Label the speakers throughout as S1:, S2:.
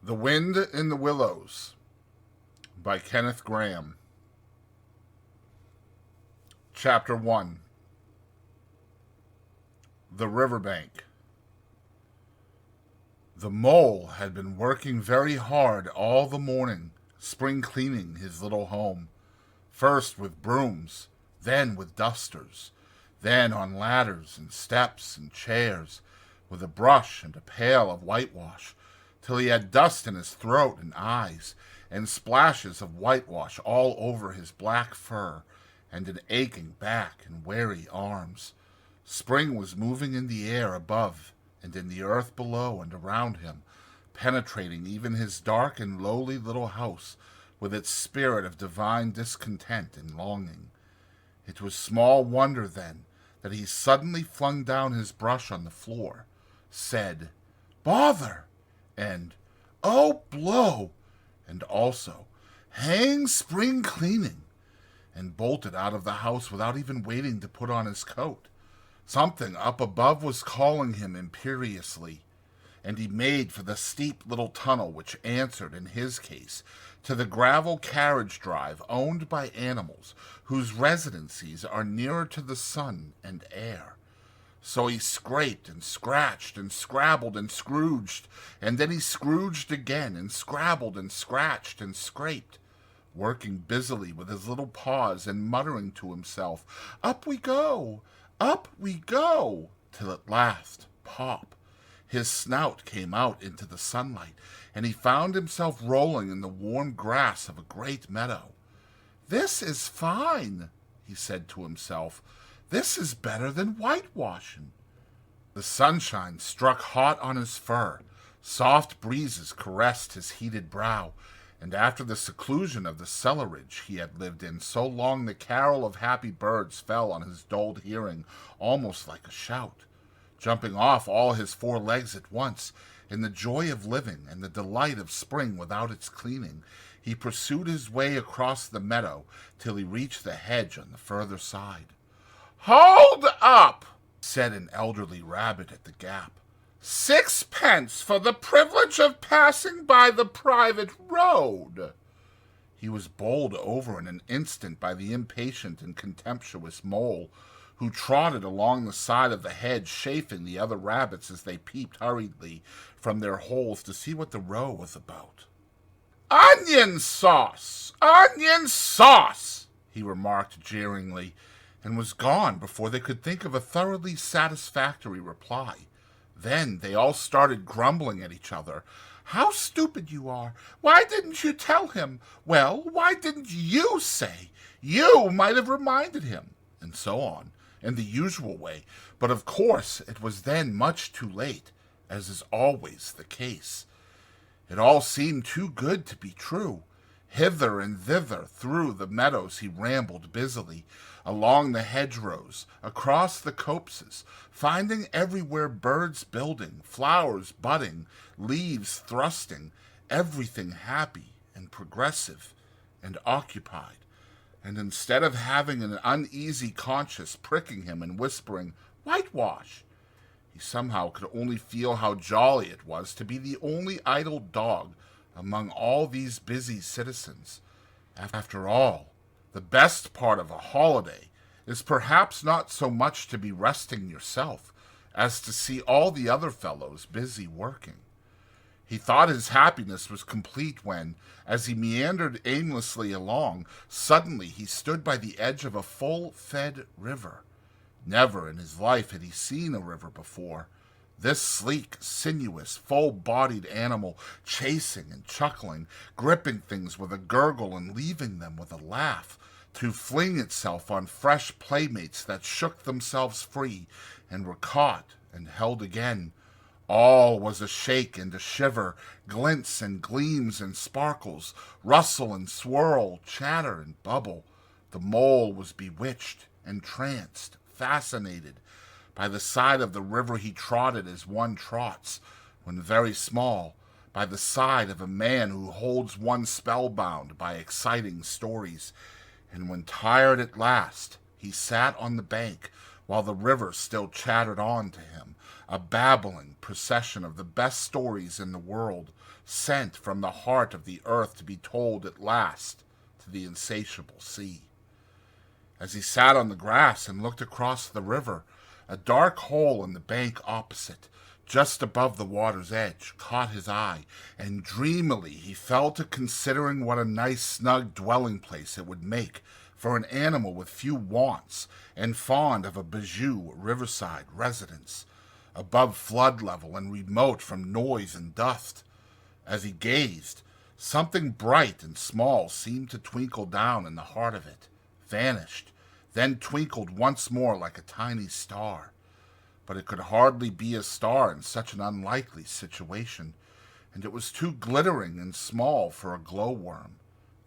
S1: The Wind in the Willows by Kenneth Grahame. Chapter 1. The Riverbank. The mole had been working very hard all the morning, spring cleaning his little home, first with brooms, then with dusters, then on ladders and steps and chairs, with a brush and a pail of whitewash, till he had dust in his throat and eyes, and splashes of whitewash all over his black fur, and an aching back and weary arms. Spring was moving in the air above and in the earth below and around him, penetrating even his dark and lowly little house with its spirit of divine discontent and longing. It was small wonder, then, that he suddenly flung down his brush on the floor, said, "Bother!" and "Oh, blow!" and also, "Hang spring cleaning!" and bolted out of the house without even waiting to put on his coat. Something up above was calling him imperiously, and he made for the steep little tunnel which answered, in his case, to the gravel carriage drive owned by animals whose residencies are nearer to the sun and air. So he scraped and scratched and scrabbled and scrooged, and then he scrooged again and scrabbled and scratched and scraped, working busily with his little paws and muttering to himself, "Up we go! Up we go!" till at last, pop, his snout came out into the sunlight, and he found himself rolling in the warm grass of a great meadow. "This is fine," he said to himself. "This is better than whitewashing." The sunshine struck hot on his fur, soft breezes caressed his heated brow, and after the seclusion of the cellarage he had lived in so long, the carol of happy birds fell on his dulled hearing almost like a shout. Jumping off all his 4 legs at once, in the joy of living and the delight of spring without its cleaning, he pursued his way across the meadow till he reached the hedge on the further side. "Hold up!" said an elderly rabbit at the gap. "Sixpence for the privilege of passing by the private road." He was bowled over in an instant by the impatient and contemptuous mole, who trotted along the side of the hedge, chaffing the other rabbits as they peeped hurriedly from their holes to see what the row was about. "Onion sauce! Onion sauce!" he remarked jeeringly, and was gone before they could think of a thoroughly satisfactory reply. Then they all started grumbling at each other. "How stupid you are! Why didn't you tell him? Well, why didn't you say? You might have reminded him," and so on, in the usual way. But of course it was then much too late, as is always the case. It all seemed too good to be true. Hither and thither through the meadows he rambled busily, along the hedgerows, across the copses, finding everywhere birds building, flowers budding, leaves thrusting, everything happy and progressive and occupied. And instead of having an uneasy conscience pricking him and whispering, "Whitewash," he somehow could only feel how jolly it was to be the only idle dog among all these busy citizens. After all, the best part of a holiday is perhaps not so much to be resting yourself as to see all the other fellows busy working. He thought his happiness was complete when, as he meandered aimlessly along, suddenly he stood by the edge of a full-fed river. Never in his life had he seen a river before. This sleek, sinuous, full-bodied animal, chasing and chuckling, gripping things with a gurgle and leaving them with a laugh, to fling itself on fresh playmates that shook themselves free and were caught and held again. All was a shake and a shiver, glints and gleams and sparkles, rustle and swirl, chatter and bubble. The mole was bewitched, entranced, fascinated. By the side of the river he trotted as one trots, when very small, by the side of a man who holds one spellbound by exciting stories, and when tired at last, he sat on the bank while the river still chattered on to him, a babbling procession of the best stories in the world, sent from the heart of the earth to be told at last to the insatiable sea. As he sat on the grass and looked across the river, a dark hole in the bank opposite, just above the water's edge, caught his eye, and dreamily he fell to considering what a nice snug dwelling place it would make for an animal with few wants and fond of a bijou riverside residence, above flood level and remote from noise and dust. As he gazed, something bright and small seemed to twinkle down in the heart of it, vanished, then twinkled once more like a tiny star. But it could hardly be a star in such an unlikely situation, and it was too glittering and small for a glowworm.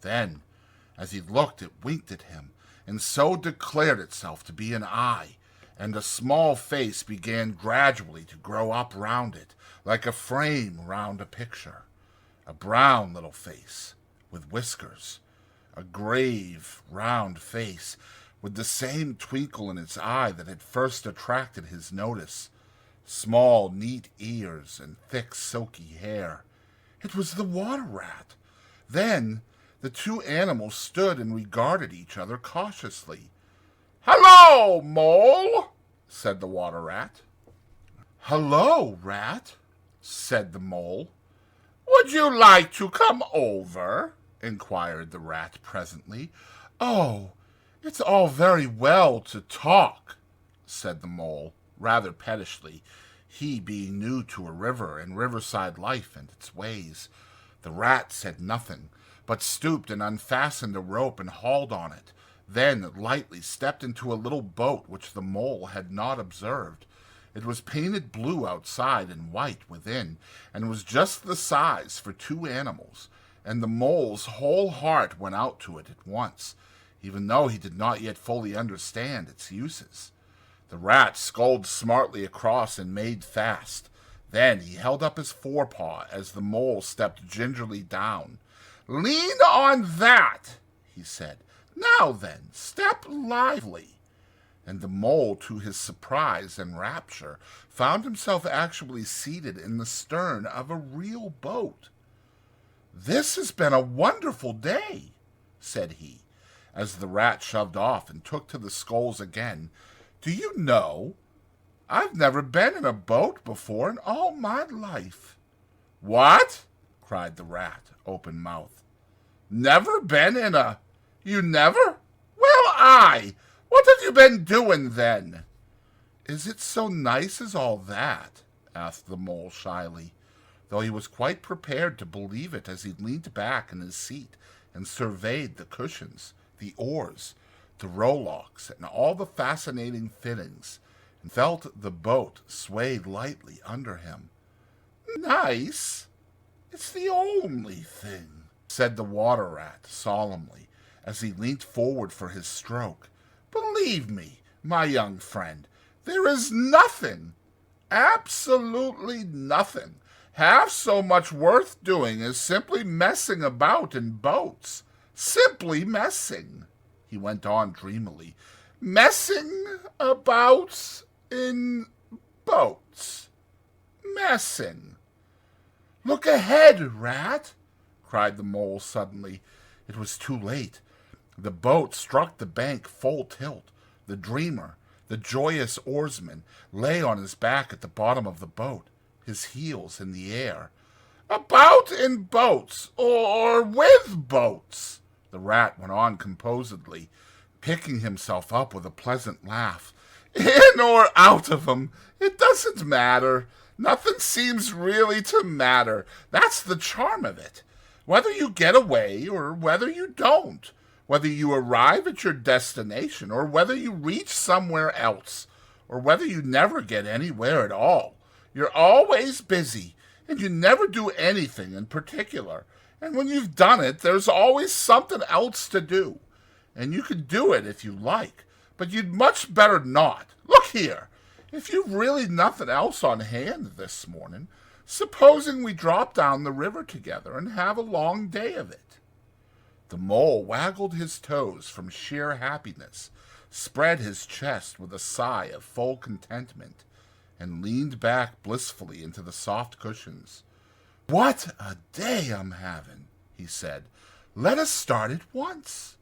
S1: Then, as he looked, it winked at him, and so declared itself to be an eye, and a small face began gradually to grow up round it, like a frame round a picture. A brown little face, with whiskers, a grave, round face, with the same twinkle in its eye that had first attracted his notice, small, neat ears, and thick, silky hair. It was the water rat. Then the two animals stood and regarded each other cautiously. "Hello, Mole," said the water rat. "Hello, Rat," said the Mole. "Would you like to come over?" inquired the rat presently. "Oh, it's all very well to talk," said the Mole, rather pettishly, he being new to a river and riverside life and its ways. The rat said nothing, but stooped and unfastened a rope and hauled on it, then lightly stepped into a little boat which the Mole had not observed. It was painted blue outside and white within, and was just the size for two animals, and the Mole's whole heart went out to it at once, even though he did not yet fully understand its uses. The rat sculled smartly across and made fast. Then he held up his forepaw as the Mole stepped gingerly down. "Lean on that," he said. "Now then, step lively." And the Mole, to his surprise and rapture, found himself actually seated in the stern of a real boat. "This has been a wonderful day," said he, as the rat shoved off and took to the sculls again. "Do you know, I've never been in a boat before in all my life." "What?" cried the rat, open-mouthed. "Never been in a... You never? Well, what have you been doing then?" "Is it so nice as all that?" asked the Mole shyly, though he was quite prepared to believe it as he leaned back in his seat and surveyed the cushions, the oars, the rowlocks, and all the fascinating fittings, and felt the boat sway lightly under him. "Nice? It's the only thing," said the water rat solemnly, as he leant forward for his stroke. "Believe me, my young friend, there is nothing, absolutely nothing, half so much worth doing as simply messing about in boats. Simply messing," he went on dreamily. "Messing about in boats. Messing." "Look ahead, Rat!" cried the Mole suddenly. It was too late. The boat struck the bank full tilt. The dreamer, the joyous oarsman, lay on his back at the bottom of the boat, his heels in the air. "About in boats, or with boats," the rat went on composedly, picking himself up with a pleasant laugh. "In or out of 'em, it doesn't matter. Nothing seems really to matter. That's the charm of it. Whether you get away or whether you don't, whether you arrive at your destination or whether you reach somewhere else, or whether you never get anywhere at all, you're always busy, and you never do anything in particular. And when you've done it, there's always something else to do. And you could do it if you like, but you'd much better not. Look here, if you've really nothing else on hand this morning, supposing we drop down the river together and have a long day of it." The Mole waggled his toes from sheer happiness, spread his chest with a sigh of full contentment, and leaned back blissfully into the soft cushions. "What a day I'm having," he said. "Let us start at once."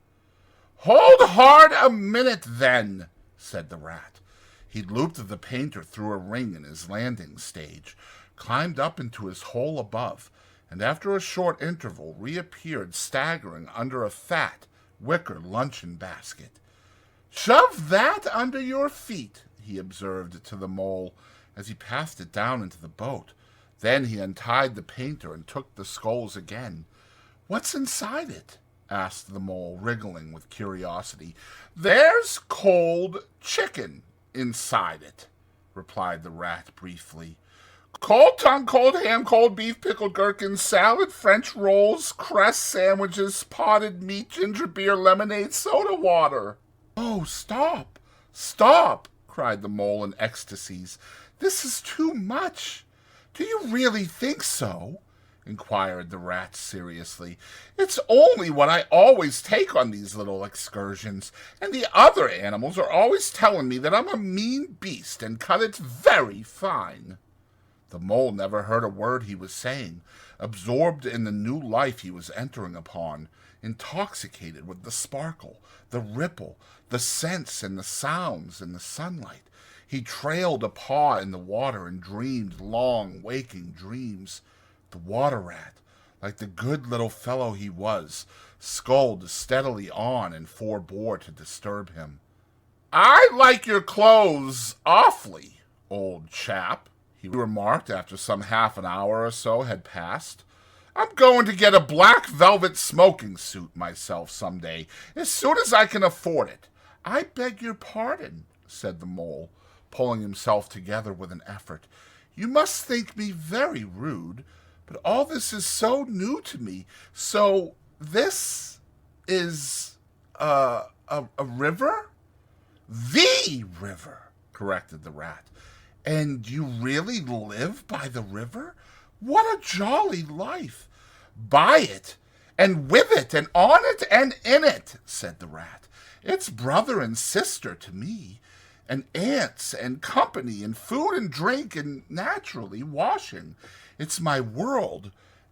S1: "Hold hard a minute, then," said the rat. He looped the painter through a ring in his landing stage, climbed up into his hole above, and after a short interval reappeared staggering under a fat, wicker luncheon basket. "Shove that under your feet," he observed to the mole as he passed it down into the boat. Then he untied the painter and took the sculls again. "What's inside it?" asked the mole, wriggling with curiosity. "There's cold chicken inside it," replied the rat briefly. "Cold tongue, cold ham, cold beef, pickled gherkins, salad, French rolls, cress sandwiches, potted meat, ginger beer, lemonade, soda water." "Oh, stop, stop," cried the mole in ecstasies. "This is too much." "Do you really think so?" inquired the rat seriously. "It's only what I always take on these little excursions, and the other animals are always telling me that I'm a mean beast and cut it very fine." The mole never heard a word he was saying, absorbed in the new life he was entering upon, intoxicated with the sparkle, the ripple, the scents and the sounds in the sunlight. He trailed a paw in the water and dreamed long, waking dreams. The water rat, like the good little fellow he was, sculled steadily on and forbore to disturb him. "I like your clothes awfully, old chap," he remarked after some half an hour or so had passed. "I'm going to get a black velvet smoking suit myself some day, as soon as I can afford it." "I beg your pardon," said the mole, pulling himself together with an effort. "You must think me very rude, but all this is so new to me. So this is a river?" "The river," corrected the rat. "And you really live by the river? What a jolly life!" "By it, and with it, and on it, and in it," said the rat. "It's brother and sister to me, and aunts, and company, and food and drink, and naturally washing. It's my world,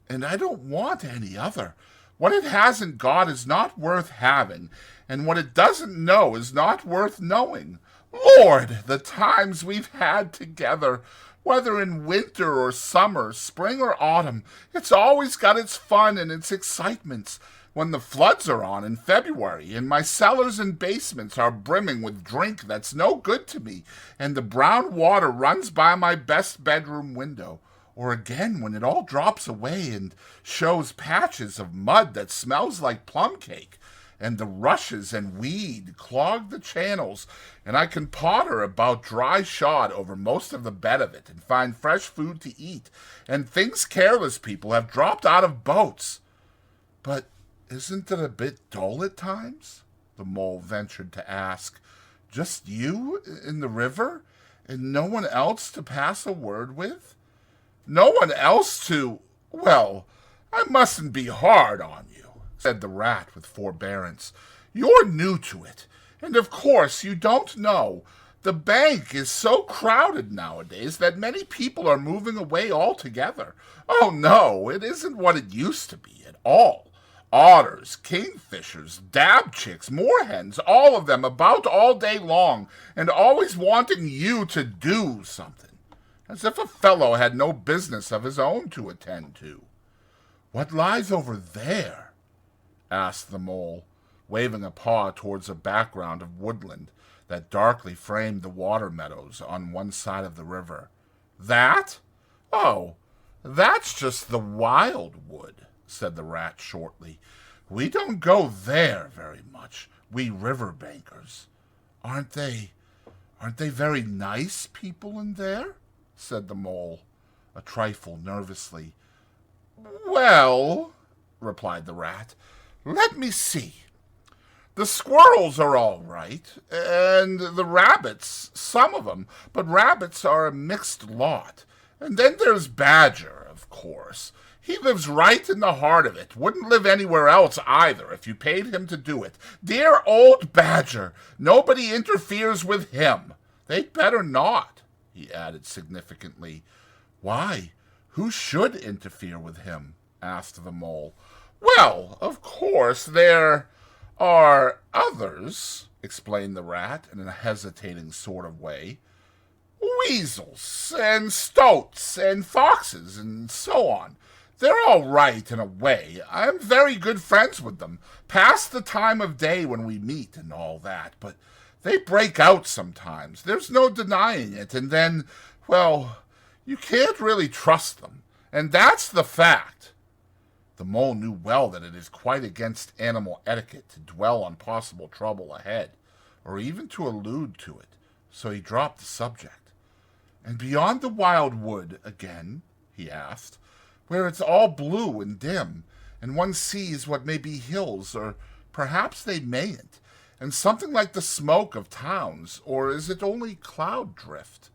S1: and I don't want any other. What it hasn't got is not worth having, and what it doesn't know is not worth knowing. Lord, the times we've had together, whether in winter or summer, spring or autumn, it's always got its fun and its excitements. When the floods are on in February, and my cellars and basements are brimming with drink that's no good to me, and the brown water runs by my best bedroom window, or again when it all drops away and shows patches of mud that smells like plum cake, and the rushes and weed clog the channels, and I can potter about dry shod over most of the bed of it and find fresh food to eat, and things careless people have dropped out of boats. But isn't it a bit dull at times?" the mole ventured to ask. "Just you in the river, and no one else to pass a word with?" "No one else to... Well, I mustn't be hard on you," said the rat with forbearance. "You're new to it, and of course you don't know. The bank is so crowded nowadays that many people are moving away altogether. Oh, no, it isn't what it used to be at all. Otters, kingfishers, dabchicks, moorhens, all of them about all day long, and always wanting you to do something, as if a fellow had no business of his own to attend to." "What lies over there?" asked the mole, waving a paw towards a background of woodland that darkly framed the water meadows on one side of the river. "That? Oh, that's just the wildwood," said the rat shortly. "We don't go there very much, we river bankers." Aren't they very nice people in there?" said the mole, a trifle nervously. "Well," replied the rat, "let me see. The squirrels are all right, and the rabbits, some of them, but rabbits are a mixed lot. And then there's Badger, of course. He lives right in the heart of it. Wouldn't live anywhere else either if you paid him to do it. Dear old Badger! Nobody interferes with him. They'd better not," he added significantly. "Why? Who should interfere with him? Asked the mole. Well, of course, there are others, explained the rat in a hesitating sort of way. Weasels and stoats and foxes and so on. They're all right in a way. I'm very good friends with them, past the time of day when we meet and all that, but they break out sometimes. There's no denying it, and then, well, you can't really trust them, and that's the fact. The mole knew well that it is quite against animal etiquette to dwell on possible trouble ahead, or even to allude to it, so he dropped the subject. And beyond the wild wood again, he asked, where it's all blue and dim, and one sees what may be hills, or perhaps they mayn't, and something like the smoke of towns, or is it only cloud drift?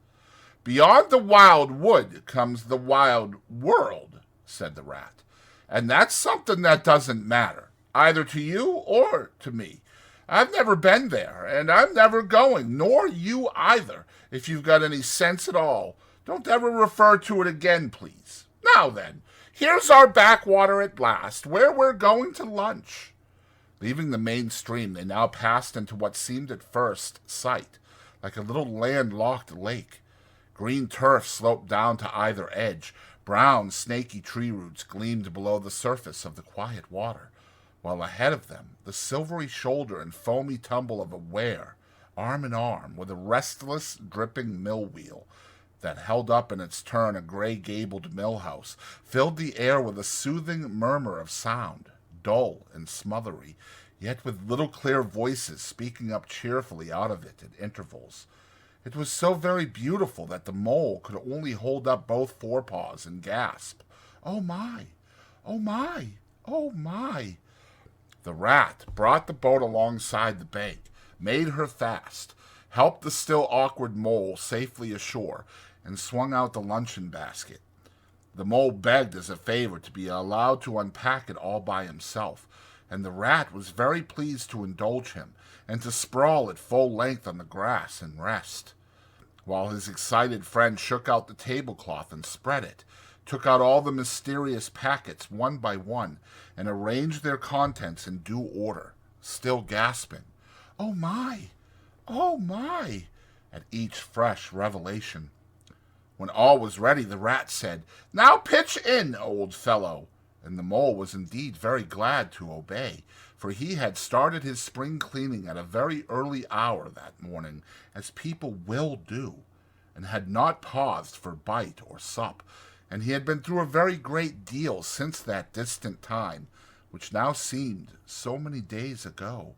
S1: Beyond the wild wood comes the wild world, said the rat, and that's something that doesn't matter, either to you or to me. I've never been there, and I'm never going, nor you either. If you've got any sense at all, don't ever refer to it again, please. Now then, here's our backwater at last, where we're going to lunch. Leaving the main stream, they now passed into what seemed at first sight like a little landlocked lake. Green turf sloped down to either edge. Brown, snaky tree roots gleamed below the surface of the quiet water, while ahead of them the silvery shoulder and foamy tumble of a ware, arm in arm, with a restless, dripping mill wheel that held up in its turn a gray-gabled mill house, filled the air with a soothing murmur of sound, dull and smothery, yet with little clear voices speaking up cheerfully out of it at intervals. It was so very beautiful that the mole could only hold up both forepaws and gasp, "Oh my! Oh my! Oh my!" The rat brought the boat alongside the bank, made her fast, helped the still awkward mole safely ashore, and swung out the luncheon basket. The mole begged as a favor to be allowed to unpack it all by himself, and the rat was very pleased to indulge him, and to sprawl at full length on the grass and rest, while his excited friend shook out the tablecloth and spread it, took out all the mysterious packets one by one, and arranged their contents in due order, still gasping, "Oh my! Oh my!" at each fresh revelation. When all was ready, the rat said, "Now pitch in, old fellow," and the mole was indeed very glad to obey, for he had started his spring cleaning at a very early hour that morning, as people will do, and had not paused for bite or sup, and he had been through a very great deal since that distant time, which now seemed so many days ago.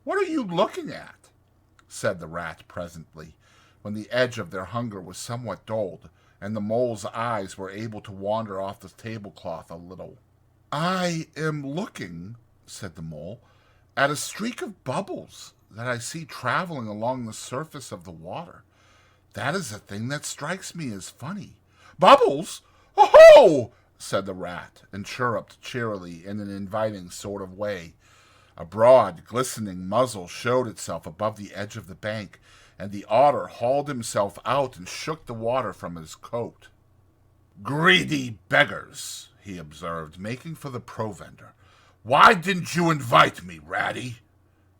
S1: "What are you looking at?" said the rat presently, when the edge of their hunger was somewhat dulled, and the mole's eyes were able to wander off the tablecloth a little. "I am looking," said the mole, "at a streak of bubbles that I see traveling along the surface of the water. That is a thing that strikes me as funny." "Bubbles? Oh-ho!" said the rat, and chirruped cheerily in an inviting sort of way. A broad, glistening muzzle showed itself above the edge of the bank, and the otter hauled himself out and shook the water from his coat. "Greedy beggars," he observed, making for the provender. "Why didn't you invite me, Ratty?"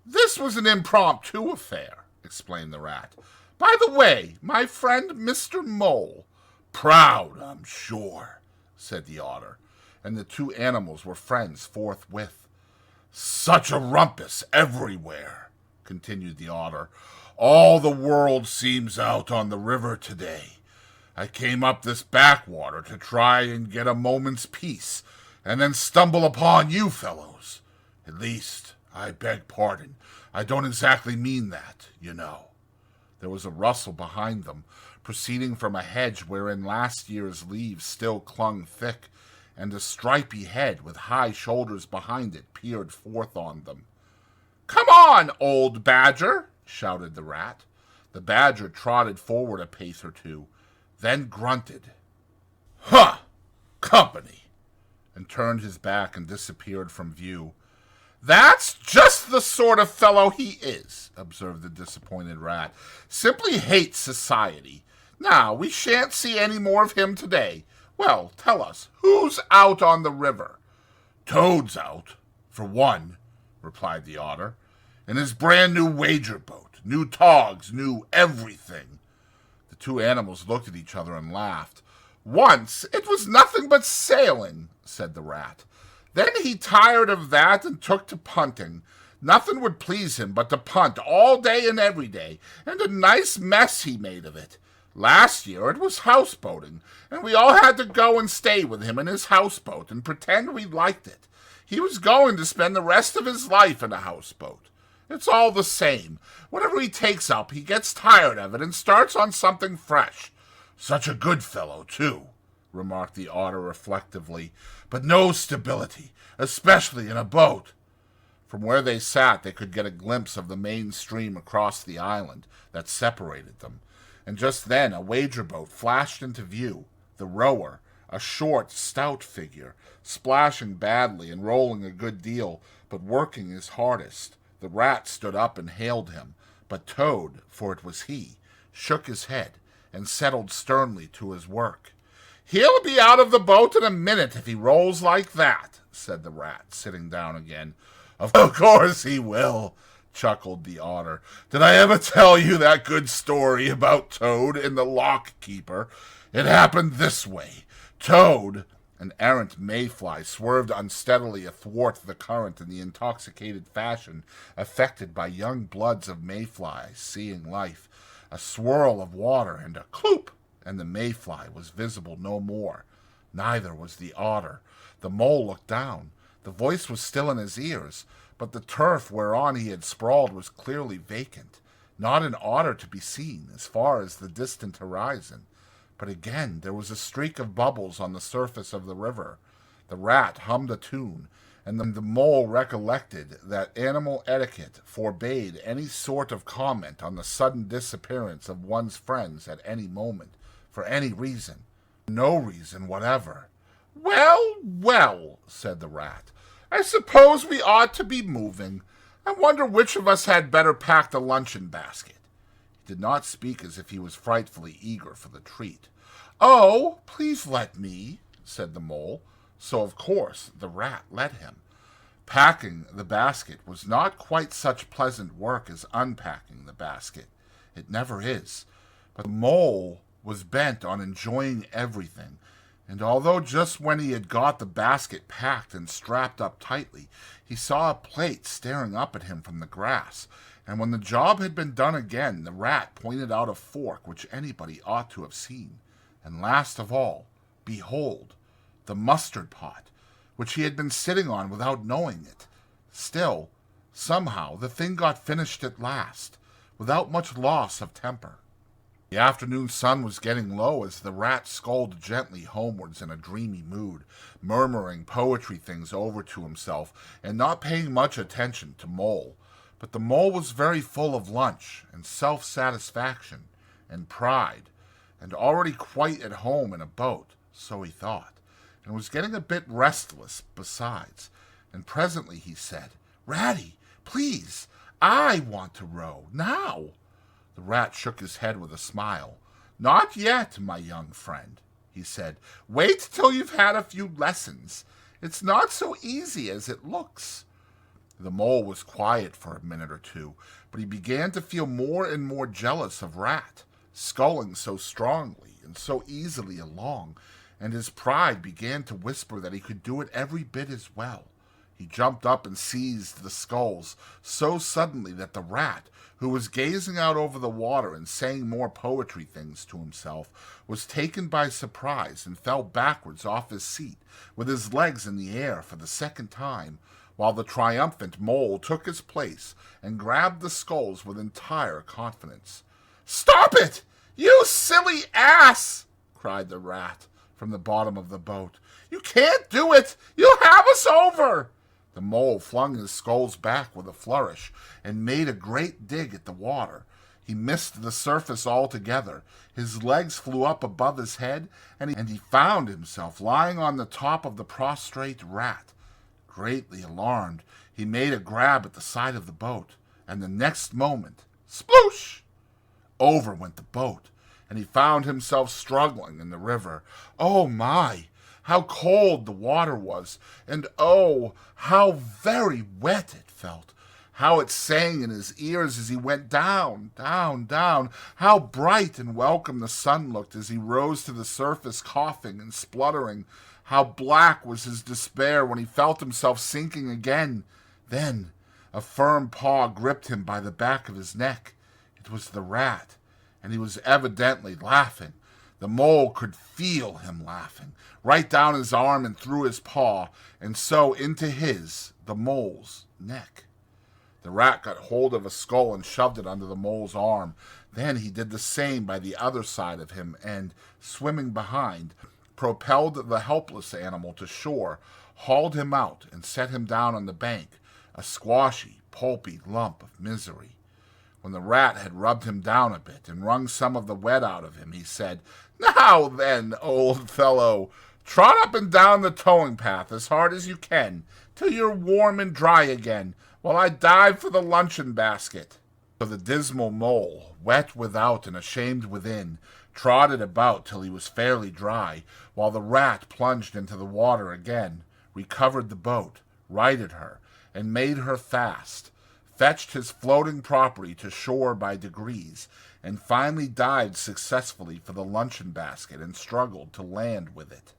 S1: "This was an impromptu affair," explained the rat. "By the way, my friend Mr. Mole." "Proud, I'm sure," said the otter, and the two animals were friends forthwith. "Such a rumpus everywhere," continued the otter. "All the world seems out on the river today. I came up this backwater to try and get a moment's peace, and then stumble upon you fellows. At least, I beg pardon, I don't exactly mean that, you know." There was a rustle behind them, proceeding from a hedge wherein last year's leaves still clung thick, and a stripy head with high shoulders behind it peered forth on them. "Come on, old badger!" shouted the rat. The badger trotted forward a pace or two, then grunted, "Huh! Company!" and turned his back and disappeared from view. "That's just the sort of fellow he is," observed the disappointed rat. "Simply hates society. Now, we shan't see any more of him today. Well, tell us, who's out on the river? Toad's out, for one, replied the otter, in his brand-new wager boat, new togs, new everything. The two animals looked at each other and laughed. Once it was nothing but sailing, said the rat. Then he tired of that and took to punting. Nothing would please him but to punt all day and every day, and a nice mess he made of it. Last year it was houseboating, and we all had to go and stay with him in his houseboat and pretend we liked it. He was going to spend the rest of his life in a houseboat. It's all the same. Whatever he takes up, he gets tired of it and starts on something fresh. Such a good fellow, too, remarked the otter reflectively, but no stability, especially in a boat. From where they sat, they could get a glimpse of the main stream across the island that separated them, and just then a wager boat flashed into view, the rower, a short, stout figure, splashing badly and rolling a good deal, but working his hardest. The rat stood up and hailed him, but Toad, for it was he, shook his head and settled sternly to his work. He'll be out of the boat in a minute if he rolls like that, said the rat, sitting down again. Of course he will, chuckled the otter. Did I ever tell you that good story about Toad and the lock keeper? It happened this way. Toad, an errant mayfly, swerved unsteadily athwart the current in the intoxicated fashion affected by young bloods of mayflies seeing life. A swirl of water and a cloop, and the mayfly was visible no more. Neither was the otter. The mole looked down. The voice was still in his ears, but the turf whereon he had sprawled was clearly vacant. Not an otter to be seen as far as the distant horizon. But again there was a streak of bubbles on the surface of the river. The rat hummed a tune, and the mole recollected that animal etiquette forbade any sort of comment on the sudden disappearance of one's friends at any moment, for any reason. No reason whatever. Well, well, said the rat, I suppose we ought to be moving. I wonder which of us had better pack the luncheon basket. He did not speak as if he was frightfully eager for the treat. Oh, please let me, said the mole. So, of course, the rat let him. Packing the basket was not quite such pleasant work as unpacking the basket. It never is. But the mole was bent on enjoying everything, and although just when he had got the basket packed and strapped up tightly, he saw a plate staring up at him from the grass, and when the job had been done again, the rat pointed out a fork which anybody ought to have seen. And last of all, behold, the mustard pot, which he had been sitting on without knowing it. Still, somehow, the thing got finished at last, without much loss of temper. The afternoon sun was getting low as the rat sculled gently homewards in a dreamy mood, murmuring poetry things over to himself and not paying much attention to Mole. But the mole was very full of lunch and self-satisfaction and pride, and already quite at home in a boat, so he thought, and was getting a bit restless besides. And presently he said, Ratty, please, I want to row, now. The rat shook his head with a smile. Not yet, my young friend, he said. Wait till you've had a few lessons. It's not so easy as it looks. The mole was quiet for a minute or two, but he began to feel more and more jealous of Rat, sculling so strongly and so easily along, and his pride began to whisper that he could do it every bit as well. He jumped up and seized the sculls so suddenly that the rat, who was gazing out over the water and saying more poetry things to himself, was taken by surprise and fell backwards off his seat, with his legs in the air for the second time, while the triumphant mole took his place and grabbed the sculls with entire confidence. "Stop it, you silly ass!" cried the rat from the bottom of the boat. "You can't do it! You'll have us over!" The mole flung his sculls back with a flourish and made a great dig at the water. He missed the surface altogether. His legs flew up above his head, and he found himself lying on the top of the prostrate rat. Greatly alarmed, he made a grab at the side of the boat, and the next moment, sploosh! Over went the boat, and he found himself struggling in the river. Oh my! How cold the water was, and oh, how very wet it felt. How it sang in his ears as he went down, down, down. How bright and welcome the sun looked as he rose to the surface, coughing and spluttering. How black was his despair when he felt himself sinking again. Then a firm paw gripped him by the back of his neck. It was the rat, and he was evidently laughing. The mole could feel him laughing, right down his arm and through his paw, and so into his, the mole's, neck. The rat got hold of a skull and shoved it under the mole's arm. Then he did the same by the other side of him and, swimming behind, propelled the helpless animal to shore, hauled him out, and set him down on the bank, a squashy, pulpy lump of misery. When the rat had rubbed him down a bit and wrung some of the wet out of him, he said, "Now then, old fellow, trot up and down the towing path as hard as you can, till you're warm and dry again, while I dive for the luncheon basket." So the dismal mole, wet without and ashamed within, trotted about till he was fairly dry, while the rat plunged into the water again, recovered the boat, righted her, and made her fast, fetched his floating property to shore by degrees, and finally dived successfully for the luncheon basket and struggled to land with it.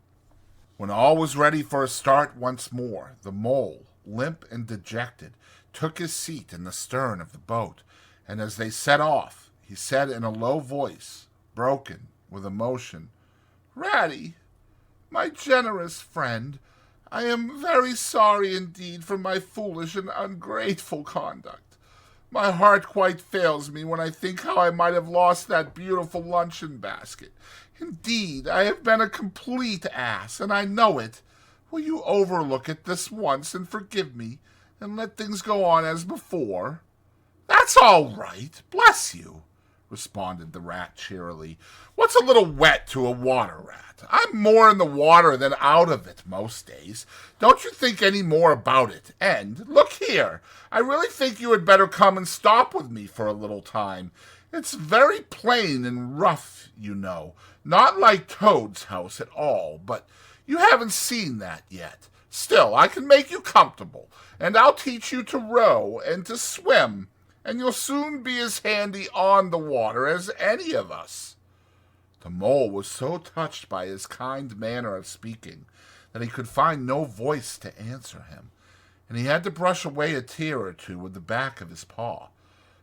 S1: When all was ready for a start once more, the mole, limp and dejected, took his seat in the stern of the boat, and as they set off, he said in a low voice, broken with emotion, "Ratty, my generous friend, I am very sorry indeed for my foolish and ungrateful conduct. My heart quite fails me when I think how I might have lost that beautiful luncheon basket. Indeed, I have been a complete ass, and I know it. Will you overlook it this once and forgive me, and let things go on as before?" "That's all right, bless you," responded the rat cheerily. "What's a little wet to a water rat? I'm more in the water than out of it most days. Don't you think any more about it. And, look here, I really think you had better come and stop with me for a little time. It's very plain and rough, you know, not like Toad's house at all, but you haven't seen that yet. Still, I can make you comfortable, and I'll teach you to row and to swim, and you'll soon be as handy on the water as any of us." The mole was so touched by his kind manner of speaking that he could find no voice to answer him, and he had to brush away a tear or two with the back of his paw.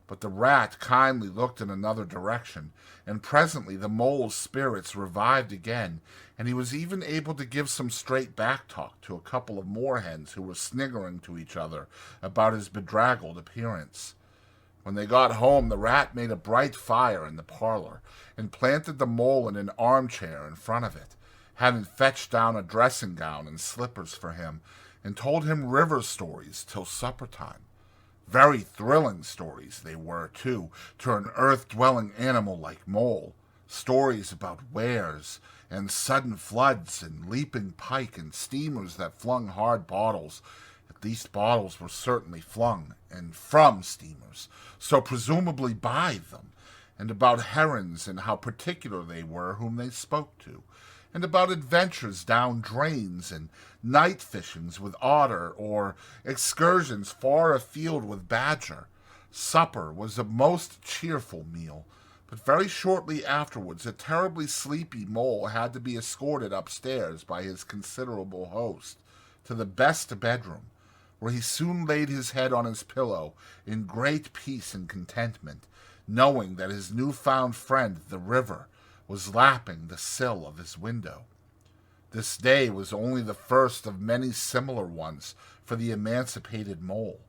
S1: But the rat kindly looked in another direction, and presently the mole's spirits revived again, and he was even able to give some straight back talk to a couple of moorhens who were sniggering to each other about his bedraggled appearance. When they got home, the rat made a bright fire in the parlor, and planted the mole in an armchair in front of it, having fetched down a dressing-gown and slippers for him, and told him river stories till supper-time. Very thrilling stories they were, too, to an earth-dwelling animal like mole. Stories about wares, and sudden floods, and leaping pike, and steamers that flung hard bottles. At least bottles were certainly flung, and from steamers, so presumably by them, and about herons and how particular they were whom they spoke to, and about adventures down drains, and night fishings with otter, or excursions far afield with badger. Supper was a most cheerful meal, but very shortly afterwards a terribly sleepy mole had to be escorted upstairs by his considerable host to the best bedroom, where he soon laid his head on his pillow in great peace and contentment, knowing that his new-found friend, the river, was lapping the sill of his window. This day was only the first of many similar ones for the emancipated mole,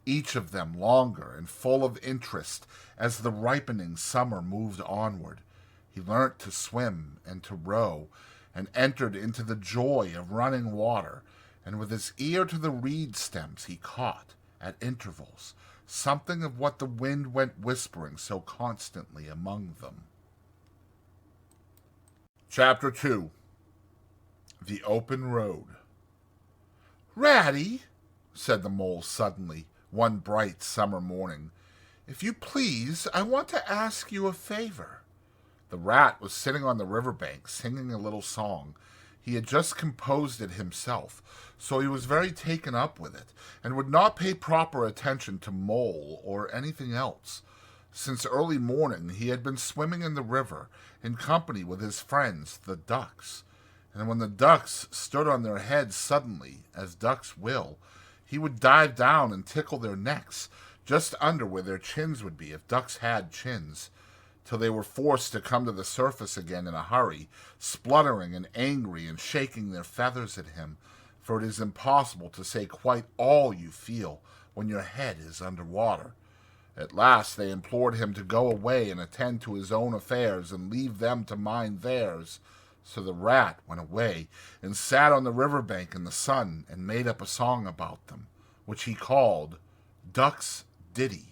S1: each of them longer and full of interest as the ripening summer moved onward. He learnt to swim and to row, and entered into the joy of running water, and with his ear to the reed stems he caught, at intervals, something of what the wind went whispering so constantly among them. Chapter 2. The Open Road. "Ratty," said the mole suddenly, one bright summer morning, "if you please, I want to ask you a favor." The rat was sitting on the riverbank singing a little song. He had just composed it himself, so he was very taken up with it, and would not pay proper attention to Mole or anything else. Since early morning he had been swimming in the river, in company with his friends, the ducks. And when the ducks stood on their heads suddenly, as ducks will, he would dive down and tickle their necks, just under where their chins would be if ducks had chins, till they were forced to come to the surface again in a hurry, spluttering and angry and shaking their feathers at him, for it is impossible to say quite all you feel when your head is under water. At last they implored him to go away and attend to his own affairs and leave them to mind theirs. So the rat went away and sat on the riverbank in the sun and made up a song about them, which he called Duck's Ditty.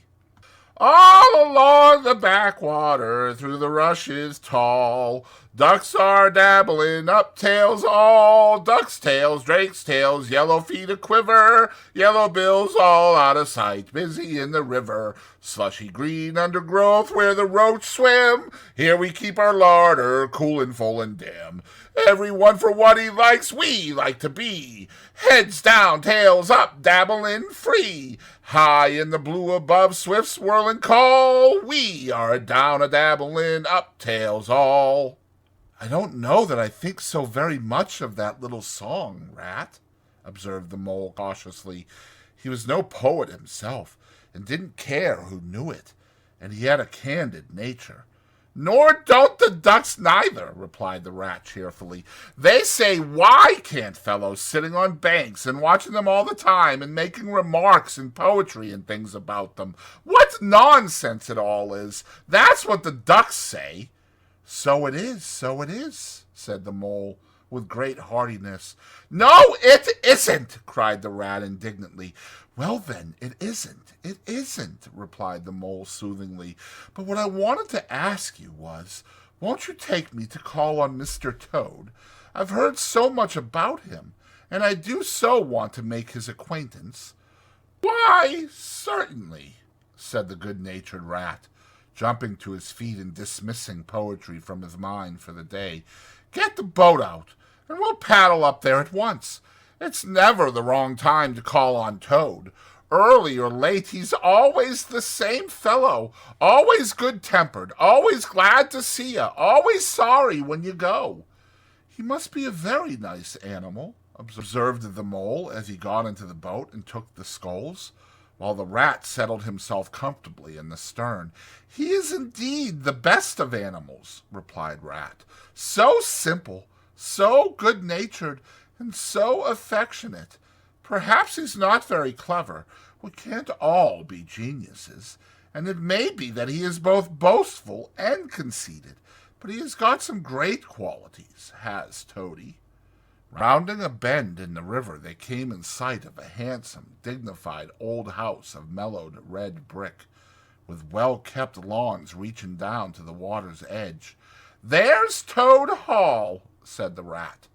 S1: All along the backwater, through the rushes tall, ducks are dabbling up tails all. Ducks' tails, drakes' tails, yellow feet a-quiver, yellow bills all out of sight, busy in the river. Slushy green undergrowth where the roach swim, here we keep our larder, cool and full and dim. Every one for what he likes, we like to be. Heads down, tails up, dabbling free. High in the blue above, swift swirling call. We are down a-dabbling up tails all. I don't know that I think so very much of that little song, Rat, observed the Mole cautiously. He was no poet himself, and didn't care who knew it, and he had a candid nature. Nor don't the ducks neither, replied the rat cheerfully. They say, why can't fellows sitting on banks and watching them all the time and making remarks and poetry and things about them? What nonsense it all is. That's what the ducks say. So it is, said the Mole with great heartiness. No, it isn't, cried the rat indignantly. Well, then, it isn't, replied the Mole soothingly. But what I wanted to ask you was, won't you take me to call on Mr. Toad? I've heard so much about him, and I do so want to make his acquaintance. Why, certainly, said the good-natured rat, jumping to his feet and dismissing poetry from his mind for the day. Get the boat out, and we'll paddle up there at once. It's never the wrong time to call on Toad. Early or late, he's always the same fellow, always good-tempered, always glad to see you, always sorry when you go. He must be a very nice animal, observed the Mole as he got into the boat and took the sculls, while the rat settled himself comfortably in the stern. He is indeed the best of animals, replied Rat. So simple, so good-natured, and so affectionate. Perhaps he's not very clever. We can't all be geniuses, and it may be that he is both boastful and conceited, but he has got some great qualities, has Toady. Rounding a bend in the river, they came in sight of a handsome, dignified old house of mellowed red brick, with well-kept lawns reaching down to the water's edge. There's Toad Hall, said the rat.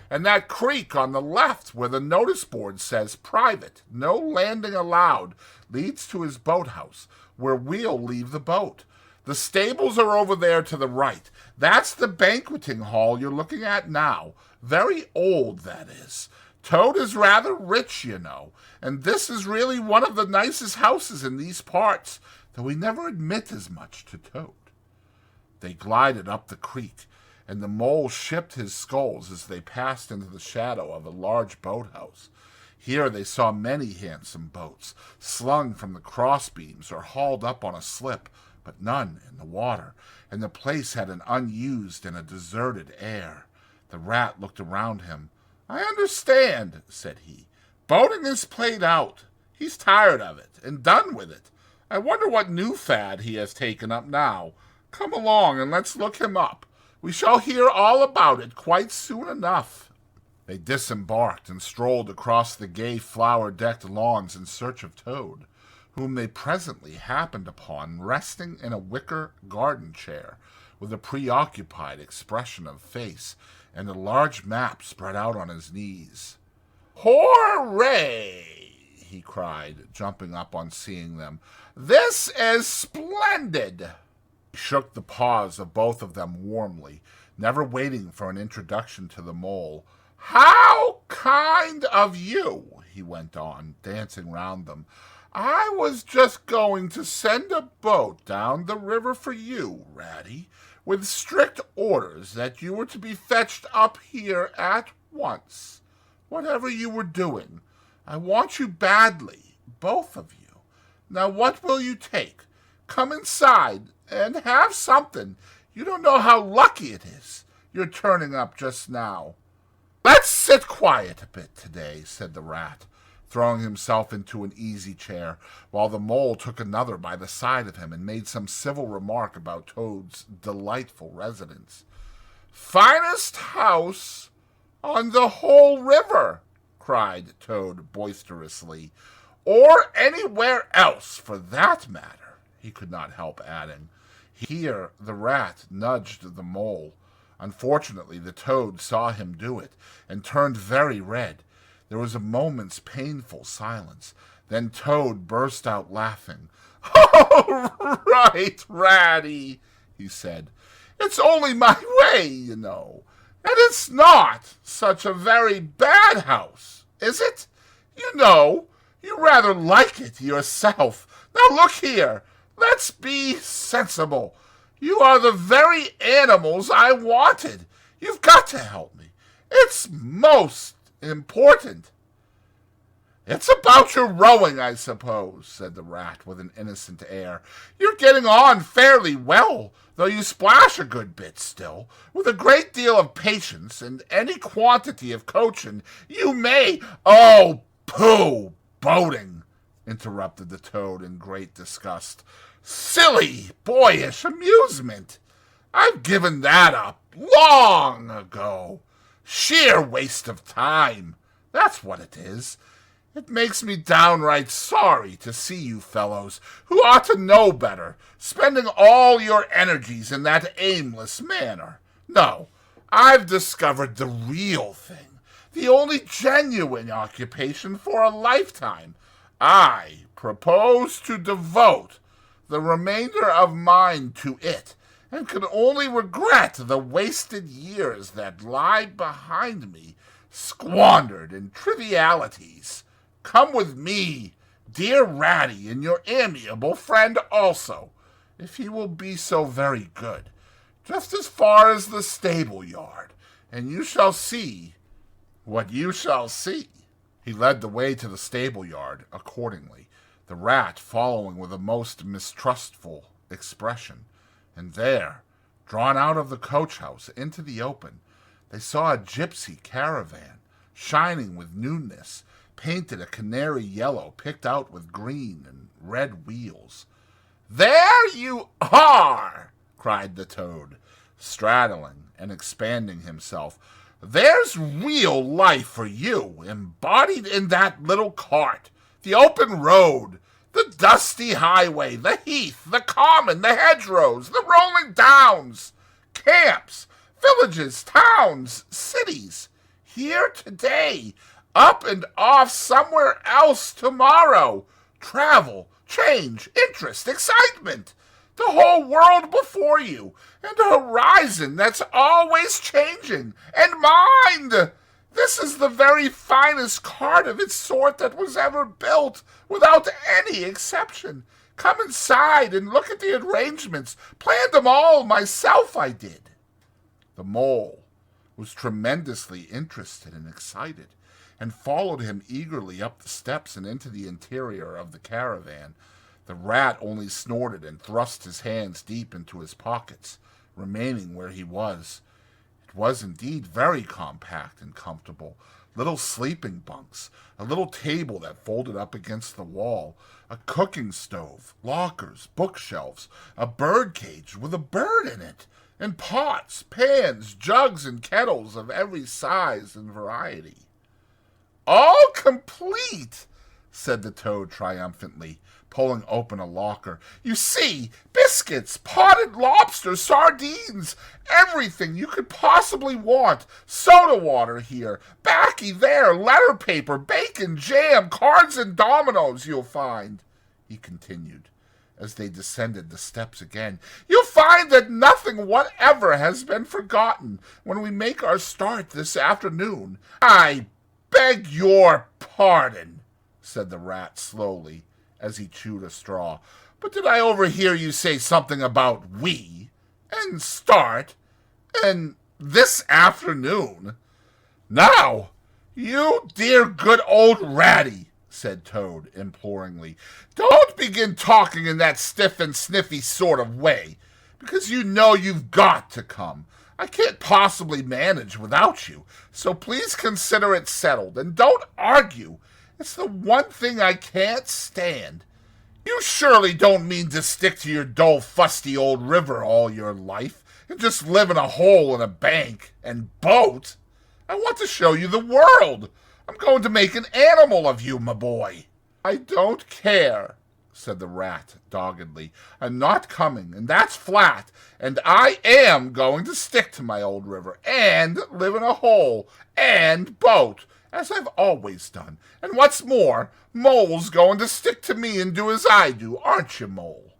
S1: And that creek on the left where the notice board says private, no landing allowed, leads to his boathouse, where we'll leave the boat. The stables are over there to the right. That's the banqueting hall you're looking at now. Very old, that is. Toad is rather rich, you know, and this is really one of the nicest houses in these parts, though we never admit as much to Toad. They glided up the creek, and the Mole shipped his sculls as they passed into the shadow of a large boathouse. Here they saw many handsome boats, slung from the crossbeams or hauled up on a slip, but none in the water, and the place had an unused and a deserted air. The rat looked around him. I understand, said he. Boating is played out. He's tired of it, and done with it. I wonder what new fad he has taken up now. Come along, and let's look him up. We shall hear all about it quite soon enough. They disembarked and strolled across the gay flower-decked lawns in search of Toad, whom they presently happened upon resting in a wicker garden chair, with a preoccupied expression of face, and a large map spread out on his knees. Hooray! He cried, jumping up on seeing them. This is splendid! He shook the paws of both of them warmly, never waiting for an introduction to the mole. "How kind of you," he went on, dancing round them. "I was just going to send a boat down the river for you, Ratty, with strict orders that you were to be fetched up here at once. Whatever you were doing, I want you badly, both of you. Now what will you take? Come inside and have something. You don't know how lucky it is you're turning up just now." "Let's sit quiet a bit today," said the rat, throwing himself into an easy chair, while the mole took another by the side of him and made some civil remark about Toad's delightful residence. "Finest house on the whole river," cried Toad boisterously. "Or anywhere else, for that matter," he could not help adding. Here the rat nudged the mole. Unfortunately, the toad saw him do it, and turned very red. There was a moment's painful silence. Then Toad burst out laughing. "Oh, right, Ratty," he said. "It's only my way, you know. And it's not such a very bad house, is it? You know, you rather like it yourself. Now look here. Let's be sensible. You are the very animals I wanted. You've got to help me. It's most important." "It's about your rowing, I suppose," said the rat with an innocent air. "You're getting on fairly well, though you splash a good bit still. With a great deal of patience and any quantity of coaching, you may—" "Oh, pooh, boating," interrupted the toad in great disgust. "Silly, boyish amusement. I've given that up long ago. Sheer waste of time. That's what it is. It makes me downright sorry to see you fellows, who ought to know better, spending all your energies in that aimless manner. No, I've discovered the real thing, the only genuine occupation for a lifetime. I propose to devote the remainder of mine to it, and can only regret the wasted years that lie behind me, squandered in trivialities. Come with me, dear Ratty, and your amiable friend also, if he will be so very good, just as far as the stable yard, and you shall see what you shall see." He led the way to the stable yard accordingly, the rat following with a most mistrustful expression. And there, drawn out of the coach-house into the open, they saw a gypsy caravan, shining with newness, painted a canary yellow, picked out with green and red wheels. "There you are!" cried the toad, straddling and expanding himself. "There's real life for you, embodied in that little cart. The open road, the dusty highway, the heath, the common, the hedgerows, the rolling downs, camps, villages, towns, cities. Here today, up and off somewhere else tomorrow. Travel, change, interest, excitement. The whole world before you, and a horizon that's always changing. And mind! This is the very finest cart of its sort that was ever built, without any exception. Come inside and look at the arrangements. Planned them all myself, I did." The mole was tremendously interested and excited, and followed him eagerly up the steps and into the interior of the caravan. The rat only snorted and thrust his hands deep into his pockets, remaining where he was. It was indeed very compact and comfortable. Little sleeping bunks, a little table that folded up against the wall, a cooking stove, lockers, bookshelves, a bird cage with a bird in it, and pots, pans, jugs, and kettles of every size and variety. "All complete," said the toad triumphantly, pulling open a locker. "You see, biscuits, potted lobster, sardines, everything you could possibly want. Soda water here, baccy there, letter paper, bacon, jam, cards and dominoes you'll find," he continued, as they descended the steps again. "You'll find find that nothing whatever has been forgotten when we make our start this afternoon. I beg your pardon, said the rat slowly, as he chewed a straw. But did I overhear you say something about we, and start, and this afternoon? Now, you dear good old ratty, said Toad imploringly, don't begin talking in that stiff and sniffy sort of way, because you know you've got to come. I can't possibly manage without you, so please consider it settled, and don't argue. It's the one thing I can't stand. You surely don't mean to stick to your dull, fusty old river all your life, and just live in a hole in a bank and boat. I want to show you the world. I'm going to make an animal of you, my boy. I don't care, said the rat doggedly. I'm not coming, and that's flat, and I am going to stick to my old river, and live in a hole, and boat, as I've always done. And what's more, Mole's going to stick to me and do as I do, aren't you, Mole?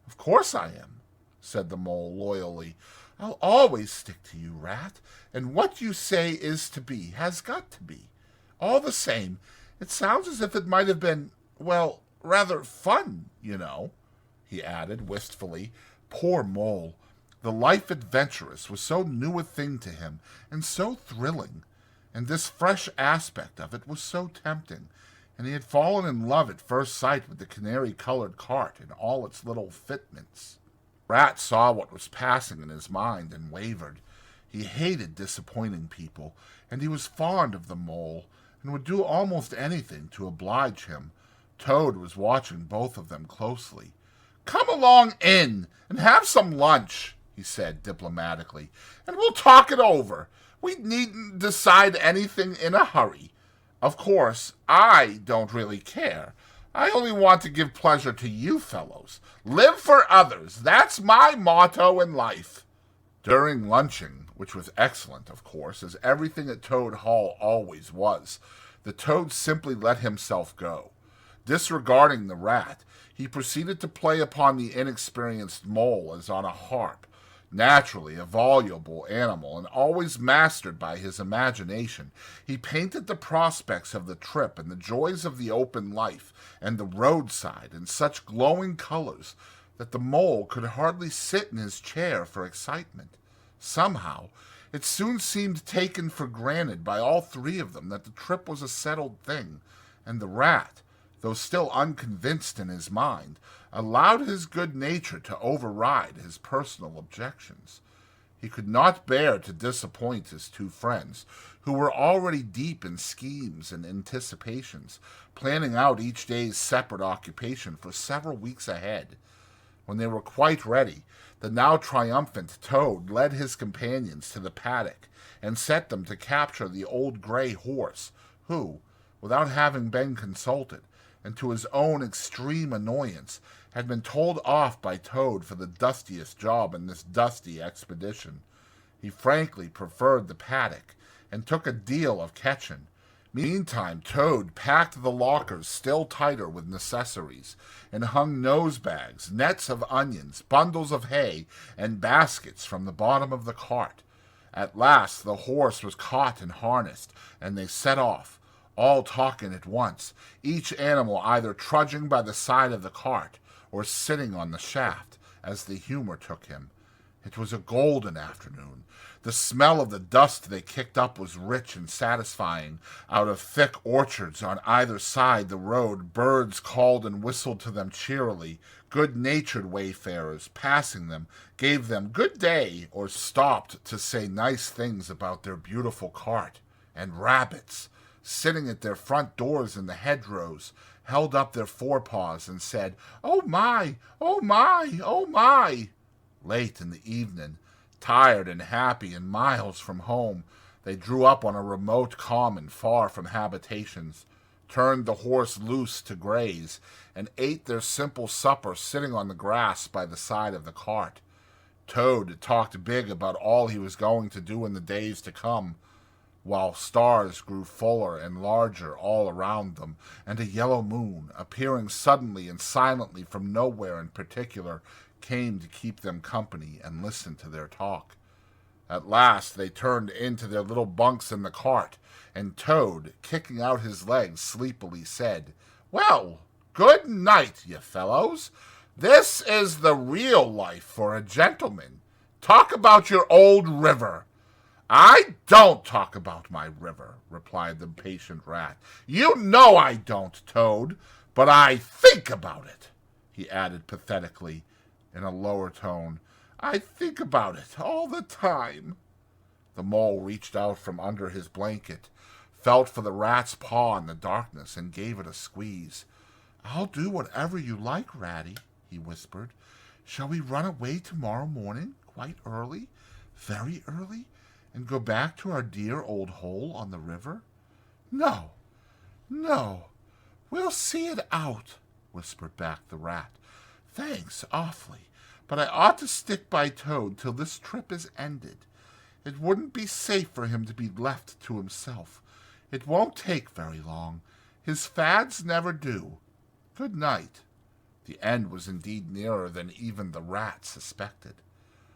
S1: Of course I am, said the Mole loyally. I'll always stick to you, Rat, and what you say is to be has got to be. All the same, it sounds as if it might have been, well, rather fun, you know, he added wistfully. Poor Mole. The life adventurous was so new a thing to him, and so thrilling, and this fresh aspect of it was so tempting, and he had fallen in love at first sight with the canary-colored cart and all its little fitments. Rat saw what was passing in his mind and wavered. He hated disappointing people, and he was fond of the Mole, and would do almost anything to oblige him. Toad was watching both of them closely. Come along in and have some lunch, he said diplomatically, and we'll talk it over. We needn't decide anything in a hurry. Of course, I don't really care. I only want to give pleasure to you fellows. Live for others. That's my motto in life. During lunching, which was excellent, of course, as everything at Toad Hall always was, the Toad simply let himself go. Disregarding the rat, he proceeded to play upon the inexperienced Mole as on a harp. Naturally a voluble animal, and always mastered by his imagination, he painted the prospects of the trip and the joys of the open life and the roadside in such glowing colors that the Mole could hardly sit in his chair for excitement. Somehow, it soon seemed taken for granted by all three of them that the trip was a settled thing, and the rat, though still unconvinced in his mind, allowed his good nature to override his personal objections. He could not bear to disappoint his two friends, who were already deep in schemes and anticipations, planning out each day's separate occupation for several weeks ahead. When they were quite ready, the now triumphant Toad led his companions to the paddock and set them to capture the old gray horse, who, without having been consulted, and to his own extreme annoyance, had been told off by Toad for the dustiest job in this dusty expedition. He frankly preferred the paddock, and took a deal of catchin'. Meantime, Toad packed the lockers still tighter with necessaries, and hung nose-bags, nets of onions, bundles of hay, and baskets from the bottom of the cart. At last the horse was caught and harnessed, and they set off, all talking at once, each animal either trudging by the side of the cart or sitting on the shaft, as the humor took him. It was a golden afternoon. The smell of the dust they kicked up was rich and satisfying. Out of thick orchards on either side the road, birds called and whistled to them cheerily. Good-natured wayfarers, passing them, gave them good day or stopped to say nice things about their beautiful cart. And rabbits, sitting at their front doors in the hedgerows, held up their forepaws and said, "Oh my, oh my, oh my." Late in the evening, tired and happy and miles from home, they drew up on a remote common far from habitations, turned the horse loose to graze, and ate their simple supper sitting on the grass by the side of the cart. Toad talked big about all he was going to do in the days to come, while stars grew fuller and larger all around them, and a yellow moon, appearing suddenly and silently from nowhere in particular, came to keep them company and listen to their talk. At last they turned into their little bunks in the cart, and Toad, kicking out his legs sleepily, said, "Well, good night, you fellows. This is the real life for a gentleman. Talk about your old river." "I don't talk about my river," replied the patient rat. "You know I don't, Toad, but I think about it," he added pathetically in a lower tone. "I think about it all the time." The mole reached out from under his blanket, felt for the rat's paw in the darkness, and gave it a squeeze. "I'll do whatever you like, Ratty," he whispered. "Shall we run away tomorrow morning, quite early, very early, and go back to our dear old hole on the river?" "No, no, we'll see it out," whispered back the rat. "Thanks awfully, but I ought to stick by Toad till this trip is ended. It wouldn't be safe for him to be left to himself. It won't take very long. His fads never do. Good night." The end was indeed nearer than even the rat suspected.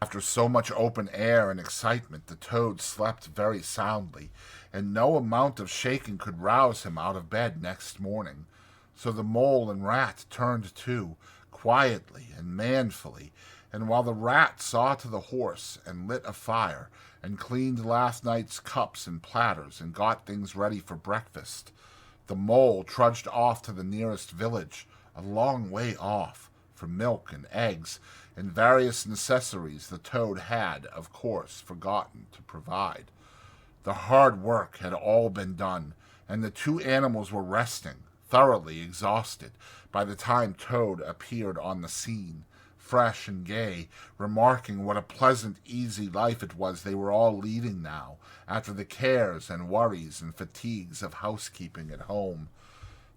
S1: After so much open air and excitement, the Toad slept very soundly, and no amount of shaking could rouse him out of bed next morning. So the mole and rat turned to, quietly and manfully, and while the rat saw to the horse and lit a fire and cleaned last night's cups and platters and got things ready for breakfast, the mole trudged off to the nearest village, a long way off, for milk and eggs and various necessaries the Toad had, of course, forgotten to provide. The hard work had all been done, and the two animals were resting, thoroughly exhausted, by the time Toad appeared on the scene, fresh and gay, remarking what a pleasant, easy life it was they were all leading now, after the cares and worries and fatigues of housekeeping at home.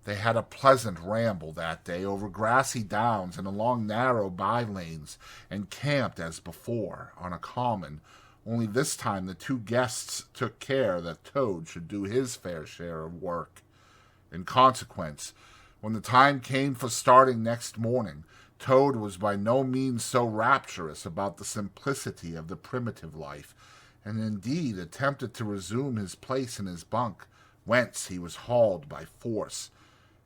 S1: They had a pleasant ramble that day over grassy downs and along narrow by-lanes, and camped as before on a common, only this time the two guests took care that Toad should do his fair share of work. In consequence, when the time came for starting next morning, Toad was by no means so rapturous about the simplicity of the primitive life, and indeed attempted to resume his place in his bunk, whence he was hauled by force.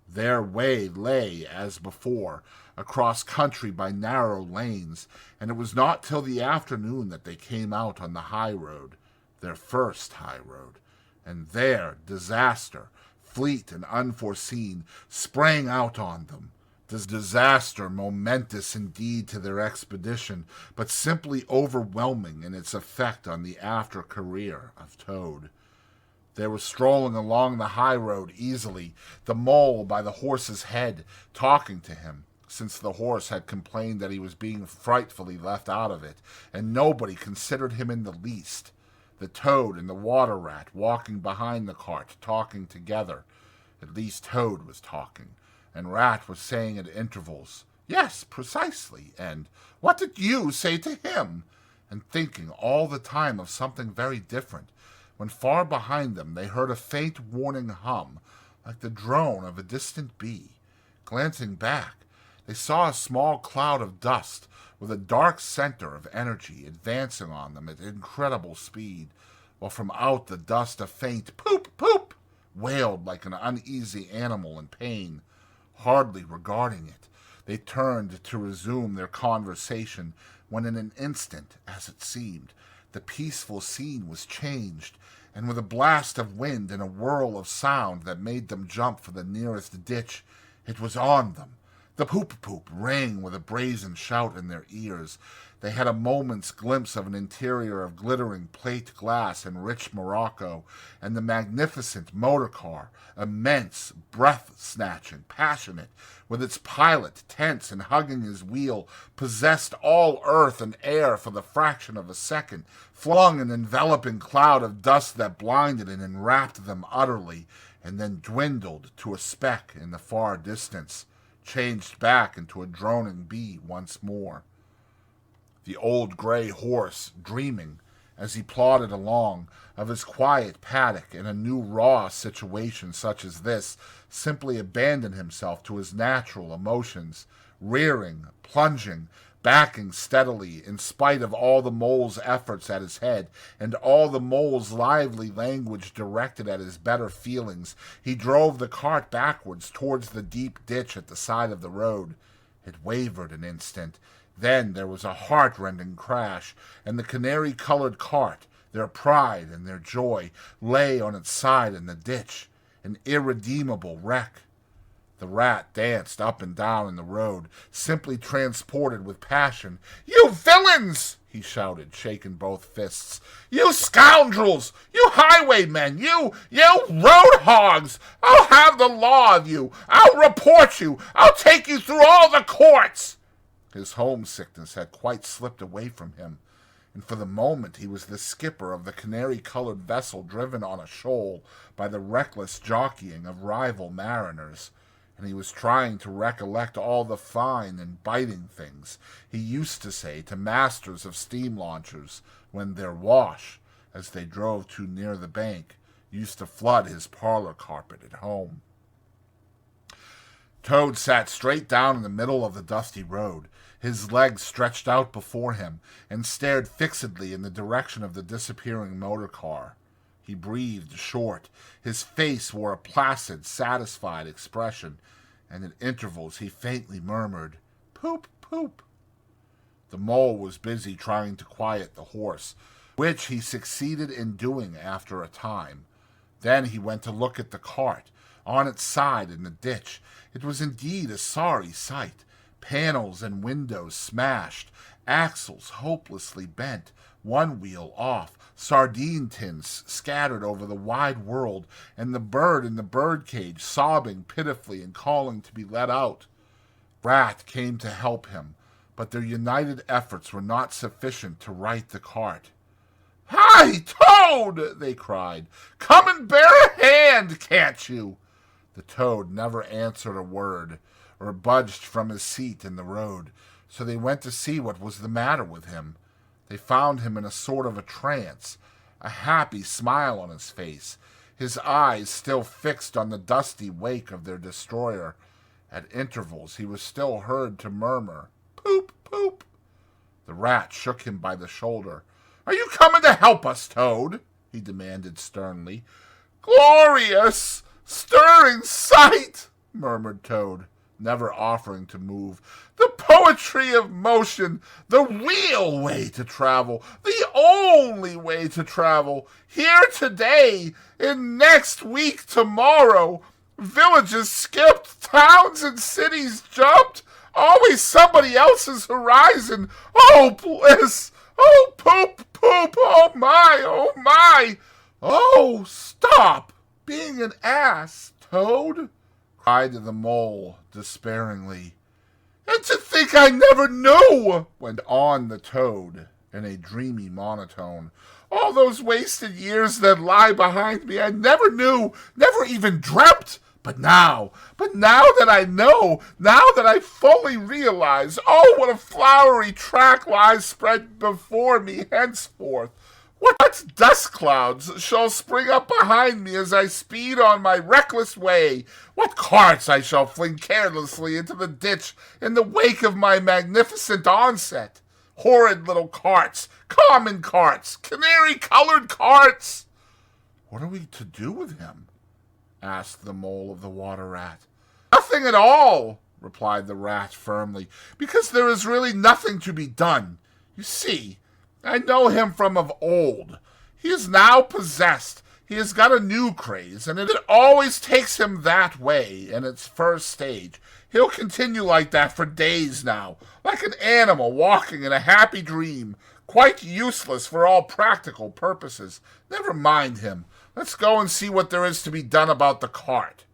S1: Their way lay, as before, across country by narrow lanes, and it was not till the afternoon that they came out on the high road, their first high road, and there disaster, fleet and unforeseen, sprang out on them. This disaster momentous indeed to their expedition, but simply overwhelming in its effect on the after career of Toad. They were strolling along the high road easily, the mole by the horse's head, talking to him, since the horse had complained that he was being frightfully left out of it, and nobody considered him in the least. The Toad and the water rat walking behind the cart, talking together. At least Toad was talking, and Rat was saying at intervals, "Yes, precisely," and "What did you say to him?" and thinking all the time of something very different, when far behind them they heard a faint warning hum, like the drone of a distant bee. Glancing back, they saw a small cloud of dust with a dark center of energy advancing on them at incredible speed, while from out the dust a faint "poop, poop" wailed like an uneasy animal in pain. Hardly regarding it, they turned to resume their conversation, when in an instant, as it seemed, the peaceful scene was changed, and with a blast of wind and a whirl of sound that made them jump for the nearest ditch, it was on them. The poop-poop rang with a brazen shout in their ears. They had a moment's glimpse of an interior of glittering plate glass and rich morocco, and the magnificent motor car, immense, breath-snatching, passionate, with its pilot tense and hugging his wheel, possessed all earth and air for the fraction of a second, flung an enveloping cloud of dust that blinded and enwrapped them utterly, and then dwindled to a speck in the far distance, changed back into a droning bee once more. The old gray horse, dreaming, as he plodded along, of his quiet paddock in a new raw situation such as this, simply abandoned himself to his natural emotions, rearing, plunging, backing steadily in spite of all the mole's efforts at his head and all the mole's lively language directed at his better feelings. He drove the cart backwards towards the deep ditch at the side of the road. It wavered an instant. Then there was a heart-rending crash, and the canary-colored cart, their pride and their joy, lay on its side in the ditch, an irredeemable wreck. The rat danced up and down in the road, simply transported with passion. "You villains!" he shouted, shaking both fists. "You scoundrels! You highwaymen! You road hogs! I'll have the law of you! I'll report you! I'll take you through all the courts!" His homesickness had quite slipped away from him, and for the moment he was the skipper of the canary-colored vessel driven on a shoal by the reckless jockeying of rival mariners, and he was trying to recollect all the fine and biting things he used to say to masters of steam launchers when their wash, as they drove too near the bank, used to flood his parlor carpet at home. Toad sat straight down in the middle of the dusty road, his legs stretched out before him, and stared fixedly in the direction of the disappearing motor car. He breathed short. His face wore a placid, satisfied expression, and at intervals he faintly murmured, "Poop, poop." The mole was busy trying to quiet the horse, which he succeeded in doing after a time. Then he went to look at the cart, on its side in the ditch. It was indeed a sorry sight. Panels and windows smashed, axles hopelessly bent, one wheel off, sardine tins scattered over the wide world, and the bird in the birdcage sobbing pitifully and calling to be let out. Rat came to help him, but their united efforts were not sufficient to right the cart. "Hi, Toad!" they cried. "Come and bear a hand, can't you?" The Toad never answered a word, or budged from his seat in the road, so they went to see what was the matter with him. They found him in a sort of a trance, a happy smile on his face, his eyes still fixed on the dusty wake of their destroyer. At intervals he was still heard to murmur, "Poop, poop." The rat shook him by the shoulder. "Are you coming to help us, Toad?" he demanded sternly. "Glorious, stirring sight," murmured Toad, never offering to move. "The poetry of motion, the real way to travel, the only way to travel. Here today, in next week tomorrow. Villages skipped, towns and cities jumped. Always somebody else's horizon. Oh, bliss! Oh, poop, poop! Oh, my! Oh, my! Oh, stop being an ass, Toad!" cried the mole despairingly. "And to think I never knew," went on the Toad in a dreamy monotone. "All those wasted years that lie behind me, I never knew, never even dreamt. But now that I know, now that I fully realize, oh, what a flowery track lies spread before me henceforth. What dust clouds shall spring up behind me as I speed on my reckless way? What carts I shall fling carelessly into the ditch in the wake of my magnificent onset? Horrid little carts, common carts, canary-colored carts!" "What are we to do with him?" asked the mole of the water rat. "Nothing at all," replied the rat firmly, "because there is really nothing to be done. You see, I know him from of old. He is now possessed. He has got a new craze, and it always takes him that way in its first stage. He'll continue like that for days now, like an animal walking in a happy dream, quite useless for all practical purposes. Never mind him. Let's go and see what there is to be done about the cart."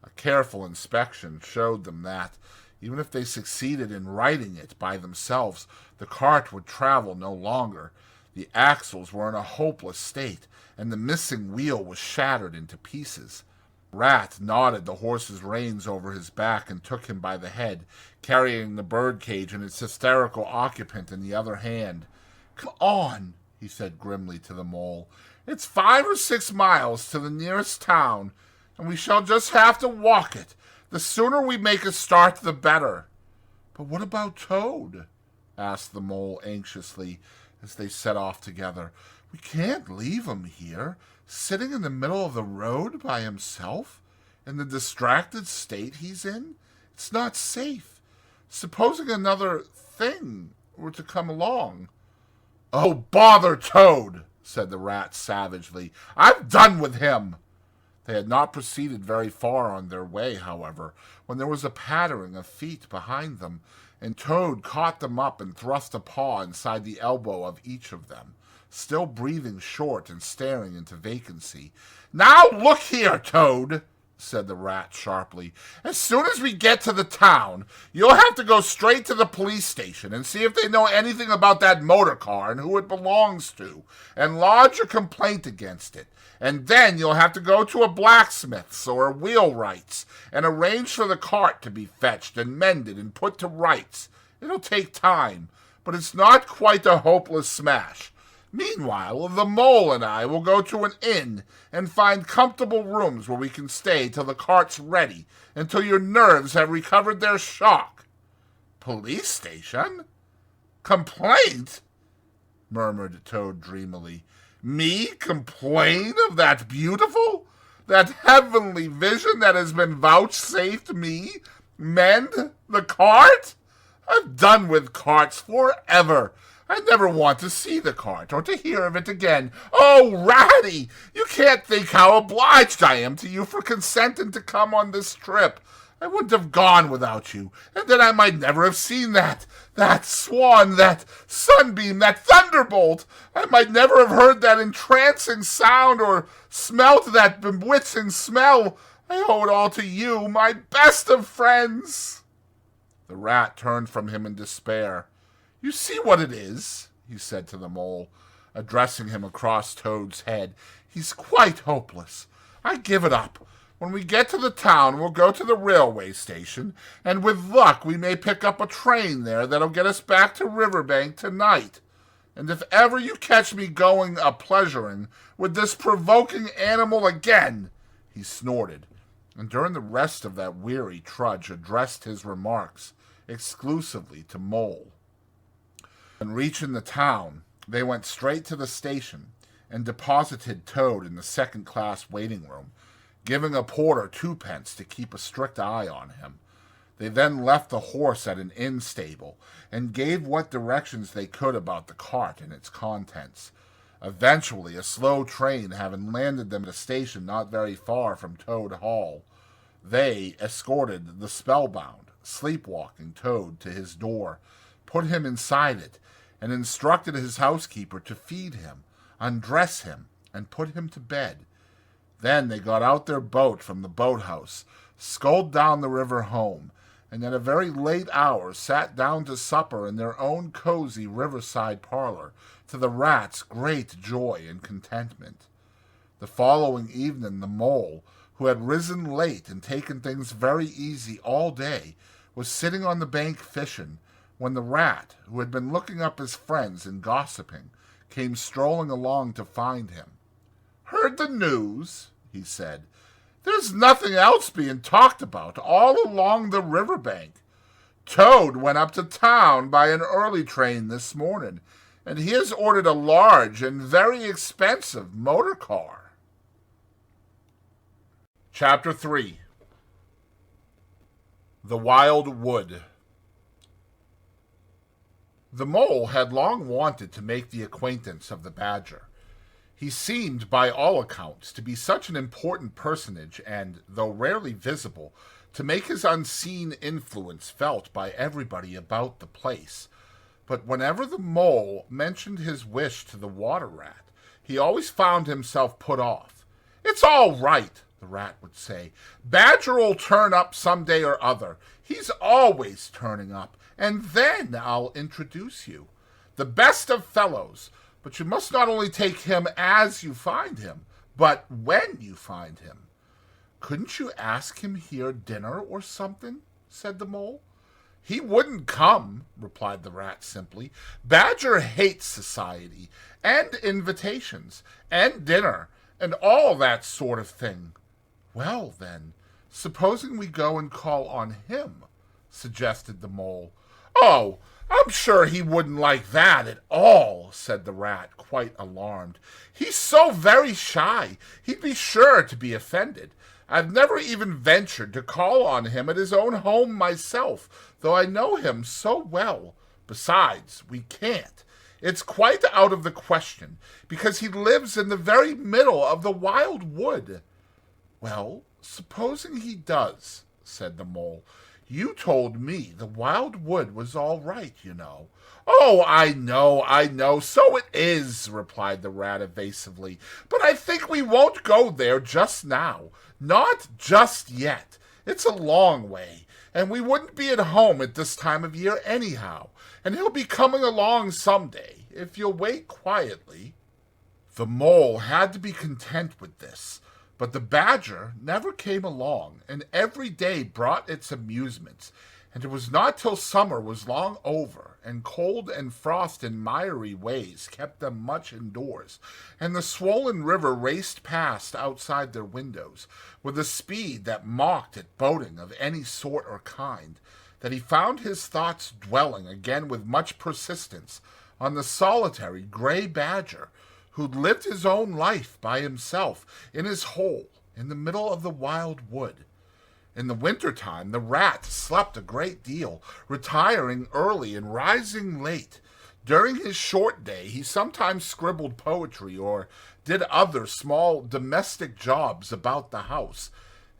S1: A careful inspection showed them that, even if they succeeded in righting it by themselves, the cart would travel no longer. The axles were in a hopeless state, and the missing wheel was shattered into pieces. Rat knotted the horse's reins over his back and took him by the head, carrying the birdcage and its hysterical occupant in the other hand. "Come on," he said grimly to the mole. "It's 5 or 6 miles to the nearest town, and we shall just have to walk it. The sooner we make a start, the better." "But what about Toad?" asked the mole anxiously as they set off together. "We can't leave him here, sitting in the middle of the road by himself, in the distracted state he's in. It's not safe. Supposing another thing were to come along." "Oh, bother Toad," said the rat savagely. "I've done with him." They had not proceeded very far on their way, however, when there was a pattering of feet behind them, and Toad caught them up and thrust a paw inside the elbow of each of them, still breathing short and staring into vacancy. "Now look here, Toad," said the rat sharply. "As soon as we get to the town, you'll have to go straight to the police station and see if they know anything about that motor car and who it belongs to, and lodge a complaint against it. And then you'll have to go to a blacksmith's or a wheelwright's and arrange for the cart to be fetched and mended and put to rights. It'll take time, but it's not quite a hopeless smash. Meanwhile, the mole and I will go to an inn and find comfortable rooms where we can stay till the cart's ready, until your nerves have recovered their shock." "Police station? Complaint?" murmured Toad dreamily. "Me complain of that that heavenly vision that has been vouchsafed me? Mend the cart? I've done with carts forever. I never want to see the cart or to hear of it again. Oh, Ratty, you can't think how obliged I am to you for consenting to come on this trip. I wouldn't have gone without you, and then I might never have seen that swan, that sunbeam, that thunderbolt. I might never have heard that entrancing sound or smelt that bewitching smell. I owe it all to you, my best of friends." The rat turned from him in despair. "You see what it is," he said to the mole, addressing him across Toad's head. "He's quite hopeless. I give it up. When we get to the town, we'll go to the railway station, and with luck we may pick up a train there that'll get us back to Riverbank tonight. And if ever you catch me going a-pleasuring with this provoking animal again," he snorted, and during the rest of that weary trudge addressed his remarks exclusively to Mole. On reaching the town, they went straight to the station and deposited Toad in the second-class waiting room, giving a porter 2 pence to keep a strict eye on him. They then left the horse at an inn stable and gave what directions they could about the cart and its contents. Eventually, a slow train having landed them at a station not very far from Toad Hall, they escorted the spellbound, sleepwalking Toad to his door, put him inside it, and instructed his housekeeper to feed him, undress him, and put him to bed. Then they got out their boat from the boathouse, sculled down the river home, and at a very late hour sat down to supper in their own cozy riverside parlor, to the rat's great joy and contentment. The following evening the mole, who had risen late and taken things very easy all day, was sitting on the bank fishing, when the rat, who had been looking up his friends and gossiping, came strolling along to find him. "Heard the news?" he said. "There's nothing else being talked about all along the riverbank. Toad went up to town by an early train this morning, and he has ordered a large and very expensive motor car." Chapter 3. The Wild Wood. The mole had long wanted to make the acquaintance of the badger. He seemed, by all accounts, to be such an important personage and, though rarely visible, to make his unseen influence felt by everybody about the place. But whenever the mole mentioned his wish to the water rat, he always found himself put off. "It's all right," the rat would say. "Badger'll turn up some day or other. He's always turning up, and then I'll introduce you. The best of fellows, but you must not only take him as you find him, but when you find him." "Couldn't you ask him here dinner or something?" said the mole. "He wouldn't come," replied the rat simply. "Badger hates society, and invitations, and dinner, and all that sort of thing." "Well, then, supposing we go and call on him," suggested the mole. "Oh, I'm sure he wouldn't like that at all," said the rat, quite alarmed. "He's so very shy, he'd be sure to be offended. I've never even ventured to call on him at his own home myself, though I know him so well. Besides, we can't. It's quite out of the question, because he lives in the very middle of the wild wood." "Well, supposing he does," said the mole. "You told me the wild wood was all right, you know." "Oh, I know, so it is," replied the rat evasively. "But I think we won't go there just now. Not just yet. It's a long way, and we wouldn't be at home at this time of year anyhow, and he'll be coming along some day, if you'll wait quietly." The mole had to be content with this, but the badger never came along, and every day brought its amusements, and it was not till summer was long over, and cold and frost and miry ways kept them much indoors, and the swollen river raced past outside their windows with a speed that mocked at boating of any sort or kind, that he found his thoughts dwelling again with much persistence on the solitary gray badger who'd lived his own life by himself in his hole in the middle of the wild wood. In the winter time the rat slept a great deal, retiring early and rising late. During his short day he sometimes scribbled poetry or did other small domestic jobs about the house,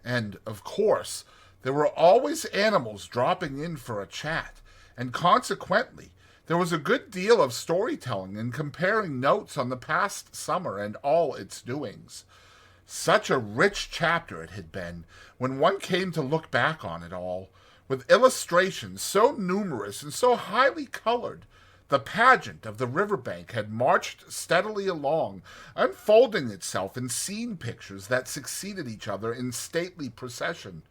S1: and, of course, there were always animals dropping in for a chat, and consequently there was a good deal of storytelling and comparing notes on the past summer and all its doings. Such a rich chapter it had been, when one came to look back on it all, with illustrations so numerous and so highly colored. The pageant of the river-bank had marched steadily along, unfolding itself in scene pictures that succeeded each other in stately procession.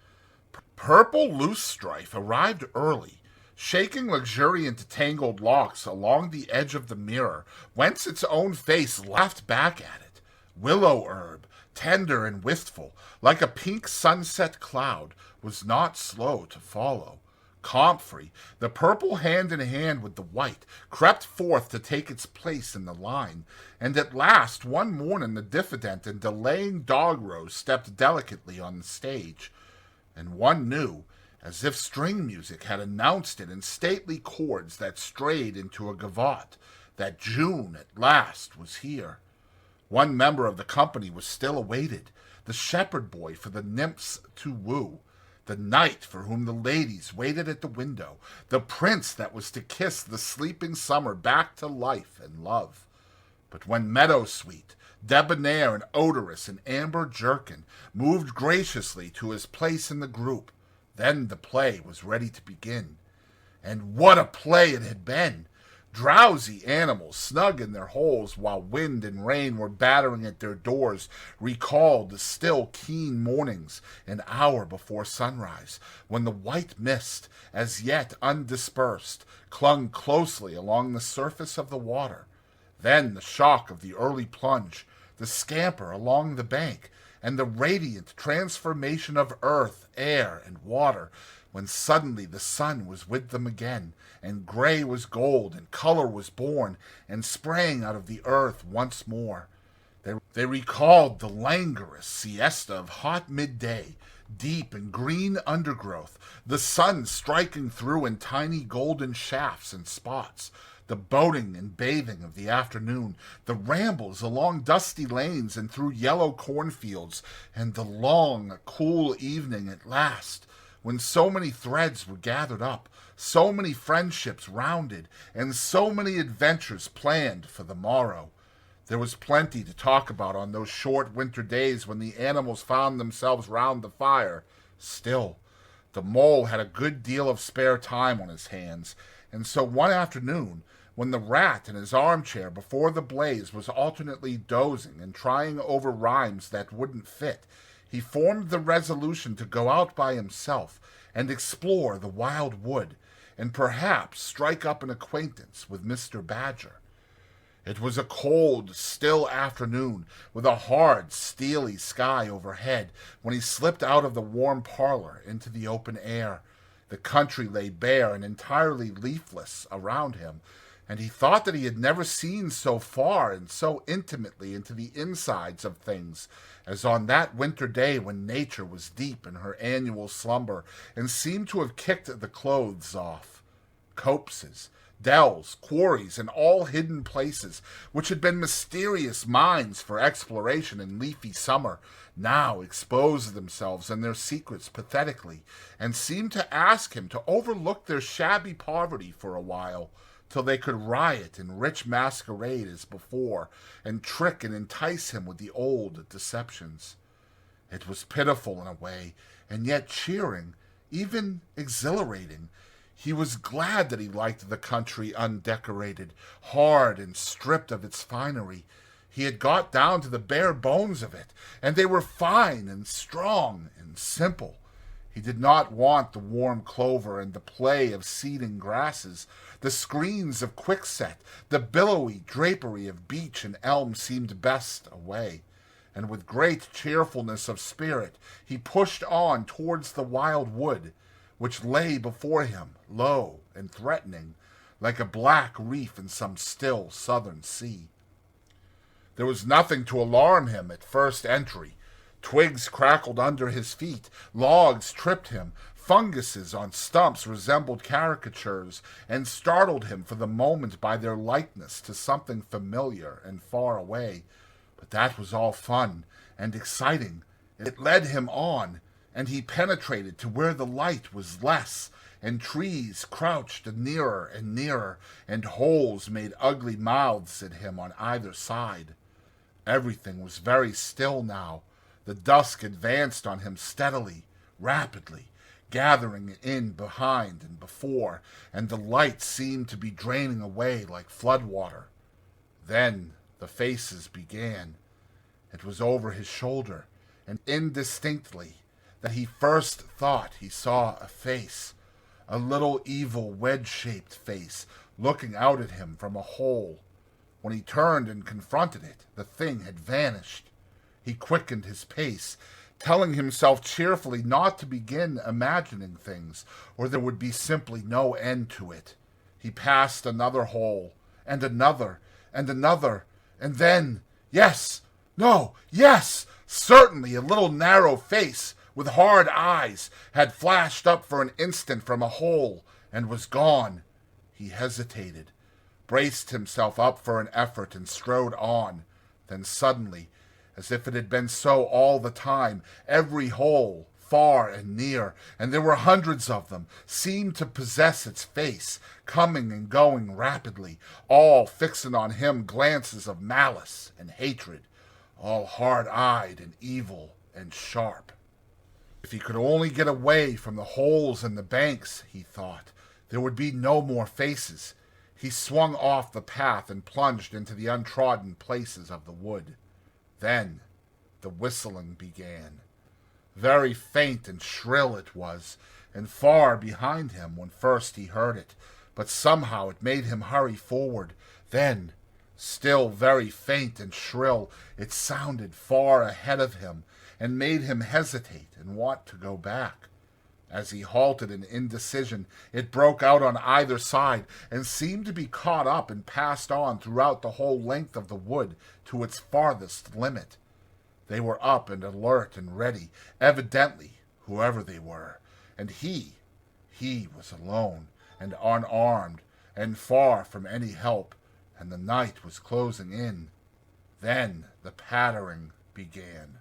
S1: Purple Loosestrife arrived early, shaking luxuriant tangled locks along the edge of the mirror, whence its own face laughed back at it. Willow Herb, tender and wistful, like a pink sunset cloud, was not slow to follow. Comfrey, the purple hand in hand with the white, crept forth to take its place in the line, and at last one morning the diffident and delaying Dog-Rose stepped delicately on the stage, and one knew, as if string music had announced it in stately chords that strayed into a gavotte, that June at last was here. One member of the company was still awaited, the shepherd boy for the nymphs to woo, the knight for whom the ladies waited at the window, the prince that was to kiss the sleeping summer back to life and love. But when Meadowsweet, debonair and odorous in amber jerkin, moved graciously to his place in the group, then the play was ready to begin. And what a play it had been! Drowsy animals, snug in their holes while wind and rain were battering at their doors, recalled the still keen mornings an hour before sunrise, when the white mist, as yet undispersed, clung closely along the surface of the water. Then the shock of the early plunge, the scamper along the bank, and the radiant transformation of earth, air, and water, when suddenly the sun was with them again, and gray was gold, and color was born, and sprang out of the earth once more. They recalled the languorous siesta of hot midday, deep and green undergrowth, the sun striking through in tiny golden shafts and spots, the boating and bathing of the afternoon, the rambles along dusty lanes and through yellow cornfields, and the long, cool evening at last, when so many threads were gathered up, so many friendships rounded, and so many adventures planned for the morrow. There was plenty to talk about on those short winter days when the animals found themselves round the fire. Still, the mole had a good deal of spare time on his hands, and so one afternoon, when the rat in his armchair before the blaze was alternately dozing and trying over rhymes that wouldn't fit, he formed the resolution to go out by himself and explore the wild wood, and perhaps strike up an acquaintance with Mr. Badger. It was a cold, still afternoon, with a hard, steely sky overhead, when he slipped out of the warm parlor into the open air, The country lay bare and entirely leafless around him, and he thought that he had never seen so far and so intimately into the insides of things as on that winter day when nature was deep in her annual slumber and seemed to have kicked the clothes off. Copses, dells, quarries, and all hidden places, which had been mysterious mines for exploration in leafy summer, now exposed themselves and their secrets pathetically, and seemed to ask him to overlook their shabby poverty for a while, till they could riot in rich masquerade as before, and trick and entice him with the old deceptions. It was pitiful in a way, and yet cheering, even exhilarating. He was glad that he liked the country undecorated, hard and stripped of its finery. He had got down to the bare bones of it, and they were fine and strong and simple. He did not want the warm clover and the play of seeding grasses. The screens of quickset, the billowy drapery of beech and elm seemed best away, and with great cheerfulness of spirit he pushed on towards the wild wood, which lay before him, low and threatening, like a black reef in some still southern sea. There was nothing to alarm him at first entry. Twigs crackled under his feet, logs tripped him, funguses on stumps resembled caricatures, and startled him for the moment by their likeness to something familiar and far away. But that was all fun and exciting. It led him on, and he penetrated to where the light was less, and trees crouched nearer, and holes made ugly mouths at him on either side. Everything was very still now. The dusk advanced on him steadily, rapidly, gathering in behind and before, and the light seemed to be draining away like flood water. Then the faces began. It was over his shoulder, and indistinctly, that he first thought he saw a face, a little evil wedge-shaped face, looking out at him from a hole. When he turned and confronted it, the thing had vanished. He quickened his pace, telling himself cheerfully not to begin imagining things, or there would be simply no end to it. He passed another hole, and another, and another, and then, yes, certainly a little narrow face with hard eyes had flashed up for an instant from a hole, and was gone. He hesitated, braced himself up for an effort, and strode on. Then suddenly, as if it had been so all the time, every hole, far and near, and there were hundreds of them, seemed to possess its face, coming and going rapidly, all fixing on him glances of malice and hatred, all hard-eyed and evil and sharp. If he could only get away from the holes in the banks, he thought, there would be no more faces. He swung off the path and plunged into the untrodden places of the wood. Then the whistling began. Very faint and shrill it was, and far behind him when first he heard it, but somehow it made him hurry forward. Then, still very faint and shrill, it sounded far ahead of him, and made him hesitate and want to go back. As he halted in indecision, it broke out on either side, and seemed to be caught up and passed on throughout the whole length of the wood to its farthest limit. They were up and alert and ready, evidently, whoever they were, and he was alone and unarmed and far from any help, and the night was closing in. Then the pattering began.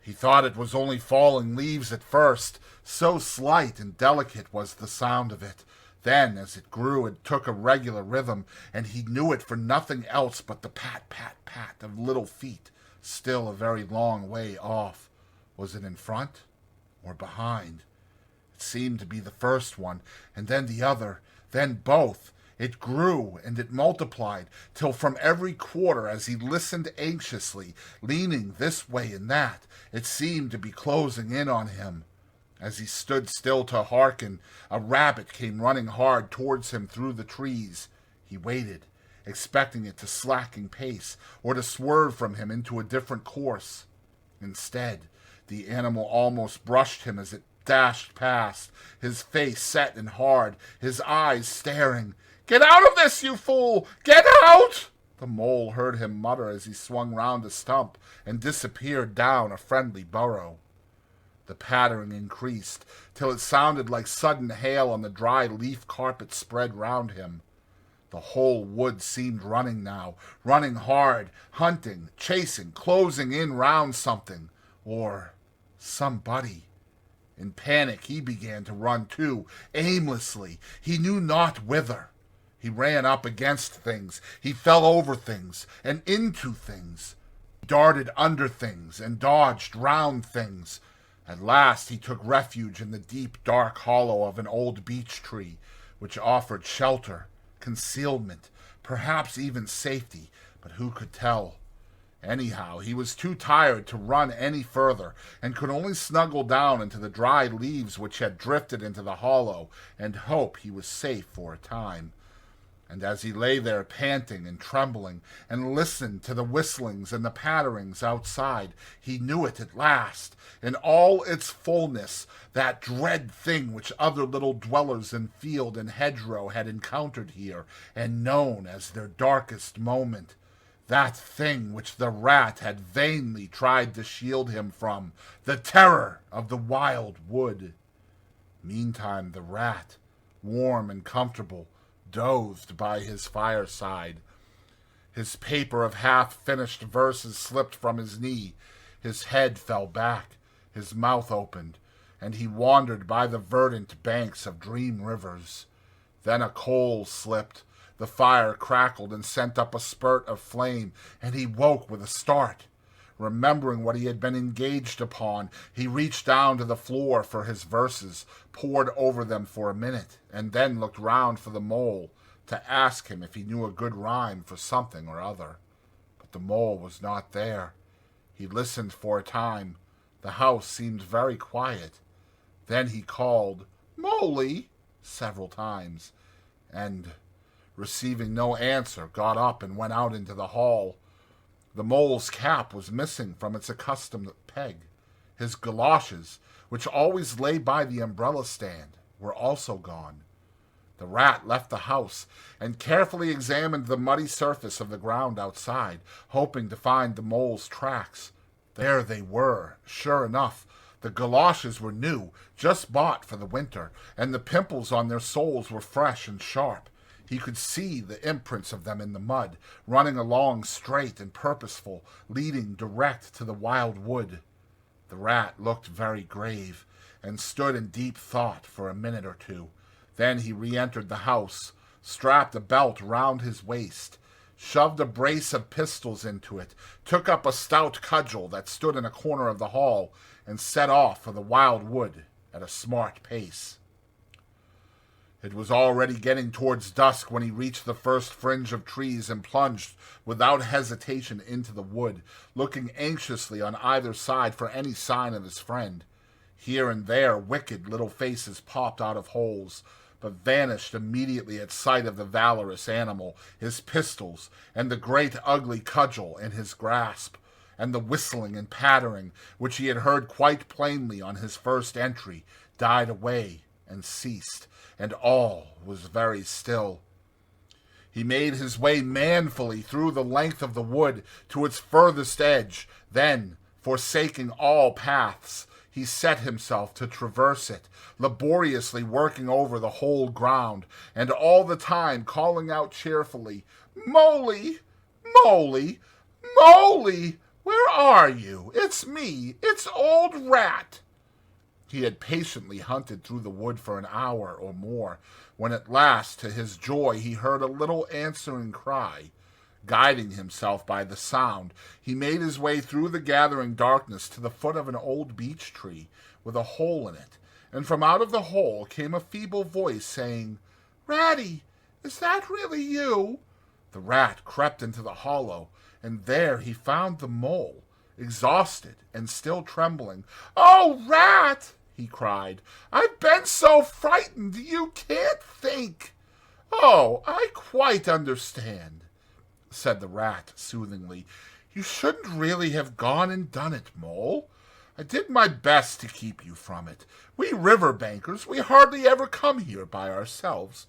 S1: He thought it was only falling leaves at first, so slight and delicate was the sound of it. Then, as it grew, it took a regular rhythm, and he knew it for nothing else but the pat, pat, pat of little feet, still a very long way off. Was it in front or behind? It seemed to be the first one, and then the other, then both. It grew and it multiplied, till from every quarter, as he listened anxiously, leaning this way and that, it seemed to be closing in on him. As he stood still to hearken, a rabbit came running hard towards him through the trees. He waited, expecting it to slacken pace, or to swerve from him into a different course. Instead, the animal almost brushed him as it dashed past, his face set and hard, his eyes staring. "Get out of this, you fool! Get out!" The mole heard him mutter as he swung round a stump and disappeared down a friendly burrow. The pattering increased, till it sounded like sudden hail on the dry leaf carpet spread round him. The whole wood seemed running now, running hard, hunting, chasing, closing in round something, or somebody. In panic he began to run too, aimlessly, he knew not whither. He ran up against things, he fell over things, and into things. He darted under things, and dodged round things. At last he took refuge in the deep, dark hollow of an old beech tree, which offered shelter, concealment, perhaps even safety, but who could tell? Anyhow, he was too tired to run any further, and could only snuggle down into the dry leaves which had drifted into the hollow, and hope he was safe for a time. And as he lay there panting and trembling, and listened to the whistlings and the patterings outside, he knew it at last, in all its fullness, that dread thing which other little dwellers in field and hedgerow had encountered here, and known as their darkest moment. That thing which the rat had vainly tried to shield him from, the terror of the wild wood. Meantime the rat, warm and comfortable, dozed by his fireside. His paper of half-finished verses slipped from his knee. His head fell back, his mouth opened, and he wandered by the verdant banks of dream rivers. Then a coal slipped, the fire crackled and sent up a spurt of flame, and he woke with a start. Remembering what he had been engaged upon, he reached down to the floor for his verses, pored over them for a minute, and then looked round for the mole, to ask him if he knew a good rhyme for something or other. But the mole was not there. He listened for a time. The house seemed very quiet. Then he called, "Moley," several times, and, receiving no answer, got up and went out into the hall. The mole's cap was missing from its accustomed peg. His galoshes, which always lay by the umbrella stand, were also gone. The rat left the house and carefully examined the muddy surface of the ground outside, hoping to find the mole's tracks. There they were, sure enough. The galoshes were new, just bought for the winter, and the pimples on their soles were fresh and sharp. He could see the imprints of them in the mud, running along straight and purposeful, leading direct to the wild wood. The rat looked very grave, and stood in deep thought for a minute or two. Then he re-entered the house, strapped a belt round his waist, shoved a brace of pistols into it, took up a stout cudgel that stood in a corner of the hall, and set off for the wild wood at a smart pace. It was already getting towards dusk when he reached the first fringe of trees and plunged without hesitation into the wood, looking anxiously on either side for any sign of his friend. Here and there wicked little faces popped out of holes, but vanished immediately at sight of the valorous animal, his pistols, and the great ugly cudgel in his grasp, and the whistling and pattering, which he had heard quite plainly on his first entry, died away and ceased, and all was very still. He made his way manfully through the length of the wood to its furthest edge. Then, forsaking all paths, he set himself to traverse it, laboriously working over the whole ground, and all the time calling out cheerfully, "Moley! Moley! Moley! Where are you? It's me! It's old Rat!" He had patiently hunted through the wood for an hour or more, when at last, to his joy, he heard a little answering cry. Guiding himself by the sound, he made his way through the gathering darkness to the foot of an old beech tree with a hole in it, and from out of the hole came a feeble voice saying, "Ratty, is that really you?" The rat crept into the hollow, and there he found the mole, exhausted and still trembling. "Oh, Rat!" he cried. "I've been so frightened you can't think." "Oh, I quite understand," said the rat soothingly. "You shouldn't really have gone and done it, Mole. I did my best to keep you from it. We river bankers, we hardly ever come here by ourselves.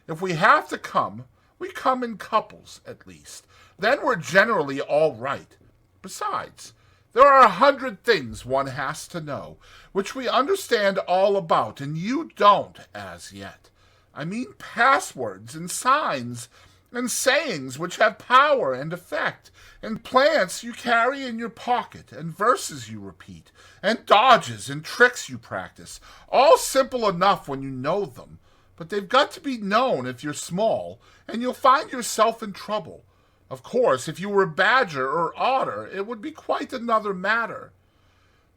S1: If we have to come, we come in couples, at least. Then we're generally all right. Besides, there are 100 things one has to know, which we understand all about, and you don't as yet. I mean passwords and signs and sayings which have power and effect, and plants you carry in your pocket, and verses you repeat, and dodges and tricks you practice, all simple enough when you know them, but they've got to be known if you're small, and you'll find yourself in trouble. Of course, if you were a badger or otter, it would be quite another matter.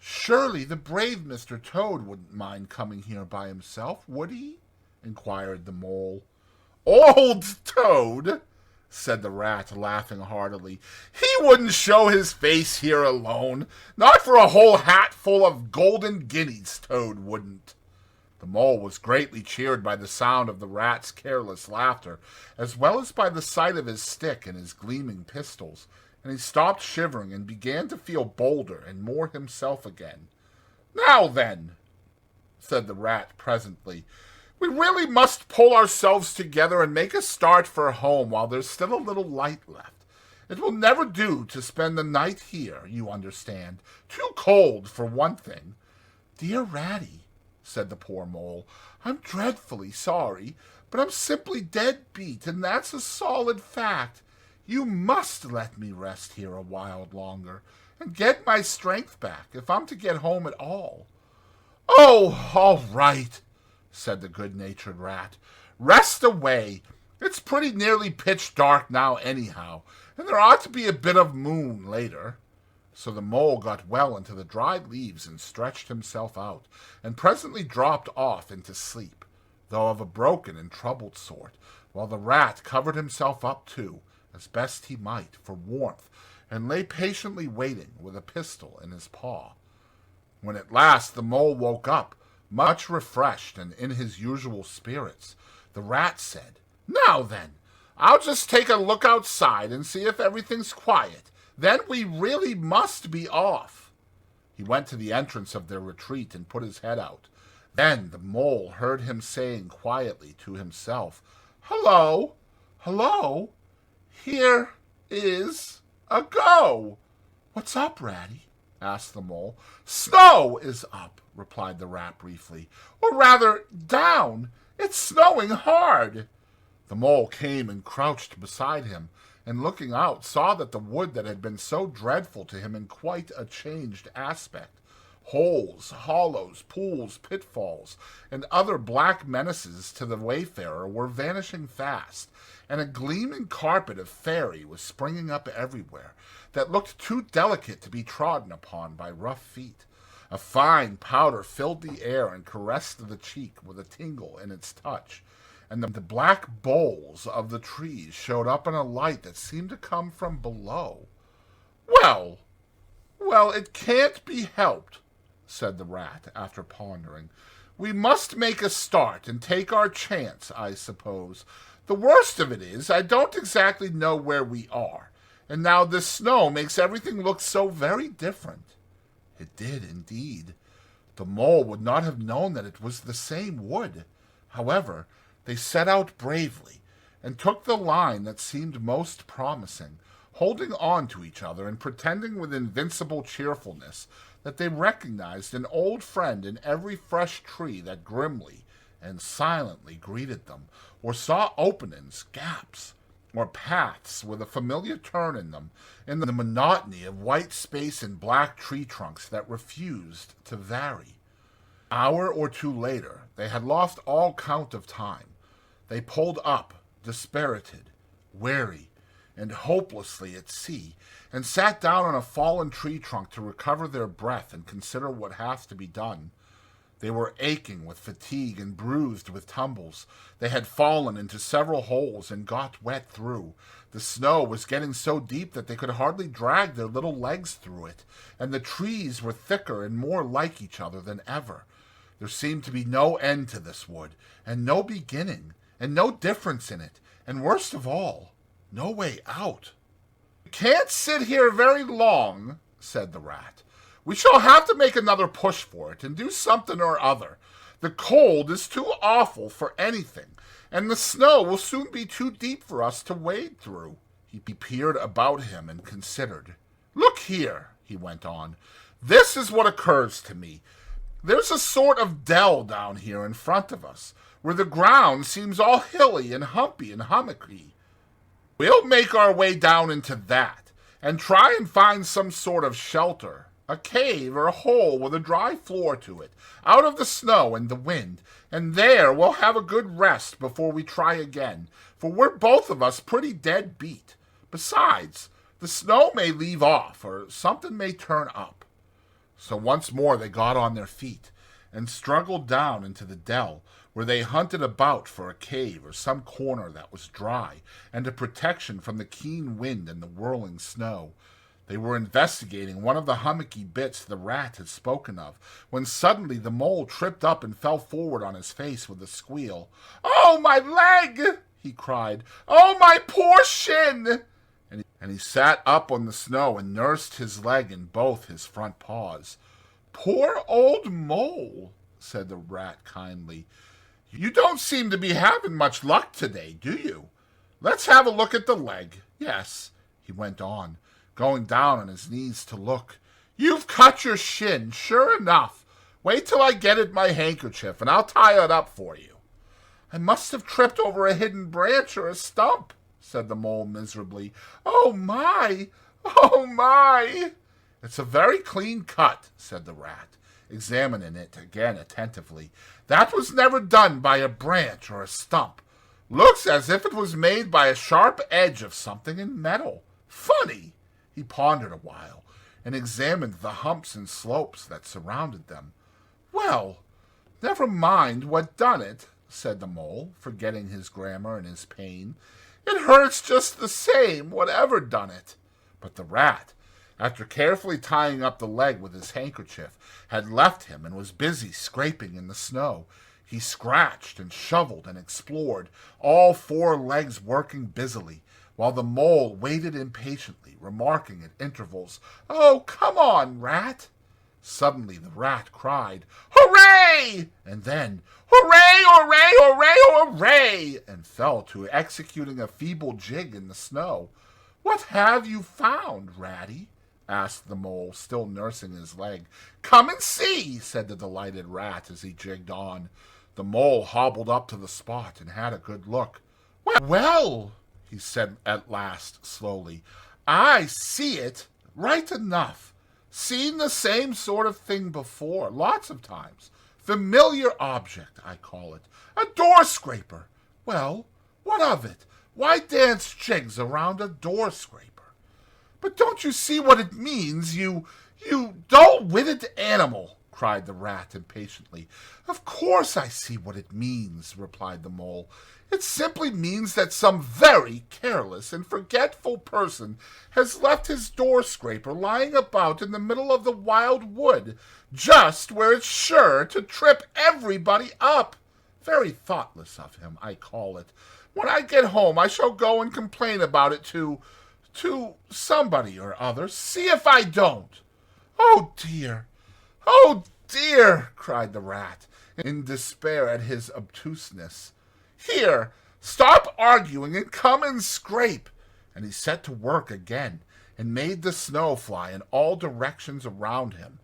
S1: Surely the brave Mr. Toad wouldn't mind coming here by himself, would he? Inquired the mole. Old Toad, said the rat, laughing heartily. He wouldn't show his face here alone. Not for a whole hatful of golden guineas, Toad wouldn't. The mole was greatly cheered by the sound of the rat's careless laughter, as well as by the sight of his stick and his gleaming pistols, and he stopped shivering and began to feel bolder and more himself again. Now then, said the rat presently, we really must pull ourselves together and make a start for home while there's still a little light left. It will never do to spend the night here, you understand. Too cold, for one thing. Dear Ratty, said the poor mole, I'm dreadfully sorry, but I'm simply dead beat, and that's a solid fact. You must let me rest here a while longer, and get my strength back, if I'm to get home at all. Oh, all right, said the good-natured rat. Rest away. It's pretty nearly pitch dark now anyhow, and there ought to be a bit of moon later. So the mole got well into the dried leaves and stretched himself out, and presently dropped off into sleep, though of a broken and troubled sort, while the rat covered himself up too, as best he might, for warmth, and lay patiently waiting with a pistol in his paw. When at last the mole woke up, much refreshed and in his usual spirits, the rat said, Now then, I'll just take a look outside and see if everything's quiet. Then we really must be off. He went to the entrance of their retreat and put his head out. Then the mole heard him saying quietly to himself, Hello, hello, here is a go. What's up, Ratty? Asked the mole. Snow is up, replied the rat briefly. Or rather, down. It's snowing hard. The mole came and crouched beside him, and looking out saw that the wood that had been so dreadful to him in quite a changed aspect, holes, hollows, pools, pitfalls, and other black menaces to the wayfarer were vanishing fast, and a gleaming carpet of fairy was springing up everywhere, that looked too delicate to be trodden upon by rough feet. A fine powder filled the air and caressed the cheek with a tingle in its touch, and the black boles of the trees showed up in a light that seemed to come from below. Well, it can't be helped, said the rat, after pondering. We must make a start and take our chance, I suppose. The worst of it is, I don't exactly know where we are, and now this snow makes everything look so very different. It did, indeed. The mole would not have known that it was the same wood. However, they set out bravely, and took the line that seemed most promising, holding on to each other and pretending with invincible cheerfulness that they recognized an old friend in every fresh tree that grimly and silently greeted them, or saw openings, gaps, or paths with a familiar turn in them, in the monotony of white space and black tree trunks that refused to vary. An hour or two later, they had lost all count of time. They pulled up, dispirited, weary, and hopelessly at sea, and sat down on a fallen tree trunk to recover their breath and consider what has to be done. They were aching with fatigue and bruised with tumbles. They had fallen into several holes and got wet through. The snow was getting so deep that they could hardly drag their little legs through it, and the trees were thicker and more like each other than ever. There seemed to be no end to this wood, and no beginning, and no difference in it, and worst of all, no way out. "We can't sit here very long," said the rat. We shall have to make another push for it and do something or other. The cold is too awful for anything, and the snow will soon be too deep for us to wade through." He peered about him and considered. "Look here," he went on. "This is what occurs to me. There's a sort of dell down here in front of us, where the ground seems all hilly and humpy and hummocky. We'll make our way down into that, and try and find some sort of shelter, a cave or a hole with a dry floor to it, out of the snow and the wind, and there we'll have a good rest before we try again, for we're both of us pretty dead beat. Besides, the snow may leave off, or something may turn up." So once more they got on their feet, and struggled down into the dell, where they hunted about for a cave or some corner that was dry, and a protection from the keen wind and the whirling snow. They were investigating one of the hummocky bits the rat had spoken of, when suddenly the mole tripped up and fell forward on his face with a squeal. "Oh, my leg!" he cried. "Oh, my poor shin!" And he sat up on the snow and nursed his leg in both his front paws. "Poor old mole," said the rat kindly. "You don't seem to be having much luck today, do you? Let's have a look at the leg. Yes," he went on, going down on his knees to look. "You've cut your shin, sure enough. Wait till I get at my handkerchief, and I'll tie it up for you." "I must have tripped over a hidden branch or a stump," said the mole miserably. "Oh, my! Oh, my!" "It's a very clean cut," said the rat, examining it again attentively. "That was never done by a branch or a stump. Looks as if it was made by a sharp edge of something in metal. Funny." He pondered a while, and examined the humps and slopes that surrounded them. "Well, never mind what done it," said the mole, forgetting his grammar and his pain. "It hurts just the same, whatever done it." But the rat, after carefully tying up the leg with his handkerchief, had left him and was busy scraping in the snow. He scratched and shoveled and explored, all four legs working busily, while the mole waited impatiently, remarking at intervals, "Oh, come on, rat." Suddenly the rat cried, "Hooray!" and then, "Hooray, hooray, hooray, hooray!" and fell to executing a feeble jig in the snow. "What have you found, Ratty?" asked the mole, still nursing his leg. "Come and see," said the delighted rat as he jigged on. The mole hobbled up to the spot and had a good look. Well, he said at last slowly, "I see it, right enough. Seen the same sort of thing before, lots of times. Familiar object, I call it. A door scraper. Well, what of it? Why dance jigs around a door scraper?" "But don't you see what it means, you dull-witted animal?" cried the rat impatiently. "Of course I see what it means," replied the mole. "It simply means that some very careless and forgetful person has left his door scraper lying about in the middle of the wild wood, just where it's sure to trip everybody up. Very thoughtless of him, I call it. When I get home I shall go and complain about it to somebody or other. See if I don't." "Oh, dear! Oh, dear!" cried the rat, in despair at his obtuseness. "Here, stop arguing and come and scrape." And he set to work again, and made the snow fly in all directions around him.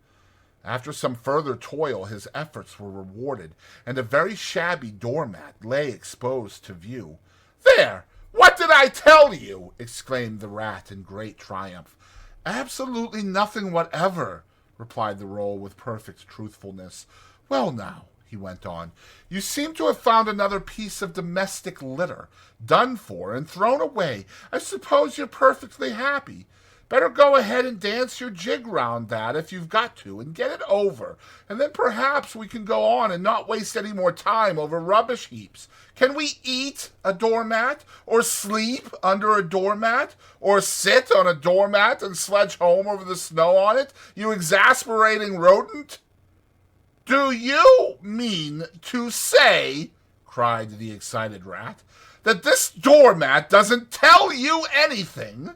S1: After some further toil, his efforts were rewarded, and a very shabby doormat lay exposed to view. "There! What did I tell you?" exclaimed the rat in great triumph. "Absolutely nothing whatever," replied the roll with perfect truthfulness. "Well now," he went on, "you seem to have found another piece of domestic litter, done for and thrown away. I suppose you're perfectly happy. Better go ahead and dance your jig round that if you've got to, and get it over, and then perhaps we can go on and not waste any more time over rubbish heaps. Can we eat a doormat, or sleep under a doormat, or sit on a doormat and sledge home over the snow on it, you exasperating rodent?" "Do you mean to say," cried the excited rat, "that this doormat doesn't tell you anything?"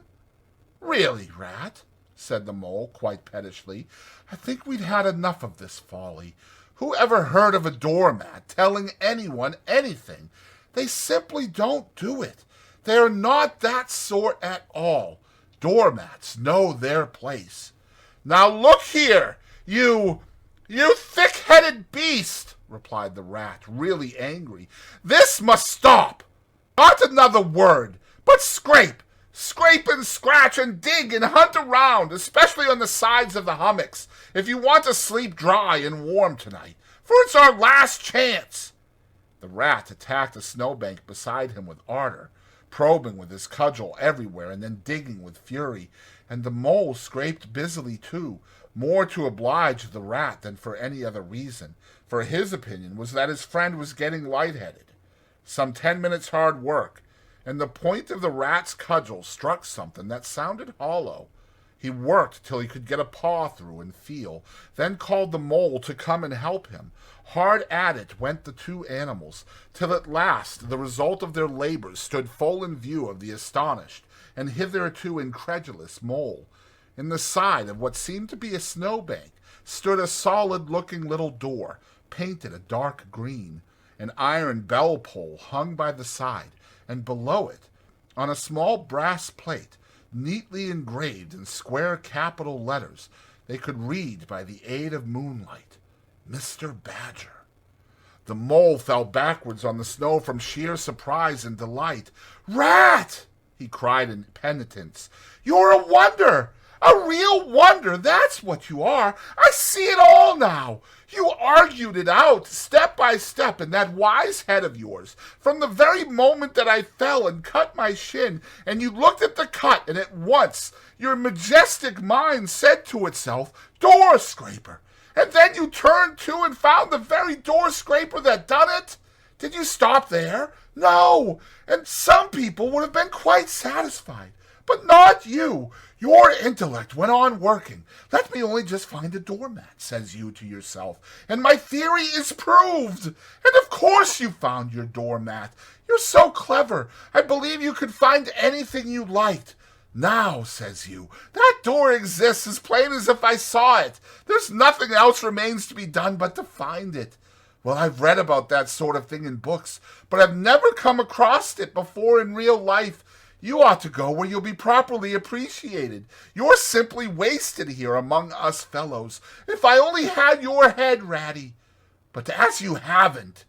S1: "Really, rat, said the mole, quite pettishly. "I think we'd had enough of this folly. Who ever heard of a doormat telling anyone anything? They simply don't do it. They are not that sort at all. Doormats know their place. Now look here, you thick-headed beast," replied the rat, really angry. "This must stop. Not another word, but scrape. Scrape and scratch and dig and hunt around, especially on the sides of the hummocks, if you want to sleep dry and warm tonight, for it's our last chance." The rat attacked a snowbank beside him with ardor, probing with his cudgel everywhere and then digging with fury, and the mole scraped busily too, more to oblige the rat than for any other reason, for his opinion was that his friend was getting lightheaded. Some 10 minutes' hard work, and the point of the rat's cudgel struck something that sounded hollow. He worked till he could get a paw through and feel, then called the mole to come and help him. Hard at it went the two animals, till at last the result of their labors stood full in view of the astonished and hitherto incredulous mole. In the side of what seemed to be a snowbank stood a solid-looking little door, painted a dark green. An iron bell-pull hung by the side, and below it, on a small brass plate, neatly engraved in square capital letters, they could read by the aid of moonlight, "Mr. Badger." The mole fell backwards on the snow from sheer surprise and delight. "Rat!" he cried in penitence. "You're a wonder! A real wonder, that's what you are. I see it all now. You argued it out, step by step, in that wise head of yours, from the very moment that I fell and cut my shin, and you looked at the cut, and at once your majestic mind said to itself, 'Door scraper,' and then you turned to and found the very door scraper that done it. Did you stop there? No, and some people would have been quite satisfied, but not you. Your intellect went on working. 'Let me only just find a doormat,' says you to yourself, 'and my theory is proved.' And of course you found your doormat. You're so clever, I believe you could find anything you liked. 'Now,' says you, 'that door exists as plain as if I saw it. There's nothing else remains to be done but to find it.' Well, I've read about that sort of thing in books, but I've never come across it before in real life. You ought to go where you'll be properly appreciated. You're simply wasted here among us fellows. If I only had your head, Ratty." "But as you haven't,"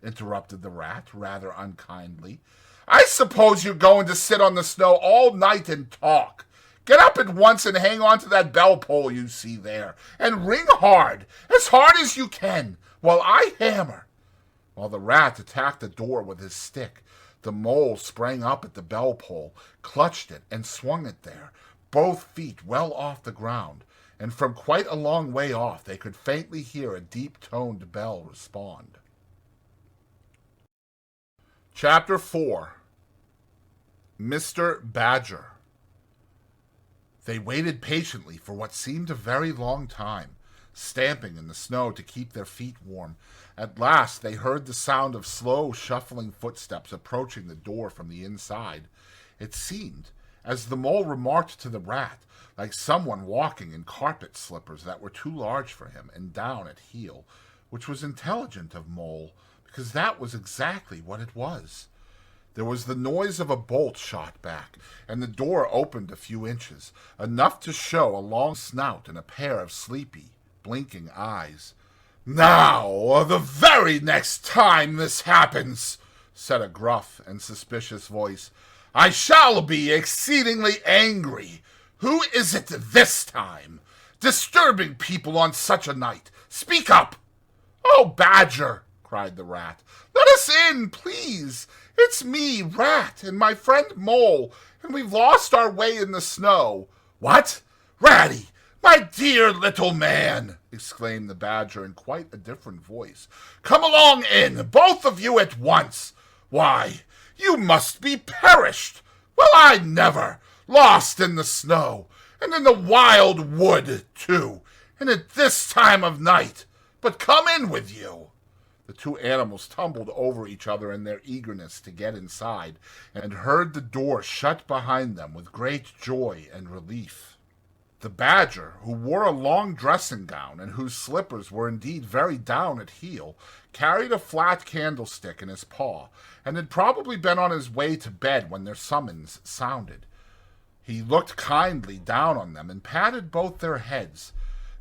S1: interrupted the rat, rather unkindly, "I suppose you're going to sit on the snow all night and talk. Get up at once and hang on to that bell-pull you see there, and ring hard, as hard as you can, while I hammer." While the rat attacked the door with his stick, the mole sprang up at the bell-pull, clutched it, and swung it there, both feet well off the ground, and from quite a long way off they could faintly hear a deep-toned bell respond. Chapter 4. Mr. Badger. They waited patiently for what seemed a very long time, stamping in the snow to keep their feet warm. At last they heard the sound of slow, shuffling footsteps approaching the door from the inside. It seemed, as the mole remarked to the rat, like someone walking in carpet slippers that were too large for him and down at heel, which was intelligent of Mole, because that was exactly what it was. There was the noise of a bolt shot back, and the door opened a few inches, enough to show a long snout and a pair of sleepy, blinking eyes. "Now, the very next time this happens," said a gruff and suspicious voice, "I shall be exceedingly angry. Who is it this time? Disturbing people on such a night. Speak up!" "Oh, Badger," cried the rat, "let us in, please. It's me, Rat, and my friend Mole, and we've lost our way in the snow." "What? Ratty, my dear little man!" exclaimed the Badger in quite a different voice. "Come along in, both of you at once. Why, you must be perished. Well, I never! Lost in the snow, and in the wild wood, too, and at this time of night. But come in with you." The two animals tumbled over each other in their eagerness to get inside, and heard the door shut behind them with great joy and relief. The badger, who wore a long dressing gown and whose slippers were indeed very down at heel, carried a flat candlestick in his paw, and had probably been on his way to bed when their summons sounded. He looked kindly down on them and patted both their heads.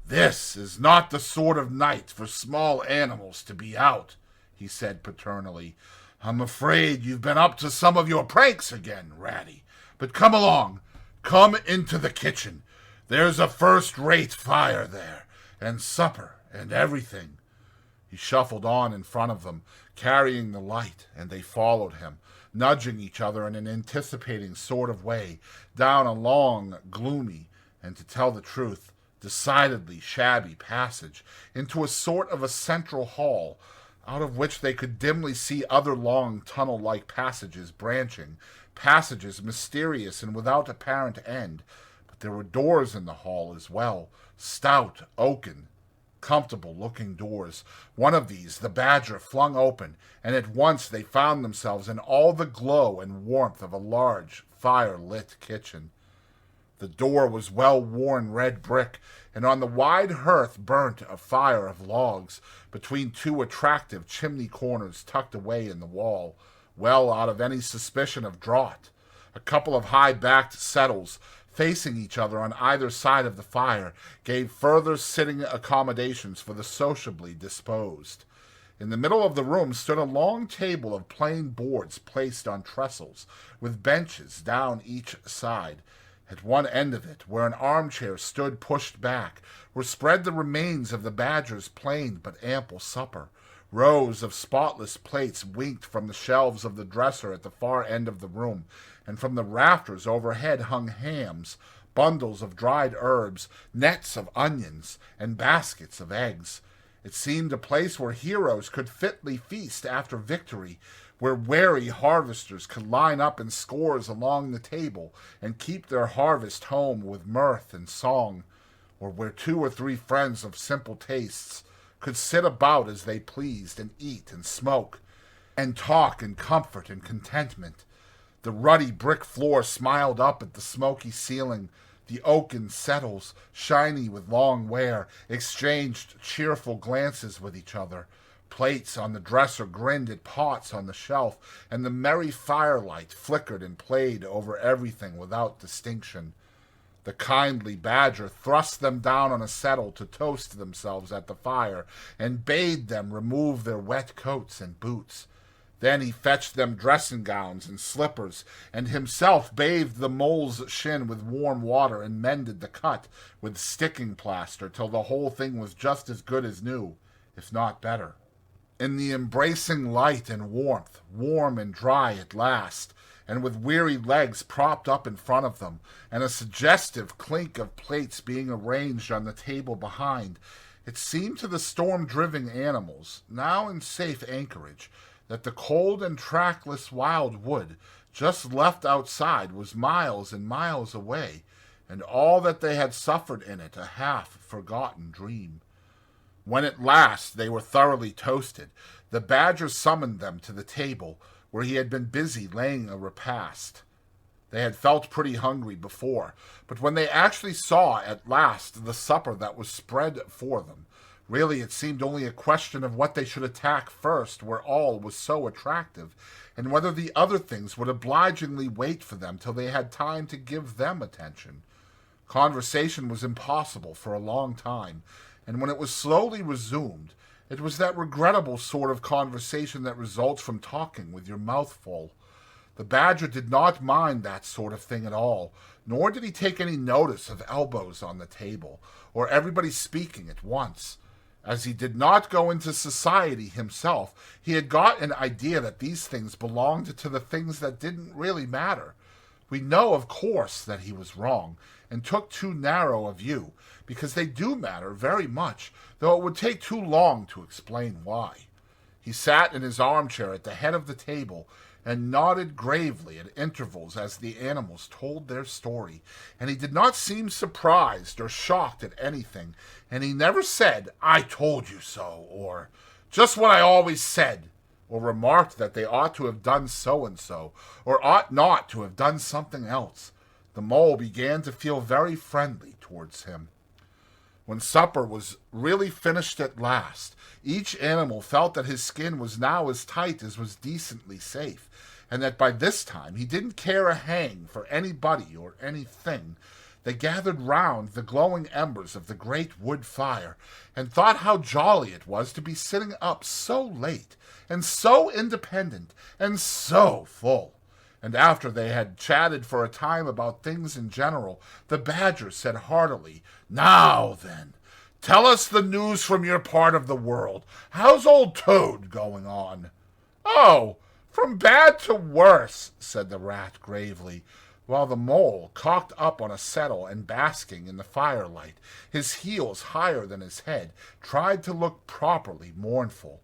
S1: "This is not the sort of night for small animals to be out," he said paternally. "I'm afraid you've been up to some of your pranks again, Ratty. But come along, come into the kitchen. There's a first-rate fire there, and supper, and everything." He shuffled on in front of them, carrying the light, and they followed him, nudging each other in an anticipating sort of way, down a long, gloomy, and to tell the truth, decidedly shabby passage, into a sort of a central hall, out of which they could dimly see other long tunnel-like passages branching, passages mysterious and without apparent end. There were doors in the hall as well, stout, oaken, comfortable-looking doors. One of these the badger flung open, and at once they found themselves in all the glow and warmth of a large, fire-lit kitchen. The door was well-worn red brick, and on the wide hearth burnt a fire of logs, between two attractive chimney corners tucked away in the wall, well out of any suspicion of draught. A couple of high-backed settles, facing each other on either side of the fire, gave further sitting accommodations for the sociably disposed. In the middle of the room stood a long table of plain boards placed on trestles, with benches down each side. At one end of it, where an armchair stood pushed back, were spread the remains of the badger's plain but ample supper. Rows of spotless plates winked from the shelves of the dresser at the far end of the room, and from the rafters overhead hung hams, bundles of dried herbs, nets of onions, and baskets of eggs. It seemed a place where heroes could fitly feast after victory, where wary harvesters could line up in scores along the table and keep their harvest home with mirth and song, or where 2 or 3 friends of simple tastes could sit about as they pleased and eat and smoke and talk in comfort and contentment. The ruddy brick floor smiled up at the smoky ceiling. The oaken settles, shiny with long wear, exchanged cheerful glances with each other. Plates on the dresser grinned at pots on the shelf, and the merry firelight flickered and played over everything without distinction. The kindly badger thrust them down on a settle to toast themselves at the fire, and bade them remove their wet coats and boots. Then he fetched them dressing gowns and slippers, and himself bathed the mole's shin with warm water and mended the cut with sticking plaster till the whole thing was just as good as new, if not better. In the embracing light and warmth, warm and dry at last, and with weary legs propped up in front of them, and a suggestive clink of plates being arranged on the table behind, it seemed to the storm-driven animals, now in safe anchorage, that the cold and trackless wild wood just left outside was miles and miles away, and all that they had suffered in it a half-forgotten dream. When at last they were thoroughly toasted, the badger summoned them to the table, where he had been busy laying a repast. They had felt pretty hungry before, but when they actually saw at last the supper that was spread for them, really it seemed only a question of what they should attack first, where all was so attractive, and whether the other things would obligingly wait for them till they had time to give them attention. Conversation was impossible for a long time, and when it was slowly resumed, it was that regrettable sort of conversation that results from talking with your mouth full. The badger did not mind that sort of thing at all, nor did he take any notice of elbows on the table, or everybody speaking at once. As he did not go into society himself, he had got an idea that these things belonged to the things that didn't really matter. We know, of course, that he was wrong, and took too narrow a view, because they do matter very much, though it would take too long to explain why. He sat in his armchair at the head of the table, and nodded gravely at intervals as the animals told their story, and he did not seem surprised or shocked at anything, and he never said, "I told you so," or "just what I always said," or remarked that they ought to have done so-and-so, or ought not to have done something else. the mole began to feel very friendly towards him. When supper was really finished at last, each animal felt that his skin was now as tight as was decently safe, and that by this time he didn't care a hang for anybody or anything. They gathered round the glowing embers of the great wood fire, and thought how jolly it was to be sitting up so late, and so independent, and so full. And after they had chatted for a time about things in general, the Badger said heartily, "Now, then, tell us the news from your part of the world. How's old Toad going on?" "Oh, from bad to worse," said the Rat gravely, while the Mole, cocked up on a settle and basking in the firelight, his heels higher than his head, tried to look properly mournful.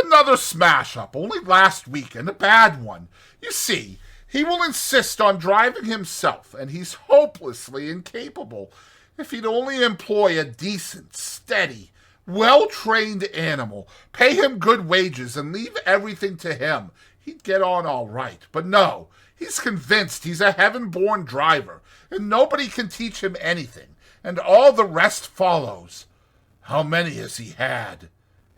S1: "Another smash-up, only last week, and a bad one. You see, he will insist on driving himself, and he's hopelessly incapable. If he'd only employ a decent, steady, well-trained animal, pay him good wages, and leave everything to him, he'd get on all right. But no, he's convinced he's a heaven-born driver, and nobody can teach him anything, and all the rest follows." "How many has he had?"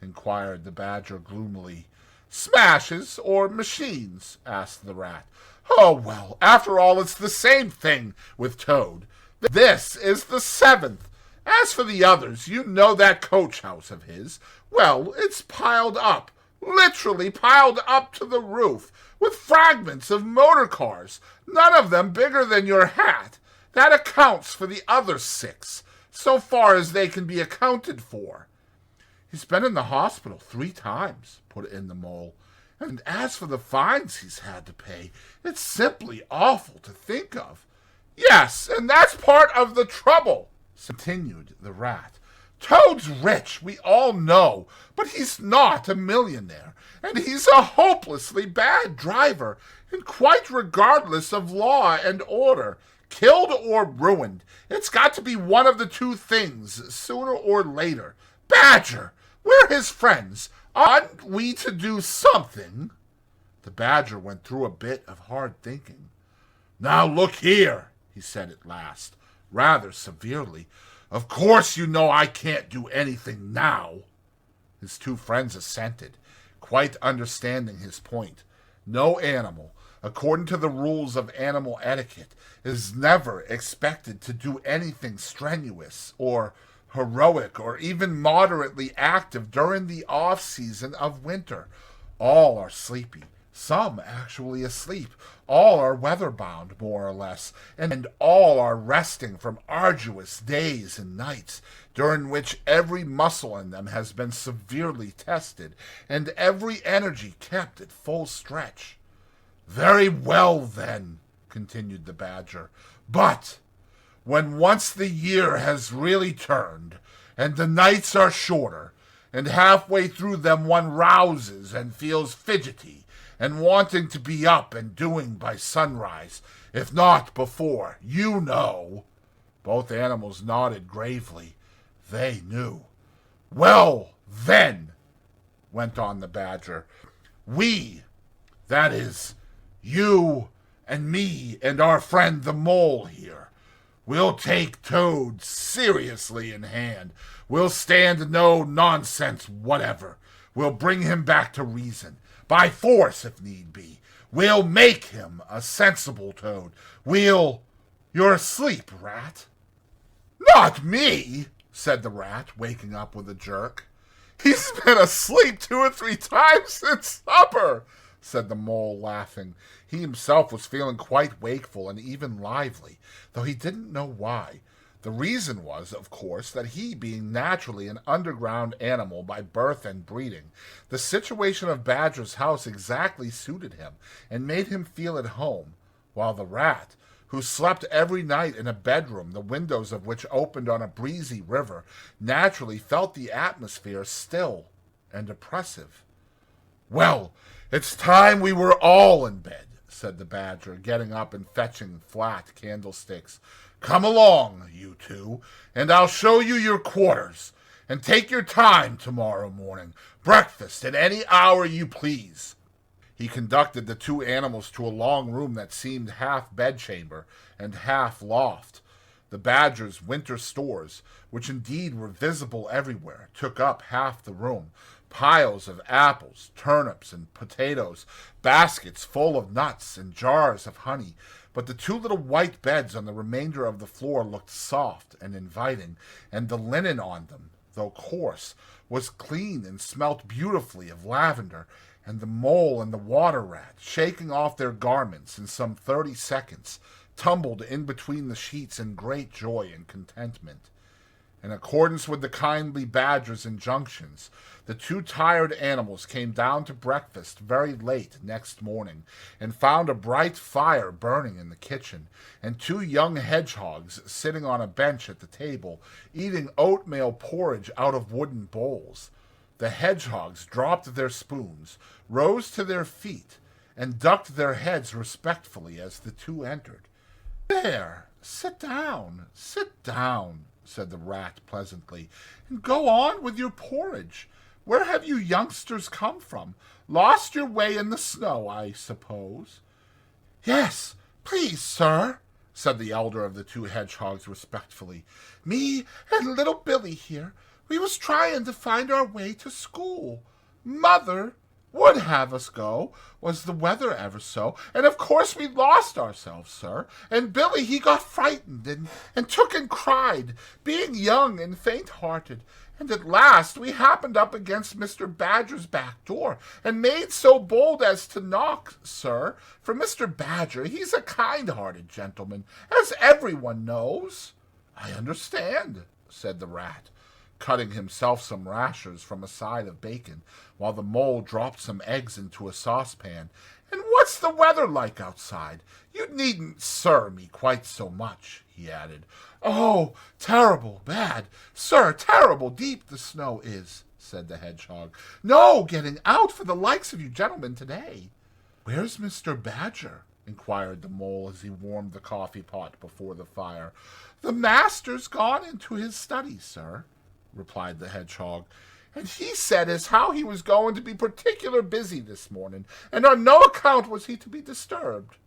S1: inquired the Badger gloomily. "Smashes or machines?" asked the Rat. "Oh, well, after all, it's the same thing with Toad. This is the 7th. As for the others, you know that coach house of his. Well, it's piled up, literally piled up to the roof, with fragments of motor cars, none of them bigger than your hat. That accounts for the other 6, so far as they can be accounted for." "He's been in the hospital 3 times, put in the Mole. "And as for the fines he's had to pay, it's simply awful to think of." "Yes, and that's part of the trouble," continued the Rat. "Toad's rich, we all know, but he's not a millionaire, and he's a hopelessly bad driver, and quite regardless of law and order. Killed or ruined, it's got to be one of the 2 things, sooner or later. Badger, we're his friends. Aren't we to do something?" The Badger went through a bit of hard thinking. "Now look here," he said at last, rather severely. "Of course you know I can't do anything now." His 2 friends assented, quite understanding his point. No animal, according to the rules of animal etiquette, is never expected to do anything strenuous or heroic or even moderately active during the off-season of winter. All are sleepy, some actually asleep. All are weather-bound, more or less, and all are resting from arduous days and nights, during which every muscle in them has been severely tested, and every energy kept at full stretch. "Very well, then," continued the Badger, "but when once the year has really turned, and the nights are shorter, and halfway through them one rouses and feels fidgety, and wanting to be up and doing by sunrise, if not before, you know." Both animals nodded gravely. They knew. "Well, then," went on the Badger, "we, that is, you and me and our friend the Mole here, we'll take Toad seriously in hand. We'll stand no nonsense whatever. We'll bring him back to reason, by force if need be. We'll make him a sensible Toad. You're asleep, Rat." "Not me," said the Rat, waking up with a jerk. "He's been asleep 2 or 3 times since supper," said the Mole, laughing. He himself was feeling quite wakeful and even lively, though he didn't know why. The reason was, of course, that he, being naturally an underground animal by birth and breeding, the situation of Badger's house exactly suited him and made him feel at home, while the Rat, who slept every night in a bedroom the windows of which opened on a breezy river, naturally felt the atmosphere still and oppressive. "Well, it's time we were all in bed," said the Badger, getting up and fetching flat candlesticks. "Come along, you 2, and I'll show you your quarters, and take your time tomorrow morning. Breakfast at any hour you please." He conducted the two animals to a long room that seemed half bedchamber and half loft. The badger's winter stores, which indeed were visible everywhere, took up half the room. Piles of apples, turnips, and potatoes, baskets full of nuts, and jars of honey. But the two little white beds on the remainder of the floor looked soft and inviting, and the linen on them, though coarse, was clean and smelt beautifully of lavender, and the mole and the water rat, shaking off their garments in some 30 seconds, tumbled in between the sheets in great joy and contentment. In accordance with the kindly badger's injunctions, the two tired animals came down to breakfast very late next morning, and found a bright fire burning in the kitchen, and two young hedgehogs sitting on a bench at the table, eating oatmeal porridge out of wooden bowls. The hedgehogs dropped their spoons, rose to their feet, and ducked their heads respectfully as the two entered. "There, sit down, said the rat pleasantly, "and go on with your porridge. Where have you youngsters come from? Lost your way in the snow, I suppose?" "Yes, please, sir," said the elder of the two hedgehogs respectfully. "Me and little Billy here, we was trying to find our way to school. Mother would have us go, was the weather ever so, and of course we lost ourselves, sir, and Billy he got frightened and took and cried, being young and faint-hearted, and at last we happened up against Mr. Badger's back door, and made so bold as to knock, sir, for Mr. Badger, he's a kind-hearted gentleman, as everyone knows." "I understand," said the rat, cutting himself some rashers from a side of bacon, while the mole dropped some eggs into a saucepan. "And what's the weather like outside? You needn't sir me quite so much," he added. "Oh, terrible bad, sir, terrible deep the snow is," said the hedgehog. "No getting out for the likes of you gentlemen today." "Where's Mr. Badger?" inquired the mole as he warmed the coffee pot before the fire. "The master's gone into his study, sir," replied the hedgehog, "and he said as how he was going to be particular busy this morning, and on no account was he to be disturbed."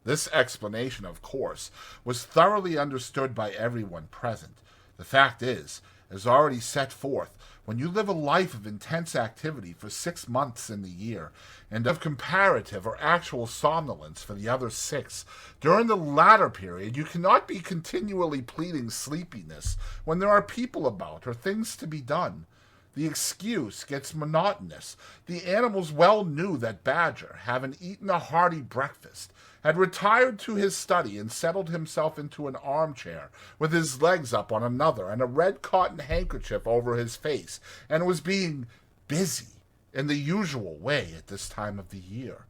S1: This explanation, of course, was thoroughly understood by everyone present. The fact is, as already set forth, when you live a life of intense activity for 6 months in the year, and of comparative or actual somnolence for the other 6, during the latter period you cannot be continually pleading sleepiness when there are people about or things to be done. The excuse gets monotonous. The animals well knew that Badger, having eaten a hearty breakfast, had retired to his study and settled himself into an armchair, with his legs up on another and a red cotton handkerchief over his face, and was being busy in the usual way at this time of the year.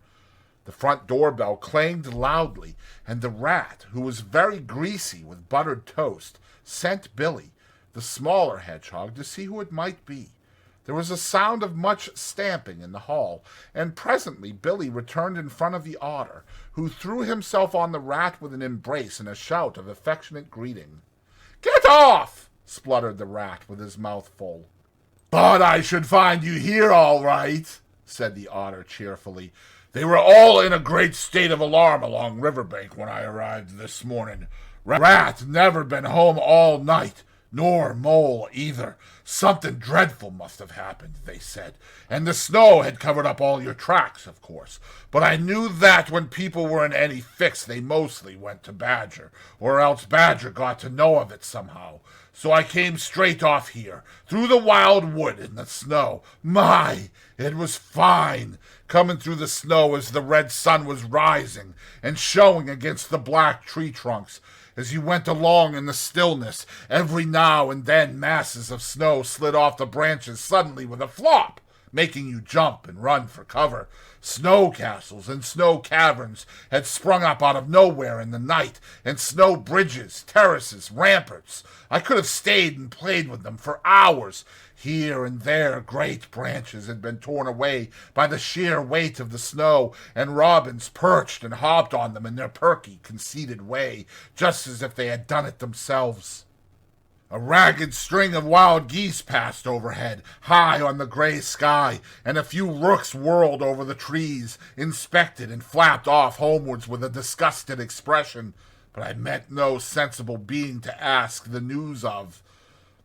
S1: The front doorbell clanged loudly, and the rat, who was very greasy with buttered toast, sent Billy, the smaller hedgehog, to see who it might be. There was a sound of much stamping in the hall, and presently Billy returned in front of the otter, who threw himself on the rat with an embrace and a shout of affectionate greeting. "Get off!" spluttered the rat with his mouth full. "Thought I should find you here all right," said the otter cheerfully. "They were all in a great state of alarm along Riverbank when I arrived this morning. Rat never been home all night, nor mole either. Something dreadful must have happened, they said, and the snow had covered up all your tracks, of course. But I knew that when people were in any fix, they mostly went to Badger, or else Badger got to know of it somehow. So I came straight off here, through the wild wood in the snow. My, it was fine, coming through the snow as the red sun was rising and showing against the black tree trunks. As you went along in the stillness, every now and then masses of snow slid off the branches suddenly with a flop, making you jump and run for cover. Snow castles and snow caverns had sprung up out of nowhere in the night, and snow bridges, terraces, ramparts. I could have stayed and played with them for hours. Here and there great branches had been torn away by the sheer weight of the snow, and robins perched and hopped on them in their perky, conceited way, just as if they had done it themselves. A ragged string of wild geese passed overhead, high on the gray sky, and a few rooks whirled over the trees, inspected and flapped off homewards with a disgusted expression, but I met no sensible being to ask the news of.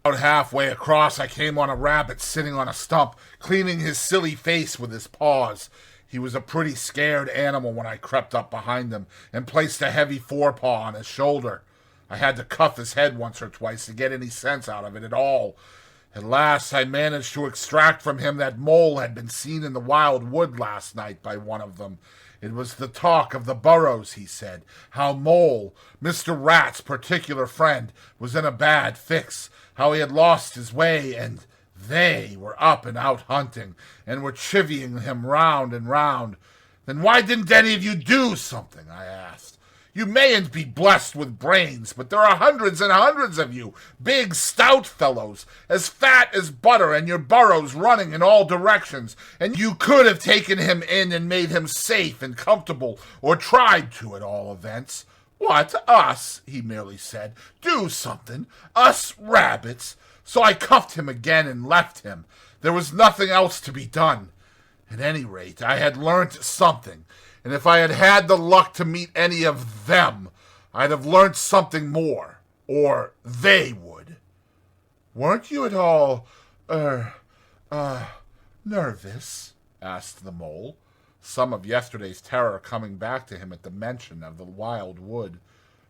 S1: About halfway across, I came on a rabbit sitting on a stump, cleaning his silly face with his paws. He was a pretty scared animal when I crept up behind him and placed a heavy forepaw on his shoulder. I had to cuff his head once or twice to get any sense out of it at all. At last I managed to extract from him that Mole had been seen in the wild wood last night by one of them. It was the talk of the burrows, he said, how Mole, Mr. Rat's particular friend, was in a bad fix, how he had lost his way, and they were up and out hunting, and were chivying him round and round. Then why didn't any of you do something, I asked. You mayn't be blessed with brains, but there are hundreds and hundreds of you, big, stout fellows, as fat as butter, and your burrows running in all directions, and you could have taken him in and made him safe and comfortable, or tried to at all events. What, us, he merely said, do something, us rabbits. So I cuffed him again and left him. There was nothing else to be done. At any rate, I had learnt something, and if I had had the luck to meet any of them, I'd have learnt something more, or they would. Weren't you at all, nervous? Asked the Mole, some of yesterday's terror coming back to him at the mention of the wild wood.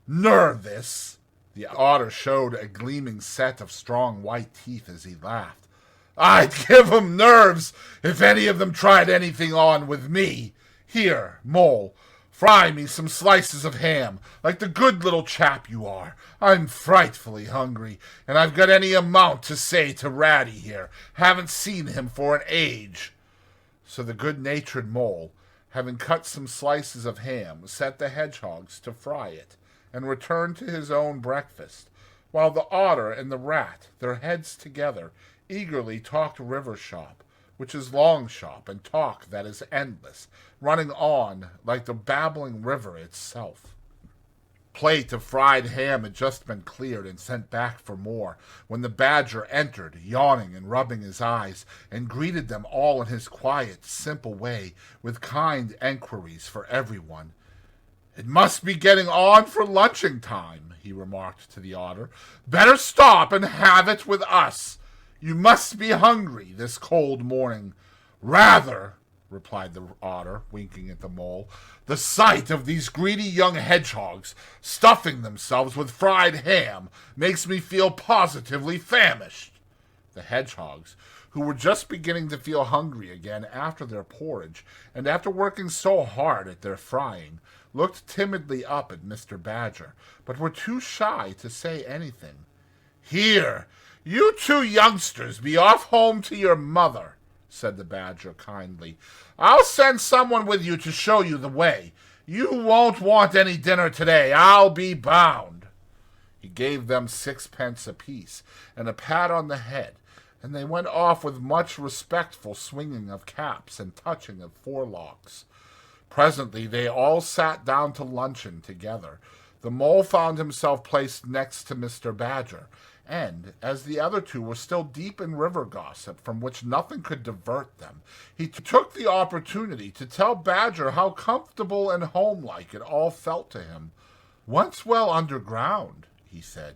S1: Nervous? The Otter showed a gleaming set of strong white teeth as he laughed. I'd give 'em nerves if any of them tried anything on with me. Here, Mole, fry me some slices of ham, like the good little chap you are. I'm frightfully hungry, and I've got any amount to say to Ratty here. Haven't seen him for an age. So the good-natured Mole, having cut some slices of ham, set the hedgehogs to fry it, and returned to his own breakfast, while the Otter and the Rat, their heads together, eagerly talked river shop, which is long shop, and talk that is endless, running on like the babbling river itself. Plate of fried ham had just been cleared and sent back for more, when the Badger entered, yawning and rubbing his eyes, and greeted them all in his quiet, simple way, with kind enquiries for everyone. It must be getting on for lunching time, he remarked to the Otter. Better stop and have it with us. You must be hungry this cold morning. Rather, replied the Otter, winking at the Mole, the sight of these greedy young hedgehogs stuffing themselves with fried ham makes me feel positively famished. The hedgehogs, who were just beginning to feel hungry again after their porridge, and after working so hard at their frying, looked timidly up at Mr. Badger, but were too shy to say anything. Here, you two youngsters be off home to your mother, said the Badger kindly. I'll send someone with you to show you the way. You won't want any dinner today, I'll be bound. He gave them 6 pence apiece and a pat on the head, and they went off with much respectful swinging of caps and touching of forelocks. Presently they all sat down to luncheon together. The Mole found himself placed next to Mr. Badger, and, as the other two were still deep in river gossip from which nothing could divert them, he took the opportunity to tell Badger how comfortable and homelike it all felt to him. Once well underground, he said,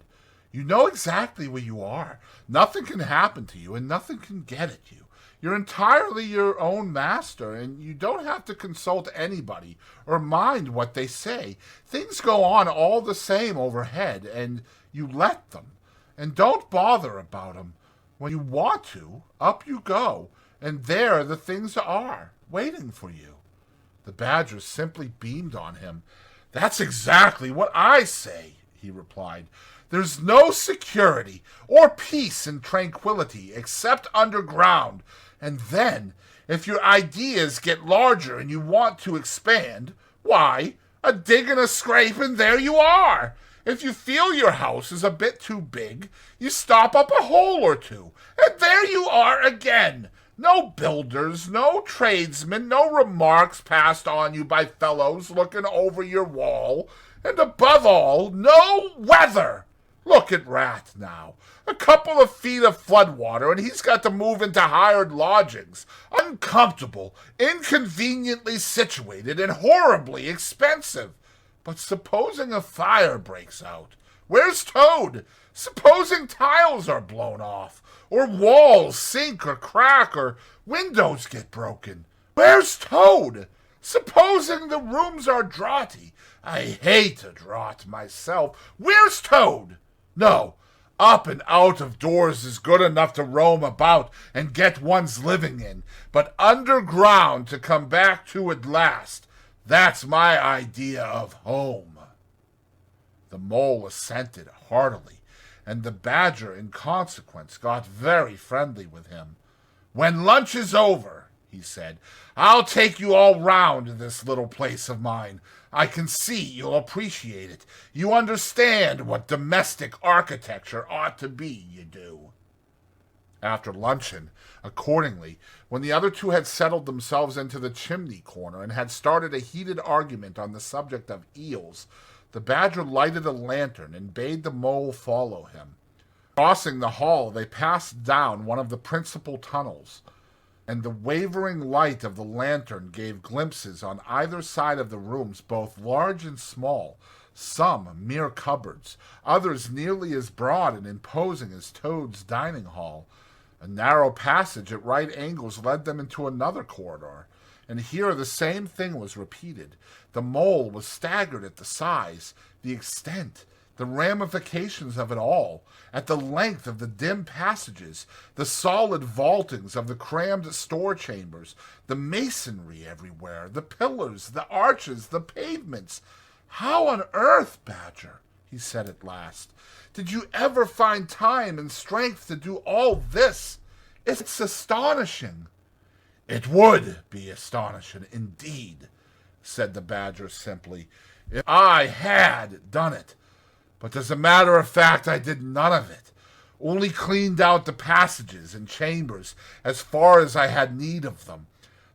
S1: you know exactly where you are. Nothing can happen to you, and nothing can get at you. You're entirely your own master, and you don't have to consult anybody or mind what they say. Things go on all the same overhead, and you let them. And don't bother about 'em. When you want to, up you go, and there the things are, waiting for you. The Badger simply beamed on him. That's exactly what I say, he replied. There's no security or peace and tranquility except underground. And then, if your ideas get larger and you want to expand, why, a dig and a scrape and there you are. If you feel your house is a bit too big, you stop up a hole or two, and there you are again. No builders, no tradesmen, no remarks passed on you by fellows looking over your wall, and above all, no weather. Look at Rat now. A couple of feet of floodwater, and he's got to move into hired lodgings. Uncomfortable, inconveniently situated, and horribly expensive. But supposing a fire breaks out? Where's Toad? Supposing tiles are blown off, or walls sink or crack, or windows get broken? Where's Toad? Supposing the rooms are draughty. I hate a draught myself. Where's Toad? No, up and out of doors is good enough to roam about and get one's living in, but underground to come back to at last, that's my idea of home. The Mole assented heartily, and the Badger in consequence got very friendly with him. When lunch is over, he said, I'll take you all round this little place of mine. I can see you'll appreciate it. You understand what domestic architecture ought to be, you do. After luncheon, accordingly, when the other two had settled themselves into the chimney corner and had started a heated argument on the subject of eels, the Badger lighted a lantern and bade the Mole follow him. Crossing the hall, they passed down one of the principal tunnels, and the wavering light of the lantern gave glimpses on either side of the rooms, both large and small, some mere cupboards, others nearly as broad and imposing as Toad's dining hall. A narrow passage at right angles led them into another corridor, and here the same thing was repeated. The Mole was staggered at the size, the extent, the ramifications of it all, at the length of the dim passages, the solid vaultings of the crammed store chambers, the masonry everywhere, the pillars, the arches, the pavements. How on earth, Badger, he said at last, did you ever find time and strength to do all this? It's astonishing. It would be astonishing indeed, said the Badger simply, if I had done it. But as a matter of fact, I did none of it, only cleaned out the passages and chambers as far as I had need of them.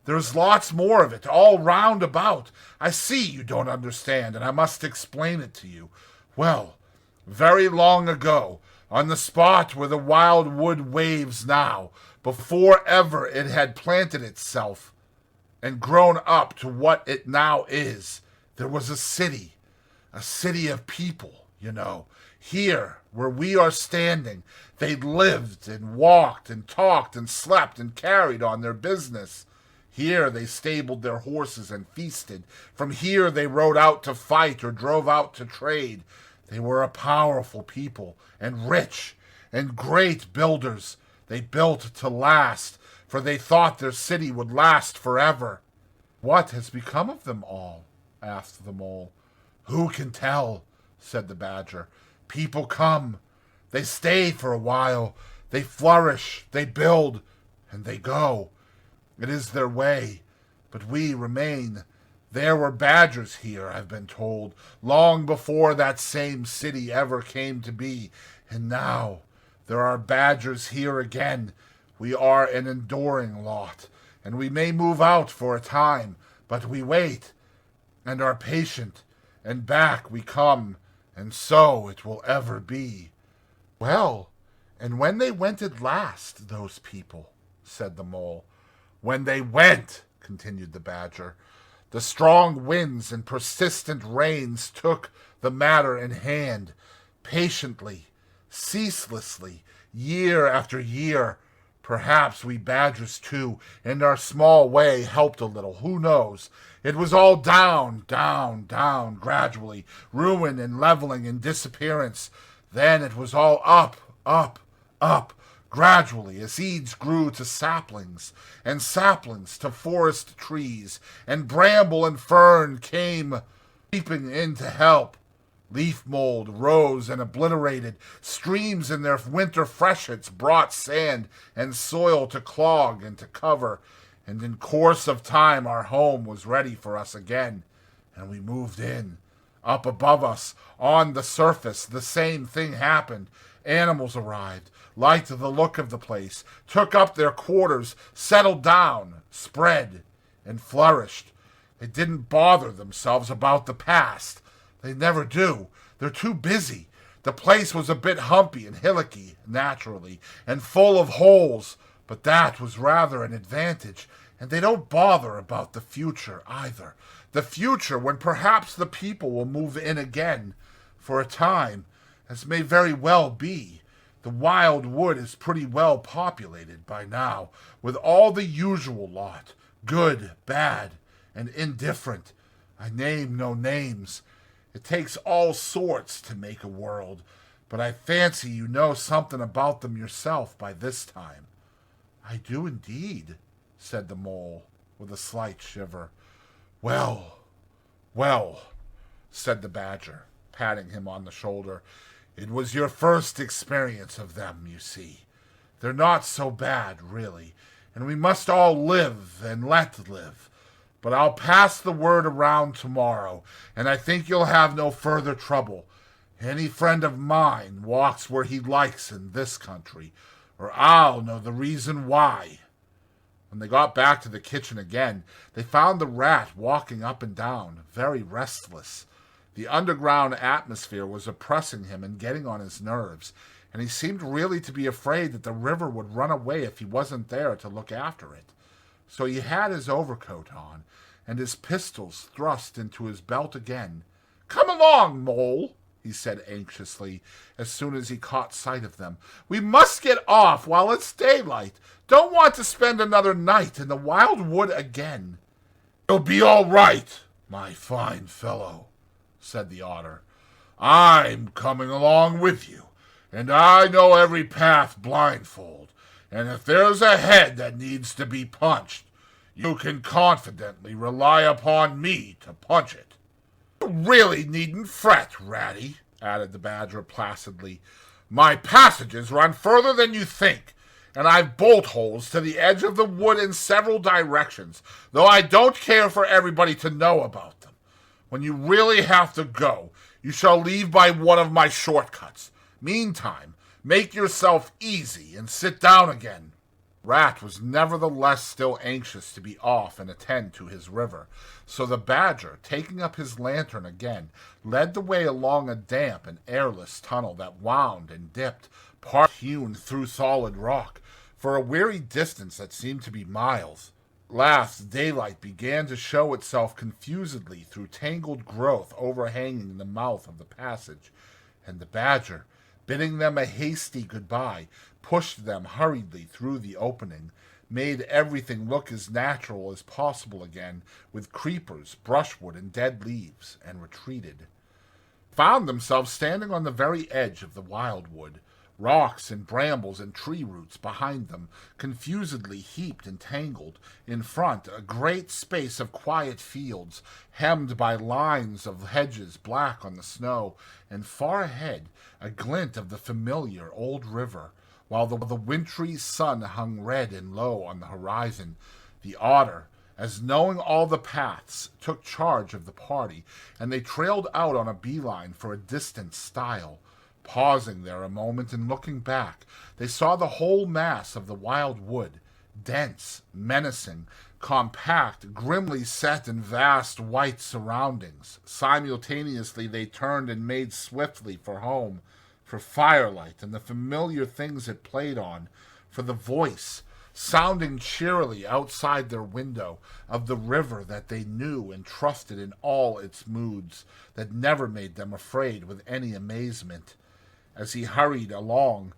S1: There's lots more of it, all round about. I see you don't understand, and I must explain it to you. Well, very long ago, on the spot where the wild wood waves now, before ever it had planted itself and grown up to what it now is, there was a city of people. You know, here, where we are standing, they lived and walked and talked and slept and carried on their business. Here they stabled their horses and feasted. From here they rode out to fight or drove out to trade. They were a powerful people, and rich, and great builders. They built to last, for they thought their city would last forever. What has become of them all? Asked the Mole. Who can tell? Said the Badger. People come. They stay for a while. They flourish. They build. And they go. It is their way. But we remain. There were badgers here, I've been told, long before that same city ever came to be. And now there are badgers here again. We are an enduring lot. And we may move out for a time. But we wait. And are patient. And back we come. And so it will ever be. Well, and when they went at last, those people, said the Mole. When they went, continued the Badger, the strong winds and persistent rains took the matter in hand, patiently, ceaselessly, year after year. Perhaps we Badgers, too, in our small way, helped a little. Who knows? It was all down, down, down, gradually, ruin and leveling and disappearance. Then it was all up, up, up, gradually, as seeds grew to saplings, and saplings to forest trees, and bramble and fern came creeping in to help. Leaf mold rose and obliterated. Streams in their winter freshets brought sand and soil to clog and to cover. And in course of time our home was ready for us again, and we moved in. Up above us, on the surface, the same thing happened. Animals arrived, liked the look of the place, took up their quarters, settled down, spread, and flourished. They didn't bother themselves about the past. They never do. They're too busy. The place was a bit humpy and hillocky, naturally, and full of holes, but that was rather an advantage, and they don't bother about the future either. The future when perhaps the people will move in again, for a time, as may very well be. The wild wood is pretty well populated by now, with all the usual lot, good, bad, and indifferent. I name no names. It takes all sorts to make a world, but I fancy you know something about them yourself by this time. I do indeed, said the mole, with a slight shiver. Well, well, said the badger, patting him on the shoulder. It was your first experience of them, you see. They're not so bad, really, and we must all live and let live. But I'll pass the word around tomorrow, and I think you'll have no further trouble. Any friend of mine walks where he likes in this country, or I'll know the reason why. When they got back to the kitchen again, they found the rat walking up and down, very restless. The underground atmosphere was oppressing him and getting on his nerves, and he seemed really to be afraid that the river would run away if he wasn't there to look after it. So he had his overcoat on, and his pistols thrust into his belt again. "Come along, Mole," he said anxiously, as soon as he caught sight of them. "We must get off while it's daylight. Don't want to spend another night in the wild wood again." "You'll be all right, my fine fellow," said the otter. "I'm coming along with you, and I know every path blindfold, and if there's a head that needs to be punched, you can confidently rely upon me to punch it." "You really needn't fret, Ratty," added the badger placidly. "My passages run further than you think, and I've bolt holes to the edge of the wood in several directions, though I don't care for everybody to know about them. When you really have to go, you shall leave by one of my shortcuts. Meantime, make yourself easy and sit down again." Rat was nevertheless still anxious to be off and attend to his river, so the badger, taking up his lantern again, led the way along a damp and airless tunnel that wound and dipped, part hewn through solid rock, for a weary distance that seemed to be miles. Last, daylight began to show itself confusedly through tangled growth overhanging the mouth of the passage, and the badger, bidding them a hasty goodbye, pushed them hurriedly through the opening, made everything look as natural as possible again, with creepers, brushwood, and dead leaves, and retreated. Found themselves standing on the very edge of the wildwood, rocks and brambles and tree roots behind them, confusedly heaped and tangled. In front, a great space of quiet fields, hemmed by lines of hedges black on the snow, and far ahead, a glint of the familiar old river, while the wintry sun hung red and low on the horizon. The otter, as knowing all the paths, took charge of the party, and they trailed out on a beeline for a distant stile. Pausing there a moment and looking back, they saw the whole mass of the wild wood, dense, menacing, compact, grimly set in vast white surroundings. Simultaneously they turned and made swiftly for home, for firelight and the familiar things it played on, for the voice, sounding cheerily outside their window, of the river that they knew and trusted in all its moods, that never made them afraid with any amazement. As he hurried along,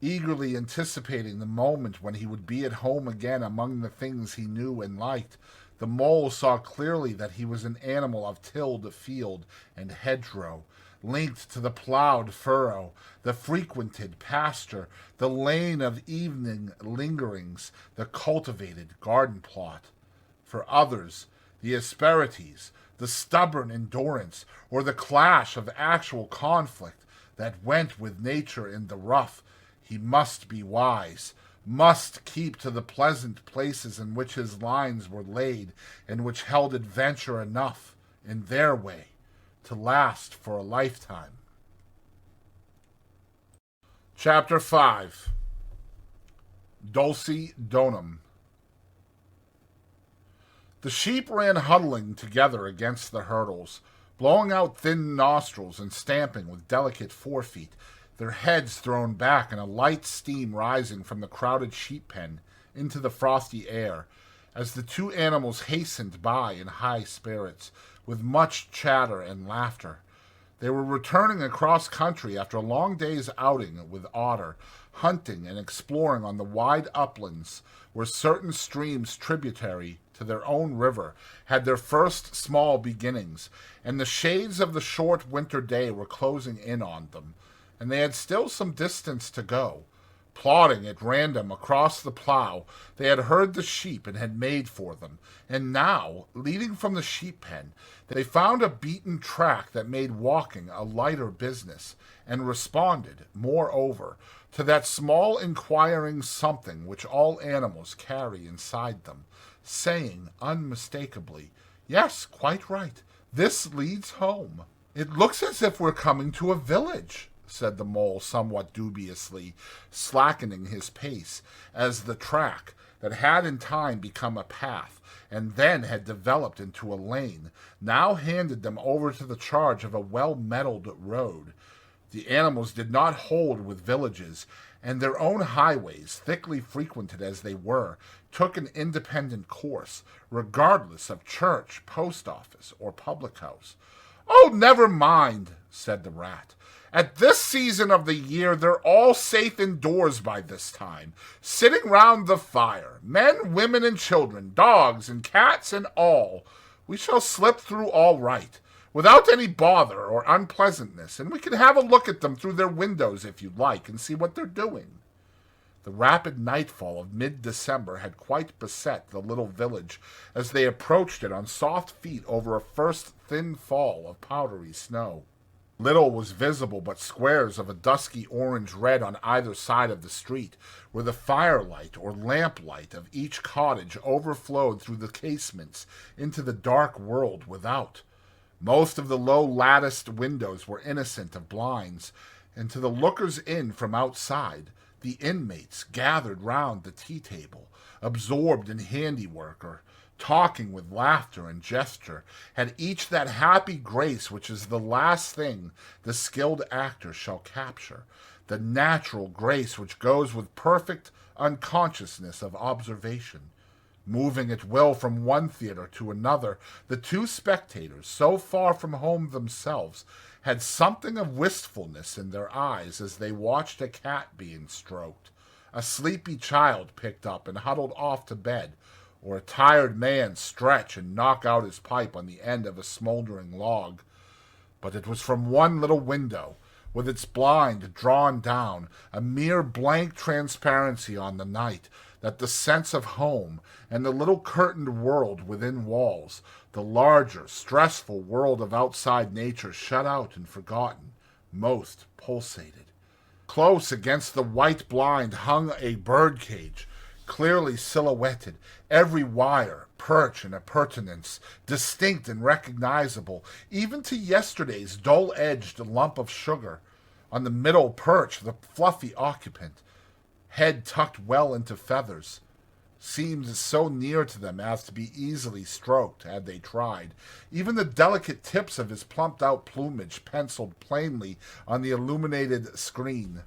S1: eagerly anticipating the moment when he would be at home again among the things he knew and liked, the mole saw clearly that he was an animal of tilled field and hedgerow, linked to the ploughed furrow, the frequented pasture, the lane of evening lingerings, the cultivated garden plot. For others, the asperities, the stubborn endurance, or the clash of actual conflict that went with nature in the rough, he must be wise, must keep to the pleasant places in which his lines were laid, and which held adventure enough, in their way, to last for a lifetime. Chapter 5. Dulce Donum. The sheep ran huddling together against the hurdles, blowing out thin nostrils and stamping with delicate forefeet, their heads thrown back and a light steam rising from the crowded sheep pen into the frosty air, as the two animals hastened by in high spirits, with much chatter and laughter. They were returning across country after a long day's outing with Otter, hunting and exploring on the wide uplands where certain streams tributary to their own river had their first small beginnings, and the shades of the short winter day were closing in on them, and they had still some distance to go. Plodding at random across the plough, they had heard the sheep and had made for them, and now, leading from the sheep pen, they found a beaten track that made walking a lighter business, and responded, moreover, to that small inquiring something which all animals carry inside them, saying unmistakably, "Yes, quite right. This leads home." "It looks as if we're coming to a village," said the mole somewhat dubiously, slackening his pace, as the track, that had in time become a path, and then had developed into a lane, now handed them over to the charge of a well-metalled road. The animals did not hold with villages, and their own highways, thickly frequented as they were, took an independent course, regardless of church, post office, or public house. "Oh, never mind," said the rat. "At this season of the year they're all safe indoors by this time, sitting round the fire, men, women, and children, dogs and cats and all. We shall slip through all right, without any bother or unpleasantness, and we can have a look at them through their windows if you like, and see what they're doing." The rapid nightfall of mid-December had quite beset the little village as they approached it on soft feet over a first thin fall of powdery snow. Little was visible but squares of a dusky orange-red on either side of the street, where the firelight or lamplight of each cottage overflowed through the casements into the dark world without. Most of the low latticed windows were innocent of blinds, and to the lookers in from outside, the inmates gathered round the tea-table, absorbed in handiwork or talking with laughter and gesture, had each that happy grace which is the last thing the skilled actor shall capture, the natural grace which goes with perfect unconsciousness of observation. Moving at will from one theater to another, the two spectators, so far from home themselves, had something of wistfulness in their eyes as they watched a cat being stroked, a sleepy child picked up and huddled off to bed, or a tired man stretch and knock out his pipe on the end of a smoldering log. But it was from one little window, with its blind drawn down, a mere blank transparency on the night, that the sense of home and the little curtained world within walls, the larger, stressful world of outside nature shut out and forgotten, most pulsated. Close against the white blind hung a birdcage, clearly silhouetted, every wire, perch, and appurtenance distinct and recognizable, even to yesterday's dull-edged lump of sugar. On the middle perch the fluffy occupant, head tucked well into feathers, seemed so near to them as to be easily stroked had they tried, even the delicate tips of his plumped-out plumage penciled plainly on the illuminated screen.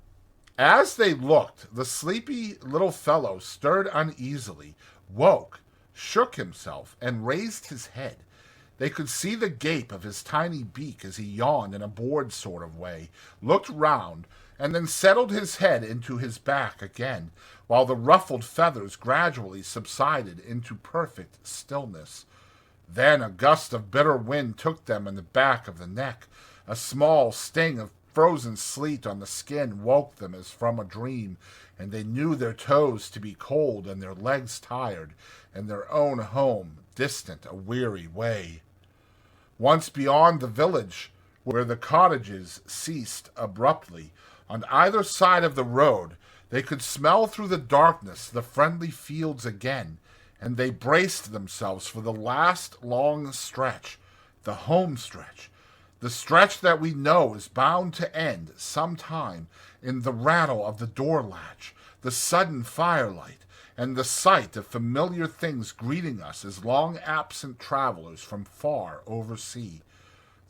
S1: As they looked, the sleepy little fellow stirred uneasily, woke, shook himself, and raised his head. They could see the gape of his tiny beak as he yawned in a bored sort of way, looked round, and then settled his head into his back again, while the ruffled feathers gradually subsided into perfect stillness. Then a gust of bitter wind took them in the back of the neck. A small sting of frozen sleet on the skin woke them as from a dream, and they knew their toes to be cold and their legs tired, and their own home distant a weary way. Once beyond the village, where the cottages ceased abruptly, on either side of the road they could smell through the darkness the friendly fields again, and they braced themselves for the last long stretch, the home stretch, the stretch that we know is bound to end some time in the rattle of the door latch, the sudden firelight, and the sight of familiar things greeting us as long-absent travelers from far oversea.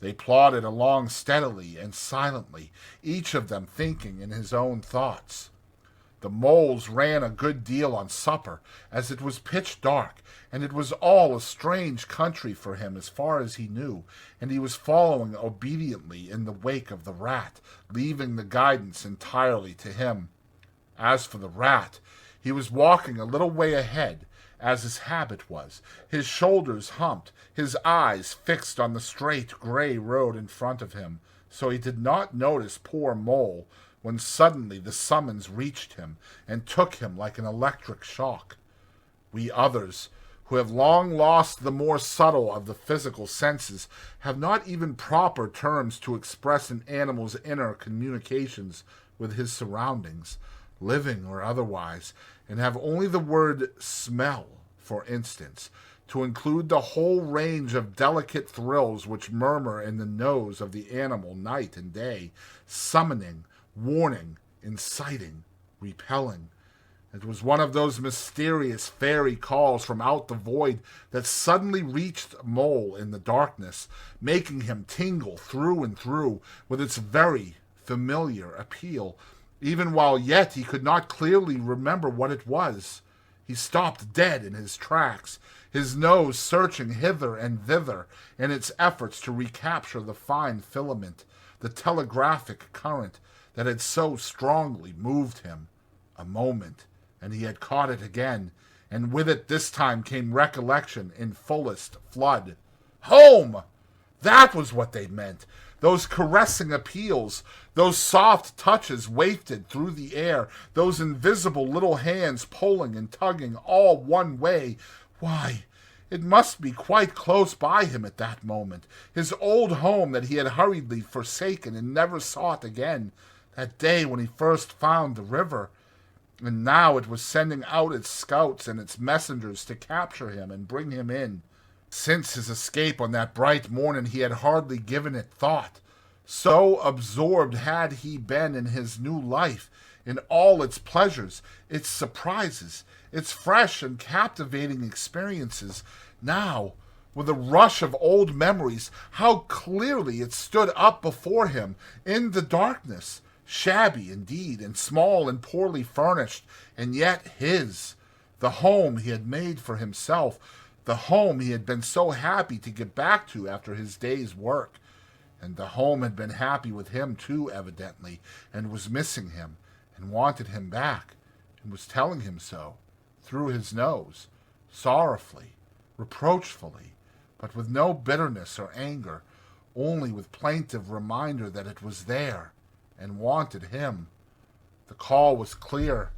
S1: They plodded along steadily and silently, each of them thinking in his own thoughts. The moles ran a good deal on supper, as it was pitch dark, and it was all a strange country for him as far as he knew, and he was following obediently in the wake of the rat, leaving the guidance entirely to him. As for the rat, he was walking a little way ahead, as his habit was, his shoulders humped, his eyes fixed on the straight gray road in front of him, so he did not notice poor Mole, when suddenly the summons reached him and took him like an electric shock. We others, who have long lost the more subtle of the physical senses, have not even proper terms to express an animal's inner communications with his surroundings, living or otherwise, and have only the word smell, for instance, to include the whole range of delicate thrills which murmur in the nose of the animal night and day, summoning, warning, inciting, repelling. It was one of those mysterious fairy calls from out the void that suddenly reached Mole in the darkness, making him tingle through and through with its very familiar appeal, even while yet he could not clearly remember what it was. He stopped dead in his tracks, his nose searching hither and thither in its efforts to recapture the fine filament, the telegraphic current that had so strongly moved him. A moment, and he had caught it again, and with it this time came recollection in fullest flood. Home! That was what they meant. Those caressing appeals, those soft touches wafted through the air, those invisible little hands pulling and tugging all one way. Why, it must be quite close by him at that moment, his old home that he had hurriedly forsaken and never sought again, that day when he first found the river. And now it was sending out its scouts and its messengers to capture him and bring him in. Since his escape on that bright morning he had hardly given it thought. So absorbed had he been in his new life, in all its pleasures, its surprises, its fresh and captivating experiences. Now, with a rush of old memories, how clearly it stood up before him in the darkness, shabby indeed, and small and poorly furnished, and yet his, the home he had made for himself, the home he had been so happy to get back to after his day's work. And the home had been happy with him too, evidently, and was missing him, and wanted him back, and was telling him so, through his nose, sorrowfully, reproachfully, but with no bitterness or anger, only with plaintive reminder that it was there, and wanted him. The call was clear.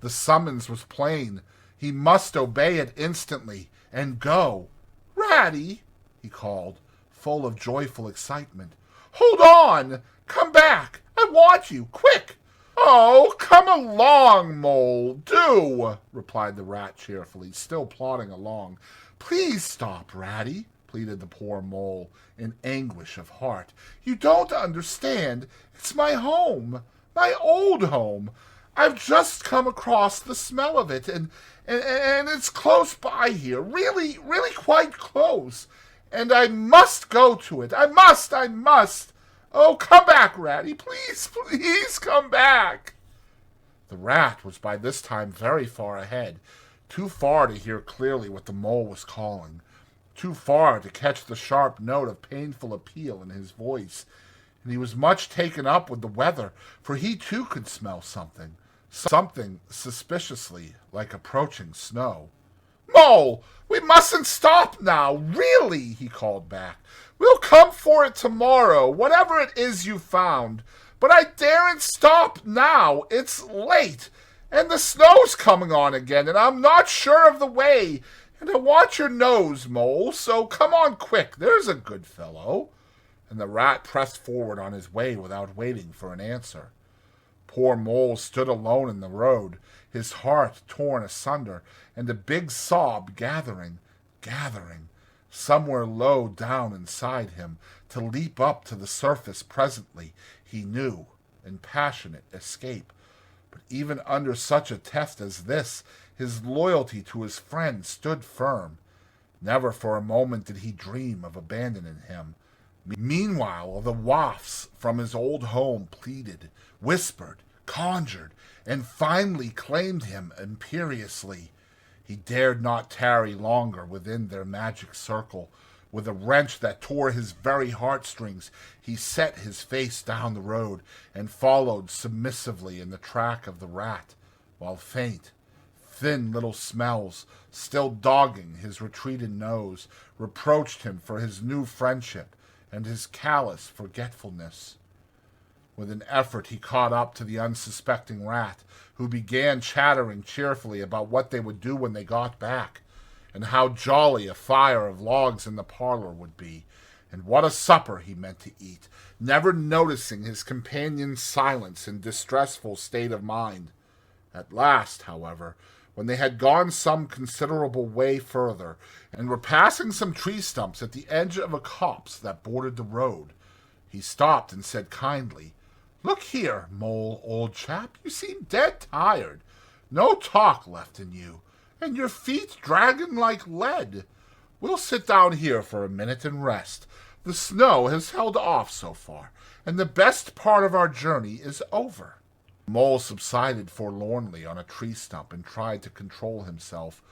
S1: The summons was plain. He must obey it instantly, and go. "Ratty," he called, full of joyful excitement. "Hold on! Come back! I want you! Quick!" "Oh, come along, Mole, do!" replied the rat cheerfully, still plodding along. "Please stop, Ratty," pleaded the poor Mole, in anguish of heart. "You don't understand. It's my home, my old home. I've just come across the smell of it, and it's close by here, really quite close. And I must go to it. I must. Oh, come back, Ratty. Please come back." The rat was by this time very far ahead, too far to hear clearly what the mole was calling, too far to catch the sharp note of painful appeal in his voice, and he was much taken up with the weather, for he too could smell something suspiciously like approaching snow. "Mole, we mustn't stop now, really," he called back. "We'll come for it tomorrow, whatever it is you found. But I daren't stop now. It's late, and the snow's coming on again, and I'm not sure of the way, and I want your nose, Mole, so come on quick, there's a good fellow." And the rat pressed forward on his way without waiting for an answer. Poor Mole stood alone in the road, his heart torn asunder, and a big sob gathering, somewhere low down inside him, to leap up to the surface presently, he knew, in passionate escape. But even under such a test as this, his loyalty to his friend stood firm. Never for a moment did he dream of abandoning him. Meanwhile, the wafts from his old home pleaded, whispered, conjured, and finally claimed him imperiously. He dared not tarry longer within their magic circle. With a wrench that tore his very heartstrings, he set his face down the road and followed submissively in the track of the rat, while faint, thin little smells, still dogging his retreated nose, reproached him for his new friendship and his callous forgetfulness. With an effort he caught up to the unsuspecting rat, who began chattering cheerfully about what they would do when they got back, and how jolly a fire of logs in the parlor would be, and what a supper he meant to eat, never noticing his companion's silence and distressful state of mind. At last, however, when they had gone some considerable way further, and were passing some tree stumps at the edge of a copse that bordered the road, he stopped and said kindly, "Look here, Mole, old chap, you seem dead tired. No talk left in you, and your feet dragging like lead. We'll sit down here for a minute and rest. The snow has held off so far, and the best part of our journey is over." Mole subsided forlornly on a tree stump and tried to control himself,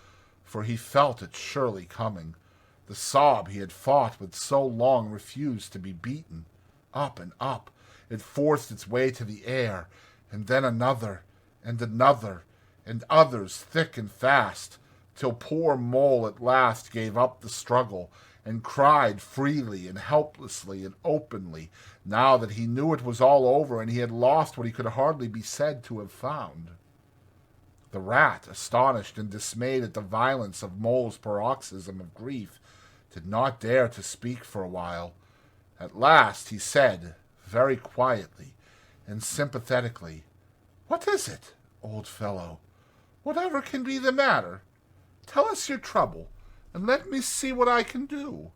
S1: for he felt it surely coming. The sob he had fought with so long refused to be beaten. Up and up, it forced its way to the air, and then another, and another, and others thick and fast, till poor Mole at last gave up the struggle, and cried freely and helplessly and openly, now that he knew it was all over and he had lost what he could hardly be said to have found. The rat, astonished and dismayed at the violence of Mole's paroxysm of grief, did not dare to speak for a while. At last he said, very quietly and sympathetically, "What is it, old fellow? Whatever can be the matter? Tell us your trouble, and let me see what I can do."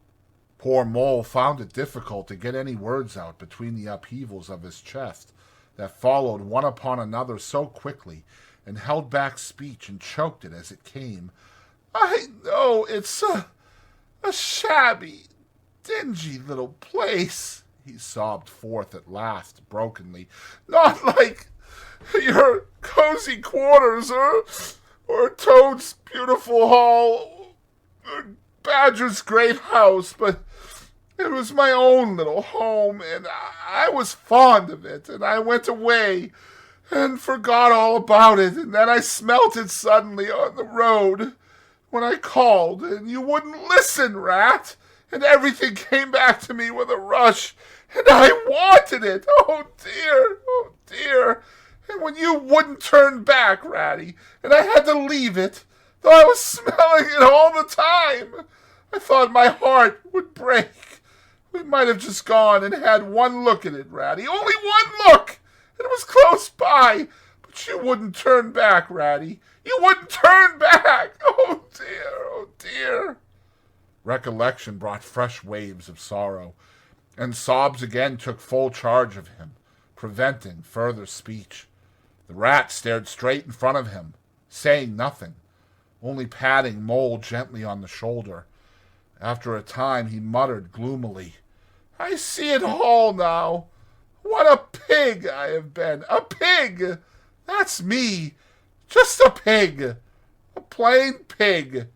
S1: Poor Mole found it difficult to get any words out between the upheavals of his chest that followed one upon another so quickly, and held back speech and choked it as it came. "I know it's a shabby, dingy little place," he sobbed forth at last, brokenly. "Not like your cozy quarters, or Toad's beautiful hall, or Badger's great house, but it was my own little home, and I was fond of it, and I went away and forgot all about it, and then I smelt it suddenly on the road when I called, and you wouldn't listen, rat, and everything came back to me with a rush, and I wanted it. Oh dear, and when you wouldn't turn back, Ratty, and I had to leave it, though I was smelling it all the time, I thought my heart would break. We might have just gone and had one look at it, Ratty, only one look. It was close by, but you wouldn't turn back, Ratty. You wouldn't turn back. Oh dear. Recollection brought fresh waves of sorrow, and sobs again took full charge of him, preventing further speech. The rat stared straight in front of him, saying nothing, only patting Mole gently on the shoulder. After a time he muttered gloomily, "I see it all now. What a pig I have been. A pig! That's me. Just a pig. A plain pig."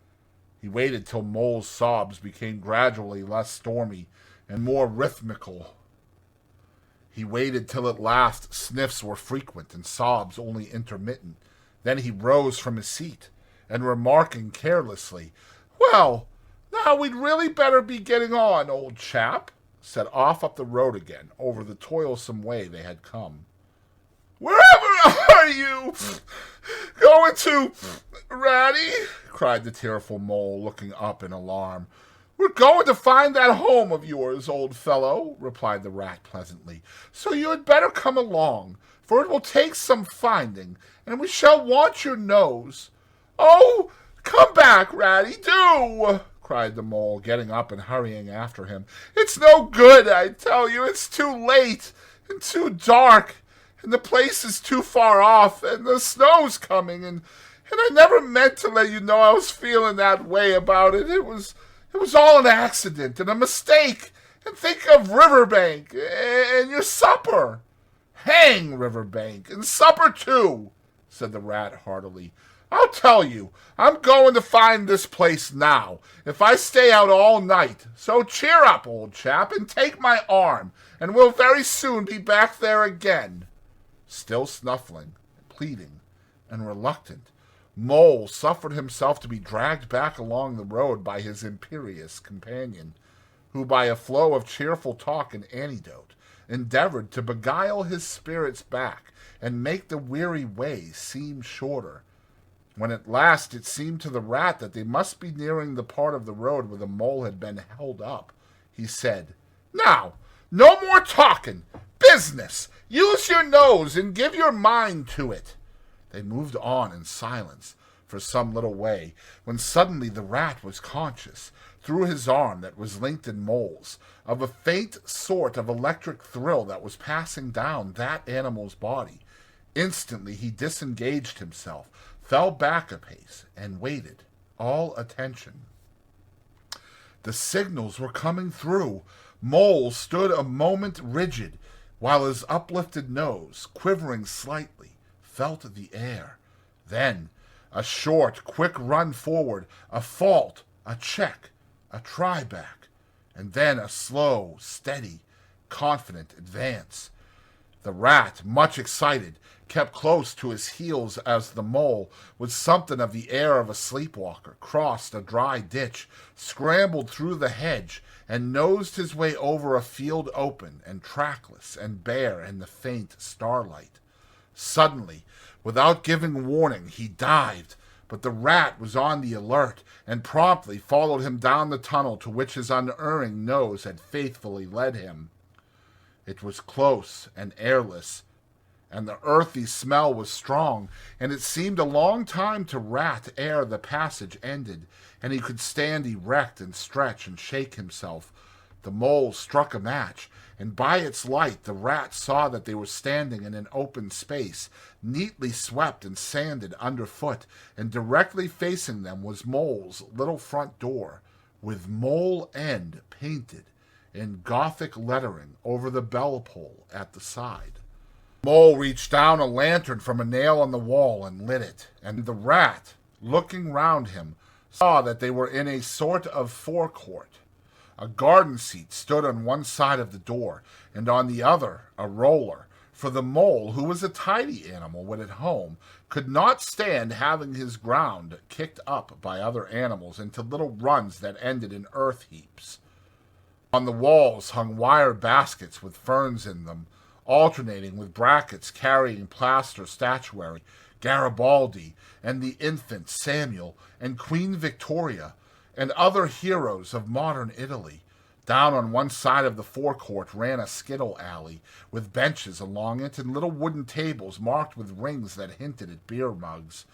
S1: He waited till Mole's sobs became gradually less stormy and more rhythmical. He waited till at last sniffs were frequent and sobs only intermittent. Then he rose from his seat, and remarking carelessly, "Well, now we'd really better be getting on, old chap," set off up the road again over the toilsome way they had come. "Wherever are you going to, Ratty?" cried the tearful Mole, looking up in alarm. "We're going to find that home of yours, old fellow," replied the rat pleasantly. "So you had better come along, for it will take some finding, and we shall want your nose." "Oh, come back, Ratty, do!" cried the Mole, getting up and hurrying after him. "It's no good, I tell you. It's too late and too dark, and the place is too far off, and the snow's coming, and I never meant to let you know I was feeling that way about it. It was all an accident and a mistake, And think of Riverbank and your supper. Hang Riverbank and supper too, said the rat heartily. I'll tell you, I'm going to find this place now, if I stay out all night. So cheer up, old chap, and take my arm, and we'll very soon be back there again. Still snuffling, pleading, and reluctant, Mole suffered himself to be dragged back along the road by his imperious companion, who by a flow of cheerful talk and anecdote endeavored to beguile his spirits back and make the weary way seem shorter. When at last it seemed to the rat that they must be nearing the part of the road where the mole had been held up, he said, Now, no more talking. Business. Use your nose and give your mind to it. They moved on in silence for some little way, when suddenly the rat was conscious, through his arm that was linked in Mole's, of a faint sort of electric thrill that was passing down that animal's body. Instantly he disengaged himself, fell back a pace, and waited, all attention. The signals were coming through. Mole stood a moment rigid, while his uplifted nose, quivering slightly, felt the air. Then a short, quick run forward, a fault, a check, a try-back, and then a slow, steady, confident advance. The rat, much excited, kept close to his heels as the mole, with something of the air of a sleepwalker, crossed a dry ditch, scrambled through the hedge, and nosed his way over a field open and trackless and bare in the faint starlight. Suddenly, without giving warning, he dived, but the rat was on the alert and promptly followed him down the tunnel to which his unerring nose had faithfully led him. It was close and airless, and the earthy smell was strong, and it seemed a long time to Rat ere the passage ended, and he could stand erect and stretch and shake himself. The mole struck a match, and by its light the rat saw that they were standing in an open space, neatly swept and sanded underfoot, and directly facing them was Mole's little front door, with Mole End painted in Gothic lettering over the bell pull at the side. Mole reached down a lantern from a nail on the wall and lit it, and the rat, looking round him, saw that they were in a sort of forecourt. A garden seat stood on one side of the door, and on the other a roller, for the mole, who was a tidy animal when at home, could not stand having his ground kicked up by other animals into little runs that ended in earth heaps. On the walls hung wire baskets with ferns in them, alternating with brackets carrying plaster statuary, Garibaldi, and the infant Samuel, and Queen Victoria, and other heroes of modern Italy. Down on one side of the forecourt ran a skittle alley, with benches along it and little wooden tables marked with rings that hinted at beer mugs.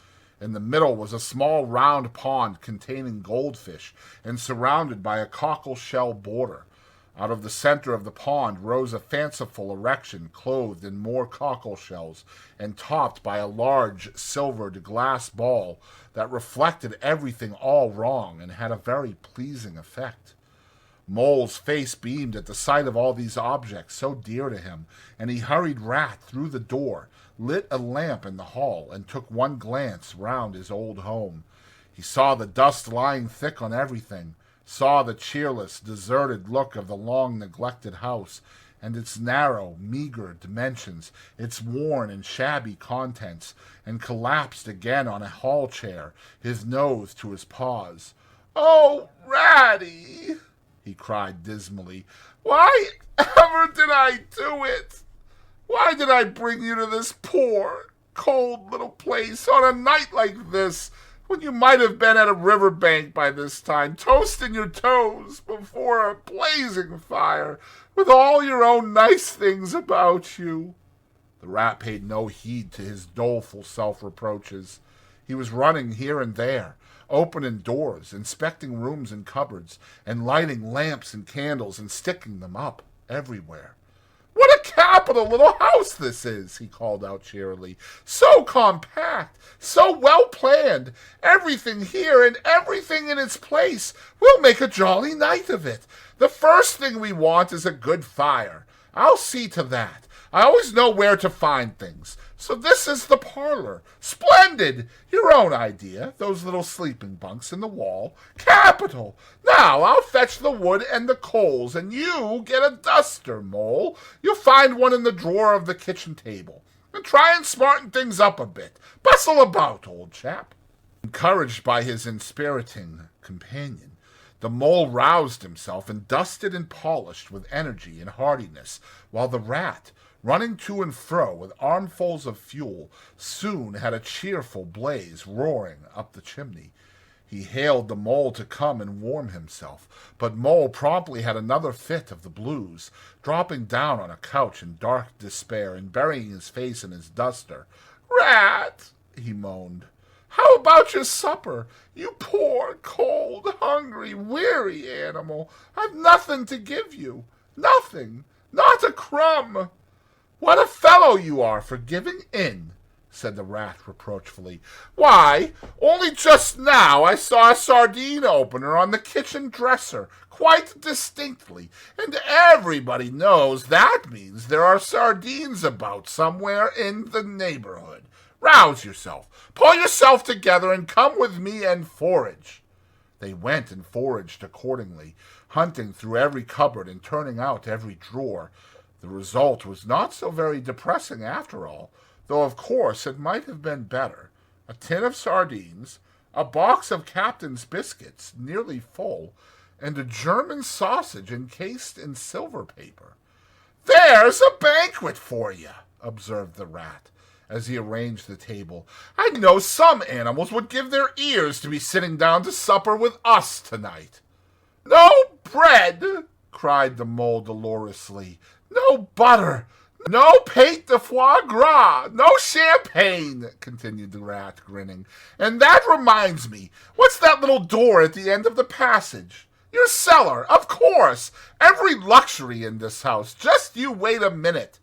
S1: In the middle was a small round pond containing goldfish, and surrounded by a cockle-shell border. Out of the center of the pond rose a fanciful erection clothed in more cockle-shells and topped by a large silvered glass ball that reflected everything all wrong and had a very pleasing effect. Mole's face beamed at the sight of all these objects so dear to him, and he hurried Rat through the door, lit a lamp in the hall, and took one glance round his old home. He saw the dust lying thick on everything, saw the cheerless, deserted look of the long-neglected house, and its narrow, meager dimensions, its worn and shabby contents, and collapsed again on a hall chair, his nose to his paws. "Oh, Ratty!" he cried dismally. "Why ever did I do it? Why did I bring you to this poor, cold little place on a night like this, when you might have been at a riverbank by this time, toasting your toes before a blazing fire, with all your own nice things about you?" The rat paid no heed to his doleful self-reproaches. He was running here and there, opening doors, inspecting rooms and cupboards, and lighting lamps and candles and sticking them up everywhere. "What a capital little house this is," he called out cheerily. "So compact, so well planned, everything here and everything in its place. We'll make a jolly night of it. The first thing we want is a good fire. I'll see to that. I always know where to find things. So this is the parlor. Splendid! Your own idea, those little sleeping bunks in the wall. Capital! Now I'll fetch the wood and the coals, and you get a duster, Mole. You'll find one in the drawer of the kitchen table. And try and smarten things up a bit. Bustle about, old chap." Encouraged by his inspiriting companion, the Mole roused himself and dusted and polished with energy and heartiness, while the Rat, running to and fro with armfuls of fuel, soon had a cheerful blaze roaring up the chimney. He hailed the Mole to come and warm himself, but Mole promptly had another fit of the blues, dropping down on a couch in dark despair and burying his face in his duster. "Rat," he moaned, "how about your supper? You poor, cold, hungry, weary animal. I've nothing to give you. Nothing. Not a crumb." "What a fellow you are for giving in," said the Rat reproachfully. "Why, only just now I saw a sardine opener on the kitchen dresser, quite distinctly, and everybody knows that means there are sardines about somewhere in the neighborhood. Rouse yourself, pull yourself together, and come with me and forage." They went and foraged accordingly, hunting through every cupboard and turning out every drawer. The result was not so very depressing after all, though of course it might have been better. A tin of sardines, a box of Captain's biscuits, nearly full, and a German sausage encased in silver paper. "There's a banquet for you," observed the Rat, as he arranged the table. "I know some animals would give their ears to be sitting down to supper with us tonight." "No bread," cried the Mole dolorously. "No butter, no pate de foie gras, no champagne," continued the Rat, grinning. "And that reminds me, what's that little door at the end of the passage? Your cellar, of course. Every luxury in this house. Just you wait a minute."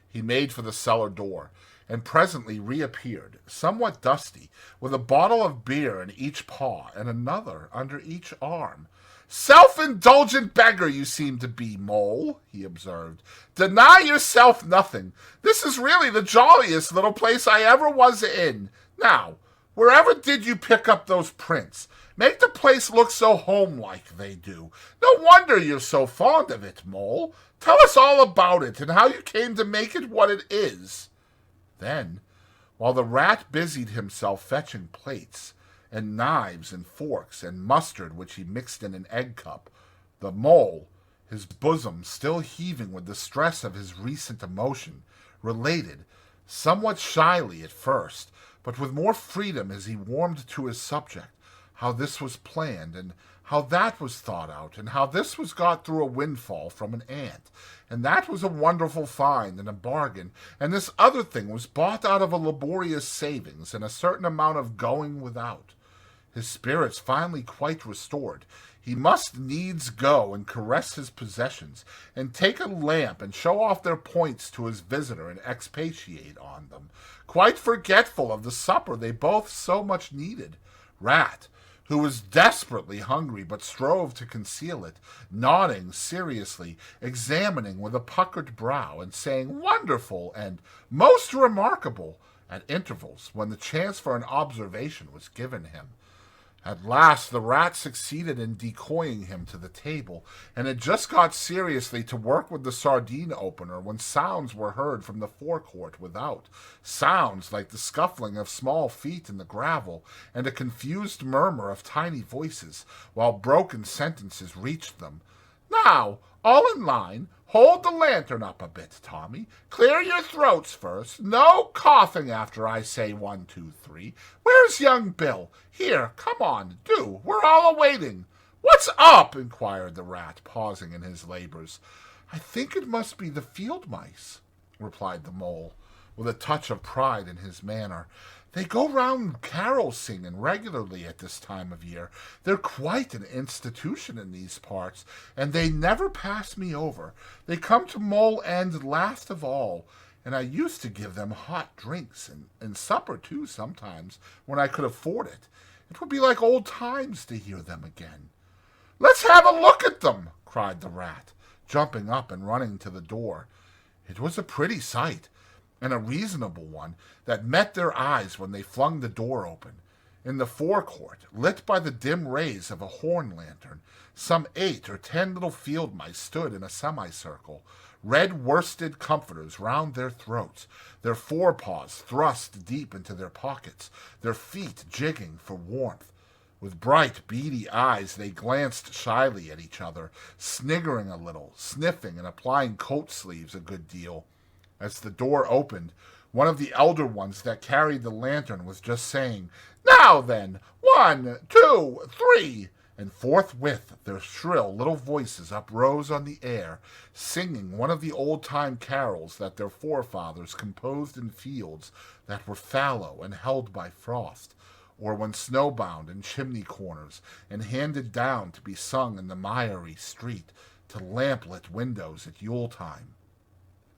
S1: He made for the cellar door, and presently reappeared, somewhat dusty, with a bottle of beer in each paw and another under each arm. "Self-indulgent beggar you seem to be, Mole," he observed. "Deny yourself nothing. This is really the jolliest little place I ever was in. Now, wherever did you pick up those prints? Make the place look so home-like they do. No wonder you're so fond of it, Mole. Tell us all about it and how you came to make it what it is." Then, while the Rat busied himself fetching plates, and knives and forks and mustard which he mixed in an egg cup, the Mole, his bosom still heaving with the stress of his recent emotion, related, somewhat shyly at first, but with more freedom as he warmed to his subject, how this was planned, and how that was thought out, and how this was got through a windfall from an ant, and that was a wonderful find and a bargain, and this other thing was bought out of a laborious savings and a certain amount of going without. His spirits finally quite restored, he must needs go and caress his possessions, and take a lamp and show off their points to his visitor and expatiate on them, quite forgetful of the supper they both so much needed. Rat, who was desperately hungry but strove to conceal it, nodding seriously, examining with a puckered brow, and saying "wonderful" and "most remarkable" at intervals when the chance for an observation was given him. At last the Rat succeeded in decoying him to the table, and had just got seriously to work with the sardine opener when sounds were heard from the forecourt without, sounds like the scuffling of small feet in the gravel, and a confused murmur of tiny voices, while broken sentences reached them. "Now, all in line. Hold the lantern up a bit, Tommy. Clear your throats first. No coughing after I say 1, 2, 3. Where's young Bill? Here, come on, do. We're all awaiting." "What's up?" inquired the Rat, pausing in his labors. "I think it must be the field mice," replied the Mole. with a touch of pride in his manner. "They go round carol singing regularly at this time of year. They're quite an institution in these parts, and they never pass me over. They come to Mole End last of all, and I used to give them hot drinks, and supper too sometimes, when I could afford it. It would be like old times to hear them again." "Let's have a look at them," cried the rat, jumping up and running to the door. It was a pretty sight, and a reasonable one, that met their eyes when they flung the door open. In the forecourt, lit by the dim rays of a horn lantern, some 8 or 10 little field mice stood in a semicircle, red worsted comforters round their throats, their forepaws thrust deep into their pockets, their feet jigging for warmth. With bright, beady eyes they glanced shyly at each other, sniggering a little, sniffing and applying coat sleeves a good deal. As the door opened, one of the elder ones that carried the lantern was just saying, "Now then, 1, 2, 3, and forthwith their shrill little voices uprose on the air, singing one of the old-time carols that their forefathers composed in fields that were fallow and held by frost, or when snowbound in chimney corners, and handed down to be sung in the miry street to lamp-lit windows at Yule-time.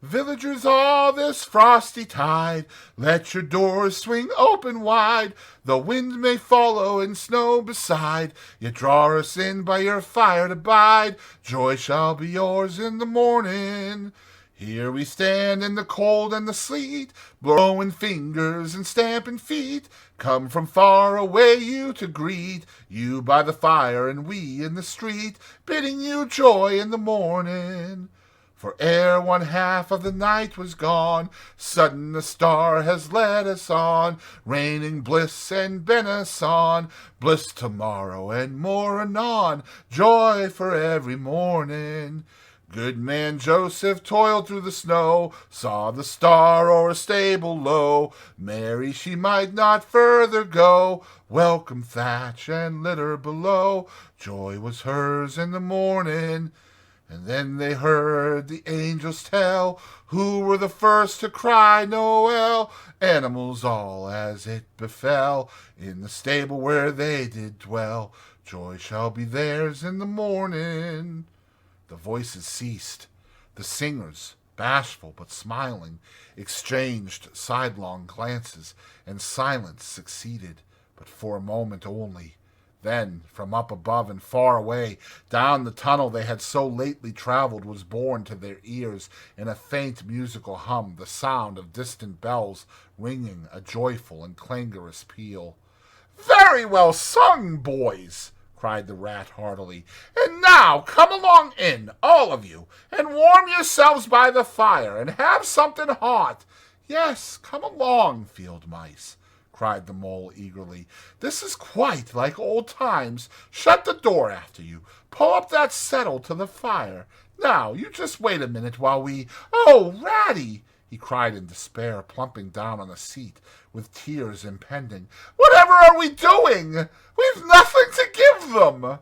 S1: "Villagers all this frosty tide, let your doors swing open wide. The wind may follow and snow beside, yet draw us in by your fire to bide. Joy shall be yours in the morning. Here we stand in the cold and the sleet, blowing fingers and stamping feet. Come from far away you to greet, you by the fire and we in the street, bidding you joy in the morning. For ere one half of the night was gone, sudden the star has led us on, raining bliss and benison, bliss tomorrow and more anon, joy for every morning. Good man Joseph toiled through the snow, saw the star o'er a stable low. Mary she might not further go, welcome thatch and litter below. Joy was hers in the morning. And then they heard the angels tell, who were the first to cry Noel. Animals all as it befell, in the stable where they did dwell. Joy shall be theirs in the morning. The voices ceased. The singers, bashful but smiling, exchanged sidelong glances, and silence succeeded, but for a moment only. Then, from up above and far away, down the tunnel they had so lately traveled was borne to their ears, in a faint musical hum, the sound of distant bells ringing a joyful and clangorous peal. "Very well sung, boys!" cried the rat heartily. "And now come along in, all of you, and warm yourselves by the fire, and have something hot." "Yes, come along, field mice," cried the mole eagerly. "This is quite like old times. Shut the door after you. Pull up that settle to the fire. Now, you just wait a minute while we— Oh, Ratty!" he cried in despair, plumping down on a seat, with tears impending. "Whatever are we doing? We've nothing to give them."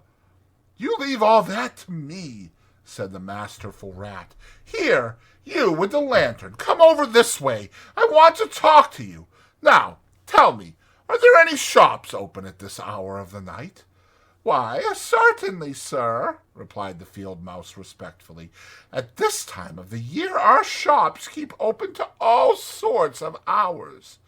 S1: "You leave all that to me," said the masterful rat. "Here, you with the lantern, come over this way. I want to talk to you. Now, tell me, are there any shops open at this hour of the night?" "Why, certainly, sir," replied the field mouse respectfully. "At this time of the year our shops keep open to all sorts of hours."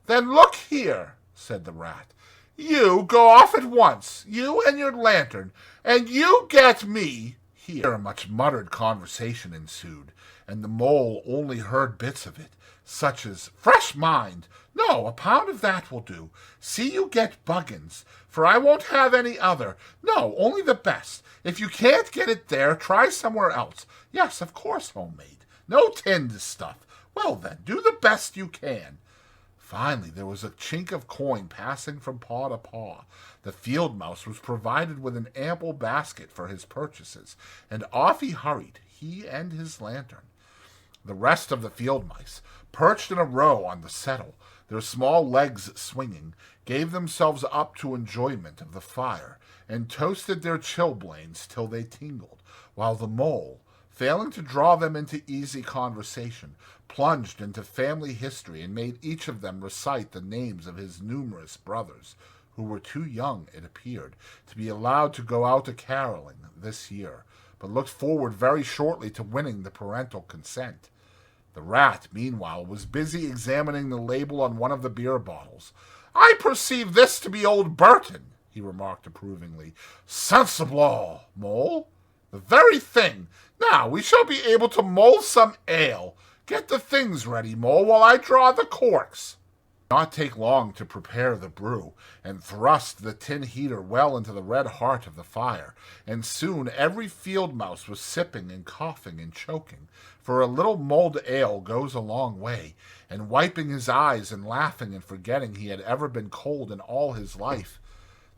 S1: "Then look here," said the rat. "You go off at once, you and your lantern, and you get me—" Here a much muttered conversation ensued, and the mole only heard bits of it, such as "Fresh mind! No, a pound of that will do. See you get Buggins, for I won't have any other. No, only the best. If you can't get it there, try somewhere else. Yes, of course, homemade. No tinned stuff. Well, then, do the best you can." Finally, there was a chink of coin passing from paw to paw. The field mouse was provided with an ample basket for his purchases, and off he hurried, he and his lantern. The rest of the field mice, perched in a row on the settle, their small legs swinging, gave themselves up to enjoyment of the fire, and toasted their chilblains till they tingled, while the mole, failing to draw them into easy conversation, plunged into family history and made each of them recite the names of his numerous brothers, who were too young, it appeared, to be allowed to go out a caroling this year, but looked forward very shortly to winning the parental consent. The rat, meanwhile, was busy examining the label on one of the beer bottles. "I perceive this to be old Burton," he remarked approvingly. "Sensible, Mole. The very thing. Now we shall be able to mull some ale. Get the things ready, Mole, while I draw the corks." It did not take long to prepare the brew, and thrust the tin heater well into the red heart of the fire, and soon every field mouse was sipping and coughing and choking, for a little mulled ale goes a long way, and wiping his eyes and laughing and forgetting he had ever been cold in all his life.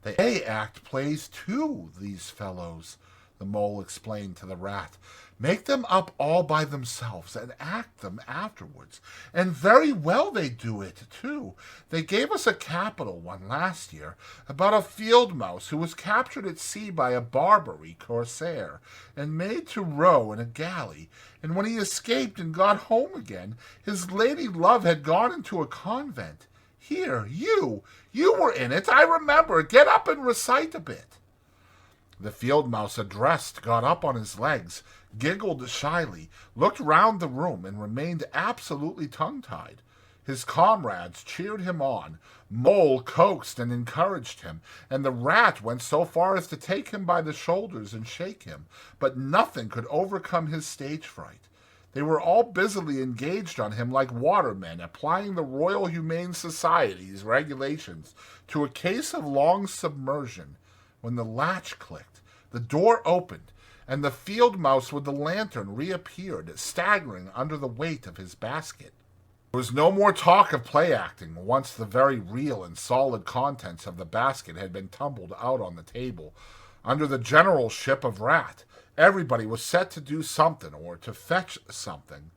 S1: "They act plays too, these fellows," the mole explained to the rat. "Make them up all by themselves and act them afterwards. And very well they do it, too. They gave us a capital one last year about a field mouse who was captured at sea by a Barbary corsair and made to row in a galley. And when he escaped and got home again, his lady love had gone into a convent. Here, you were in it, I remember. Get up and recite a bit." The field mouse addressed got up on his legs, giggled shyly, looked round the room, and remained absolutely tongue-tied. His comrades cheered him on, Mole coaxed and encouraged him, and the rat went so far as to take him by the shoulders and shake him, but nothing could overcome his stage fright. They were all busily engaged on him like watermen, applying the Royal Humane Society's regulations to a case of long submersion, when the latch clicked, the door opened, and the field mouse with the lantern reappeared, staggering under the weight of his basket. There was no more talk of play-acting once the very real and solid contents of the basket had been tumbled out on the table. Under the generalship of Rat, everybody was set to do something or to fetch something.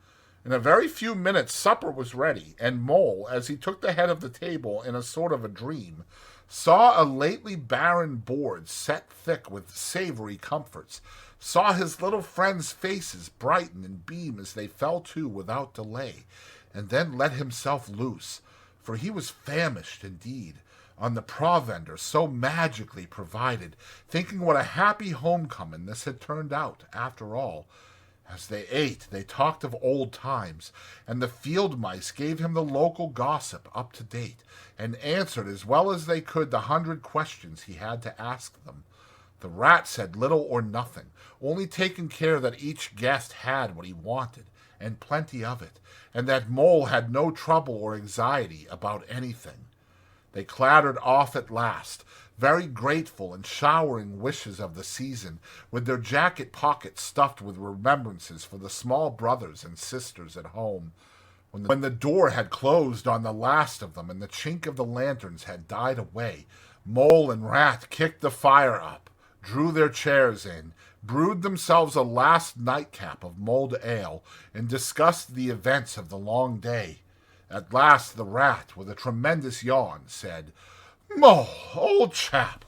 S1: In a very few minutes supper was ready, and Mole, as he took the head of the table in a sort of a dream, saw a lately barren board set thick with savory comforts, saw his little friends' faces brighten and beam as they fell to without delay, and then let himself loose, for he was famished indeed, on the provender so magically provided, thinking what a happy homecoming this had turned out, after all. As they ate, they talked of old times, and the field mice gave him the local gossip up to date, and answered as well as they could the 100 questions he had to ask them. The rat said little or nothing, only taking care that each guest had what he wanted, and plenty of it, and that Mole had no trouble or anxiety about anything. They clattered off at last, very grateful and showering wishes of the season, with their jacket pockets stuffed with remembrances for the small brothers and sisters at home. When the door had closed on the last of them and the chink of the lanterns had died away, Mole and Rat kicked the fire up, drew their chairs in, brewed themselves a last nightcap of mulled ale, and discussed the events of the long day. At last the Rat, with a tremendous yawn, said, "Mole, old chap,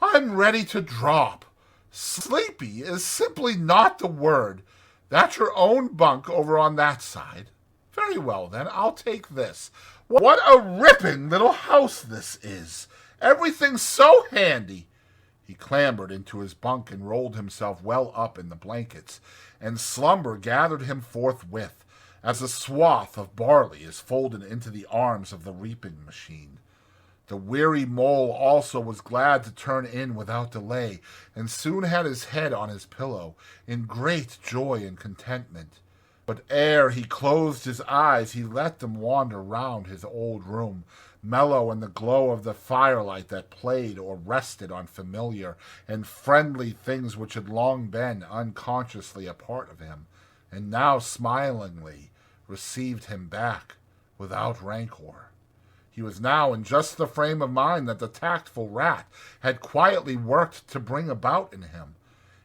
S1: I'm ready to drop. Sleepy is simply not the word. That's your own bunk over on that side. Very well, then, I'll take this. What a ripping little house this is! Everything's so handy." He clambered into his bunk and rolled himself well up in the blankets, and slumber gathered him forthwith, as a swath of barley is folded into the arms of the reaping machine. The weary Mole also was glad to turn in without delay, and soon had his head on his pillow, in great joy and contentment. But ere he closed his eyes, he let them wander round his old room, mellow in the glow of the firelight that played or rested on familiar and friendly things which had long been unconsciously a part of him, and now smilingly received him back without rancor. He was now in just the frame of mind that the tactful Rat had quietly worked to bring about in him.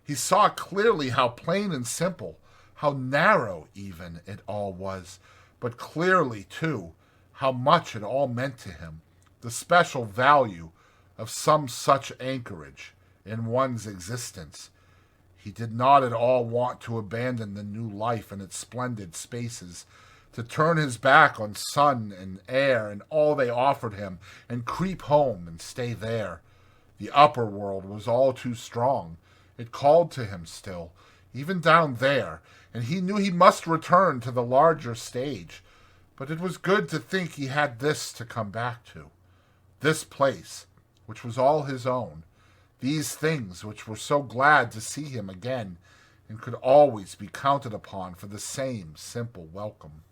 S1: He saw clearly how plain and simple, how narrow even it all was, but clearly, too, how much it all meant to him, the special value of some such anchorage in one's existence. He did not at all want to abandon the new life and its splendid spaces, to turn his back on sun and air and all they offered him, and creep home and stay there. The upper world was all too strong. It called to him still, even down there, and he knew he must return to the larger stage. But it was good to think he had this to come back to. This place, which was all his own. These things which were so glad to see him again, and could always be counted upon for the same simple welcome.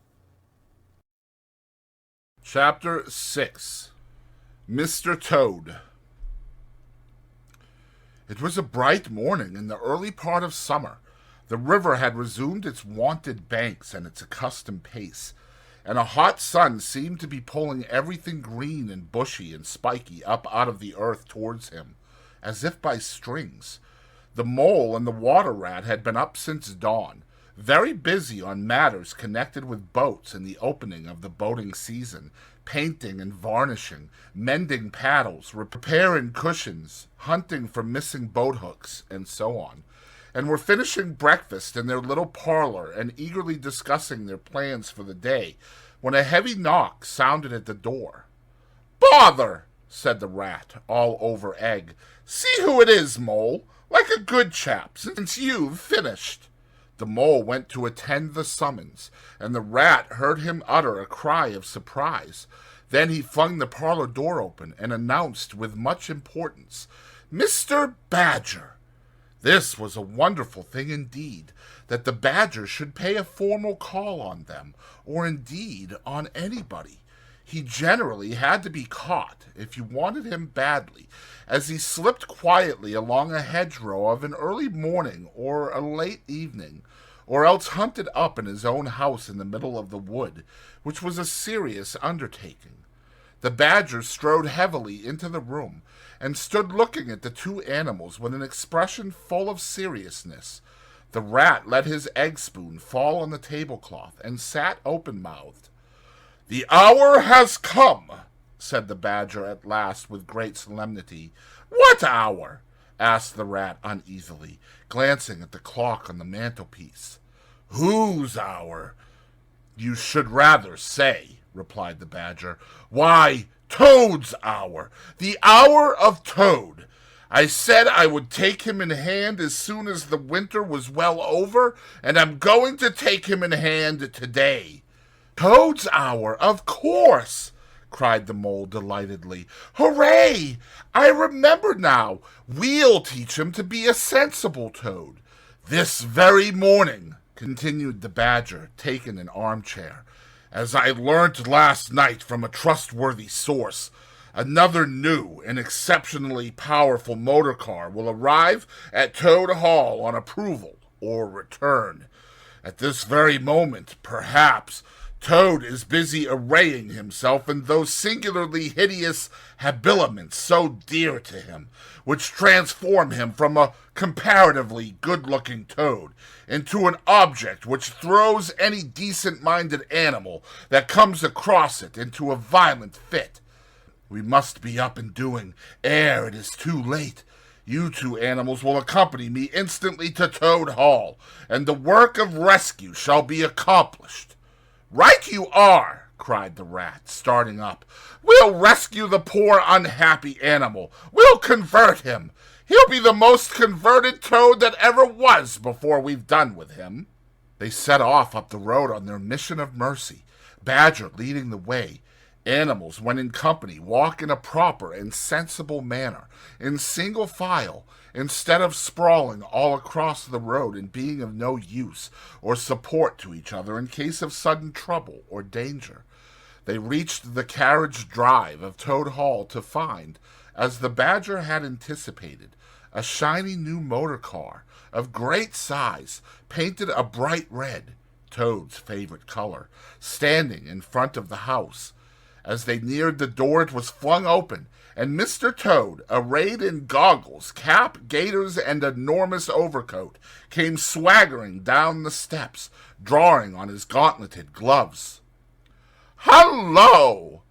S1: Chapter 6. Mr. Toad. It was a bright morning in the early part of summer. The river had resumed its wonted banks and its accustomed pace, and a hot sun seemed to be pulling everything green and bushy and spiky up out of the earth towards him, as if by strings. The mole and the water rat had been up since dawn, very busy on matters connected with boats and the opening of the boating season, painting and varnishing, mending paddles, repairing cushions, hunting for missing boat hooks, and so on, and were finishing breakfast in their little parlor and eagerly discussing their plans for the day, when a heavy knock sounded at the door. "Bother!" said the rat, all over egg. "See who it is, Mole, like a good chap, since you've finished." The mole went to attend the summons, and the rat heard him utter a cry of surprise. Then he flung the parlor door open and announced with much importance, "Mr. Badger." This was a wonderful thing indeed, that the badger should pay a formal call on them, or indeed on anybody. He generally had to be caught, if you wanted him badly, as he slipped quietly along a hedgerow of an early morning or a late evening, or else hunted up in his own house in the middle of the wood, which was a serious undertaking. The badger strode heavily into the room, and stood looking at the two animals with an expression full of seriousness. The rat let his egg-spoon fall on the tablecloth, and sat open-mouthed. "The hour has come," said the badger at last with great solemnity. "What hour?" asked the rat uneasily, glancing at the clock on the mantelpiece. "Whose hour, you should rather say," replied the badger. "Why, Toad's hour, the hour of Toad. I said I would take him in hand as soon as the winter was well over, and I'm going to take him in hand today." "Toad's hour, of course!" cried the mole delightedly. "Hooray! I remember now. We'll teach him to be a sensible toad. This very morning," continued the badger, taking an armchair, "as I learnt last night from a trustworthy source, another new and exceptionally powerful motor car will arrive at Toad Hall on approval or return. At this very moment, perhaps, Toad is busy arraying himself in those singularly hideous habiliments so dear to him, which transform him from a comparatively good-looking toad into an object which throws any decent-minded animal that comes across it into a violent fit. We must be up and doing ere it is too late. You two animals will accompany me instantly to Toad Hall, and the work of rescue shall be accomplished." "Right you are," cried the rat, starting up. "We'll rescue the poor unhappy animal. We'll convert him. He'll be the most converted toad that ever was before we've done with him." They set off up the road on their mission of mercy, Badger leading the way. Animals, when in company, walk in a proper and sensible manner, in single file, instead of sprawling all across the road and being of no use or support to each other in case of sudden trouble or danger. They reached the carriage drive of Toad Hall to find, as the badger had anticipated, a shiny new motor car of great size, painted a bright red, Toad's favorite color, standing in front of the house. As they neared the door, it was flung open, and Mr. Toad, arrayed in goggles, cap, gaiters, and enormous overcoat, came swaggering down the steps, drawing on his gauntleted gloves. "Hullo!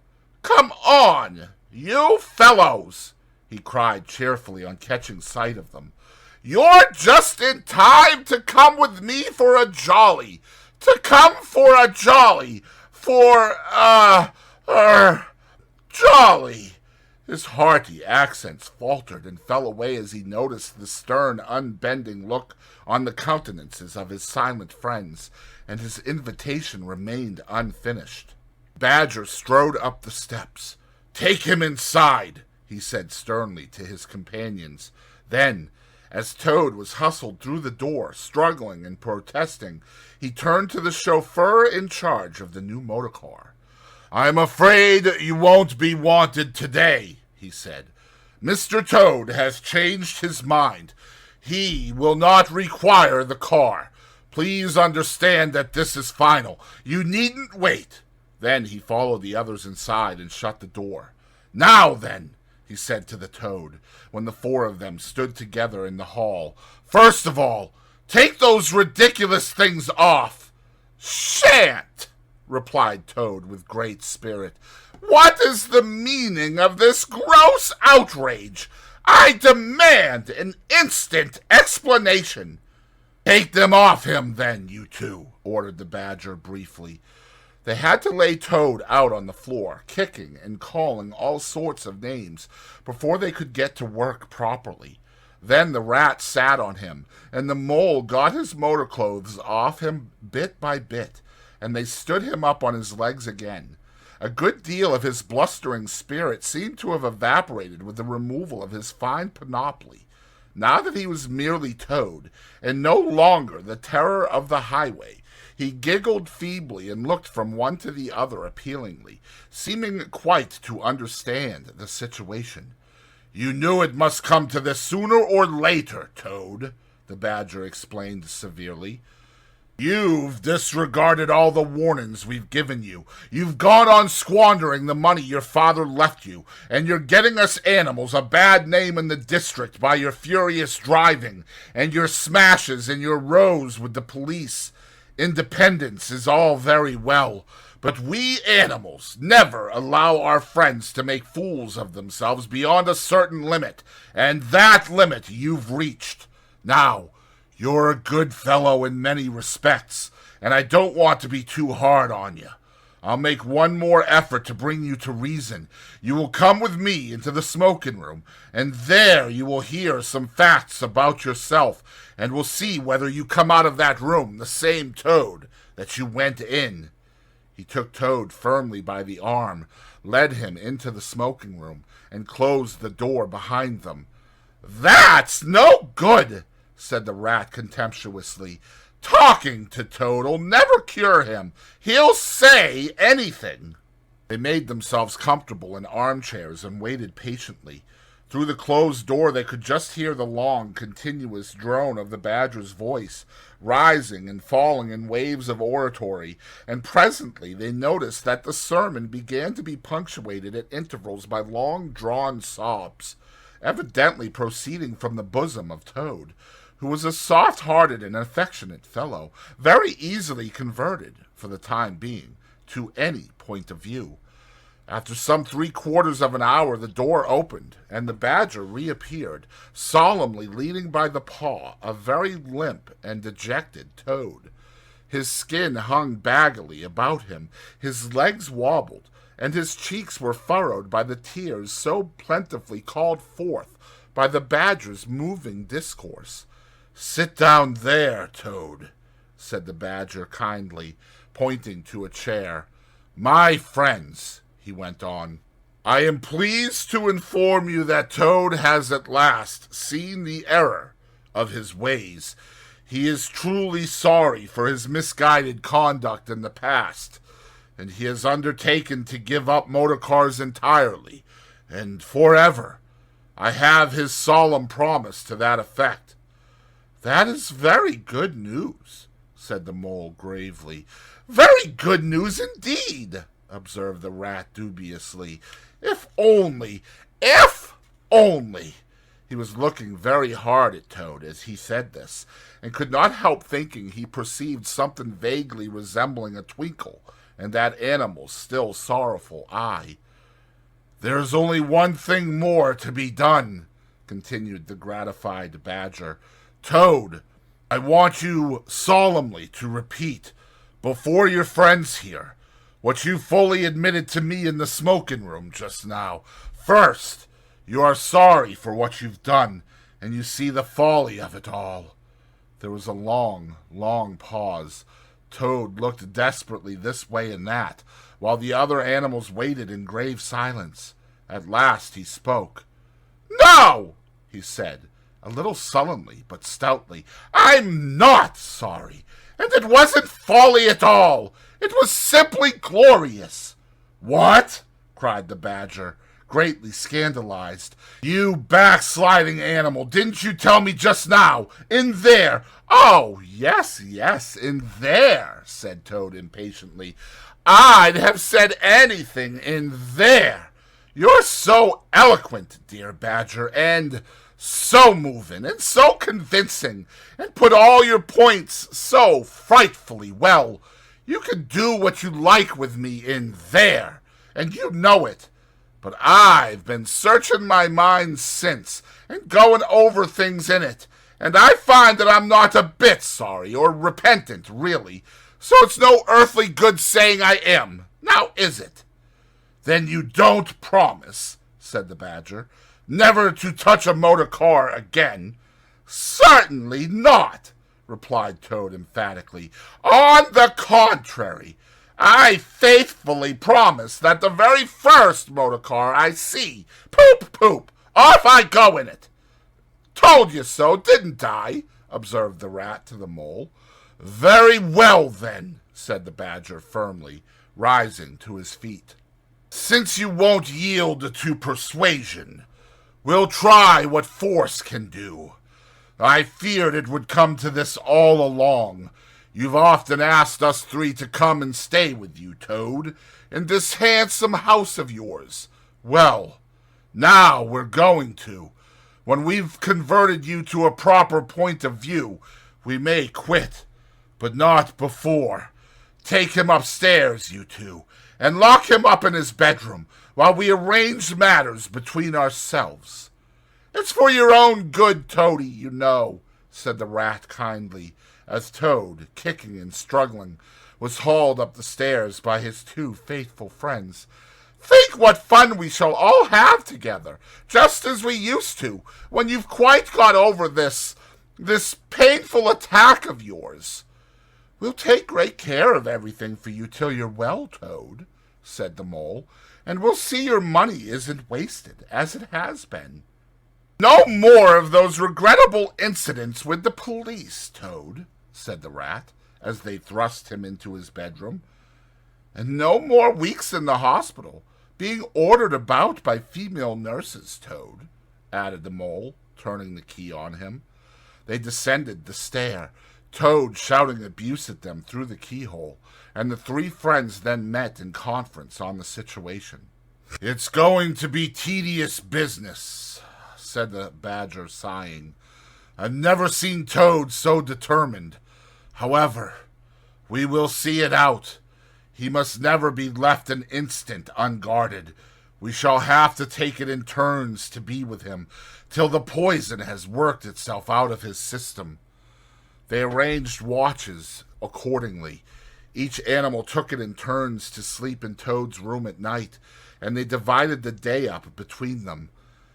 S1: Come on, you fellows!" he cried cheerfully on catching sight of them. You're just in time to come with me for a jolly. To come for a jolly. Jolly. His hearty accents faltered and fell away as he noticed the stern, unbending look on the countenances of his silent friends, and his invitation remained unfinished. Badger strode up the steps. "Take him inside," he said sternly to his companions. Then, as Toad was hustled through the door, struggling and protesting, he turned to the chauffeur in charge of the new motor car. "I'm afraid you won't be wanted today," he said. "Mr. Toad has changed his mind. He will not require the car. Please understand that this is final. You needn't wait." Then he followed the others inside and shut the door. "Now then," he said to the Toad, when the four of them stood together in the hall. "First of all, take those ridiculous things off." "Shan't," replied Toad with great spirit. "What is the meaning of this gross outrage? I demand an instant explanation." "Take them off him, then, you two," ordered the Badger briefly. They had to lay Toad out on the floor, kicking and calling all sorts of names, before they could get to work properly. Then the Rat sat on him, and the Mole got his motor clothes off him bit by bit, and they stood him up on his legs again. A good deal of his blustering spirit seemed to have evaporated with the removal of his fine panoply. Now that he was merely Toad, and no longer the terror of the highway, he giggled feebly and looked from one to the other appealingly, seeming quite to understand the situation. "You knew it must come to this sooner or later, Toad," the Badger explained severely. "You've disregarded all the warnings we've given you. You've gone on squandering the money your father left you, and you're getting us animals a bad name in the district by your furious driving, and your smashes and your rows with the police. Independence is all very well, but we animals never allow our friends to make fools of themselves beyond a certain limit, and that limit you've reached. Now, you're a good fellow in many respects, and I don't want to be too hard on you. I'll make one more effort to bring you to reason. You will come with me into the smoking room, and there you will hear some facts about yourself, and we'll see whether you come out of that room the same Toad that you went in." He took Toad firmly by the arm, led him into the smoking room, and closed the door behind them. "That's no good," said the Rat contemptuously. "Talking to Toad'll never cure him. He'll say anything." They made themselves comfortable in armchairs and waited patiently. Through the closed door they could just hear the long, continuous drone of the Badger's voice, rising and falling in waves of oratory, and presently they noticed that the sermon began to be punctuated at intervals by long-drawn sobs, evidently proceeding from the bosom of Toad, who was a soft-hearted and affectionate fellow, very easily converted, for the time being, to any point of view. After some 3/4 of an hour the door opened, and the Badger reappeared, solemnly leading by the paw a very limp and dejected Toad. His skin hung baggily about him, his legs wobbled, and his cheeks were furrowed by the tears so plentifully called forth by the Badger's moving discourse. "Sit down there, Toad," said the Badger kindly, pointing to a chair. "My friends," he went on, "I am pleased to inform you that Toad has at last seen the error of his ways. He is truly sorry for his misguided conduct in the past, and he has undertaken to give up motor cars entirely, and forever. I have his solemn promise to that effect." "That is very good news," said the Mole gravely. "Very good news indeed," observed the Rat dubiously. If only! He was looking very hard at Toad as he said this, and could not help thinking he perceived something vaguely resembling a twinkle in that animal's still sorrowful eye. "There's only one thing more to be done," continued the gratified Badger. Toad, I want you solemnly to repeat, before your friends here, what you fully admitted to me in the smoking room just now. First, you are sorry for what you've done, and you see the folly of it all." There was a long, long pause. Toad looked desperately this way and that, while the other animals waited in grave silence. At last he spoke. "No!" he said, a little sullenly but stoutly. "I'm not sorry, and it wasn't folly at all. It was simply glorious." "What?" cried the Badger, greatly scandalized. "You backsliding animal, didn't you tell me just now? In there." "Oh, yes, in there," said Toad impatiently. "I'd have said anything in there. You're so eloquent, dear Badger, and so moving, and so convincing, and put all your points so frightfully well. You can do what you like with me in there, and you know it. But I've been searching my mind since, and going over things in it, and I find that I'm not a bit sorry or repentant, really. So it's no earthly good saying I am. Now is it?" "Then you don't promise," said the Badger, "never to touch a motor car again?" "Certainly not," replied Toad emphatically. "On the contrary, I faithfully promise that the very first motor car I see, poop, off I go in it." "Told you so, didn't I?" observed the Rat to the Mole. "Very well, then," said the Badger firmly, rising to his feet. "Since you won't yield to persuasion, we'll try what force can do. I feared it would come to this all along. You've often asked us three to come and stay with you, Toad, in this handsome house of yours. Well, now we're going to. When we've converted you to a proper point of view, we may quit, but not before. Take him upstairs, you two, and lock him up in his bedroom while we arrange matters between ourselves." "It's for your own good, Toady, you know," said the Rat kindly, as Toad, kicking and struggling, was hauled up the stairs by his two faithful friends. "Think what fun we shall all have together, just as we used to, when you've quite got over this painful attack of yours." "We'll take great care of everything for you till you're well, Toad," said the Mole, "and we'll see your money isn't wasted, as it has been." "No more of those regrettable incidents with the police, Toad," said the Rat, as they thrust him into his bedroom. "And no more weeks in the hospital, being ordered about by female nurses, Toad," added the Mole, turning the key on him. They descended the stair, Toad shouting abuse at them through the keyhole, and the three friends then met in conference on the situation. "It's going to be tedious business," said the Badger, sighing. "I've never seen Toad so determined. However, we will see it out. He must never be left an instant unguarded. We shall have to take it in turns to be with him, till the poison has worked itself out of his system." They arranged watches accordingly. Each animal took it in turns to sleep in Toad's room at night, and they divided the day up between them.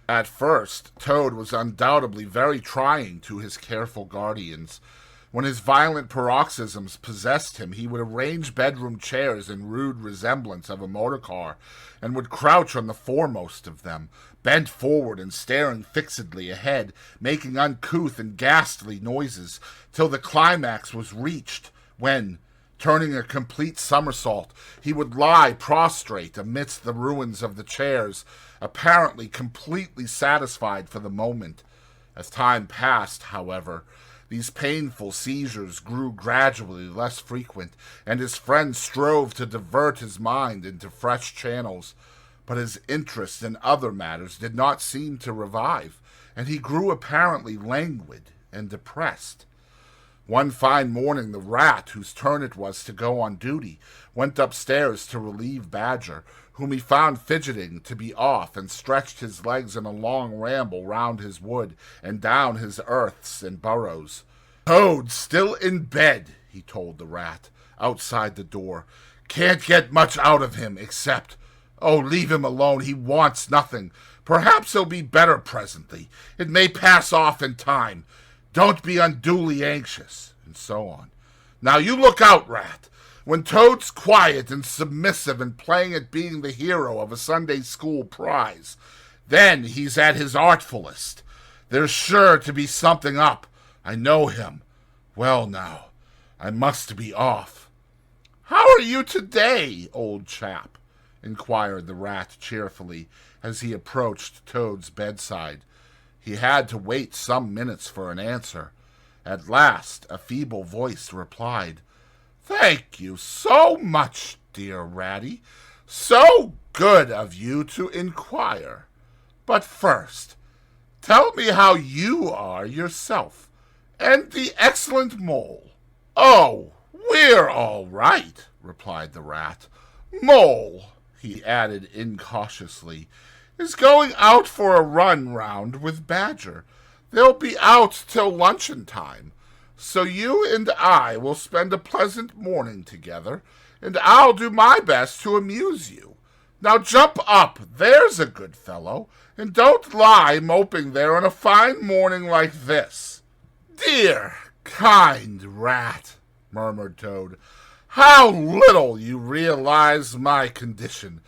S1: At first, Toad was undoubtedly very trying to his careful guardians. When his violent paroxysms possessed him, he would arrange bedroom chairs in rude resemblance of a motor car, and would crouch on the foremost of them, bent forward and staring fixedly ahead, making uncouth and ghastly noises, till the climax was reached, when, turning a complete somersault, he would lie prostrate amidst the ruins of the chairs, apparently completely satisfied for the moment. As time passed, however, these painful seizures grew gradually less frequent, and his friends strove to divert his mind into fresh channels. But his interest in other matters did not seem to revive, and he grew apparently languid and depressed. One fine morning the Rat, whose turn it was to go on duty, went upstairs to relieve Badger, whom he found fidgeting to be off, and stretched his legs in a long ramble round his wood and down his earths and burrows. "Toad's still in bed," he told the rat, outside the door. "Can't get much out of him, except, oh, leave him alone, he wants nothing. Perhaps he'll be better presently. It may pass off in time. Don't be unduly anxious," and so on. "Now you look out, rat. When Toad's quiet and submissive and playing at being the hero of a Sunday school prize, then he's at his artfulest. There's sure to be something up. I know him. Well now, I must be off." "How are you today, old chap?" inquired the rat cheerfully as he approached Toad's bedside. He had to wait some minutes for an answer. At last a feeble voice replied, "Thank you so much, dear Ratty. So good of you to inquire. But first, tell me how you are yourself, and the excellent Mole." "Oh, we're all right," replied the rat. "Mole," he added incautiously, "is going out for a run round with Badger. They'll be out till luncheon time. So you and I will spend a pleasant morning together, and I'll do my best to amuse you. Now jump up, there's a good fellow, and don't lie moping there on a fine morning like this." "Dear, kind rat," murmured Toad, "how little you realize my condition,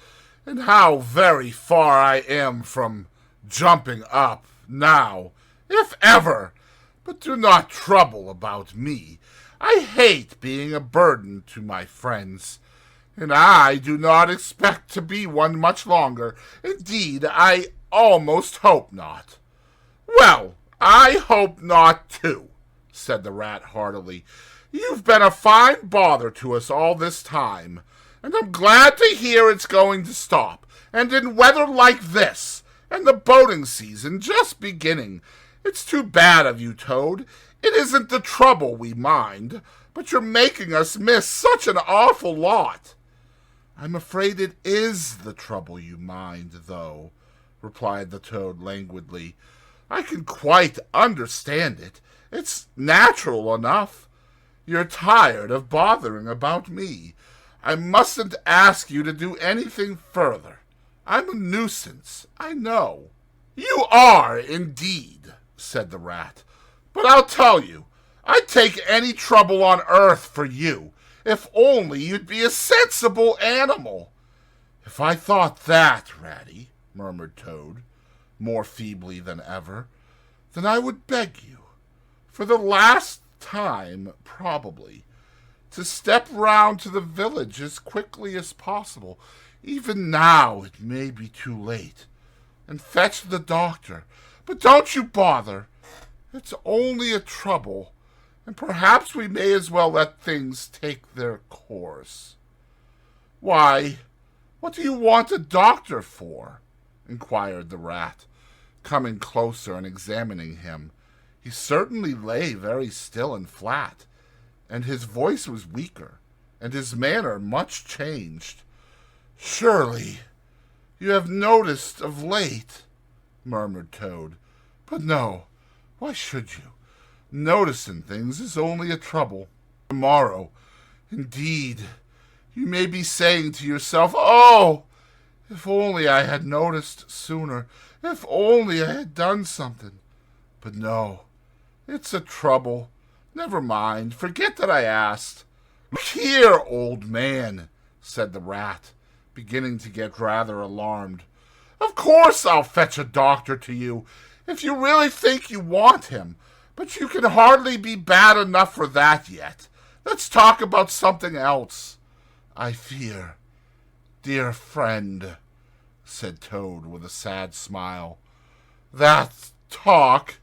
S1: and how very far I am from jumping up now, if ever. But do not trouble about me. I hate being a burden to my friends, and I do not expect to be one much longer. Indeed, I almost hope not." "Well, I hope not, too," said the rat heartily. "You've been a fine bother to us all this time, and I'm glad to hear it's going to stop, and in weather like this, and the boating season just beginning. It's too bad of you, Toad. It isn't the trouble we mind, but you're making us miss such an awful lot." "I'm afraid it is the trouble you mind, though," replied the Toad languidly. "I can quite understand it. It's natural enough. You're tired of bothering about me. I mustn't ask you to do anything further. I'm a nuisance, I know." "You are, indeed," said the rat. "But I'll tell you, I'd take any trouble on earth for you, if only you'd be a sensible animal." "If I thought that, Ratty," murmured Toad, more feebly than ever, "then I would beg you, for the last time probably, to step round to the village as quickly as possible. Even now it may be too late, and fetch the doctor. But don't you bother. It's only a trouble, and perhaps we may as well let things take their course." "Why, what do you want a doctor for?" inquired the rat, coming closer and examining him. He certainly lay very still and flat, and his voice was weaker, and his manner much changed. "Surely you have noticed of late," murmured Toad. "But no, why should you? Noticing things is only a trouble. Tomorrow, indeed, you may be saying to yourself, 'Oh, if only I had noticed sooner, if only I had done something.' But no, it's a trouble. Never mind, forget that I asked." "Look here, old man," said the rat, beginning to get rather alarmed. "Of course I'll fetch a doctor to you, if you really think you want him, but you can hardly be bad enough for that yet. Let's talk about something else." "I fear, dear friend," said Toad with a sad smile, "that talk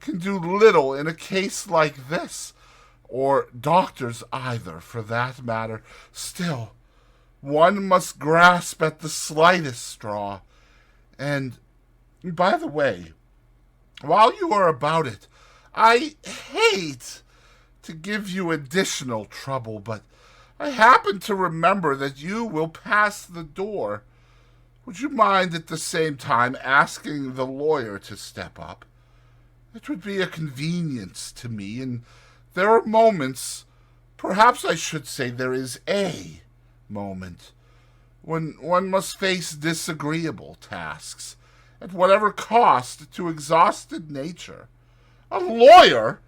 S1: can do little in a case like this, or doctors either, for that matter. Still, one must grasp at the slightest straw. And, by the way, while you are about it, I hate to give you additional trouble, but I happen to remember that you will pass the door. Would you mind at the same time asking the lawyer to step up? It would be a convenience to me, and there are moments, perhaps I should say there is a moment, when one must face disagreeable tasks, at whatever cost to exhausted nature. A lawyer?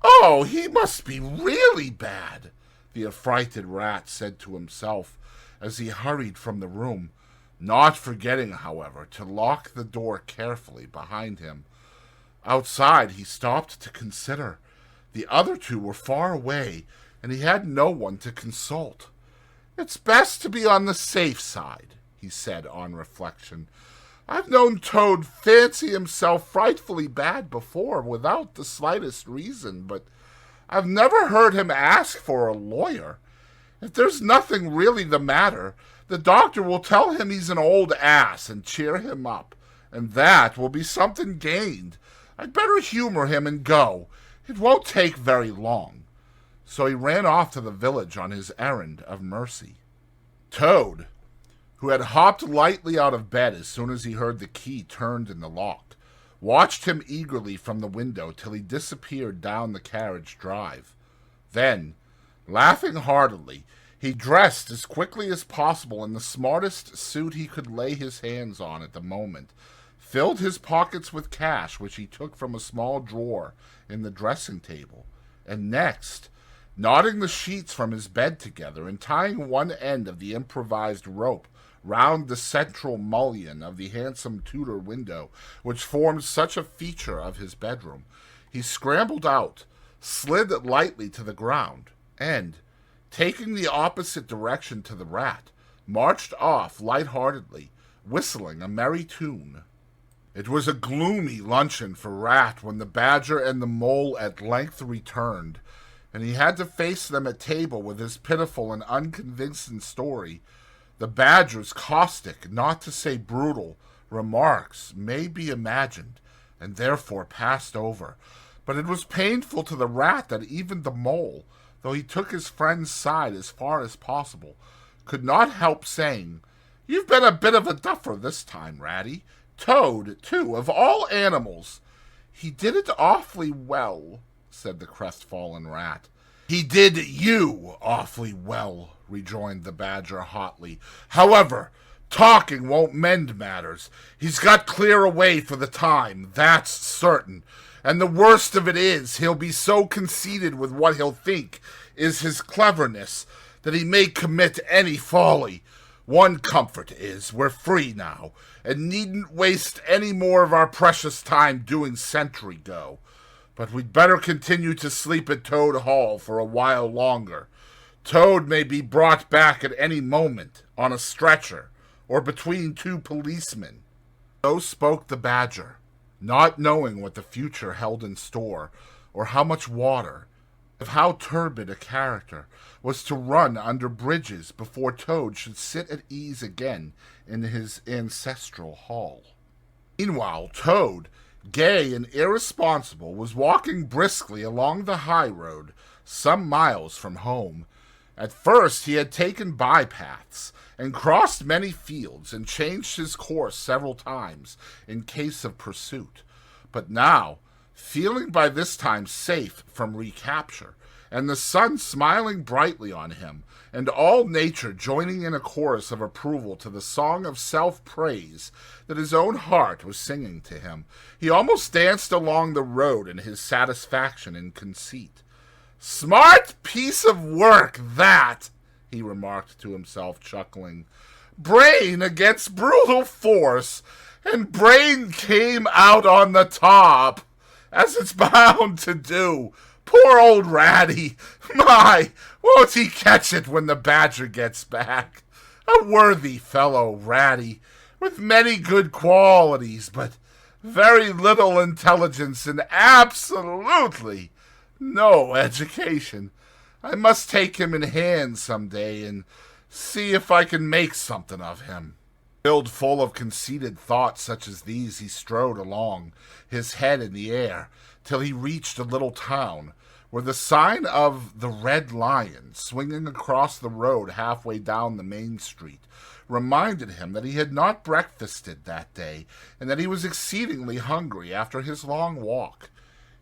S1: Oh, he must be really bad, the affrighted rat said to himself as he hurried from the room, not forgetting, however, to lock the door carefully behind him. Outside, he stopped to consider. The other two were far away, and he had no one to consult. It's best to be on the safe side, he said on reflection. I've known Toad fancy himself frightfully bad before, without the slightest reason, but I've never heard him ask for a lawyer. If there's nothing really the matter, the doctor will tell him he's an old ass and cheer him up, and that will be something gained. I'd better humor him and go. It won't take very long. So he ran off to the village on his errand of mercy. Toad, who had hopped lightly out of bed as soon as he heard the key turned in the lock, watched him eagerly from the window till he disappeared down the carriage drive. Then, laughing heartily, he dressed as quickly as possible in the smartest suit he could lay his hands on at the moment, filled his pockets with cash which he took from a small drawer in the dressing table, and next, knotting the sheets from his bed together and tying one end of the improvised rope round the central mullion of the handsome Tudor window which formed such a feature of his bedroom, he scrambled out, slid lightly to the ground, and, taking the opposite direction to the rat, marched off light-heartedly, whistling a merry tune. It was a gloomy luncheon for Rat when the Badger and the Mole at length returned, and he had to face them at table with his pitiful and unconvincing story. The Badger's caustic, not to say brutal, remarks may be imagined, and therefore passed over, but it was painful to the Rat that even the Mole, though he took his friend's side as far as possible, could not help saying, "You've been a bit of a duffer this time, Ratty. Toad, too, of all animals." "He did it awfully well," said the crestfallen Rat. "He did you awfully well," rejoined the Badger hotly. "However, talking won't mend matters. He's got clear away for the time, that's certain. And the worst of it is, he'll be so conceited with what he'll think is his cleverness that he may commit any folly. One comfort is, we're free now, and needn't waste any more of our precious time doing sentry go. But we'd better continue to sleep at Toad Hall for a while longer. Toad may be brought back at any moment, on a stretcher, or between two policemen." So spoke the Badger, not knowing what the future held in store, or how much water, of how turbid a character, was to run under bridges before Toad should sit at ease again in his ancestral hall. Meanwhile, Toad, gay and irresponsible, was walking briskly along the high road, some miles from home. At first he had taken bypaths, and crossed many fields, and changed his course several times, in case of pursuit. But now, feeling by this time safe from recapture, and the sun smiling brightly on him, and all nature joining in a chorus of approval to the song of self-praise that his own heart was singing to him, he almost danced along the road in his satisfaction and conceit. "Smart piece of work, that," he remarked to himself, chuckling. "Brain against brutal force, and brain came out on the top, as it's bound to do. Poor old Ratty! My, won't he catch it when the Badger gets back? A worthy fellow, Ratty, with many good qualities, but very little intelligence and absolutely no education. I must take him in hand some day and see if I can make something of him." Filled full of conceited thoughts such as these, he strode along, his head in the air, till he reached a little town, where the sign of the Red Lion, swinging across the road halfway down the main street, reminded him that he had not breakfasted that day, and that he was exceedingly hungry after his long walk.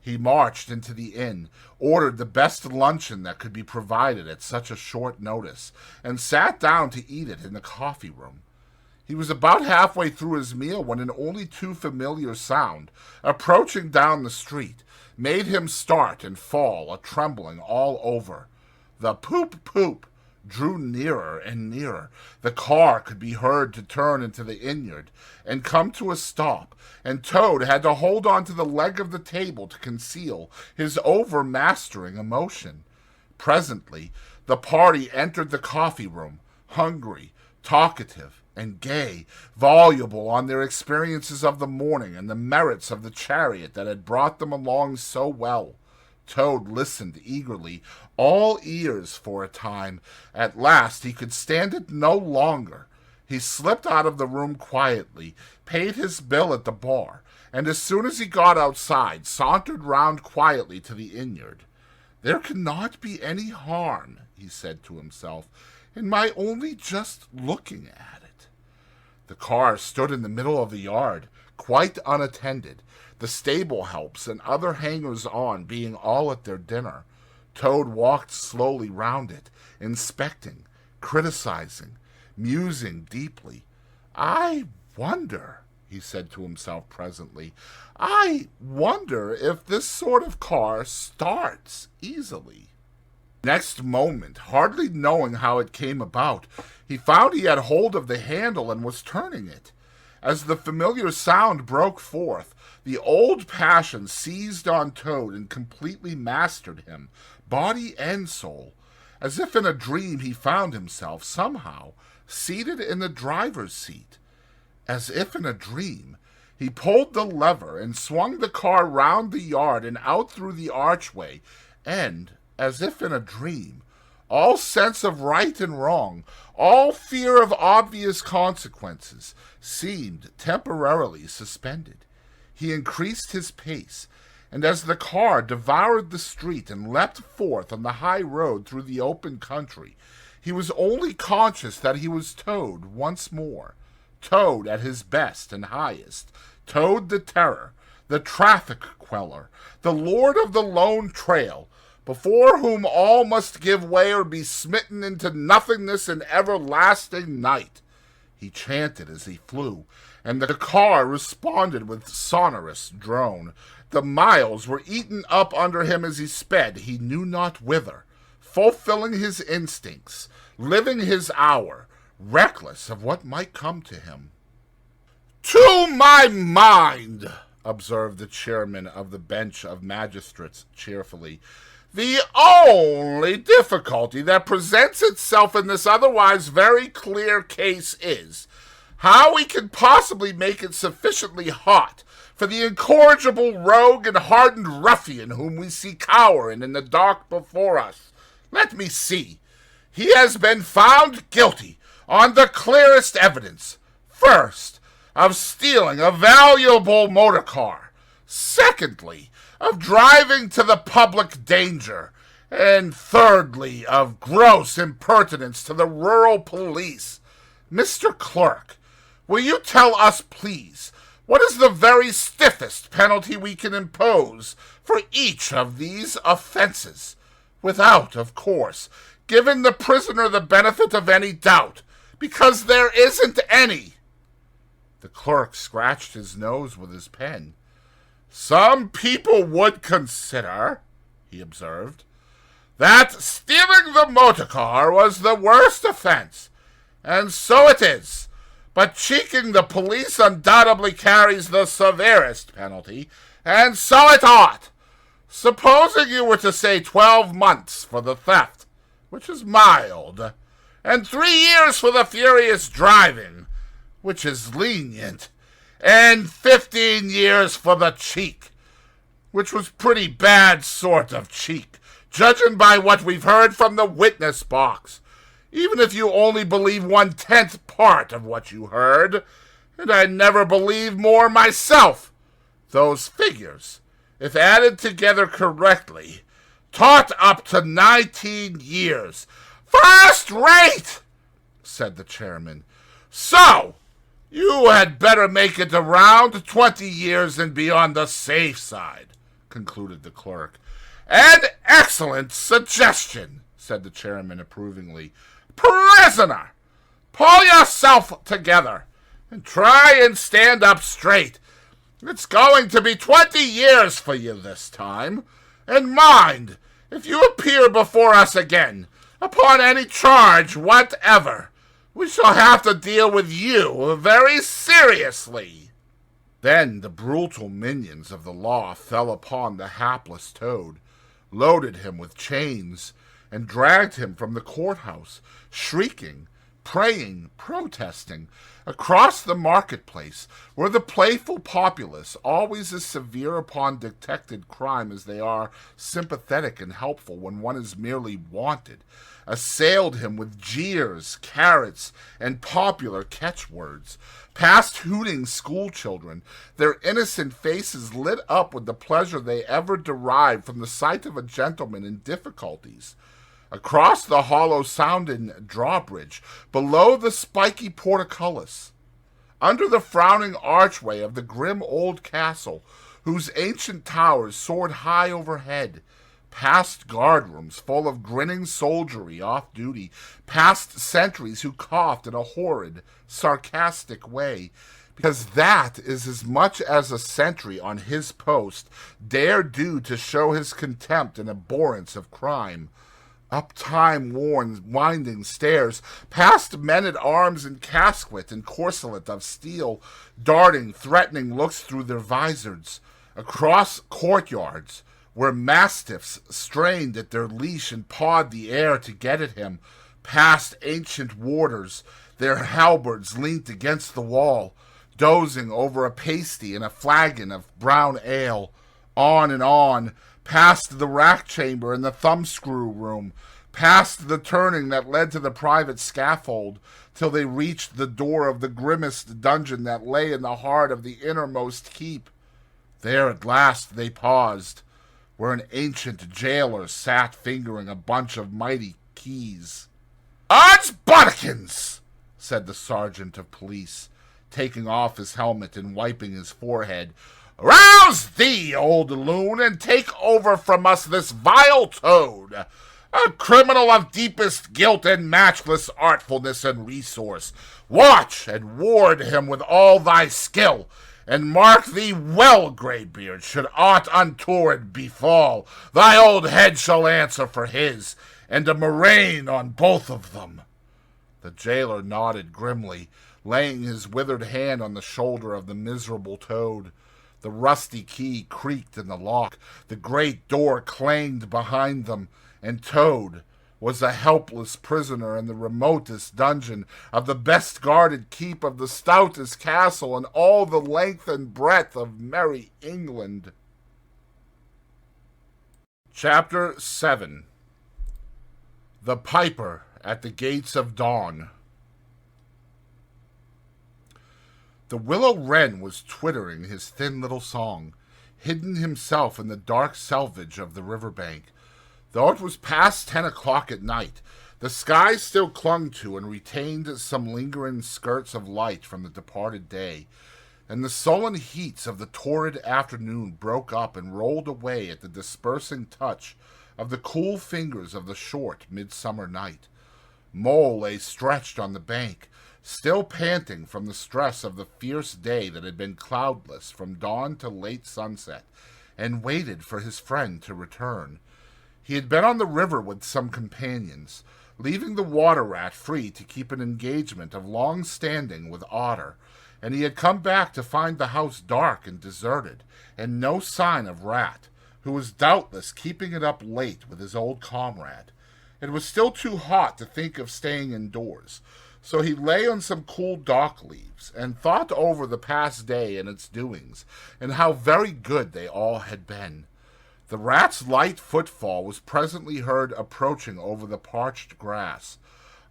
S1: He marched into the inn, ordered the best luncheon that could be provided at such a short notice, and sat down to eat it in the coffee room. He was about halfway through his meal when an only too familiar sound, approaching down the street, made him start and fall a-trembling all over. The poop-poop drew nearer and nearer. The car could be heard to turn into the innyard and come to a stop, and Toad had to hold on to the leg of the table to conceal his overmastering emotion. Presently, the party entered the coffee room, hungry, talkative, and gay, voluble on their experiences of the morning and the merits of the chariot that had brought them along so well. Toad listened eagerly, all ears for a time. At last he could stand it no longer. He slipped out of the room quietly, paid his bill at the bar, and as soon as he got outside, sauntered round quietly to the innyard. "There cannot be any harm," he said to himself, "in my only just looking at it." The car stood in the middle of the yard, quite unattended, the stable helps and other hangers-on being all at their dinner. Toad walked slowly round it, inspecting, criticizing, musing deeply. "I wonder," he said to himself presently, "I wonder if this sort of car starts easily." Next moment, hardly knowing how it came about, he found he had hold of the handle and was turning it. As the familiar sound broke forth, the old passion seized on Toad and completely mastered him, body and soul. As if in a dream, he found himself, somehow, seated in the driver's seat. As if in a dream, he pulled the lever and swung the car round the yard and out through the archway, and, as if in a dream, all sense of right and wrong, all fear of obvious consequences, seemed temporarily suspended. He increased his pace, and as the car devoured the street and leapt forth on the high road through the open country, he was only conscious that he was Toad once more, Toad at his best and highest, Toad the terror, the traffic queller, the lord of the lone trail, before whom all must give way or be smitten into nothingness and everlasting night. He chanted as he flew, and the car responded with sonorous drone. The miles were eaten up under him as he sped, he knew not whither, fulfilling his instincts, living his hour, reckless of what might come to him. "To my mind," observed the chairman of the bench of magistrates cheerfully, "the only difficulty that presents itself in this otherwise very clear case is how we can possibly make it sufficiently hot for the incorrigible rogue and hardened ruffian whom we see cowering in the dark before us. Let me see. He has been found guilty on the clearest evidence. First, of stealing a valuable motor car. Secondly, of driving to the public danger. And thirdly, of gross impertinence to the rural police. Mr. Clerk, will you tell us, please, what is the very stiffest penalty we can impose for each of these offenses, without, of course, giving the prisoner the benefit of any doubt, because there isn't any?" The clerk scratched his nose with his pen. "Some people would consider," he observed, "that stealing the motor car was the worst offense, and so it is. But cheeking the police undoubtedly carries the severest penalty, and so it ought. Supposing you were to say 12 months for the theft, which is mild, and 3 years for the furious driving, which is lenient, and 15 years for the cheek, which was pretty bad sort of cheek, judging by what we've heard from the witness box, even if you only believe 1/10 part of what you heard, and I never believe more myself. Those figures, if added together correctly, Taught up to 19 years. First rate, said the chairman. So, you had better make it around 20 years and be on the safe side, concluded the clerk. An excellent suggestion, said the chairman approvingly. Prisoner, pull yourself together and try and stand up straight. It's going to be 20 years for you this time. And mind, if you appear before us again, upon any charge whatever, we shall have to deal with you very seriously. Then the brutal minions of the law fell upon the hapless Toad, loaded him with chains, and dragged him from the courthouse, shrieking, praying, protesting, across the marketplace, where the playful populace, always as severe upon detected crime as they are sympathetic and helpful when one is merely wanted, assailed him with jeers, carrots, and popular catchwords, past hooting schoolchildren, their innocent faces lit up with the pleasure they ever derived from the sight of a gentleman in difficulties, across the hollow-sounding drawbridge, below the spiky portcullis, under the frowning archway of the grim old castle, whose ancient towers soared high overhead, past guardrooms full of grinning soldiery off duty, past sentries who coughed in a horrid, sarcastic way, because that is as much as a sentry on his post dare do to show his contempt and abhorrence of crime, up time-worn winding stairs, past men-at-arms in casquet and corselet of steel, darting threatening looks through their visors, across courtyards, where mastiffs strained at their leash and pawed the air to get at him, past ancient warders, their halberds leant against the wall, dozing over a pasty and a flagon of brown ale, on and on, past the rack chamber and the thumbscrew room, past the turning that led to the private scaffold, till they reached the door of the grimmest dungeon that lay in the heart of the innermost keep. There at last they paused, where an ancient jailer sat fingering a bunch of mighty keys. "Odds bodikins!" said the sergeant of police, taking off his helmet and wiping his forehead. "Rouse thee, old loon, and take over from us this vile Toad, a criminal of deepest guilt and matchless artfulness and resource. Watch and ward him with all thy skill, and mark thee well, Greybeard, should aught untoward befall, thy old head shall answer for his, and a murrain on both of them." The jailer nodded grimly, laying his withered hand on the shoulder of the miserable Toad. The rusty key creaked in the lock, the great door clanged behind them, and Toad was a helpless prisoner in the remotest dungeon of the best-guarded keep of the stoutest castle in all the length and breadth of merry England. Chapter 7. The Piper at the Gates of Dawn. The willow wren was twittering his thin little song, hidden himself in the dark selvage of the river-bank. Though it was past 10 o'clock at night, the sky still clung to and retained some lingering skirts of light from the departed day, and the sullen heats of the torrid afternoon broke up and rolled away at the dispersing touch of the cool fingers of the short midsummer night. Mole lay stretched on the bank, still panting from the stress of the fierce day that had been cloudless from dawn to late sunset, and waited for his friend to return. He had been on the river with some companions, leaving the water-rat free to keep an engagement of long standing with Otter, and he had come back to find the house dark and deserted, and no sign of Rat, who was doubtless keeping it up late with his old comrade. It was still too hot to think of staying indoors, so he lay on some cool dock leaves, and thought over the past day and its doings, and how very good they all had been. The rat's light footfall was presently heard approaching over the parched grass.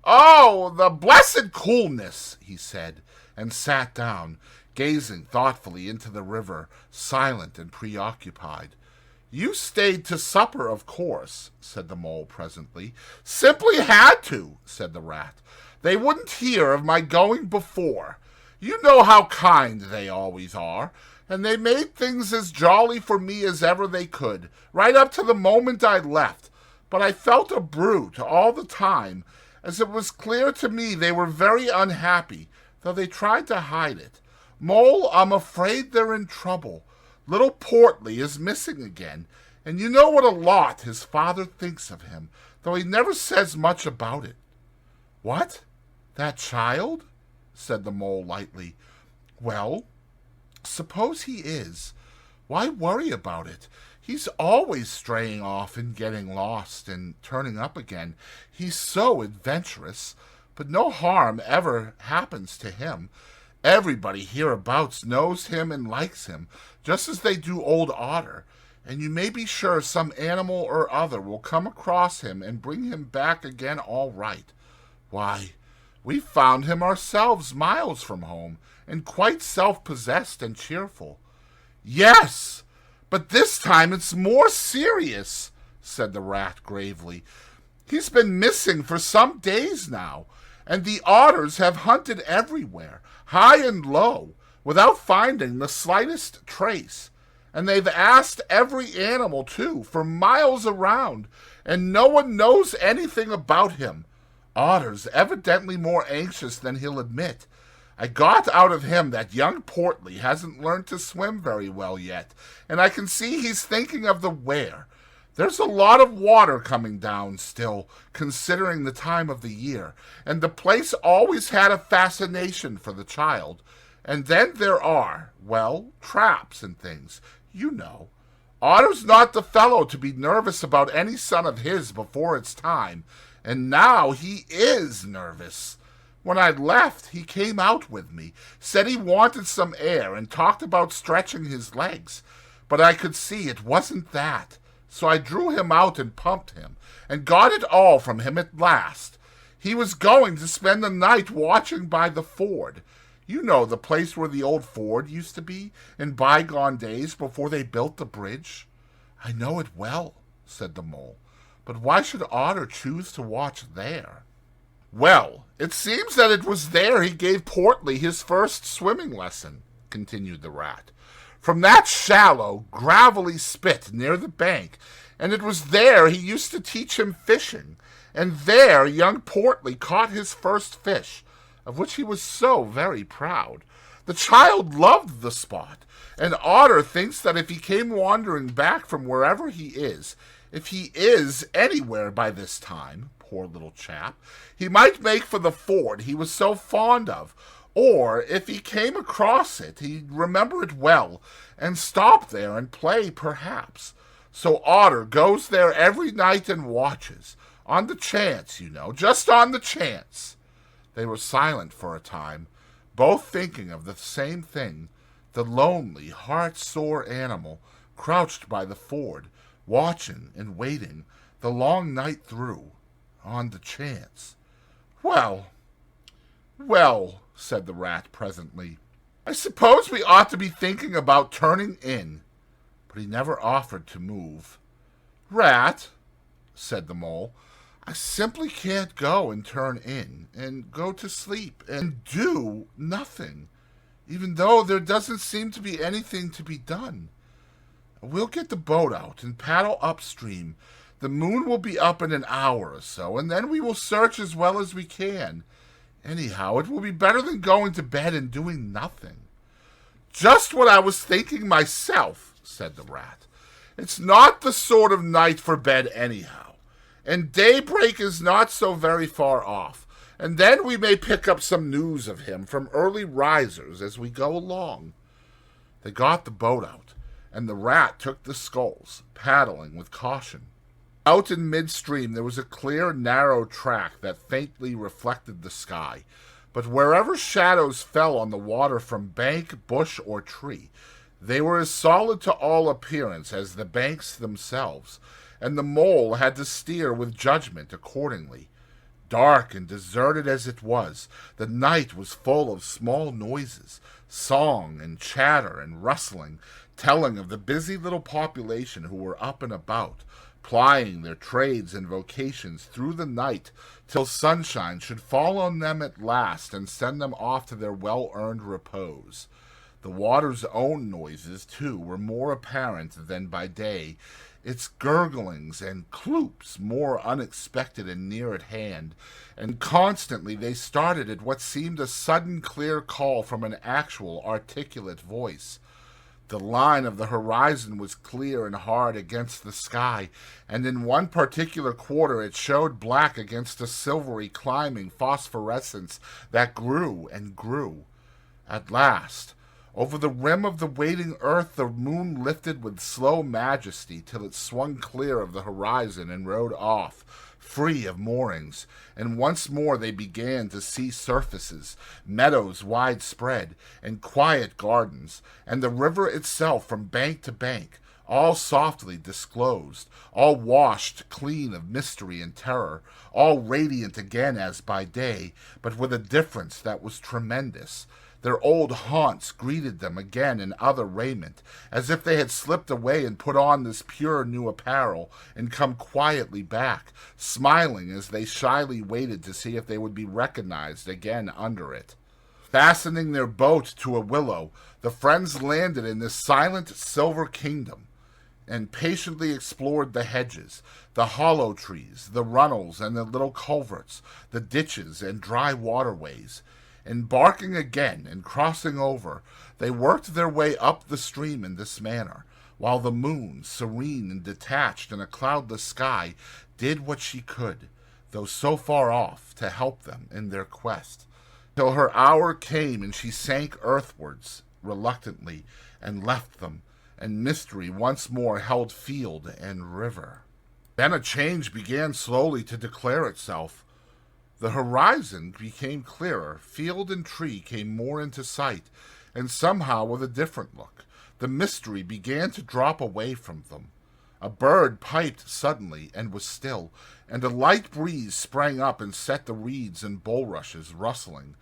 S1: "Oh, the blessed coolness!" he said, and sat down, gazing thoughtfully into the river, silent and preoccupied. "You stayed to supper, of course," said the Mole presently. "Simply had to," said the Rat. "They wouldn't hear of my going before. You know how kind they always are, and they made things as jolly for me as ever they could, right up to the moment I left. But I felt a brute all the time, as it was clear to me they were very unhappy, though they tried to hide it. Mole, I'm afraid they're in trouble. Little Portly is missing again, and you know what a lot his father thinks of him, though he never says much about it." "What? That child?" said the Mole lightly. "Well, suppose he is. Why worry about it? He's always straying off and getting lost and turning up again. He's so adventurous, but no harm ever happens to him. Everybody hereabouts knows him and likes him, just as they do old Otter, and you may be sure some animal or other will come across him and bring him back again all right. Why, we found him ourselves miles from home, and quite self-possessed and cheerful." "Yes, but this time it's more serious," said the Rat gravely. "He's been missing for some days now, and the Otters have hunted everywhere, high and low, without finding the slightest trace. And they've asked every animal, too, for miles around, and no one knows anything about him. Otter's evidently more anxious than he'll admit. I got out of him that young Portly hasn't learned to swim very well yet, and I can see he's thinking of the where. There's a lot of water coming down still, considering the time of the year, and the place always had a fascination for the child. And then there are, well, traps and things, you know. Otter's not the fellow to be nervous about any son of his before it's time, and now he is nervous. When I left, he came out with me, said he wanted some air, and talked about stretching his legs. But I could see it wasn't that. So I drew him out and pumped him, and got it all from him at last. He was going to spend the night watching by the ford. You know the place where the old ford used to be, in bygone days before they built the bridge?" "I know it well," said the Mole. "But why should Otter choose to watch there?" "Well, it seems that it was there he gave Portly his first swimming lesson," continued the Rat. "From that shallow, gravelly spit near the bank, and it was there he used to teach him fishing, and there young Portly caught his first fish, of which he was so very proud. The child loved the spot, and Otter thinks that if he came wandering back from wherever he is, if he is anywhere by this time, poor little chap, he might make for the ford he was so fond of, or if he came across it, he'd remember it well, and stop there and play perhaps. So Otter goes there every night and watches, on the chance, you know, just on the chance." They were silent for a time, both thinking of the same thing, the lonely, heart-sore animal, crouched by the ford, watching and waiting, the long night through, on the chance. "Well, well," said the Rat presently, "I suppose we ought to be thinking about turning in." But he never offered to move. "Rat," said the Mole, "I simply can't go and turn in, and go to sleep, and do nothing, even though there doesn't seem to be anything to be done. We'll get the boat out and paddle upstream. The moon will be up in an hour or so, and then we will search as well as we can. Anyhow, it will be better than going to bed and doing nothing." "Just what I was thinking myself," said the Rat. "It's not the sort of night for bed anyhow, and daybreak is not so very far off, and then we may pick up some news of him from early risers as we go along." They got the boat out, and the Rat took the sculls, paddling with caution. Out in midstream there was a clear, narrow track that faintly reflected the sky, but wherever shadows fell on the water from bank, bush, or tree, they were as solid to all appearance as the banks themselves, and the Mole had to steer with judgment accordingly. Dark and deserted as it was, the night was full of small noises, song and chatter and rustling, telling of the busy little population who were up and about, plying their trades and vocations through the night till sunshine should fall on them at last and send them off to their well-earned repose. The water's own noises, too, were more apparent than by day, its gurglings and cloops more unexpected and near at hand, and constantly they started at what seemed a sudden clear call from an actual articulate voice. The line of the horizon was clear and hard against the sky, and in one particular quarter it showed black against a silvery climbing phosphorescence that grew and grew. At last, over the rim of the waiting earth the moon lifted with slow majesty till it swung clear of the horizon and rode off, free of moorings, and once more they began to see surfaces, meadows widespread, and quiet gardens, and the river itself from bank to bank, all softly disclosed, all washed clean of mystery and terror, all radiant again as by day, but with a difference that was tremendous. Their old haunts greeted them again in other raiment, as if they had slipped away and put on this pure new apparel, and come quietly back, smiling as they shyly waited to see if they would be recognized again under it. Fastening their boat to a willow, the friends landed in this silent silver kingdom, and patiently explored the hedges, the hollow trees, the runnels and the little culverts, the ditches and dry waterways. Embarking again and crossing over, they worked their way up the stream in this manner, while the moon, serene and detached in a cloudless sky, did what she could, though so far off, to help them in their quest, till her hour came and she sank earthwards reluctantly and left them, and mystery once more held field and river. Then a change began slowly to declare itself. The horizon became clearer, field and tree came more into sight, and somehow with a different look. The mystery began to drop away from them. A bird piped suddenly and was still, and a light breeze sprang up and set the reeds and bulrushes rustling.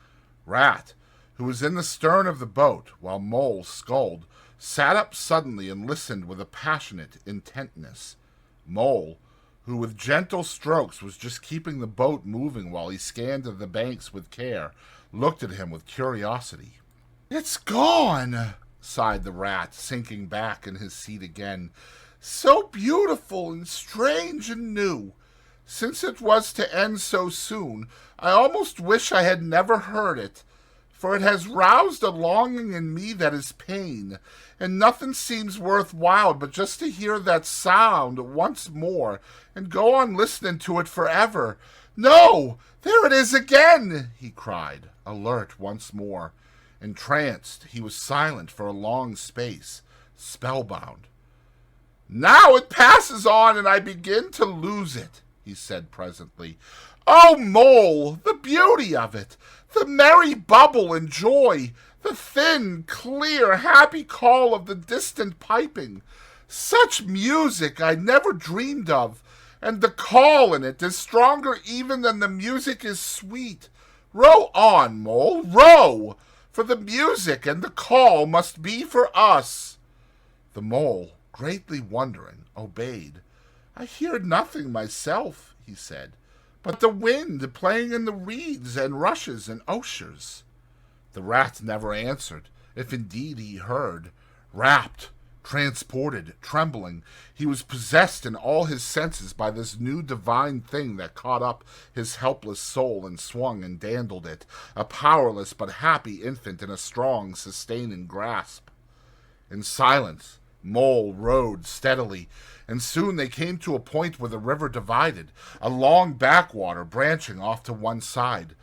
S1: Rat, who was in the stern of the boat, while Mole sculled, sat up suddenly and listened with a passionate intentness. Mole, who with gentle strokes was just keeping the boat moving while he scanned the banks with care, looked at him with curiosity. "It's gone," sighed the rat, sinking back in his seat again. "So beautiful and strange and new. Since it was to end so soon, I almost wish I had never heard it, for it has roused a longing in me that is pain, and nothing seems worth while but just to hear that sound once more, and go on listening to it forever. No, there it is again," he cried, alert once more. Entranced, he was silent for a long space, spellbound. "Now it passes on, and I begin to lose it," he said presently. "Oh, Mole, the beauty of it! The merry bubble and joy, the thin, clear, happy call of the distant piping. Such music I never dreamed of, and the call in it is stronger even than the music is sweet. Row on, Mole, row, for the music and the call must be for us." The Mole, greatly wondering, obeyed. "I hear nothing myself," he said, "but the wind playing in the reeds and rushes and osiers." The rat never answered, if indeed he heard. Rapt, transported, trembling, he was possessed in all his senses by this new divine thing that caught up his helpless soul and swung and dandled it, a powerless but happy infant in a strong, sustaining grasp. In silence, Mole rowed steadily, and soon they came to a point where the river divided, a long backwater branching off to one side.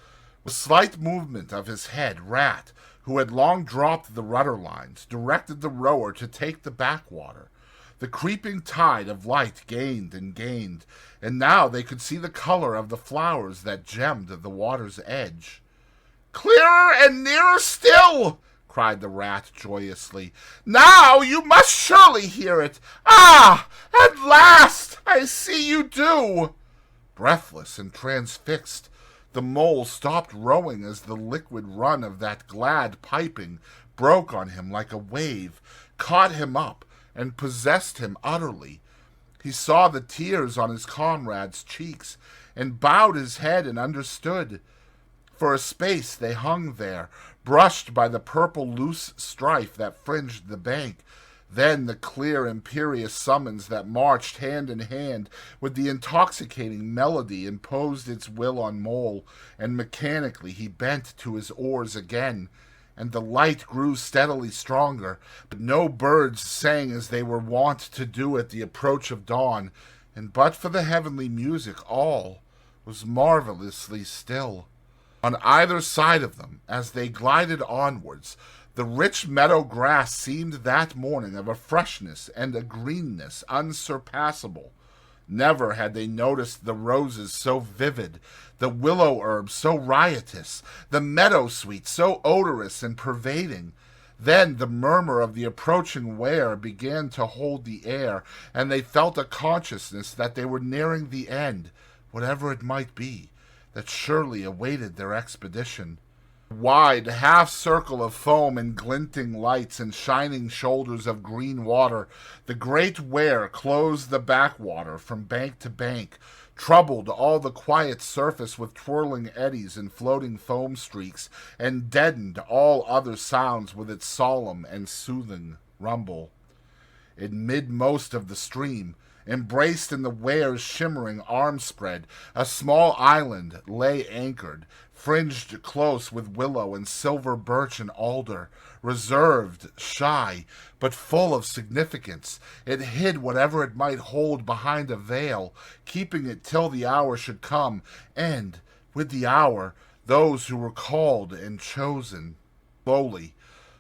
S1: With slight movement of his head, Rat, who had long dropped the rudder lines, directed the rower to take the backwater. The creeping tide of light gained and gained, and now they could see the color of the flowers that gemmed the water's edge. "Clearer and nearer still!" cried the rat joyously. "Now you must surely hear it. Ah, at last I see you do." Breathless and transfixed, the mole stopped rowing as the liquid run of that glad piping broke on him like a wave, caught him up, and possessed him utterly. He saw the tears on his comrade's cheeks, and bowed his head and understood. For a space they hung there, brushed by the purple loose strife that fringed the bank. Then the clear imperious summons that marched hand in hand with the intoxicating melody imposed its will on Mole, and mechanically he bent to his oars again, and the light grew steadily stronger, but no birds sang as they were wont to do at the approach of dawn, and but for the heavenly music all was marvelously still. On either side of them, as they glided onwards, the rich meadow grass seemed that morning of a freshness and a greenness unsurpassable. Never had they noticed the roses so vivid, the willow herb so riotous, the meadow sweet so odorous and pervading. Then the murmur of the approaching ware began to hold the air, and they felt a consciousness that they were nearing the end, whatever it might be, that surely awaited their expedition. Wide half-circle of foam and glinting lights and shining shoulders of green water, the great ware closed the backwater from bank to bank, troubled all the quiet surface with twirling eddies and floating foam streaks, and deadened all other sounds with its solemn and soothing rumble. In midmost of the stream, embraced in the ware's shimmering arm spread, a small island lay anchored, fringed close with willow and silver birch and alder, reserved, shy, but full of significance. It hid whatever it might hold behind a veil, keeping it till the hour should come, and, with the hour, those who were called and chosen. Slowly,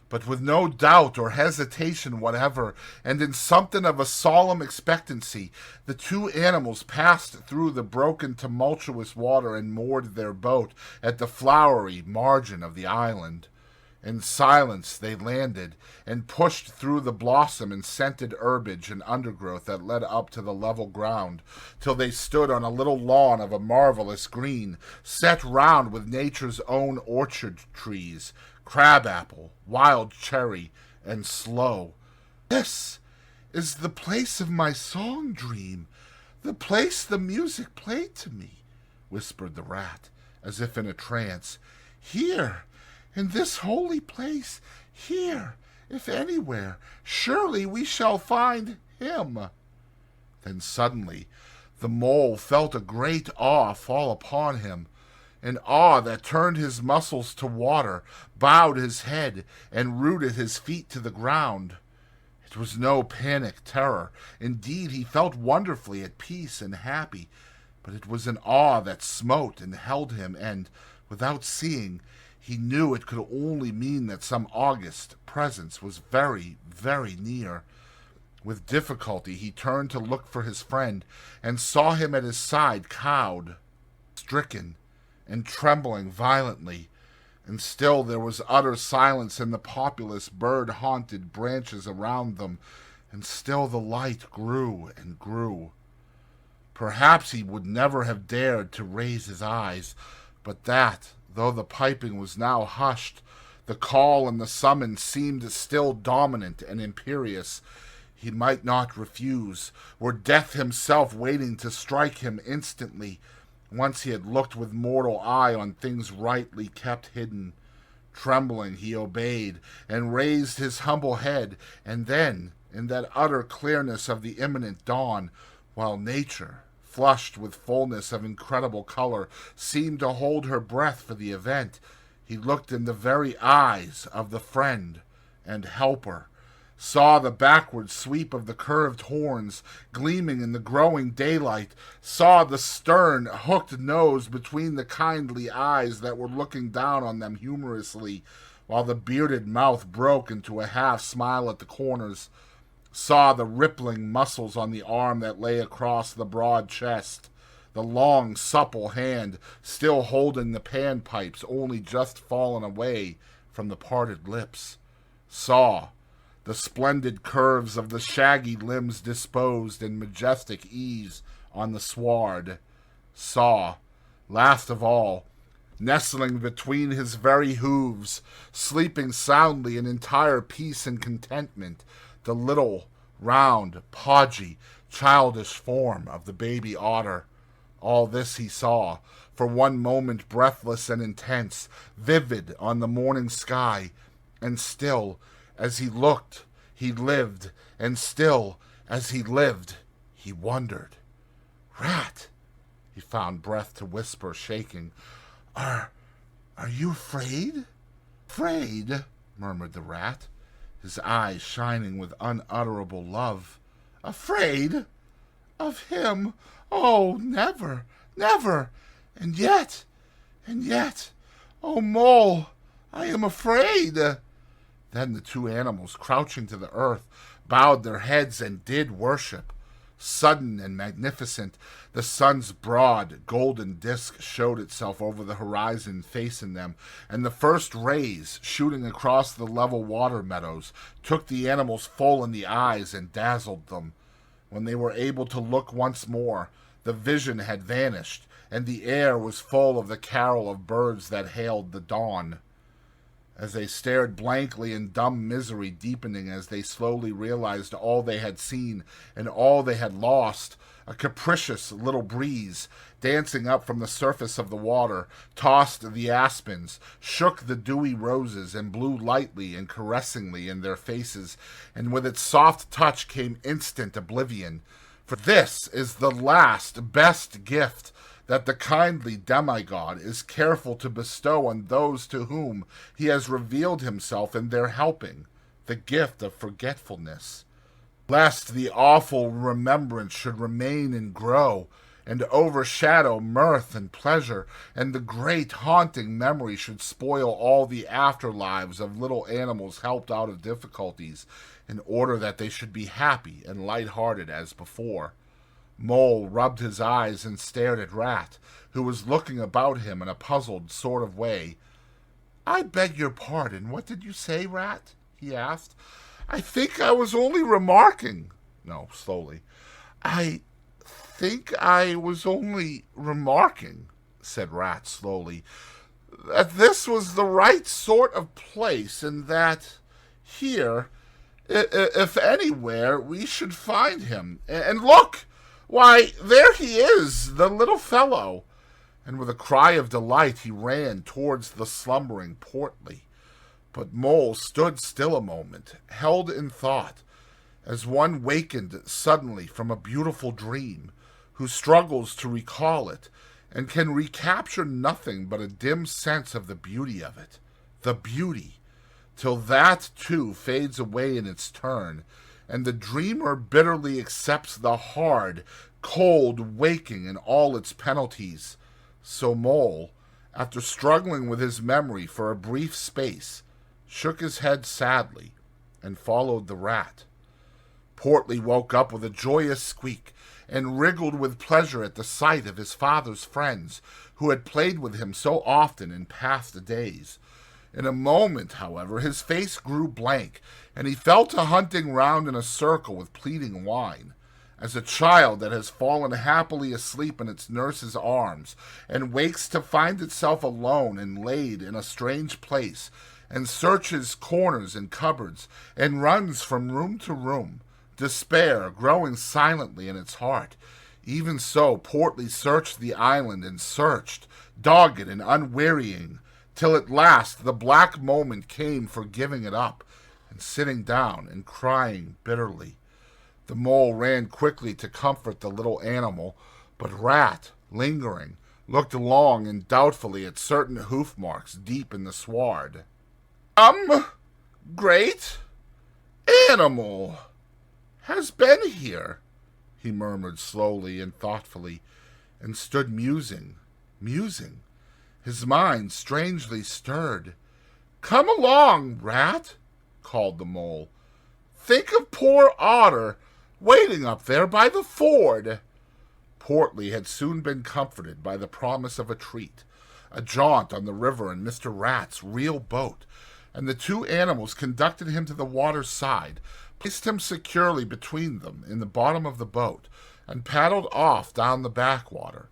S1: but with no doubt or hesitation whatever, and in something of a solemn expectancy, the two animals passed through the broken tumultuous water and moored their boat at the flowery margin of the island. In silence they landed, and pushed through the blossom and scented herbage and undergrowth that led up to the level ground, till they stood on a little lawn of a marvelous green, set round with nature's own orchard trees, crab-apple, wild cherry, and sloe. "This is the place of my song-dream, the place the music played to me," whispered the rat, as if in a trance. "Here, in this holy place, here, if anywhere, surely we shall find him." Then suddenly the mole felt a great awe fall upon him, an awe that turned his muscles to water, bowed his head, and rooted his feet to the ground. It was no panic terror. Indeed, he felt wonderfully at peace and happy, but it was an awe that smote and held him, and, without seeing, he knew it could only mean that some august presence was very, very near. With difficulty he turned to look for his friend, and saw him at his side, cowed, stricken, and trembling violently, and still there was utter silence in the populous bird-haunted branches around them, and still the light grew and grew. Perhaps he would never have dared to raise his eyes, but that, though the piping was now hushed, the call and the summons seemed still dominant and imperious. He might not refuse, were death himself waiting to strike him instantly, once he had looked with mortal eye on things rightly kept hidden. Trembling he obeyed, and raised his humble head, and then, in that utter clearness of the imminent dawn, while nature, flushed with fullness of incredible color, seemed to hold her breath for the event, he looked in the very eyes of the friend and helper, saw the backward sweep of the curved horns gleaming in the growing daylight, saw the stern, hooked nose between the kindly eyes that were looking down on them humorously, while the bearded mouth broke into a half-smile at the corners, saw the rippling muscles on the arm that lay across the broad chest, the long, supple hand still holding the panpipes only just fallen away from the parted lips, saw the splendid curves of the shaggy limbs disposed in majestic ease on the sward, saw, last of all, nestling between his very hooves, sleeping soundly in entire peace and contentment, the little, round, podgy, childish form of the baby otter. All this he saw, for one moment breathless and intense, vivid on the morning sky, and still, as he looked, he lived, and still, as he lived, he wondered. "Rat," he found breath to whisper, shaking. Are you afraid?" "Afraid?" murmured the rat, his eyes shining with unutterable love. "Afraid? Of him? Oh, never, never! And yet, oh, Mole, I am afraid." Then the two animals, crouching to the earth, bowed their heads and did worship. Sudden and magnificent, the sun's broad, golden disk showed itself over the horizon facing them, and the first rays, shooting across the level water meadows, took the animals full in the eyes and dazzled them. When they were able to look once more, the vision had vanished, and the air was full of the carol of birds that hailed the dawn. As they stared blankly in dumb misery deepening as they slowly realized all they had seen and all they had lost, a capricious little breeze, dancing up from the surface of the water, tossed the aspens, shook the dewy roses, and blew lightly and caressingly in their faces, and with its soft touch came instant oblivion. For this is the last, best gift that the kindly demigod is careful to bestow on those to whom he has revealed himself in their helping, the gift of forgetfulness. Lest the awful remembrance should remain and grow, and overshadow mirth and pleasure, and the great haunting memory should spoil all the afterlives of little animals helped out of difficulties, in order that they should be happy and light-hearted as before. Mole rubbed his eyes and stared at Rat, who was looking about him in a puzzled sort of way. "I beg your pardon. What did you say, Rat?" he asked. "I think I was only remarking." No, slowly. "I think I was only remarking," said Rat slowly, "that this was the right sort of place, and that here, if anywhere, we should find him. And look! Why, there he is, the little fellow." And with a cry of delight he ran towards the slumbering Portly. But Mole stood still a moment, held in thought, as one wakened suddenly from a beautiful dream, who struggles to recall it, and can recapture nothing but a dim sense of the beauty of it. The beauty, till that, too, fades away in its turn, and the dreamer bitterly accepts the hard, cold waking in all its penalties. So Mole, after struggling with his memory for a brief space, shook his head sadly and followed the rat. Portly woke up with a joyous squeak and wriggled with pleasure at the sight of his father's friends, who had played with him so often in past days. In a moment, however, his face grew blank, and he fell to hunting round in a circle with pleading whine, as a child that has fallen happily asleep in its nurse's arms, and wakes to find itself alone and laid in a strange place, and searches corners and cupboards, and runs from room to room, despair growing silently in its heart. Even so Portly searched the island and searched, dogged and unwearying, till at last the black moment came for giving it up, and sitting down and crying bitterly. The Mole ran quickly to comfort the little animal, but Rat, lingering, looked long and doubtfully at certain hoof marks deep in the sward. Great animal has been here," he murmured slowly and thoughtfully, and stood musing, his mind strangely stirred. "Come along, Rat," called the Mole. "Think of poor Otter, waiting up there by the ford." Portly had soon been comforted by the promise of a treat, a jaunt on the river in Mr. Rat's real boat, and the two animals conducted him to the water's side, placed him securely between them in the bottom of the boat, and paddled off down the backwater.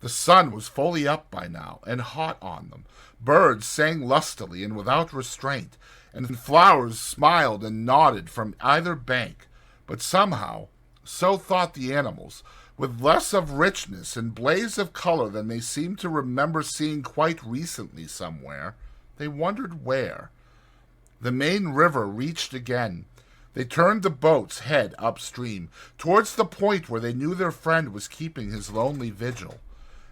S1: The sun was fully up by now, and hot on them. Birds sang lustily and without restraint, and flowers smiled and nodded from either bank. But somehow, so thought the animals, with less of richness and blaze of color than they seemed to remember seeing quite recently somewhere, they wondered where. The main river reached again. They turned the boat's head upstream, towards the point where they knew their friend was keeping his lonely vigil.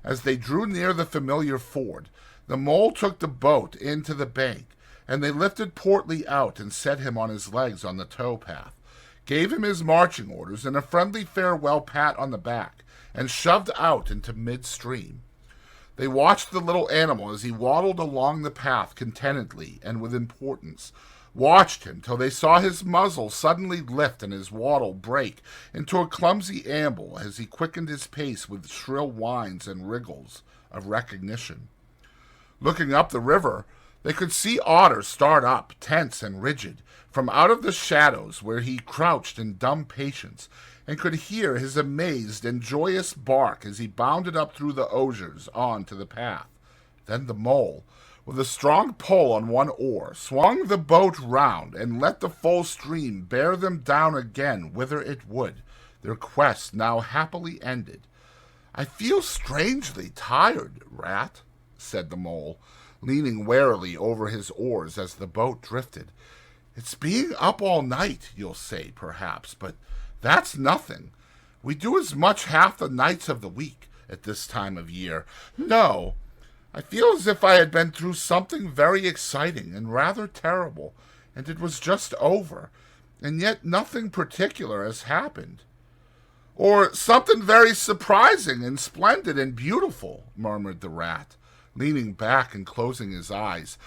S1: As they drew near the familiar ford, the mole took the boat into the bank, and they lifted Portly out and set him on his legs on the towpath, gave him his marching orders and a friendly farewell pat on the back, and shoved out into midstream. They watched the little animal as he waddled along the path contentedly and with importance, watched him till they saw his muzzle suddenly lift and his waddle break into a clumsy amble as he quickened his pace with shrill whines and wriggles of recognition. Looking up the river, they could see Otter start up, tense and rigid, from out of the shadows where he crouched in dumb patience, and could hear his amazed and joyous bark as he bounded up through the osiers on to the path. Then the mole, with a strong pull on one oar, swung the boat round and let the full stream bear them down again whither it would, their quest now happily ended. "I feel strangely tired, Rat," said the mole, leaning warily over his oars as the boat drifted. "It's being up all night, you'll say, perhaps, but that's nothing. We do as much half the nights of the week at this time of year. No, I feel as if I had been through something very exciting and rather terrible, and it was just over, and yet nothing particular has happened." "Or something very surprising and splendid and beautiful," murmured the rat, leaning back and closing his eyes.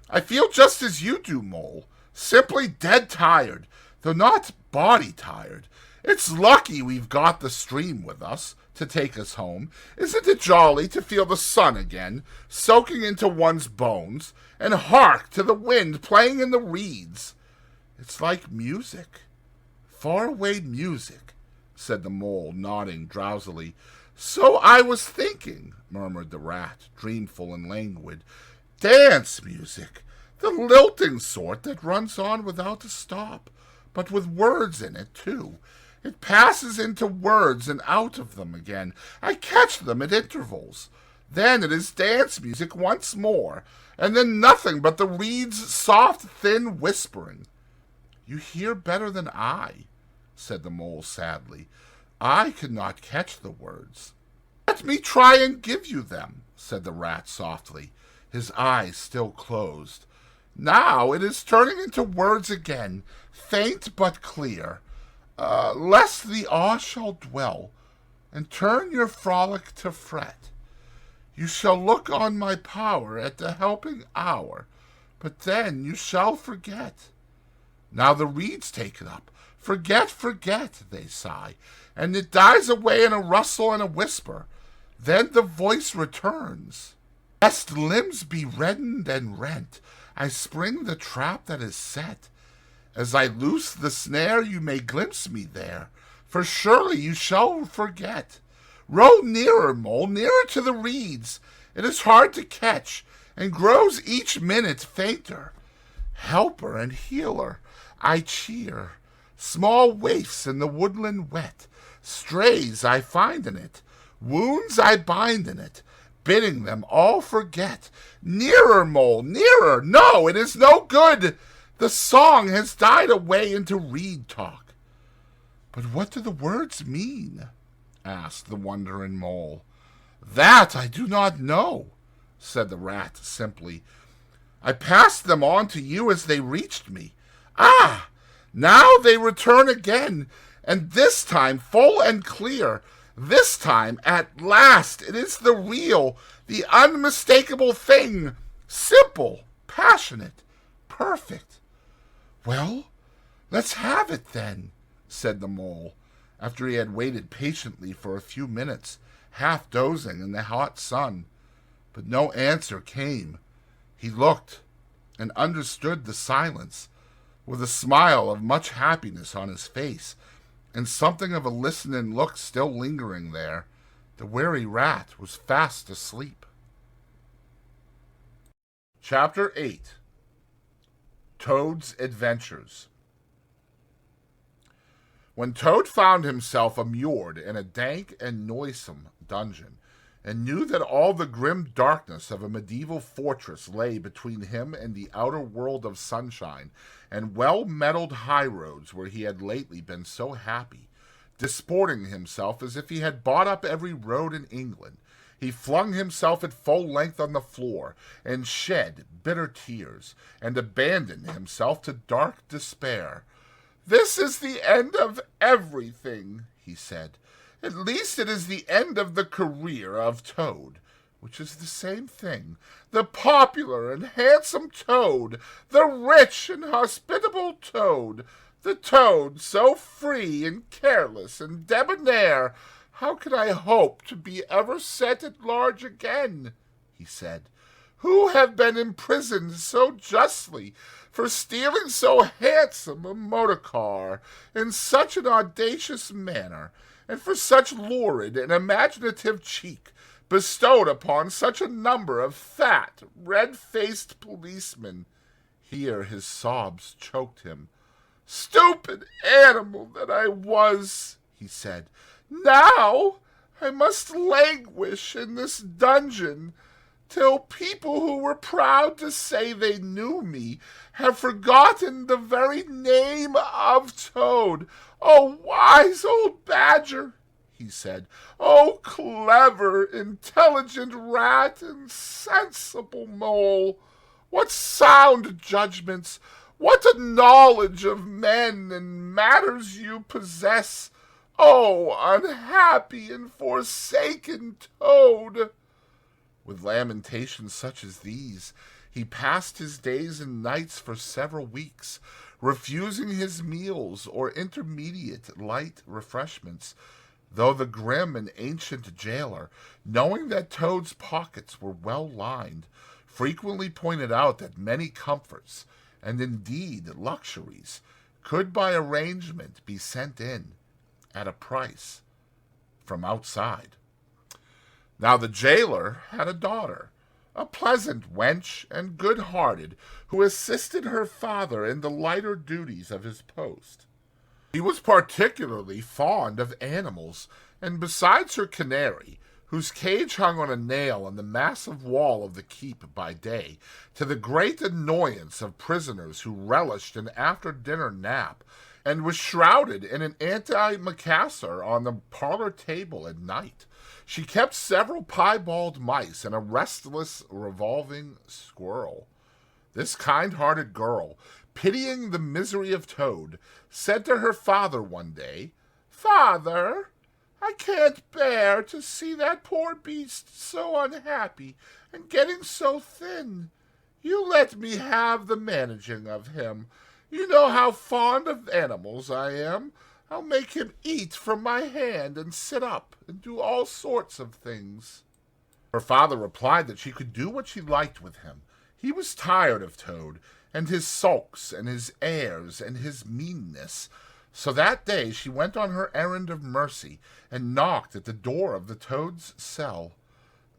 S1: "I feel just as you do, Mole, simply dead tired, though not body tired. It's lucky we've got the stream with us to take us home. Isn't it jolly to feel the sun again, soaking into one's bones, and hark to the wind playing in the reeds? It's like music, far-away music," said the mole, nodding drowsily. "So I was thinking," murmured the rat, dreamful and languid. "Dance music, the lilting sort that runs on without a stop, but with words in it, too. It passes into words and out of them again. I catch them at intervals. Then it is dance music once more, and then nothing but the reeds' soft, thin whispering." "You hear better than I," said the mole sadly. "I could not catch the words." "Let me try and give you them," said the rat softly, his eyes still closed. "Now it is turning into words again, faint but clear. Lest the awe shall dwell, and turn your frolic to fret. You shall look on my power at the helping hour, but then you shall forget." Now the reeds take it up. "Forget, forget," they sigh, and it dies away in a rustle and a whisper. Then the voice returns. "Lest limbs be reddened and rent, I spring the trap that is set. As I loose the snare, you may glimpse me there, for surely you shall forget. Row nearer, Mole, nearer to the reeds. It is hard to catch, and grows each minute fainter. Helper and healer, I cheer. Small waifs in the woodland wet, strays I find in it, wounds I bind in it, bidding them all forget. Nearer, Mole, nearer! No, it is no good! The song has died away into reed talk." "But what do the words mean?" asked the wondering mole. "That I do not know," said the rat simply. "I passed them on to you as they reached me. Ah! Now they return again, and this time full and clear. This time, at last, it is the real, the unmistakable thing, simple, passionate, perfect." "Well, let's have it, then," said the mole, after he had waited patiently for a few minutes, half dozing in the hot sun. But no answer came. He looked and understood the silence, with a smile of much happiness on his face, and something of a listening look still lingering there. The weary rat was fast asleep. Chapter 8. Toad's Adventures. When Toad found himself immured in a dank and noisome dungeon, and knew that all the grim darkness of a medieval fortress lay between him and the outer world of sunshine and well-metalled highroads where he had lately been so happy, disporting himself as if he had bought up every road in England, he flung himself at full length on the floor and shed bitter tears and abandoned himself to dark despair. "This is the end of everything," he said. "At least it is the end of the career of Toad, which is the same thing. The popular and handsome Toad, the rich and hospitable Toad, the Toad so free and careless and debonair. How can I hope to be ever set at large again?" he said, "who have been imprisoned so justly for stealing so handsome a motor car in such an audacious manner, and for such lurid and imaginative cheek bestowed upon such a number of fat, red-faced policemen." Here his sobs choked him. "Stupid animal that I was," he said. "Now I must languish in this dungeon till people who were proud to say they knew me have forgotten the very name of Toad. Oh, wise old badger," he said. "Oh, clever, intelligent rat and sensible mole. What sound judgments, what a knowledge of men and matters you possess. Oh, unhappy and forsaken Toad!" With lamentations such as these, he passed his days and nights for several weeks, refusing his meals or intermediate light refreshments, though the grim and ancient jailer, knowing that Toad's pockets were well lined, frequently pointed out that many comforts, and indeed luxuries, could by arrangement be sent in at a price from outside. Now the jailer had a daughter, a pleasant wench and good-hearted, who assisted her father in the lighter duties of his post. He was particularly fond of animals, and besides her canary, whose cage hung on a nail on the massive wall of the keep by day, to the great annoyance of prisoners who relished an after-dinner nap, and was shrouded in an antimacassar on the parlor table at night, she kept several piebald mice and a restless revolving squirrel. This kind-hearted girl, pitying the misery of Toad, said to her father one day, "Father, I can't bear to see that poor beast so unhappy and getting so thin. You let me have the managing of him. You know how fond of animals I am. I'll make him eat from my hand and sit up and do all sorts of things." Her father replied that she could do what she liked with him. He was tired of Toad, and his sulks, and his airs, and his meanness. So that day she went on her errand of mercy, and knocked at the door of the Toad's cell.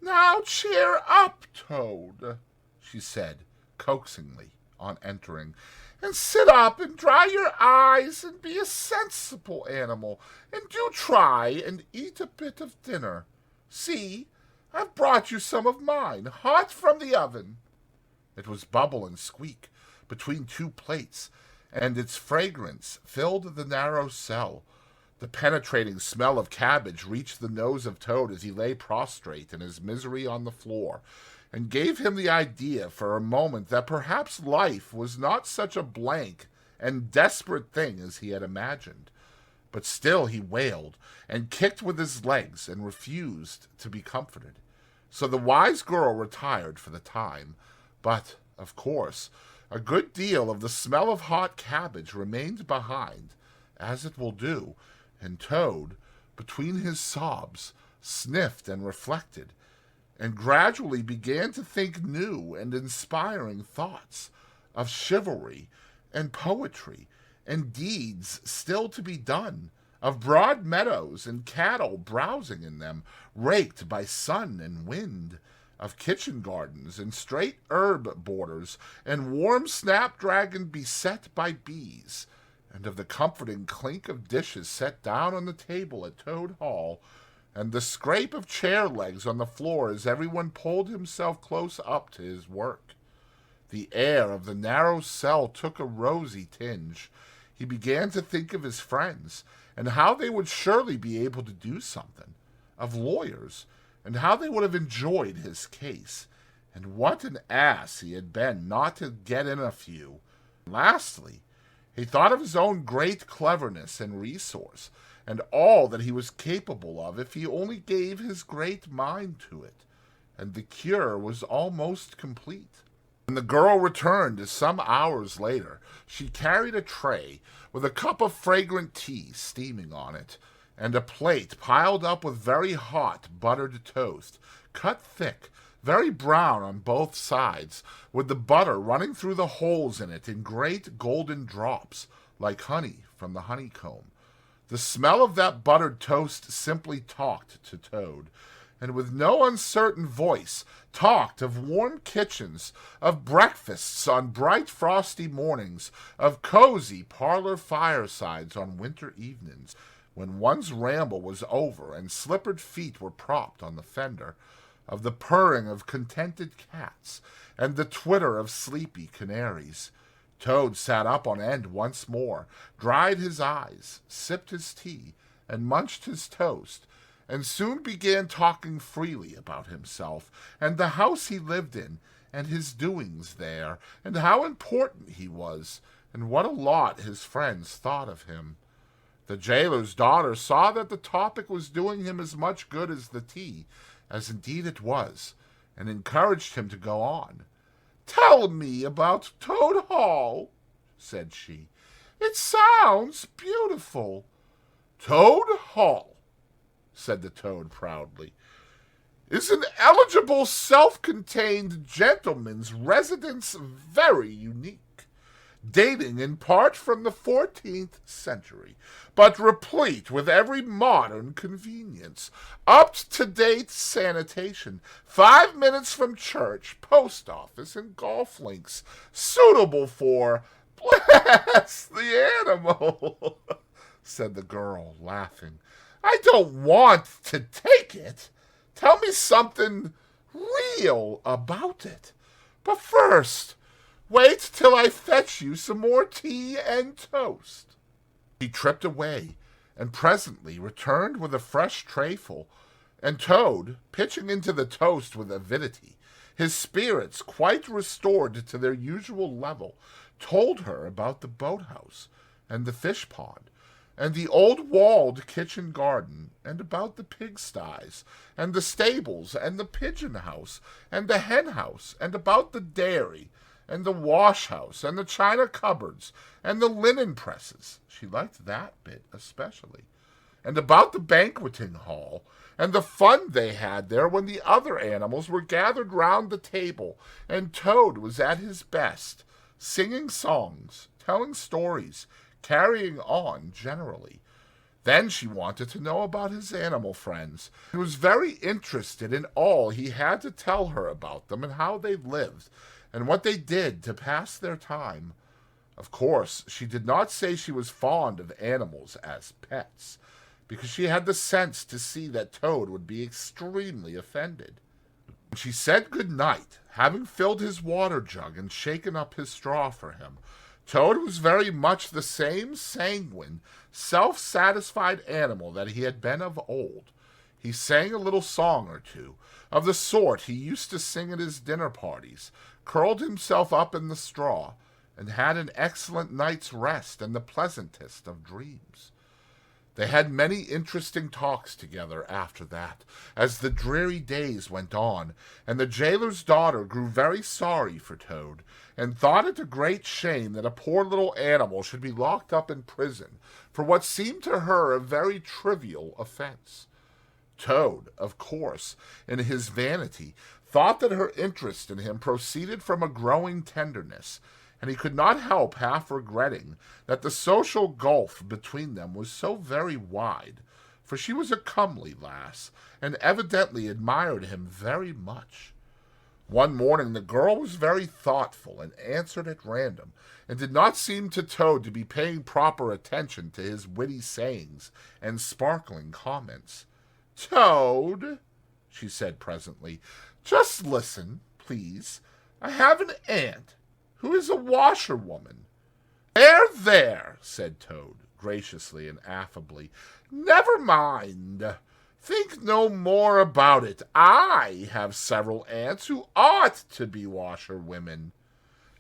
S1: "Now cheer up, Toad," she said, coaxingly, on entering, "and sit up and dry your eyes and be a sensible animal, and do try and eat a bit of dinner. See, I've brought you some of mine, hot from the oven." It was Bubble and Squeak, between two plates, and its fragrance filled the narrow cell. The penetrating smell of cabbage reached the nose of Toad as he lay prostrate in his misery on the floor, and gave him the idea for a moment that perhaps life was not such a blank and desperate thing as he had imagined. But still he wailed, and kicked with his legs, and refused to be comforted. So the wise girl retired for the time, but, of course, a good deal of the smell of hot cabbage remained behind, as it will do, and Toad, between his sobs, sniffed and reflected, and gradually began to think new and inspiring thoughts of chivalry and poetry and deeds still to be done, of broad meadows and cattle browsing in them, raked by sun and wind, of kitchen gardens and straight herb borders, and warm snapdragon beset by bees, and of the comforting clink of dishes set down on the table at Toad Hall, and the scrape of chair legs on the floor as everyone pulled himself close up to his work. The air of the narrow cell took a rosy tinge. He began to think of his friends, and how they would surely be able to do something, of lawyers, and how they would have enjoyed his case, and what an ass he had been not to get in a few. Lastly, he thought of his own great cleverness and resource, and all that he was capable of if he only gave his great mind to it, and the cure was almost complete. When the girl returned some hours later, she carried a tray with a cup of fragrant tea steaming on it, and a plate piled up with very hot buttered toast, cut thick, very brown on both sides, with the butter running through the holes in it in great golden drops, like honey from the honeycomb. The smell of that buttered toast simply talked to Toad, and with no uncertain voice talked of warm kitchens, of breakfasts on bright frosty mornings, of cozy parlor firesides on winter evenings, when one's ramble was over and slippered feet were propped on the fender, of the purring of contented cats, and the twitter of sleepy canaries. Toad sat up on end once more, dried his eyes, sipped his tea, and munched his toast, and soon began talking freely about himself, and the house he lived in, and his doings there, and how important he was, and what a lot his friends thought of him. The jailer's daughter saw that the topic was doing him as much good as the tea, as indeed it was, and encouraged him to go on. "Tell me about Toad Hall," said she. "It sounds beautiful." "Toad Hall," said the Toad proudly, "is an eligible self-contained gentleman's residence, very unique, dating in part from the 14th century, but replete with every modern convenience, up-to-date sanitation, 5 minutes from church, post office, and golf links, suitable for—" "Bless the animal," said the girl, laughing. "I don't want to take it. Tell me something real about it. But first, wait till I fetch you some more tea and toast." He tripped away, and presently returned with a fresh trayful, and Toad, pitching into the toast with avidity, his spirits quite restored to their usual level, told her about the boathouse, and the fish pond, and the old walled kitchen garden, and about the pigsties, and the stables, and the pigeon house, and the hen house, and about the dairy, and the wash house, and the china cupboards, and the linen presses — she liked that bit especially — and about the banqueting hall, and the fun they had there when the other animals were gathered round the table, and Toad was at his best, singing songs, telling stories, carrying on generally. Then she wanted to know about his animal friends, and was very interested in all he had to tell her about them, and how they lived, and what they did to pass their time. Of course, she did not say she was fond of animals as pets, because she had the sense to see that Toad would be extremely offended. When she said good night, having filled his water jug and shaken up his straw for him, Toad was very much the same sanguine, self-satisfied animal that he had been of old. He sang a little song or two, of the sort he used to sing at his dinner parties, curled himself up in the straw, and had an excellent night's rest and the pleasantest of dreams. They had many interesting talks together after that, as the dreary days went on, and the jailer's daughter grew very sorry for Toad, and thought it a great shame that a poor little animal should be locked up in prison for what seemed to her a very trivial offense. Toad, of course, in his vanity, thought that her interest in him proceeded from a growing tenderness, and he could not help half regretting that the social gulf between them was so very wide, for she was a comely lass, and evidently admired him very much. One morning the girl was very thoughtful and answered at random, and did not seem to Toad to be paying proper attention to his witty sayings and sparkling comments. "Toad," she said presently, "just listen, please. I have an aunt who is a washerwoman." There, said Toad, graciously and affably. "Never mind. Think no more about it. I have several aunts who ought to be washerwomen."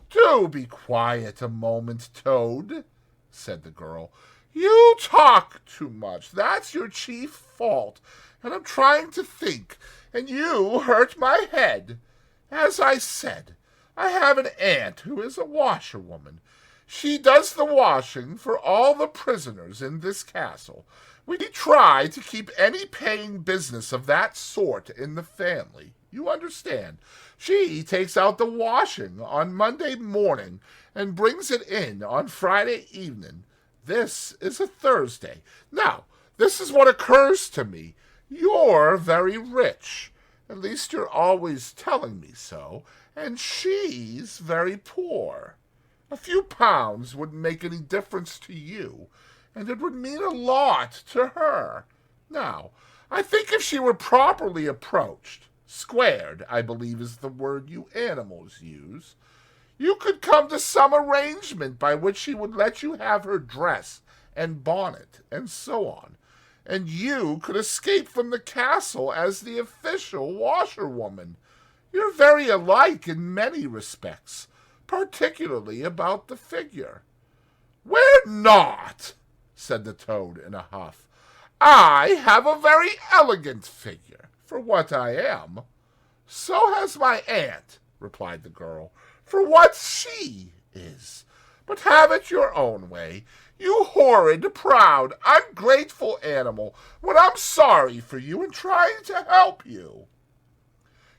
S1: "Do be quiet a moment, Toad," said the girl. "You talk too much. That's your chief fault, and I'm trying to think, and you hurt my head. As I said, I have an aunt who is a washerwoman. She does the washing for all the prisoners in this castle. We try to keep any paying business of that sort in the family. You understand? She takes out the washing on Monday morning and brings it in on Friday evening. This is a Thursday. Now, this is what occurs to me. You're very rich. At least you're always telling me so. And she's very poor. A few pounds wouldn't make any difference to you, and it would mean a lot to her. Now, I think if she were properly approached, squared, I believe is the word you animals use, you could come to some arrangement by which she would let you have her dress and bonnet, and so on, and you could escape from the castle as the official washerwoman. You're very alike in many respects, particularly about the figure." "We're not," said the Toad in a huff. "I have a very elegant figure, for what I am." "So has my aunt," replied the girl, "for what she is. But have it your own way, you horrid, proud, ungrateful animal, when I'm sorry for you and trying to help you."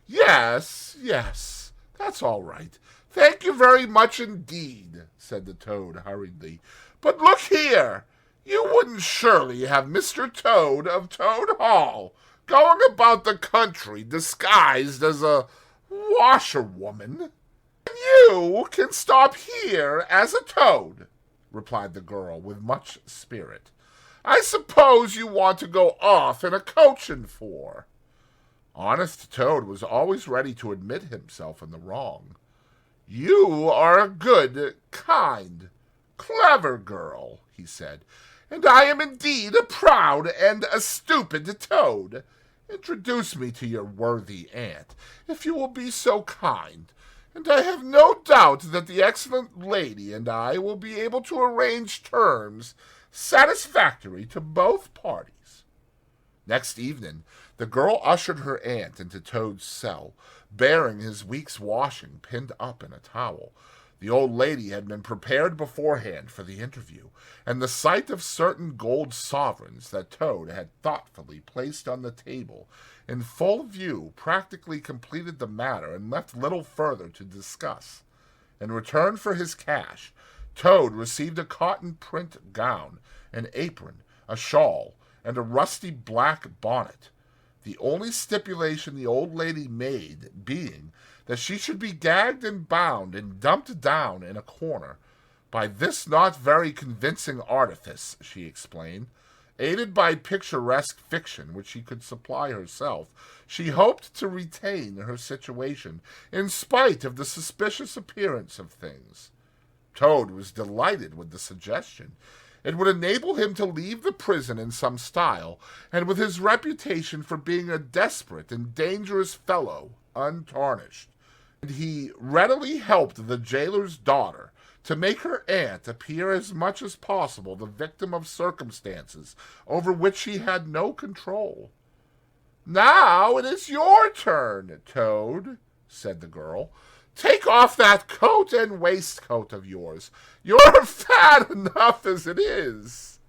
S1: Yes, that's all right. Thank you very much indeed," said the Toad hurriedly. "But look here, you wouldn't surely have Mr. Toad of Toad Hall going about the country disguised as a washerwoman?" "You can stop here as a toad," replied the girl with much spirit. "I suppose you want to go off in a coach and four." Honest Toad was always ready to admit himself in the wrong. "You are a good, kind, clever girl," he said, "and I am indeed a proud and a stupid toad. Introduce me to your worthy aunt, if you will be so kind, and I have no doubt that the excellent lady and I will be able to arrange terms satisfactory to both parties." Next evening, the girl ushered her aunt into Toad's cell, bearing his week's washing pinned up in a towel. The old lady had been prepared beforehand for the interview, and the sight of certain gold sovereigns that Toad had thoughtfully placed on the table in full view practically completed the matter and left little further to discuss. In return for his cash, Toad received a cotton print gown, an apron, a shawl, and a rusty black bonnet, the only stipulation the old lady made being that she should be gagged and bound and dumped down in a corner. By this not very convincing artifice, she explained, aided by picturesque fiction which she could supply herself, she hoped to retain her situation in spite of the suspicious appearance of things. Toad was delighted with the suggestion. It would enable him to leave the prison in some style, and with his reputation for being a desperate and dangerous fellow untarnished. And he readily helped the jailer's daughter to make her aunt appear as much as possible the victim of circumstances over which she had no control. "Now it is your turn, Toad," said the girl. "Take off that coat and waistcoat of yours. You're fat enough as it is."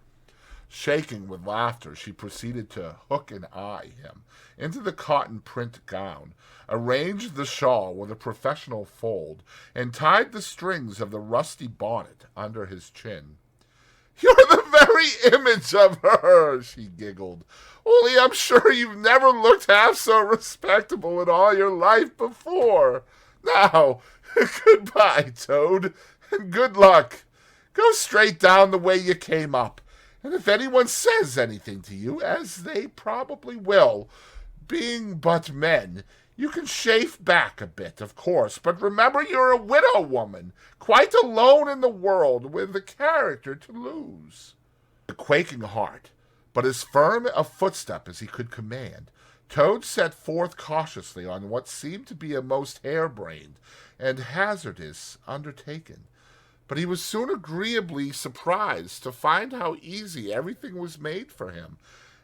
S1: Shaking with laughter, she proceeded to hook and eye him into the cotton print gown, arranged the shawl with a professional fold, and tied the strings of the rusty bonnet under his chin. "You're the very image of her," she giggled. "Only I'm sure you've never looked half so respectable in all your life before. Now, goodbye, Toad, and good luck. Go straight down the way you came up, and if anyone says anything to you, as they probably will, being but men, you can chafe back a bit, of course, but remember you're a widow woman, quite alone in the world, with a character to lose." A quaking heart, but as firm a footstep as he could command, Toad set forth cautiously on what seemed to be a most harebrained and hazardous undertaking. But he was soon agreeably surprised to find how easy everything was made for him,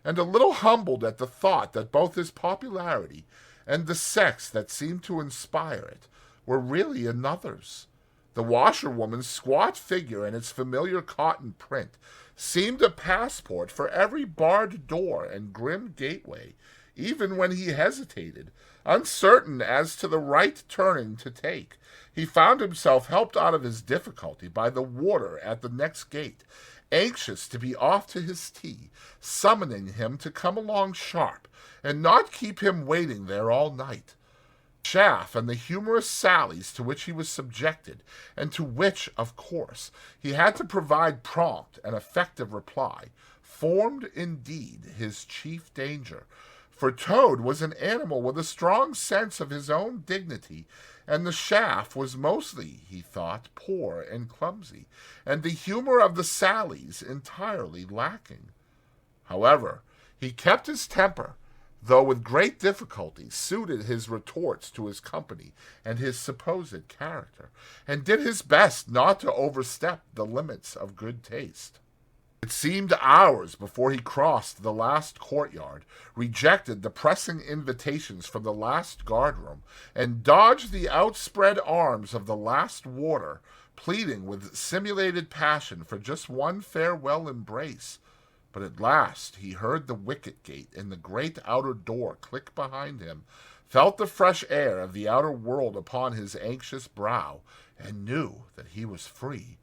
S1: and a little humbled at the thought that both his popularity and the sex that seemed to inspire it were really another's. The washerwoman's squat figure and its familiar cotton print seemed a passport for every barred door and grim gateway, even when he hesitated, uncertain as to the right turning to take. He found himself helped out of his difficulty by the warder at the next gate, anxious to be off to his tea, summoning him to come along sharp, and not keep him waiting there all night. Chaff and the humorous sallies to which he was subjected, and to which, of course, he had to provide prompt and effective reply, formed indeed his chief danger, for Toad was an animal with a strong sense of his own dignity, and the chaff was mostly, he thought, poor and clumsy, and the humor of the sallies entirely lacking. However, he kept his temper, though with great difficulty suited his retorts to his company and his supposed character, and did his best not to overstep the limits of good taste. It seemed hours before he crossed the last courtyard, rejected the pressing invitations from the last guardroom, and dodged the outspread arms of the last warder, pleading with simulated passion for just one farewell embrace. But at last he heard the wicket gate in the great outer door click behind him, felt the fresh air of the outer world upon his anxious brow, and knew that he was free.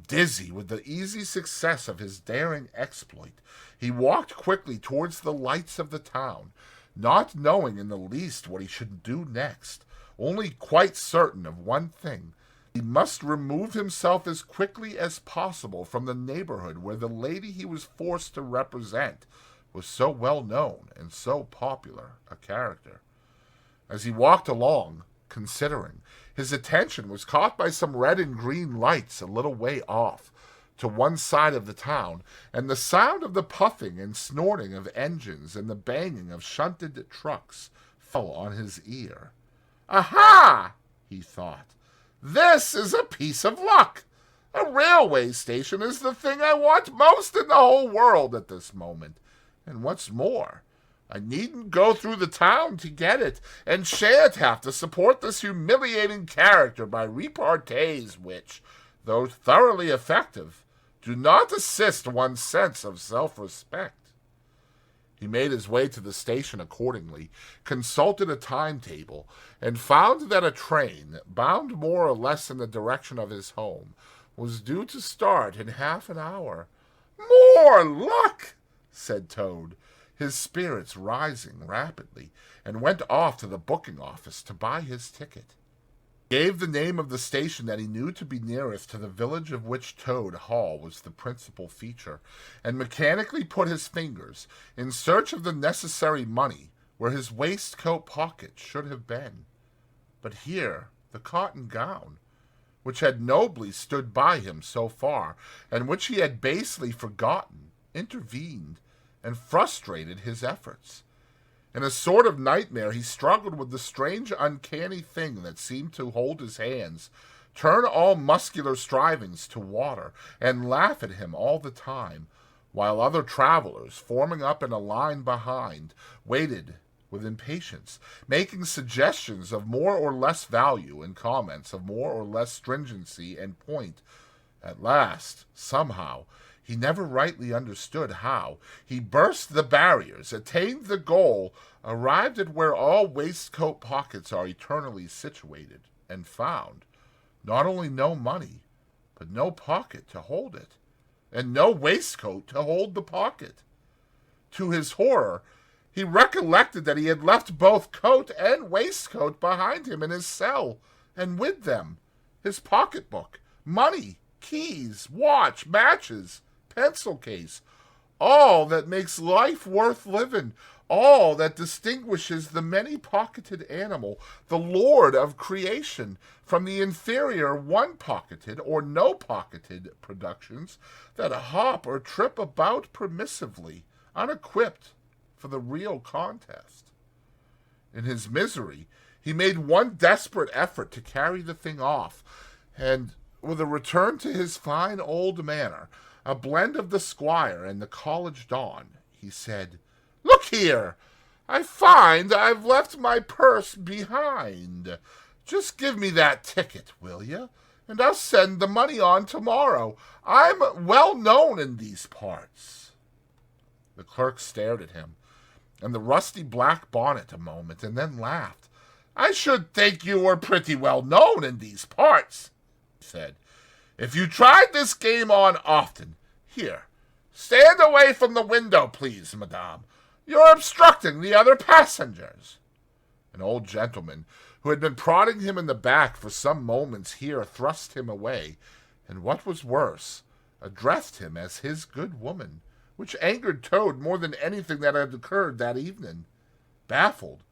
S1: Dizzy with the easy success of his daring exploit, he walked quickly towards the lights of the town, not knowing in the least what he should do next, only quite certain of one thing. He must remove himself as quickly as possible from the neighborhood where the lady he was forced to represent was so well known and so popular a character. As he walked along, considering, his attention was caught by some red and green lights a little way off, to one side of the town, and the sound of the puffing and snorting of engines and the banging of shunted trucks fell on his ear. "Aha!" he thought. "This is a piece of luck. A railway station is the thing I want most in the whole world at this moment. And what's more, I needn't go through the town to get it, and shan't have to support this humiliating character by repartees which, though thoroughly effective, do not assist one's sense of self-respect." He made his way to the station accordingly, consulted a timetable, and found that a train, bound more or less in the direction of his home, was due to start in half an hour. "More luck!" said Toad, his spirits rising rapidly, and went off to the booking office to buy his ticket. He gave the name of the station that he knew to be nearest to the village of which Toad Hall was the principal feature, and mechanically put his fingers, in search of the necessary money, where his waistcoat pocket should have been. But here the cotton gown, which had nobly stood by him so far, and which he had basely forgotten, intervened, and frustrated his efforts. In a sort of nightmare he struggled with the strange uncanny thing that seemed to hold his hands, turn all muscular strivings to water, and laugh at him all the time, while other travelers, forming up in a line behind, waited with impatience, making suggestions of more or less value and comments of more or less stringency and point. At last, somehow, He never rightly understood how. He burst the barriers, attained the goal, arrived at where all waistcoat pockets are eternally situated, and found not only no money, but no pocket to hold it, and no waistcoat to hold the pocket. To his horror, he recollected that he had left both coat and waistcoat behind him in his cell, and with them his pocketbook, money, keys, watch, matches, pencil case, all that makes life worth living, all that distinguishes the many-pocketed animal, the lord of creation, from the inferior one-pocketed or no-pocketed productions that hop or trip about permissively, unequipped for the real contest. In his misery, he made one desperate effort to carry the thing off, and with a return to his fine old manner, a blend of the squire and the college don, he said, "Look here, I find I've left my purse behind. Just give me that ticket, will you? And I'll send the money on tomorrow. I'm well known in these parts." The clerk stared at him, and the rusty black bonnet a moment, and then laughed. "I should think you were pretty well known in these parts," he said. "If you tried this game on often, here, stand away from the window, please, madame. You're obstructing the other passengers." An old gentleman, who had been prodding him in the back for some moments here, thrust him away, and what was worse, addressed him as his good woman, which angered Toad more than anything that had occurred that evening. Baffled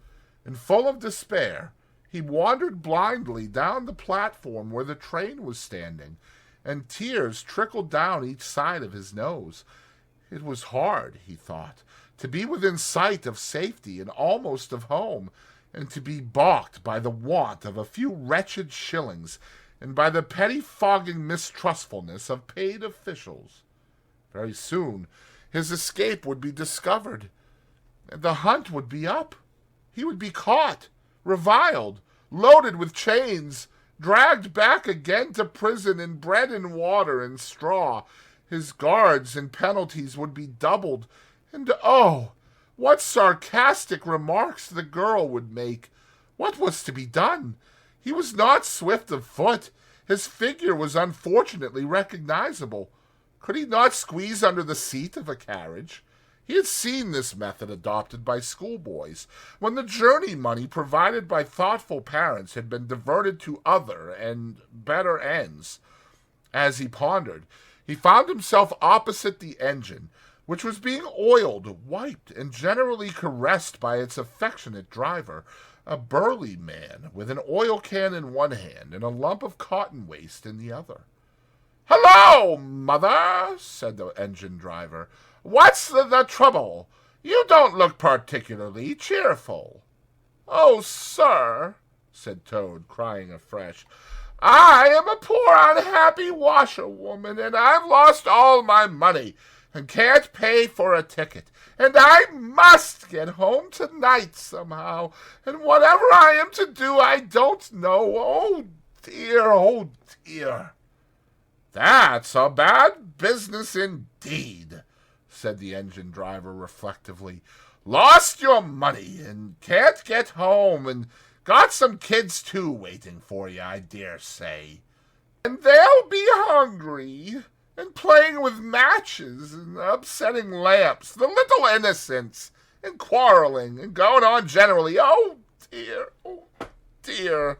S1: and full of despair, he wandered blindly down the platform where the train was standing, and tears trickled down each side of his nose. It was hard, he thought, to be within sight of safety and almost of home, and to be balked by the want of a few wretched shillings, and by the pettifogging mistrustfulness of paid officials. Very soon his escape would be discovered, and the hunt would be up. He would be caught, reviled, loaded with chains, dragged back again to prison in bread and water and straw. His guards and penalties would be doubled, and oh, what sarcastic remarks the girl would make! What was to be done? He was not swift of foot. His figure was unfortunately recognizable. Could he not squeeze under the seat of a carriage? He had seen this method adopted by schoolboys, when the journey money provided by thoughtful parents had been diverted to other and better ends. As he pondered, he found himself opposite the engine, which was being oiled, wiped, and generally caressed by its affectionate driver, a burly man with an oil can in one hand and a lump of cotton waste in the other. "Hello, mother," said the engine driver. "What's the trouble? You don't look particularly cheerful." "Oh, sir," said Toad, crying afresh, "I am a poor unhappy washerwoman, and I've lost all my money, and can't pay for a ticket, and I must get home tonight somehow, and whatever I am to do I don't know. Oh, dear, oh, dear." "That's a bad business indeed," said the engine driver reflectively. "Lost your money, and can't get home, and got some kids, too, waiting for you, I dare say. And they'll be hungry, and playing with matches, and upsetting lamps, the little innocents, and quarreling, and going on generally. Oh, dear, oh, dear."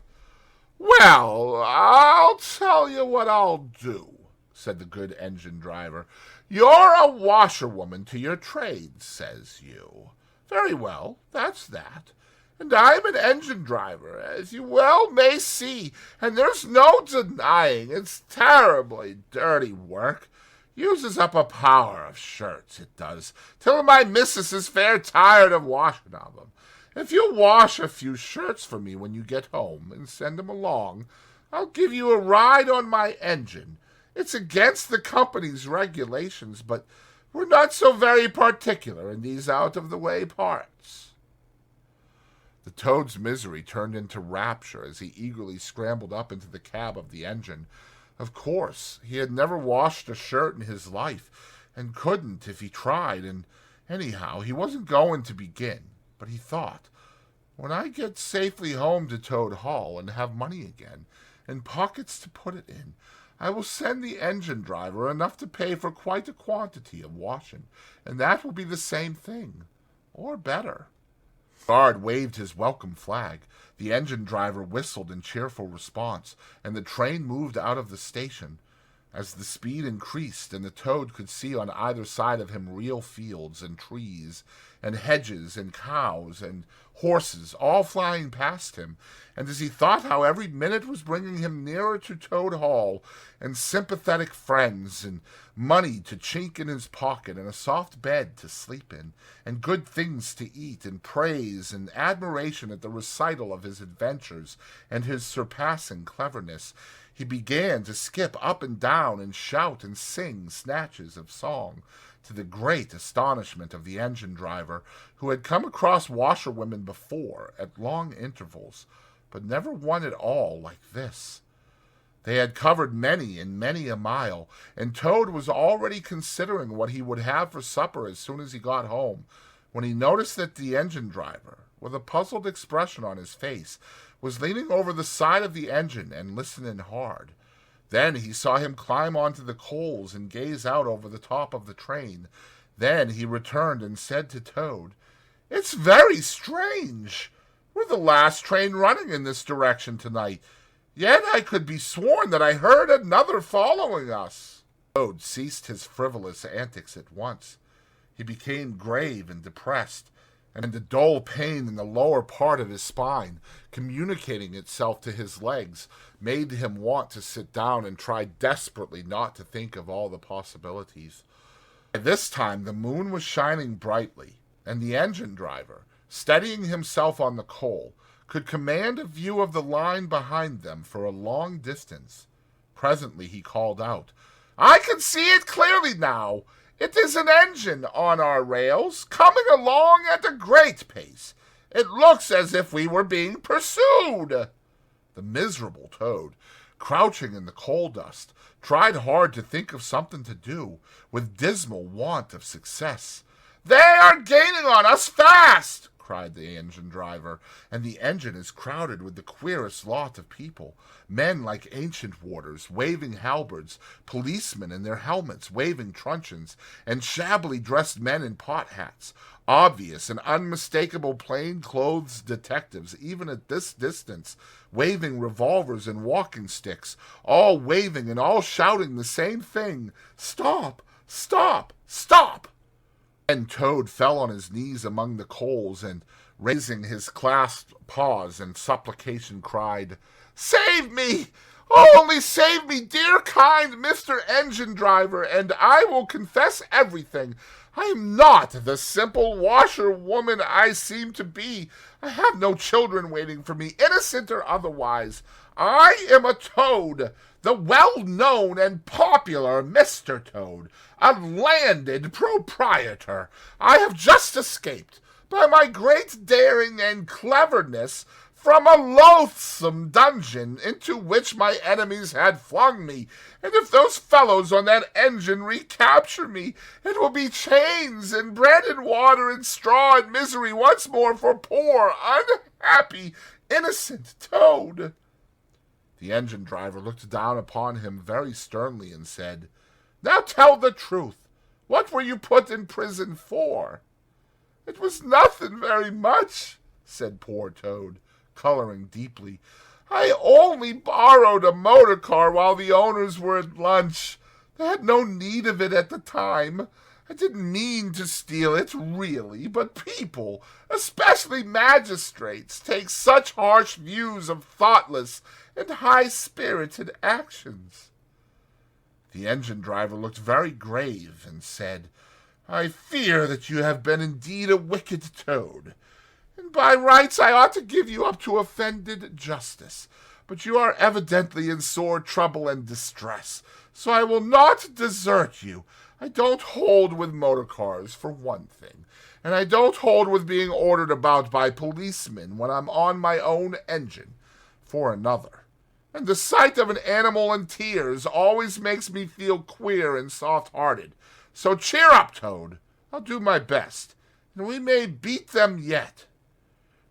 S1: "Well, I'll tell you what I'll do," said the good engine driver. "You're a washerwoman to your trade, says you. Very well, that's that. And I'm an engine driver, as you well may see, and there's no denying it's terribly dirty work. Uses up a power of shirts, it does, till my missus is fair tired of washing of 'em. If you'll wash a few shirts for me when you get home and send 'em along, I'll give you a ride on my engine. It's against the company's regulations, but we're not so very particular in these out-of-the-way parts." The Toad's misery turned into rapture as he eagerly scrambled up into the cab of the engine. Of course, he had never washed a shirt in his life, and couldn't if he tried, and anyhow, he wasn't going to begin. But he thought, when I get safely home to Toad Hall and have money again, and pockets to put it in, I will send the engine driver enough to pay for quite a quantity of washing, and that will be the same thing, or better. The guard waved his welcome flag. The engine driver whistled in cheerful response, and the train moved out of the station. As the speed increased, and the Toad could see on either side of him real fields and trees and hedges and cows and horses all flying past him, and as he thought how every minute was bringing him nearer to Toad Hall, and sympathetic friends, and money to chink in his pocket, and a soft bed to sleep in, and good things to eat, and praise and admiration at the recital of his adventures and his surpassing cleverness, he began to skip up and down and shout and sing snatches of song, to the great astonishment of the engine driver, who had come across washerwomen before at long intervals, but never one at all like this. They had covered many and many a mile, and Toad was already considering what he would have for supper as soon as he got home, when he noticed that the engine driver, with a puzzled expression on his face, was leaning over the side of the engine and listening hard. Then he saw him climb onto the coals and gaze out over the top of the train. Then he returned and said to Toad, "It's very strange. We're the last train running in this direction tonight. Yet I could be sworn that I heard another following us." Toad ceased his frivolous antics at once. He became grave and depressed, and the dull pain in the lower part of his spine, communicating itself to his legs, made him want to sit down and try desperately not to think of all the possibilities. By this time the moon was shining brightly, and the engine driver, steadying himself on the coal, could command a view of the line behind them for a long distance. Presently he called out, "I can see it clearly now. It is an engine on our rails, coming along at a great pace. It looks as if we were being pursued." The miserable Toad, crouching in the coal dust, tried hard to think of something to do, with dismal want of success. "They are gaining on us fast!" cried the engine driver, "and the engine is crowded with the queerest lot of people. Men like ancient warders, waving halberds, policemen in their helmets, waving truncheons, and shabbily dressed men in pot hats, obvious and unmistakable plain-clothes detectives, even at this distance, waving revolvers and walking sticks, all waving and all shouting the same thing, 'Stop! Stop! Stop!'" And Toad fell on his knees among the coals, and, raising his clasped paws in supplication, cried, "Save me! Only save me, dear kind Mr. Engine Driver, and I will confess everything. I am not the simple washerwoman I seem to be. I have no children waiting for me, innocent or otherwise. I am a Toad, the well-known and popular Mr. Toad, a landed proprietor. I have just escaped, by my great daring and cleverness, from a loathsome dungeon into which my enemies had flung me, and if those fellows on that engine recapture me, it will be chains and bread and water and straw and misery once more for poor, unhappy, innocent Toad." The engine driver looked down upon him very sternly and said, "Now tell the truth. What were you put in prison for?" "It was nothing very much," said poor Toad, coloring deeply. "I only borrowed a motor car while the owners were at lunch. They had no need of it at the time. I didn't mean to steal it, really, but people, especially magistrates, take such harsh views of thoughtless and high-spirited actions." The engine driver looked very grave and said, "I fear that you have been indeed a wicked Toad, and by rights I ought to give you up to offended justice. But you are evidently in sore trouble and distress, so I will not desert you. I don't hold with motor cars, for one thing, and I don't hold with being ordered about by policemen when I'm on my own engine, for another. and the sight of an animal in tears always makes me feel queer and soft-hearted. So cheer up, Toad. I'll do my best, and we may beat them yet."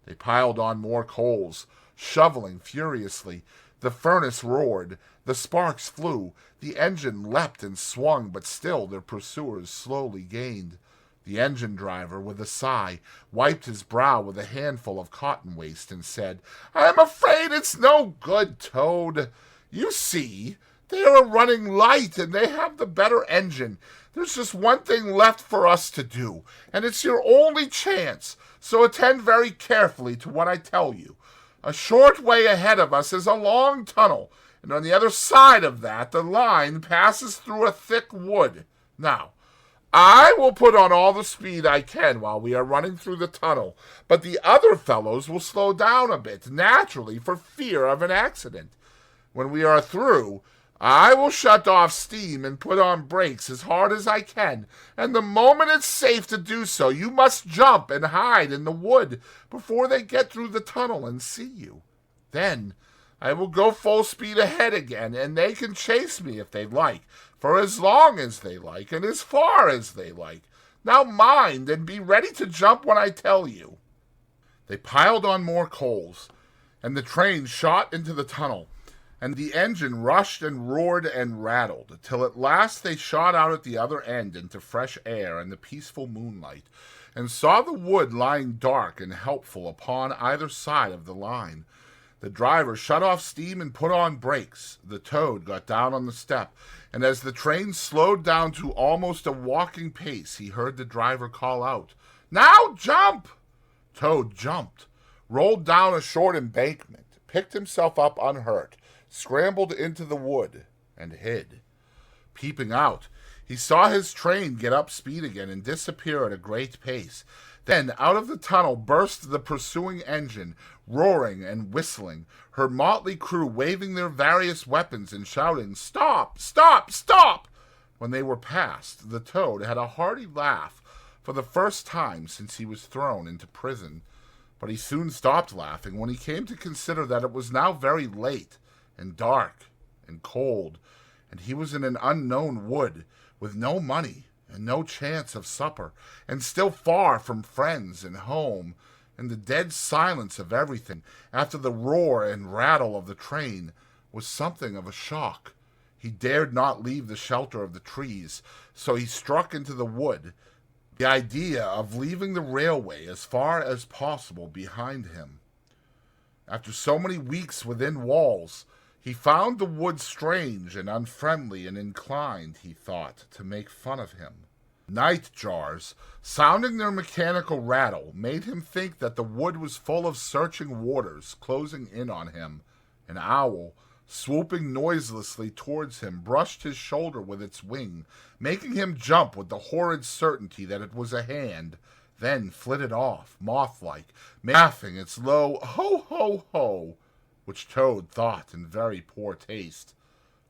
S1: They piled on more coals, shoveling furiously. The furnace roared, the sparks flew, the engine leapt and swung, but still their pursuers slowly gained. The engine driver, with a sigh, wiped his brow with a handful of cotton waste and said, "I'm afraid it's no good, Toad. You see, they are running light and they have the better engine. There's just one thing left for us to do, and it's your only chance, so attend very carefully to what I tell you. A short way ahead of us is a long tunnel, and on the other side of that the line passes through a thick wood. Now, I will put on all the speed I can while we are running through the tunnel, but the other fellows will slow down a bit, naturally, for fear of an accident. When we are through, I will shut off steam and put on brakes as hard as I can, and the moment it's safe to do so, you must jump and hide in the wood before they get through the tunnel and see you. Then I will go full speed ahead again, and they can chase me if they like, for as long as they like and as far as they like. Now mind, and be ready to jump when I tell you." They piled on more coals, and the train shot into the tunnel, and the engine rushed and roared and rattled, till at last they shot out at the other end into fresh air and the peaceful moonlight, and saw the wood lying dark and helpful upon either side of the line. The driver shut off steam and put on brakes. The Toad got down on the step, and as the train slowed down to almost a walking pace, he heard the driver call out, "Now jump!" Toad jumped, rolled down a short embankment, picked himself up unhurt, scrambled into the wood, and hid. Peeping out, he saw his train get up speed again and disappear at a great pace. Then out of the tunnel burst the pursuing engine, roaring and whistling, her motley crew waving their various weapons and shouting, "Stop! Stop! Stop!" When they were past, the Toad had a hearty laugh for the first time since he was thrown into prison. But he soon stopped laughing when he came to consider that it was now very late and dark and cold, and he was in an unknown wood with no money and no chance of supper, and still far from friends and home, and the dead silence of everything, after the roar and rattle of the train, was something of a shock. He dared not leave the shelter of the trees, so he struck into the wood, the idea of leaving the railway as far as possible behind him. After so many weeks within walls, he found the wood strange and unfriendly and inclined, he thought, to make fun of him. Night jars, sounding their mechanical rattle, made him think that the wood was full of searching waters closing in on him. An owl, swooping noiselessly towards him, brushed his shoulder with its wing, making him jump with the horrid certainty that it was a hand, then flitted off, moth-like, laughing its low ho-ho-ho, which Toad thought in very poor taste.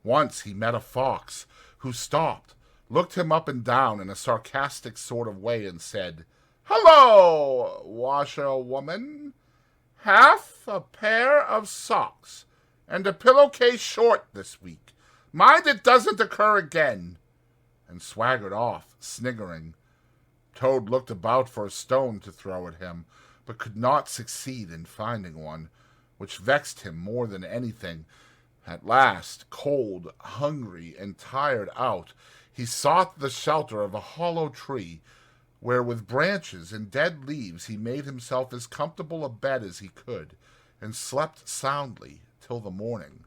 S1: Once he met a fox, who stopped, looked him up and down in a sarcastic sort of way, and said, "Hello, washerwoman! Half a pair of socks, and a pillowcase short this week. Mind it doesn't occur again," and swaggered off, sniggering. Toad looked about for a stone to throw at him, but could not succeed in finding one, which vexed him more than anything. At last, cold, hungry, and tired out, he sought the shelter of a hollow tree, where with branches and dead leaves he made himself as comfortable a bed as he could, and slept soundly till the morning.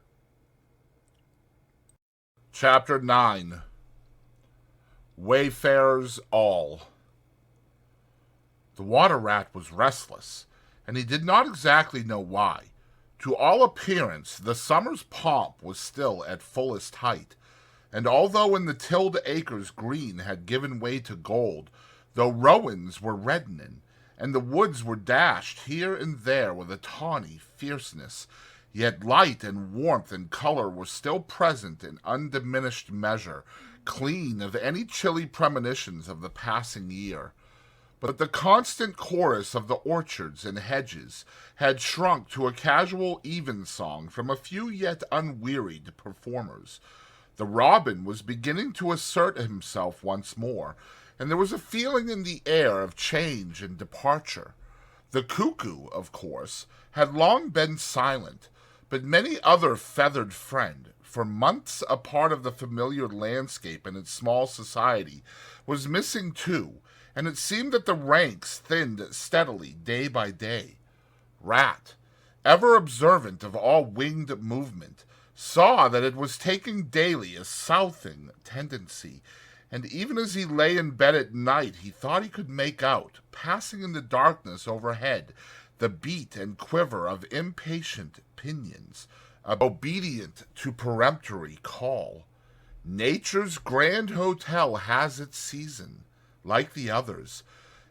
S1: Chapter 9. Wayfarers All. The water-rat was restless, and he did not exactly know why. To all appearance, the summer's pomp was still at fullest height, and although in the tilled acres green had given way to gold, though rowans were reddening, and the woods were dashed here and there with a tawny fierceness, yet light and warmth and color were still present in undiminished measure, clean of any chilly premonitions of the passing year. but the constant chorus of the orchards and hedges had shrunk to a casual evensong from a few yet unwearied performers. The robin was beginning to assert himself once more, and there was a feeling in the air of change and departure. The cuckoo, of course, had long been silent, but many other feathered friend, for months a part of the familiar landscape and its small society, was missing too, and it seemed that the ranks thinned steadily day by day. Rat, ever observant of all winged movement, saw that it was taking daily a southing tendency, and even as he lay in bed at night he thought he could make out, passing in the darkness overhead, the beat and quiver of impatient pinions, obedient to peremptory call. Nature's grand hotel has its season, like the others,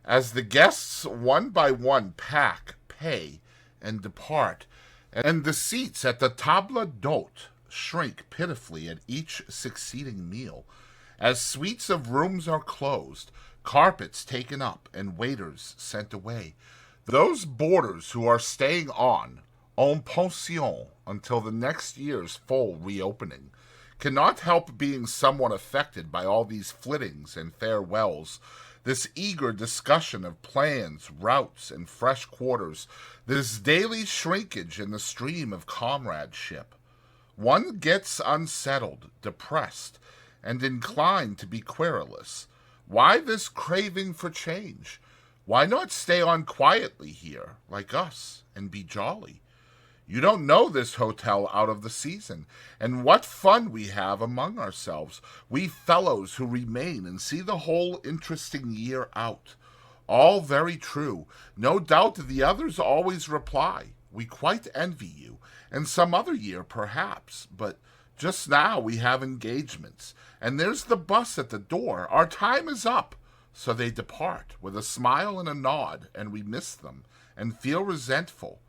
S1: as the guests one by one pack, pay, and depart, and the seats at the table d'hôte shrink pitifully at each succeeding meal, as suites of rooms are closed, carpets taken up, and waiters sent away. Those boarders who are staying on, en pension, until the next year's full reopening, cannot help being somewhat affected by all these flittings and farewells, this eager discussion of plans, routes, and fresh quarters, this daily shrinkage in the stream of comradeship. One gets unsettled, depressed, and inclined to be querulous. Why this craving for change? Why not stay on quietly here, like us, and be jolly? You don't know this hotel out of the season, and what fun we have among ourselves, we fellows who remain and see the whole interesting year out. All very true. No doubt the others always reply, we quite envy you, and some other year perhaps, but just now we have engagements, and there's the bus at the door. Our time is up. So they depart with a smile and a nod, and we miss them, and feel resentful.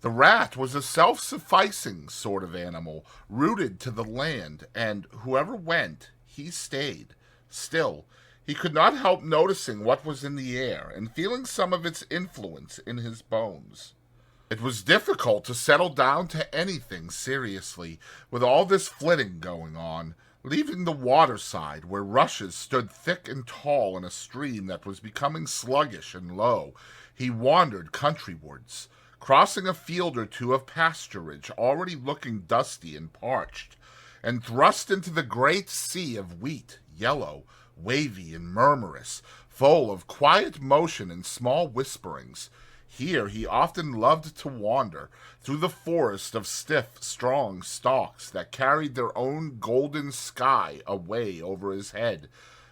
S1: The rat was a self-sufficing sort of animal, rooted to the land, and whoever went, he stayed. Still, he could not help noticing what was in the air, and feeling some of its influence in his bones. It was difficult to settle down to anything seriously, with all this flitting going on. Leaving the waterside, where rushes stood thick and tall in a stream that was becoming sluggish and low, he wandered countrywards, crossing a field or two of pasturage already looking dusty and parched, and thrust into the great sea of wheat, yellow, wavy, and murmurous, full of quiet motion and small whisperings. Here he often loved to wander, through the forest of stiff, strong stalks that carried their own golden sky away over his head,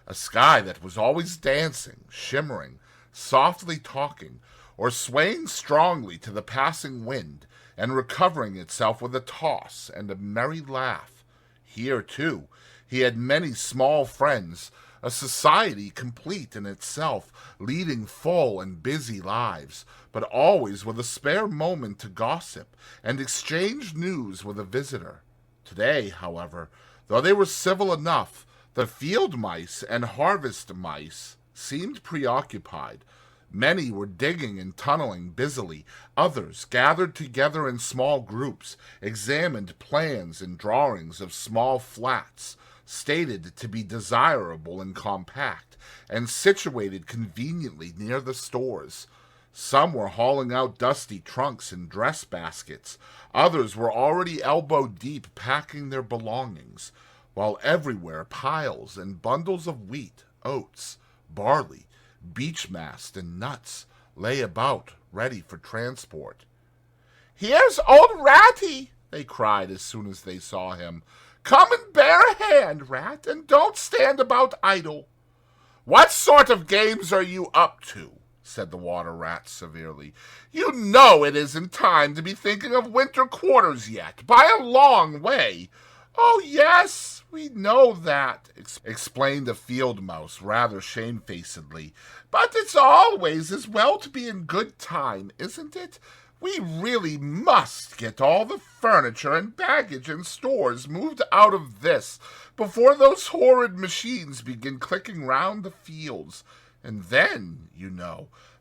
S1: a sky that was always dancing, shimmering, softly talking, or swaying strongly to the passing wind, and recovering itself with a toss and a merry laugh. Here, too, he had many small friends, a society complete in itself, leading full and busy lives, but always with a spare moment to gossip and exchange news with a visitor. Today, however, though they were civil enough, the field mice and harvest mice seemed preoccupied. Many were digging and tunneling busily. Others, gathered together in small groups, examined plans and drawings of small flats, stated to be desirable and compact, and situated conveniently near the stores. Some were hauling out dusty trunks and dress baskets. Others were already elbow-deep packing their belongings, while everywhere piles and bundles of wheat, oats, barley, beech-mast, and nuts lay about, ready for transport. "Here's old Ratty!" they cried as soon as they saw him. "Come and bear a hand, Rat, and don't stand about idle." "What sort of games are you up to?" said the water rat severely. "You know it isn't time to be thinking of winter quarters yet, by a long way." "Oh, yes, we know that," explained the field mouse rather shamefacedly. "But it's always as well to be in good time, isn't it? We really must get all the furniture and baggage and stores moved out of this before those horrid machines begin clicking round the fields. And then,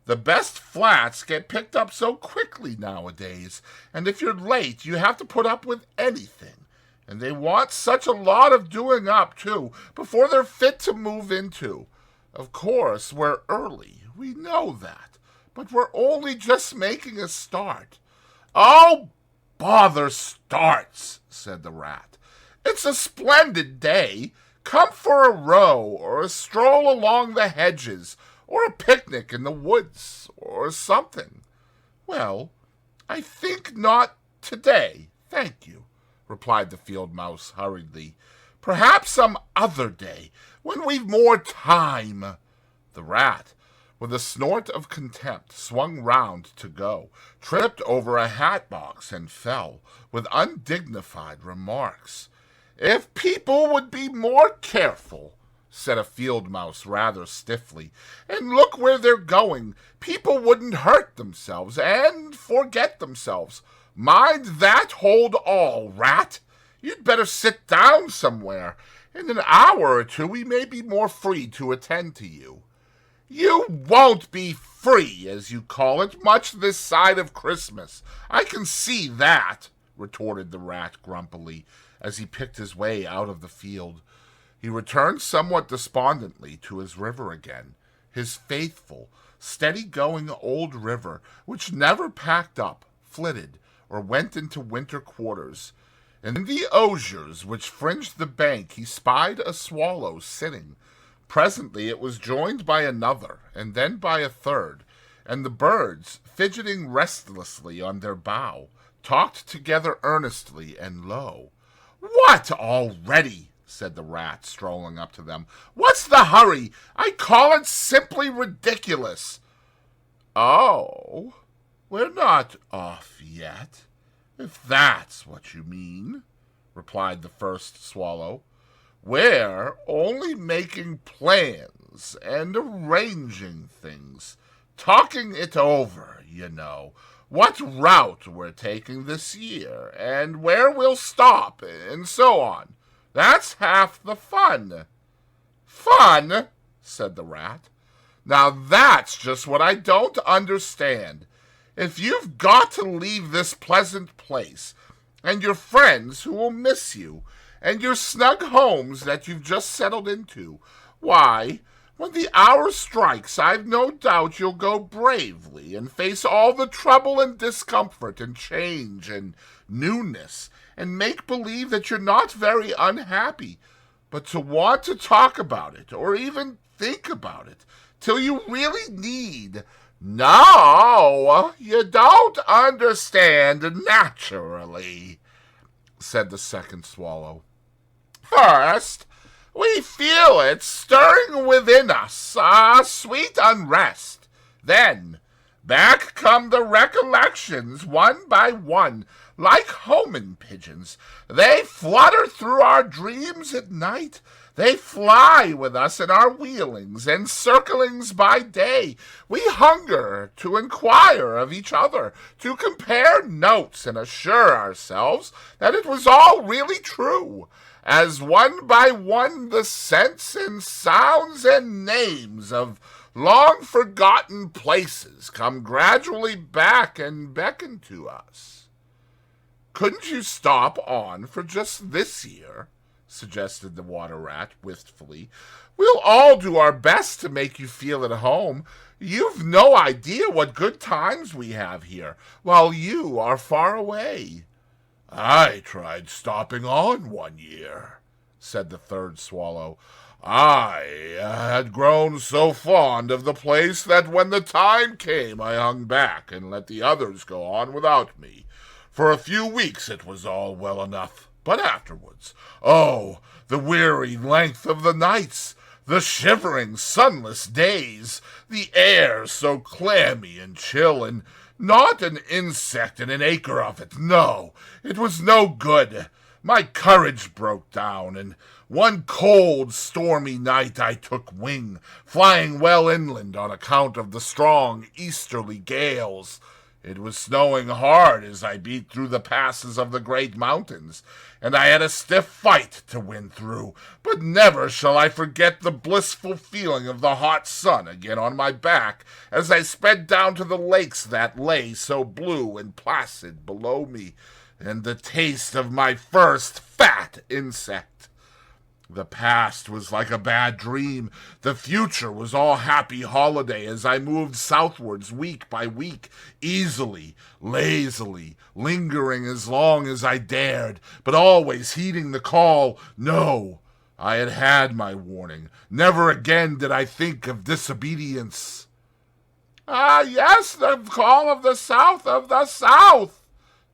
S1: the best flats get picked up so quickly nowadays, and if you're late, you have to put up with anything. And they want such a lot of doing up, too, before they're fit to move into. Of course, we're early, we know that, but we're only just making a start. Oh, bother starts, said the rat. It's a splendid day. Come for a row, or a stroll along the hedges, or a picnic in the woods, or something. Well, I think not today, thank you, replied the field mouse hurriedly. Perhaps some other day, when we've more time. The rat, with a snort of contempt, swung round to go, tripped over a hat box, and fell, with undignified remarks. If people would be more careful, said a field mouse rather stiffly, and look where they're going, people wouldn't hurt themselves and forget themselves. Mind that hold all, rat. You'd better sit down somewhere. In an hour or two we may be more free to attend to you. You won't be free, as you call it, much this side of Christmas. I can see that, retorted the rat grumpily, as he picked his way out of the field. He returned somewhat despondently to his river again, his faithful, steady-going old river, which never packed up, flitted, or went into winter quarters. In the osiers which fringed the bank he spied a swallow sitting. Presently it was joined by another, and then by a third, and the birds, fidgeting restlessly on their bough, talked together earnestly and low. "What, already?" said the rat, strolling up to them. "What's the hurry? I call it simply ridiculous." "Oh, we're not off yet, if that's what you mean," replied the first swallow. "We're only making plans and arranging things, talking it over, what route we're taking this year, and where we'll stop, and so on. That's half the fun." "Fun?" said the rat. "Now that's just what I don't understand. If you've got to leave this pleasant place, and your friends who will miss you, and your snug homes that you've just settled into, why, when the hour strikes, I've no doubt you'll go bravely and face all the trouble and discomfort and change and newness, and make believe that you're not very unhappy, but to want to talk about it, or even think about it, till you really need. No, you don't understand naturally," said the second swallow. "First, we feel it stirring within us, a sweet unrest. Then, back come the recollections one by one, like homing pigeons. They flutter through our dreams at night. They fly with us in our wheelings and circlings by day. We hunger to inquire of each other, to compare notes and assure ourselves that it was all really true, as one by one the scents and sounds and names of long-forgotten places come gradually back and beckon to us." "Couldn't you stop on for just this year?" suggested the water rat wistfully. "We'll all do our best to make you feel at home. You've no idea what good times we have here, while you are far away." "I tried stopping on one year," said the third swallow. "I had grown so fond of the place that when the time came I hung back and let the others go on without me. For a few weeks it was all well enough, but afterwards, oh, the weary length of the nights, the shivering sunless days, the air so clammy and chill, and not an insect in an acre of it. No, it was no good. My courage broke down, and one cold, stormy night I took wing, flying well inland on account of the strong easterly gales. It was snowing hard as I beat through the passes of the great mountains, and I had a stiff fight to win through, but never shall I forget the blissful feeling of the hot sun again on my back as I sped down to the lakes that lay so blue and placid below me, and the taste of my first fat insect. The past was like a bad dream. The future was all happy holiday as I moved southwards week by week, easily, lazily, lingering as long as I dared, but always heeding the call. No, I had had my warning. Never again did I think of disobedience. "Ah, yes, the call of the South,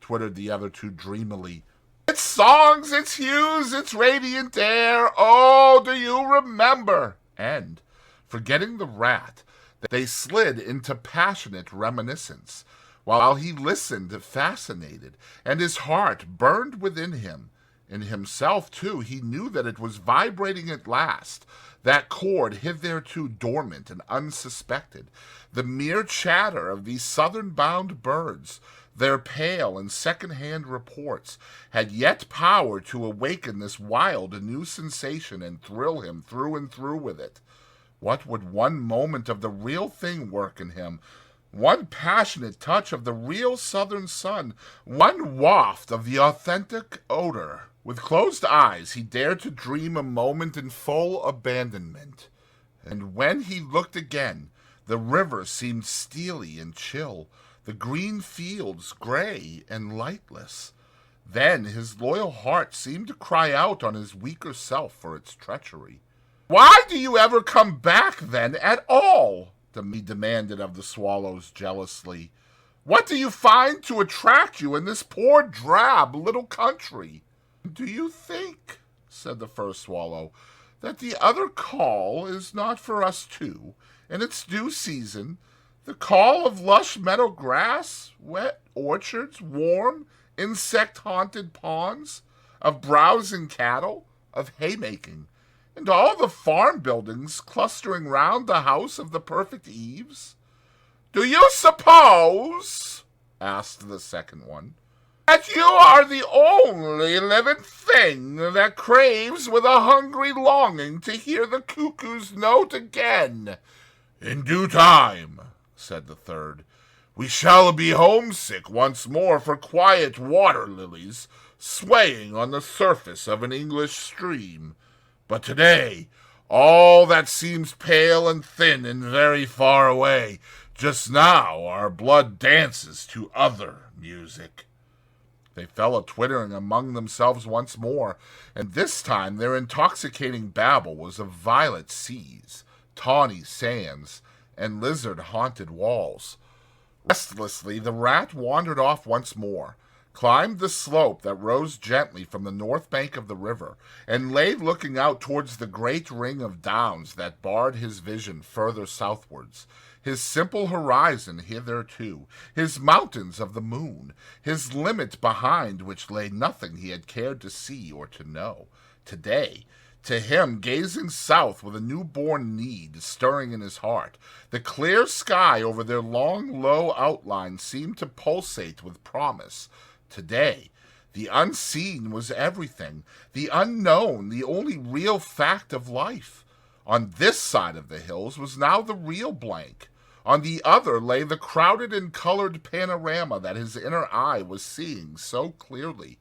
S1: twittered the other two dreamily. "Its songs, its hues, its radiant air, oh, do you remember?" And, forgetting the rat, they slid into passionate reminiscence, while he listened fascinated, and his heart burned within him. In himself, too, he knew that it was vibrating at last, that chord hitherto dormant and unsuspected, the mere chatter of these southern-bound birds. Their pale and second-hand reports had yet power to awaken this wild and new sensation and thrill him through and through with it. What would one moment of the real thing work in him? One passionate touch of the real southern sun, one waft of the authentic odor. With closed eyes he dared to dream a moment in full abandonment. And when he looked again, the river seemed steely and chill, the green fields gray and lightless. Then his loyal heart seemed to cry out on his weaker self for its treachery. "Why do you ever come back, then, at all?" he demanded of the swallows jealously. "What do you find to attract you in this poor, drab little country?" "Do you think," said the first swallow, "that the other call is not for us too, in its due season? The call of lush meadow grass, wet orchards, warm, insect-haunted ponds, of browsing cattle, of haymaking, and all the farm buildings clustering round the house of the perfect eaves?" "Do you suppose," asked the second one, "that you are the only living thing that craves with a hungry longing to hear the cuckoo's note again?" "In due time," said the third, "we shall be homesick once more for quiet water lilies swaying on the surface of an English stream. But today, all that seems pale and thin and very far away, just now our blood dances to other music." They fell a-twittering among themselves once more, and this time their intoxicating babble was of violet seas, tawny sands, and lizard-haunted walls. Restlessly the rat wandered off once more, climbed the slope that rose gently from the north bank of the river, and lay looking out towards the great ring of downs that barred his vision further southwards, his simple horizon hitherto, his mountains of the moon, his limit behind which lay nothing he had cared to see or to know. Today, to him, gazing south with a new-born need stirring in his heart, the clear sky over their long, low outline seemed to pulsate with promise. Today, the unseen was everything, the unknown the only real fact of life. On this side of the hills was now the real blank. On the other lay the crowded and colored panorama that his inner eye was seeing so clearly.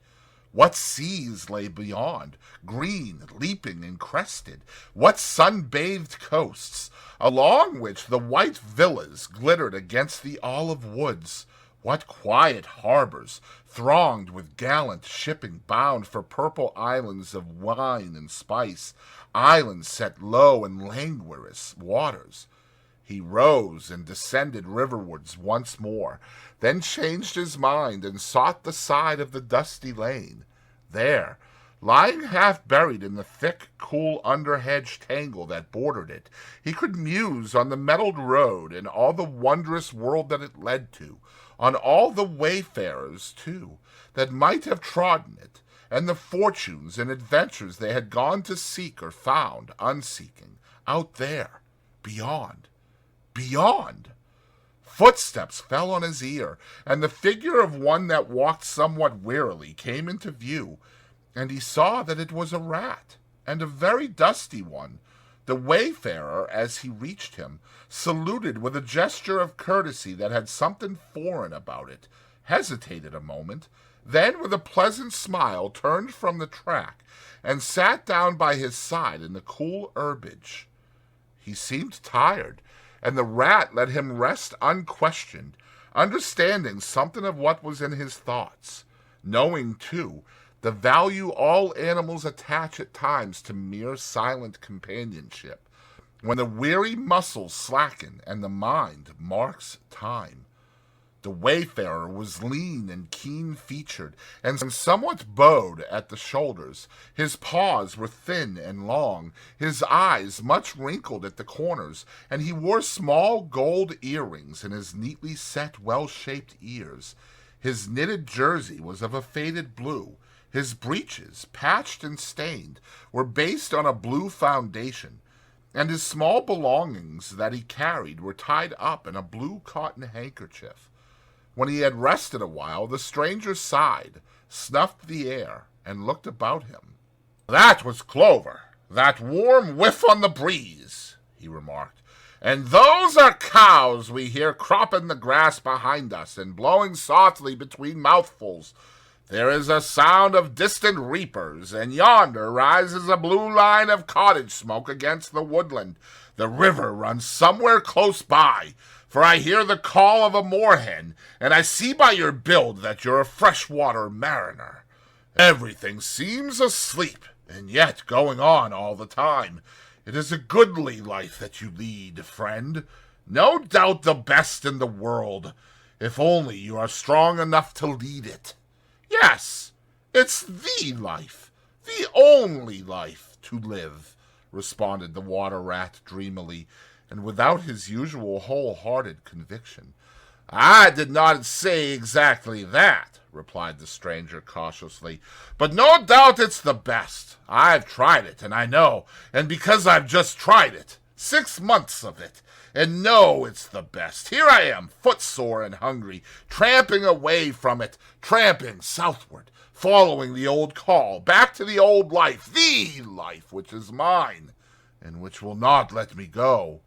S1: What seas lay beyond, green, leaping, and crested? What sun-bathed coasts, along which the white villas glittered against the olive woods? What quiet harbors, thronged with gallant shipping bound for purple islands of wine and spice, islands set low in languorous waters? He rose and descended riverwards once more, then changed his mind and sought the side of the dusty lane. There, lying half buried in the thick, cool underhedge tangle that bordered it, he could muse on the metalled road and all the wondrous world that it led to, on all the wayfarers, too, that might have trodden it, and the fortunes and adventures they had gone to seek or found unseeking, out there, beyond. Beyond! Footsteps fell on his ear, and the figure of one that walked somewhat wearily came into view, and he saw that it was a rat, and a very dusty one. The wayfarer, as he reached him, saluted with a gesture of courtesy that had something foreign about it, hesitated a moment, then with a pleasant smile turned from the track, and sat down by his side in the cool herbage. He seemed tired, and the rat let him rest unquestioned, understanding something of what was in his thoughts, knowing, too, the value all animals attach at times to mere silent companionship, when the weary muscles slacken and the mind marks time. The wayfarer was lean and keen-featured, and somewhat bowed at the shoulders. His paws were thin and long, his eyes much wrinkled at the corners, and he wore small gold earrings in his neatly set, well-shaped ears. His knitted jersey was of a faded blue. His breeches, patched and stained, were based on a blue foundation, and his small belongings that he carried were tied up in a blue cotton handkerchief. When he had rested a while, the stranger sighed, snuffed the air, and looked about him. "That was clover, that warm whiff on the breeze," he remarked. "And those are cows we hear cropping the grass behind us and blowing softly between mouthfuls. There is a sound of distant reapers, and yonder rises a blue line of cottage smoke against the woodland. The river runs somewhere close by, for I hear the call of a moorhen, and I see by your build that you're a freshwater mariner. Everything seems asleep, and yet going on all the time. It is a goodly life that you lead, friend. No doubt the best in the world, if only you are strong enough to lead it. Yes, it's the life, the only life to live," responded the water rat dreamily, and without his usual whole-hearted conviction. "I did not say exactly that," replied the stranger cautiously, "but no doubt it's the best. I've tried it, and I know, and because I've just tried it, 6 months of it, and know it's the best. Here I am, footsore and hungry, tramping away from it, tramping southward, following the old call, back to the old life, the life which is mine, and which will not let me go.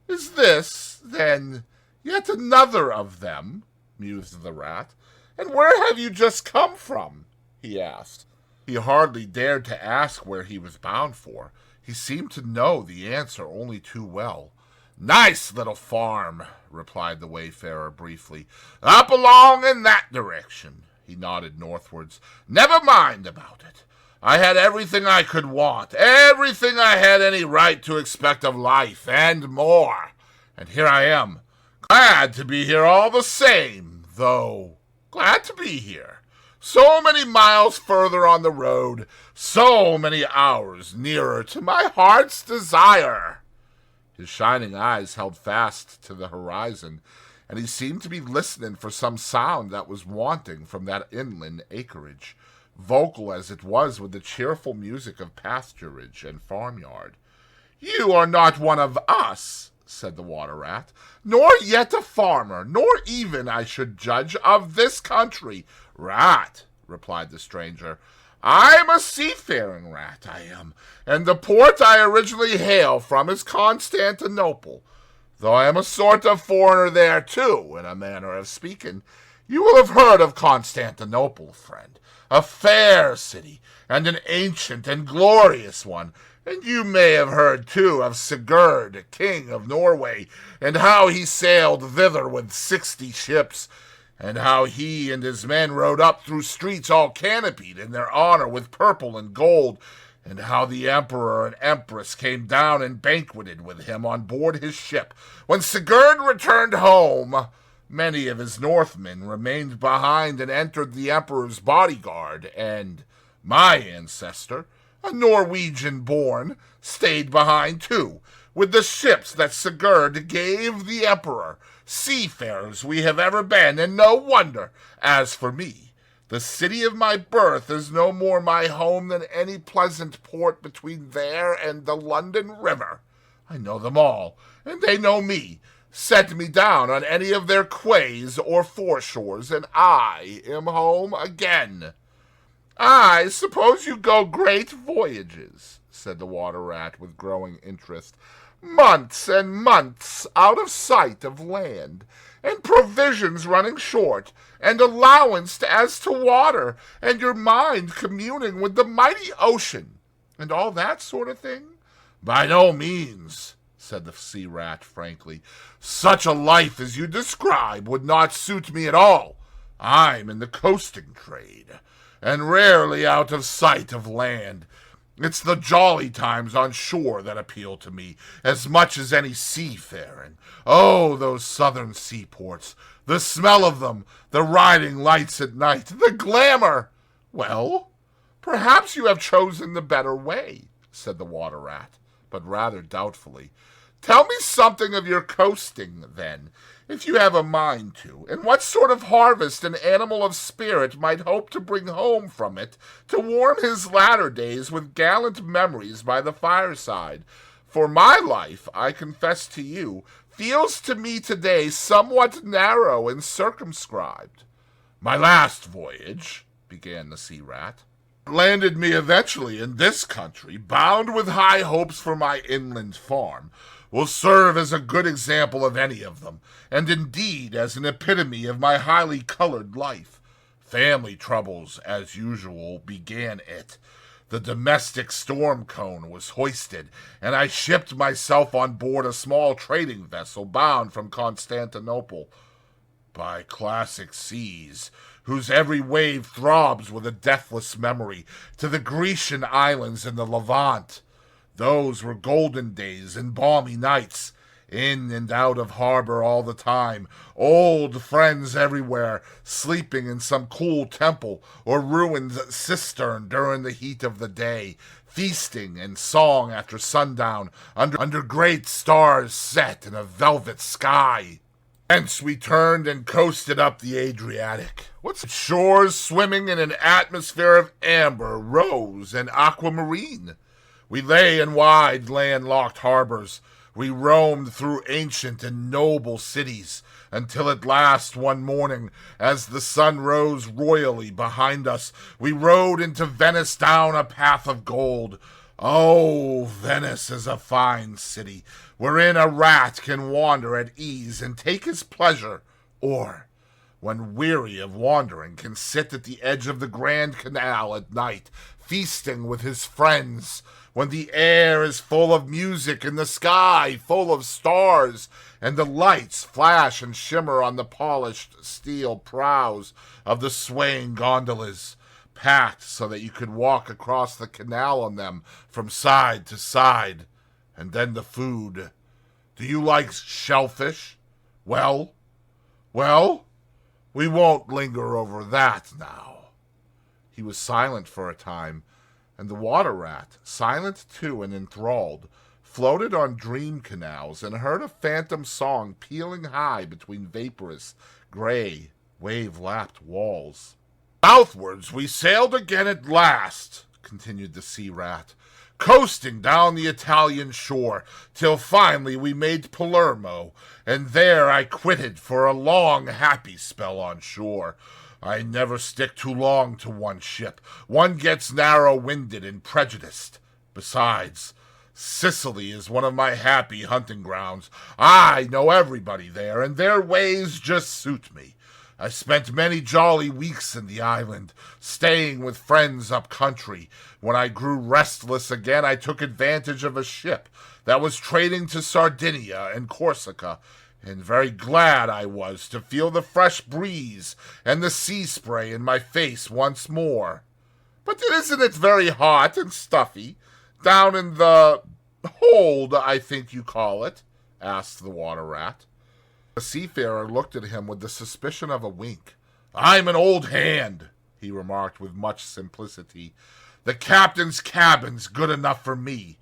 S1: Is this, then, yet another of them?" mused the rat. "And where have you just come from?" he asked. He hardly dared to ask where he was bound for. He seemed to know the answer only too well. "Nice little farm," replied the wayfarer briefly. "Up along in that direction." He nodded northwards. "Never mind about it. I had everything I could want, everything I had any right to expect of life, and more. And here I am, glad to be here all the same, though glad to be here. So many miles further on the road, so many hours nearer to my heart's desire." His shining eyes held fast to the horizon, and he seemed to be listening for some sound that was wanting from that inland acreage, vocal as it was with the cheerful music of pasturage and farmyard. "You are not one of us," said the water rat, "nor yet a farmer, nor even, I should judge, of this country." "Rat," replied the stranger, "I'm a seafaring rat, I am, and the port I originally hail from is Constantinople, though I am a sort of foreigner there, too, in a manner of speaking. You will have heard of Constantinople, friend, a fair city, and an ancient and glorious one, and you may have heard, too, of Sigurd, king of Norway, and how he sailed thither with 60 ships, and how he and his men rode up through streets all canopied in their honor with purple and gold, and how the emperor and empress came down and banqueted with him on board his ship. When Sigurd returned home, many of his Northmen remained behind and entered the emperor's bodyguard, and my ancestor, a Norwegian born, stayed behind too, with the ships that Sigurd gave the emperor. Seafarers we have ever been, and no wonder. As for me, the city of my birth is no more my home than any pleasant port between there and the London River. I know them all, and they know me, set me down on any of their quays or foreshores, and I am home again. I suppose you go great voyages, said the water rat with growing interest. Months and months out of sight of land, and provisions running short, and allowance as to water, and your mind communing with the mighty ocean, and all that sort of thing? By no means, said the sea rat frankly. Such a life as you describe would not suit me at all. I'm in the coasting trade, and rarely out of sight of land. It's the jolly times on shore that appeal to me as much as any seafaring. Oh, those southern seaports, the smell of them, the riding lights at night, the glamour. Well, perhaps you have chosen the better way, said the water rat, but rather doubtfully. Tell me something of your coasting, then, if you have a mind to, and what sort of harvest an animal of spirit might hope to bring home from it to warm his latter days with gallant memories by the fireside. For my life, I confess to you, feels to me today somewhat narrow and circumscribed. My last voyage, began the sea rat, landed me eventually in this country, bound with high hopes for my inland farm, will serve as a good example of any of them, and indeed as an epitome of my highly colored life. Family troubles, as usual, began it. The domestic storm cone was hoisted, and I shipped myself on board a small trading vessel bound from Constantinople by classic seas, whose every wave throbs with a deathless memory, to the Grecian islands in the Levant. Those were golden days and balmy nights, in and out of harbor all the time, old friends everywhere, sleeping in some cool temple or ruined cistern during the heat of the day, feasting and song after sundown under great stars set in a velvet sky. Hence we turned and coasted up the Adriatic. What's shores swimming in an atmosphere of amber, rose, and aquamarine? We lay in wide landlocked harbors. We roamed through ancient and noble cities, until at last one morning, as the sun rose royally behind us, we rode into Venice down a path of gold. Oh, Venice is a fine city, wherein a rat can wander at ease and take his pleasure, or, when weary of wandering, can sit at the edge of the Grand Canal at night, feasting with his friends, when the air is full of music and the sky full of stars, and the lights flash and shimmer on the polished steel prows of the swaying gondolas, packed so that you could walk across the canal on them from side to side. And then the food. Do you like shellfish? Well, we won't linger over that now. He was silent for a time, and the water rat, silent too and enthralled, floated on dream canals and heard a phantom song pealing high between vaporous, gray, wave-lapped walls. Southwards we sailed again at last, continued the sea rat, coasting down the Italian shore, till finally we made Palermo, and there I quitted for a long, happy spell on shore. I never stick too long to one ship. One gets narrow-winded and prejudiced. Besides, Sicily is one of my happy hunting grounds. I know everybody there, and their ways just suit me. I spent many jolly weeks in the island, staying with friends up country. When I grew restless again, I took advantage of a ship that was trading to Sardinia and Corsica, and very glad I was to feel the fresh breeze and the sea spray in my face once more. But isn't it very hot and stuffy down in the hold, I think you call it? Asked the water rat. The seafarer looked at him with the suspicion of a wink. I'm an old hand, he remarked with much simplicity. The captain's cabin's good enough for me.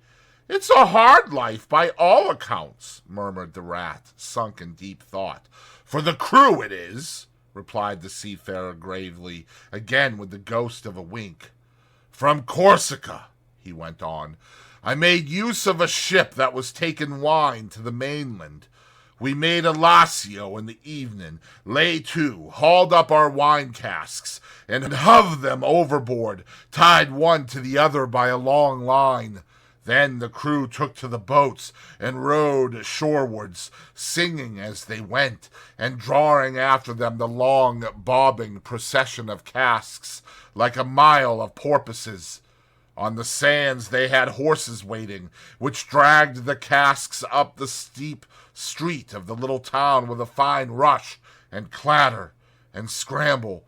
S1: It's a hard life by all accounts, murmured the rat, sunk in deep thought. For the crew it is, replied the seafarer gravely, again with the ghost of a wink. From Corsica, he went on, I made use of a ship that was taking wine to the mainland. We made a latio in the evening, lay to, hauled up our wine casks, and hove them overboard, tied one to the other by a long line. Then the crew took to the boats and rowed shorewards, singing as they went, and drawing after them the long, bobbing procession of casks, like a mile of porpoises. On the sands they had horses waiting, which dragged the casks up the steep street of the little town with a fine rush and clatter and scramble.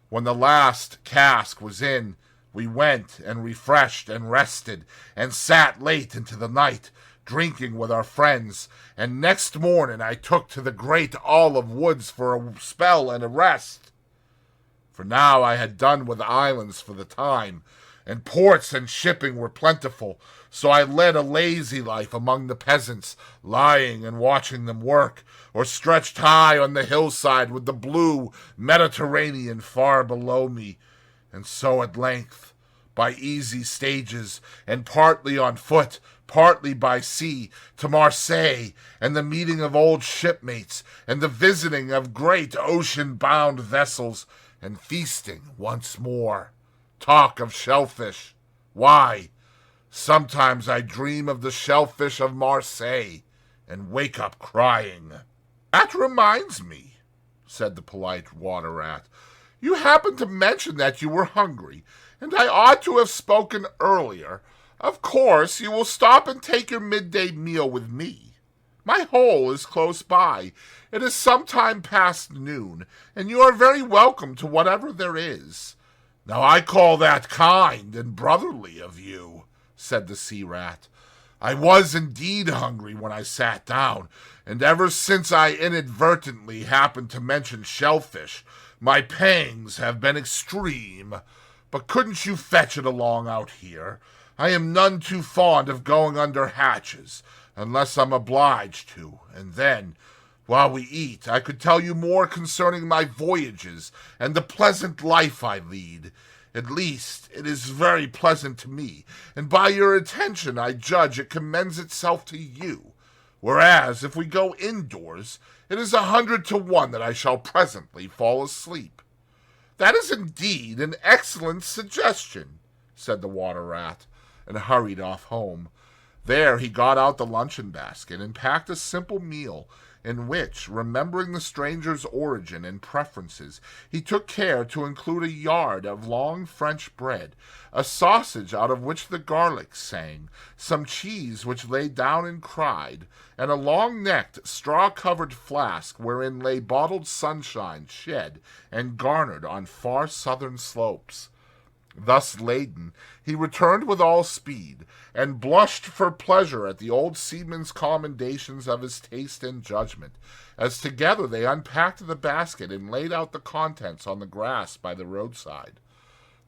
S1: When the last cask was in, we went and refreshed and rested and sat late into the night, drinking with our friends, and next morning I took to the great olive woods for a spell and a rest. For now I had done with islands for the time, and ports and shipping were plentiful, so I led a lazy life among the peasants, lying and watching them work, or stretched high on the hillside with the blue Mediterranean far below me. And so at length, by easy stages, and partly on foot, partly by sea, to Marseille, and the meeting of old shipmates, and the visiting of great ocean-bound vessels, and feasting once more. Talk of shellfish. Why, sometimes I dream of the shellfish of Marseille, and wake up crying. That reminds me, said the polite water rat. You happened to mention that you were hungry, and I ought to have spoken earlier. Of course, you will stop and take your midday meal with me. My hole is close by. It is some time past noon, and you are very welcome to whatever there is. Now I call that kind and brotherly of you, said the sea rat. I was indeed hungry when I sat down, and ever since I inadvertently happened to mention shellfish, my pangs have been extreme. But couldn't you fetch it along out here? I am none too fond of going under hatches, unless I'm obliged to, and then, while we eat, I could tell you more concerning my voyages and the pleasant life I lead. At least, it is very pleasant to me, and by your attention I judge it commends itself to you. Whereas, if we go indoors, it is 100 to 1 that I shall presently fall asleep. That is indeed an excellent suggestion, said the water rat, and hurried off home. There he got out the luncheon basket and packed a simple meal, in which, remembering the stranger's origin and preferences, he took care to include a yard of long French bread, a sausage out of which the garlic sang, some cheese which lay down and cried, and a long-necked, straw-covered flask wherein lay bottled sunshine shed and garnered on far southern slopes. Thus laden, he returned with all speed, and blushed for pleasure at the old seaman's commendations of his taste and judgment, as together they unpacked the basket and laid out the contents on the grass by the roadside.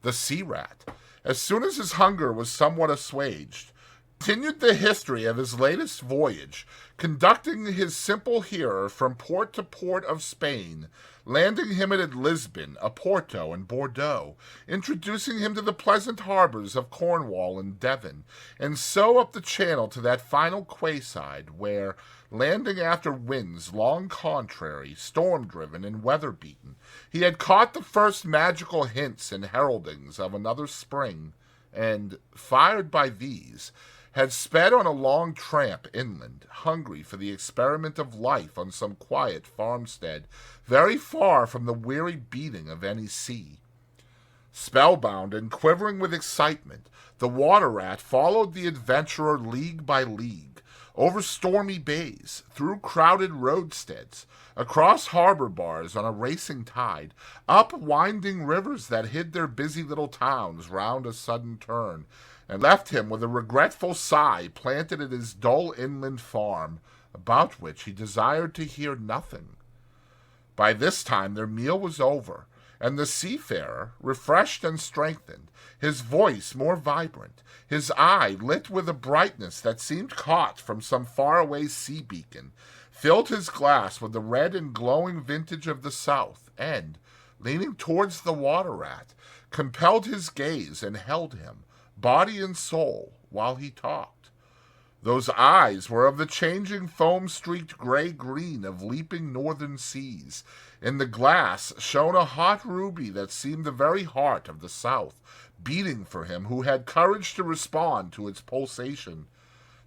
S1: The sea rat, as soon as his hunger was somewhat assuaged, continued the history of his latest voyage, conducting his simple hearer from port to port of Spain, landing him at Lisbon, Oporto, and Bordeaux, introducing him to the pleasant harbors of Cornwall and Devon, and so up the channel to that final quayside, where, landing after winds long contrary, storm-driven, and weather-beaten, he had caught the first magical hints and heraldings of another spring, and, fired by these, had sped on a long tramp inland, hungry for the experiment of life on some quiet farmstead, very far from the weary beating of any sea. Spellbound and quivering with excitement, the water rat followed the adventurer league by league, over stormy bays, through crowded roadsteads, across harbor bars on a racing tide, up winding rivers that hid their busy little towns round a sudden turn, and left him with a regretful sigh planted at his dull inland farm, about which he desired to hear nothing. By this time their meal was over, and the seafarer, refreshed and strengthened, his voice more vibrant, his eye lit with a brightness that seemed caught from some faraway sea beacon, filled his glass with the red and glowing vintage of the south, and, leaning towards the water rat, compelled his gaze and held him, body and soul, while he talked. Those eyes were of the changing foam-streaked gray-green of leaping northern seas. In the glass shone a hot ruby that seemed the very heart of the South, beating for him who had courage to respond to its pulsation.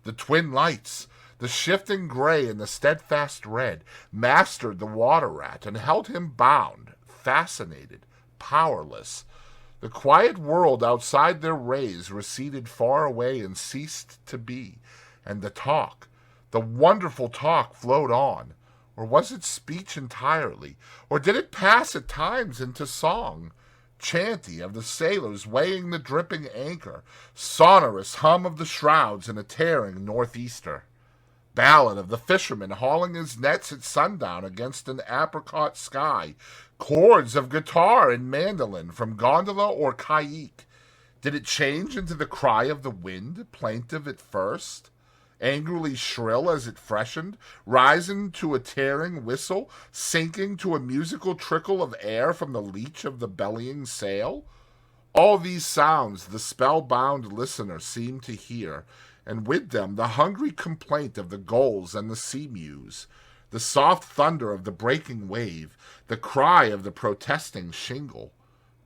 S1: The twin lights, the shifting gray and the steadfast red, mastered the water rat and held him bound, fascinated, powerless. The quiet world outside their rays receded far away and ceased to be, and the wonderful talk flowed on. Or was it speech entirely? Or did it pass at times into song? Chanty of the sailors weighing the dripping anchor, sonorous hum of the shrouds in a tearing northeaster. Ballad of the fisherman hauling his nets at sundown against an apricot sky, chords of guitar and mandolin from gondola or caique. Did it change into the cry of the wind, plaintive at first, angrily shrill as it freshened, rising to a tearing whistle, sinking to a musical trickle of air from the leach of the bellying sail? All these sounds the spellbound listener seemed to hear, and with them the hungry complaint of the gulls and the sea-mews, the soft thunder of the breaking wave, the cry of the protesting shingle.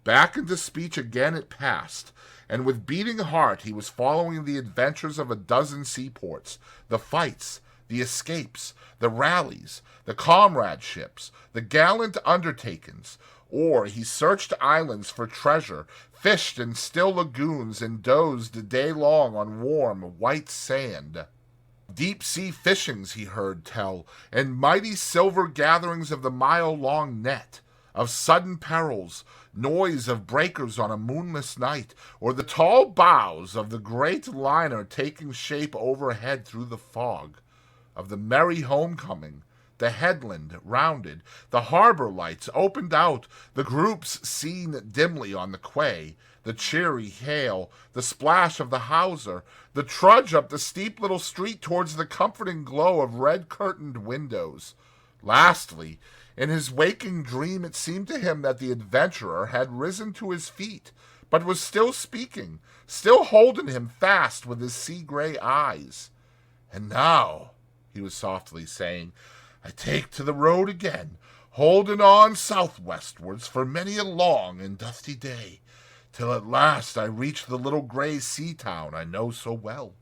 S1: Back into speech again it passed, and with beating heart he was following the adventures of a dozen seaports, the fights, the escapes, the rallies, the comradeships, the gallant undertakings, or he searched islands for treasure, fished in still lagoons, and dozed day long on warm, white sand. Deep-sea fishings he heard tell, and mighty silver gatherings of the mile-long net, of sudden perils, noise of breakers on a moonless night, or the tall bows of the great liner taking shape overhead through the fog, of the merry homecoming, the headland rounded, the harbor lights opened out, the groups seen dimly on the quay, the cheery hail, the splash of the hawser, the trudge up the steep little street towards the comforting glow of red-curtained windows. Lastly, in his waking dream it seemed to him that the adventurer had risen to his feet, but was still speaking, still holding him fast with his sea-gray eyes. "And now," he was softly saying, "I take to the road again, holding on southwestwards for many a long and dusty day, till at last I reach the little gray sea-town I know so well,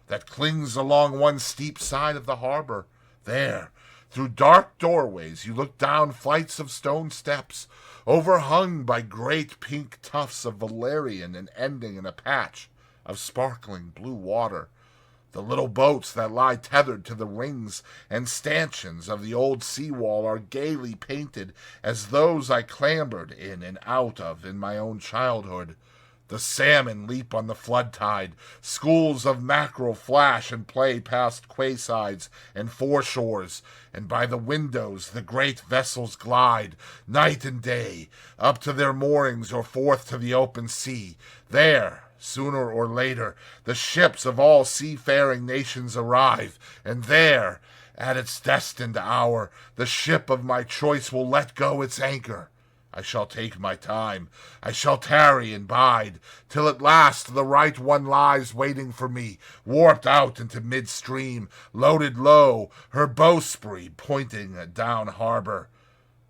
S1: that clings along one steep side of the harbor. There, through dark doorways you look down flights of stone steps, overhung by great pink tufts of valerian and ending in a patch of sparkling blue water. The little boats that lie tethered to the rings and stanchions of the old sea-wall are gaily painted as those I clambered in and out of in my own childhood. The salmon leap on the flood tide, schools of mackerel flash and play past quaysides and foreshores, and by the windows the great vessels glide, night and day, up to their moorings or forth to the open sea. There, sooner or later, the ships of all seafaring nations arrive, and there, at its destined hour, the ship of my choice will let go its anchor. I shall take my time, I shall tarry and bide, till at last the right one lies waiting for me, warped out into midstream, loaded low, her bowsprit pointing down harbor.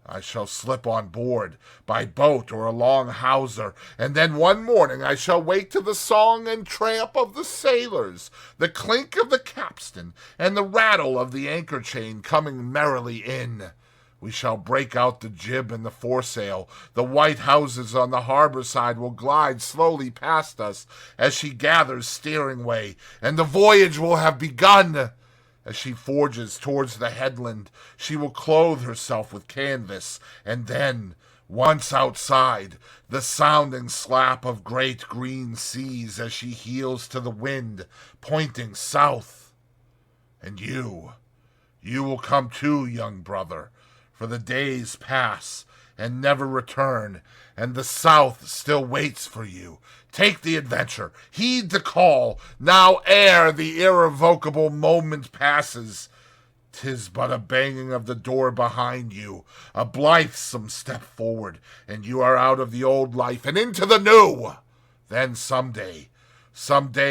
S1: I shall slip on board, by boat or along hawser, and then one morning I shall wake to the song and tramp of the sailors, the clink of the capstan, and the rattle of the anchor chain coming merrily in. We shall break out the jib and the foresail. The white houses on the harbor side will glide slowly past us as she gathers steering way, and the voyage will have begun. As she forges towards the headland, she will clothe herself with canvas, and then, once outside, the sounding slap of great green seas as she heels to the wind, pointing south. And you will come too, young brother, for the days pass and never return, and the South still waits for you. Take the adventure, heed the call, now ere the irrevocable moment passes. 'Tis but a banging of the door behind you, a blithesome step forward, and you are out of the old life and into the new. Then someday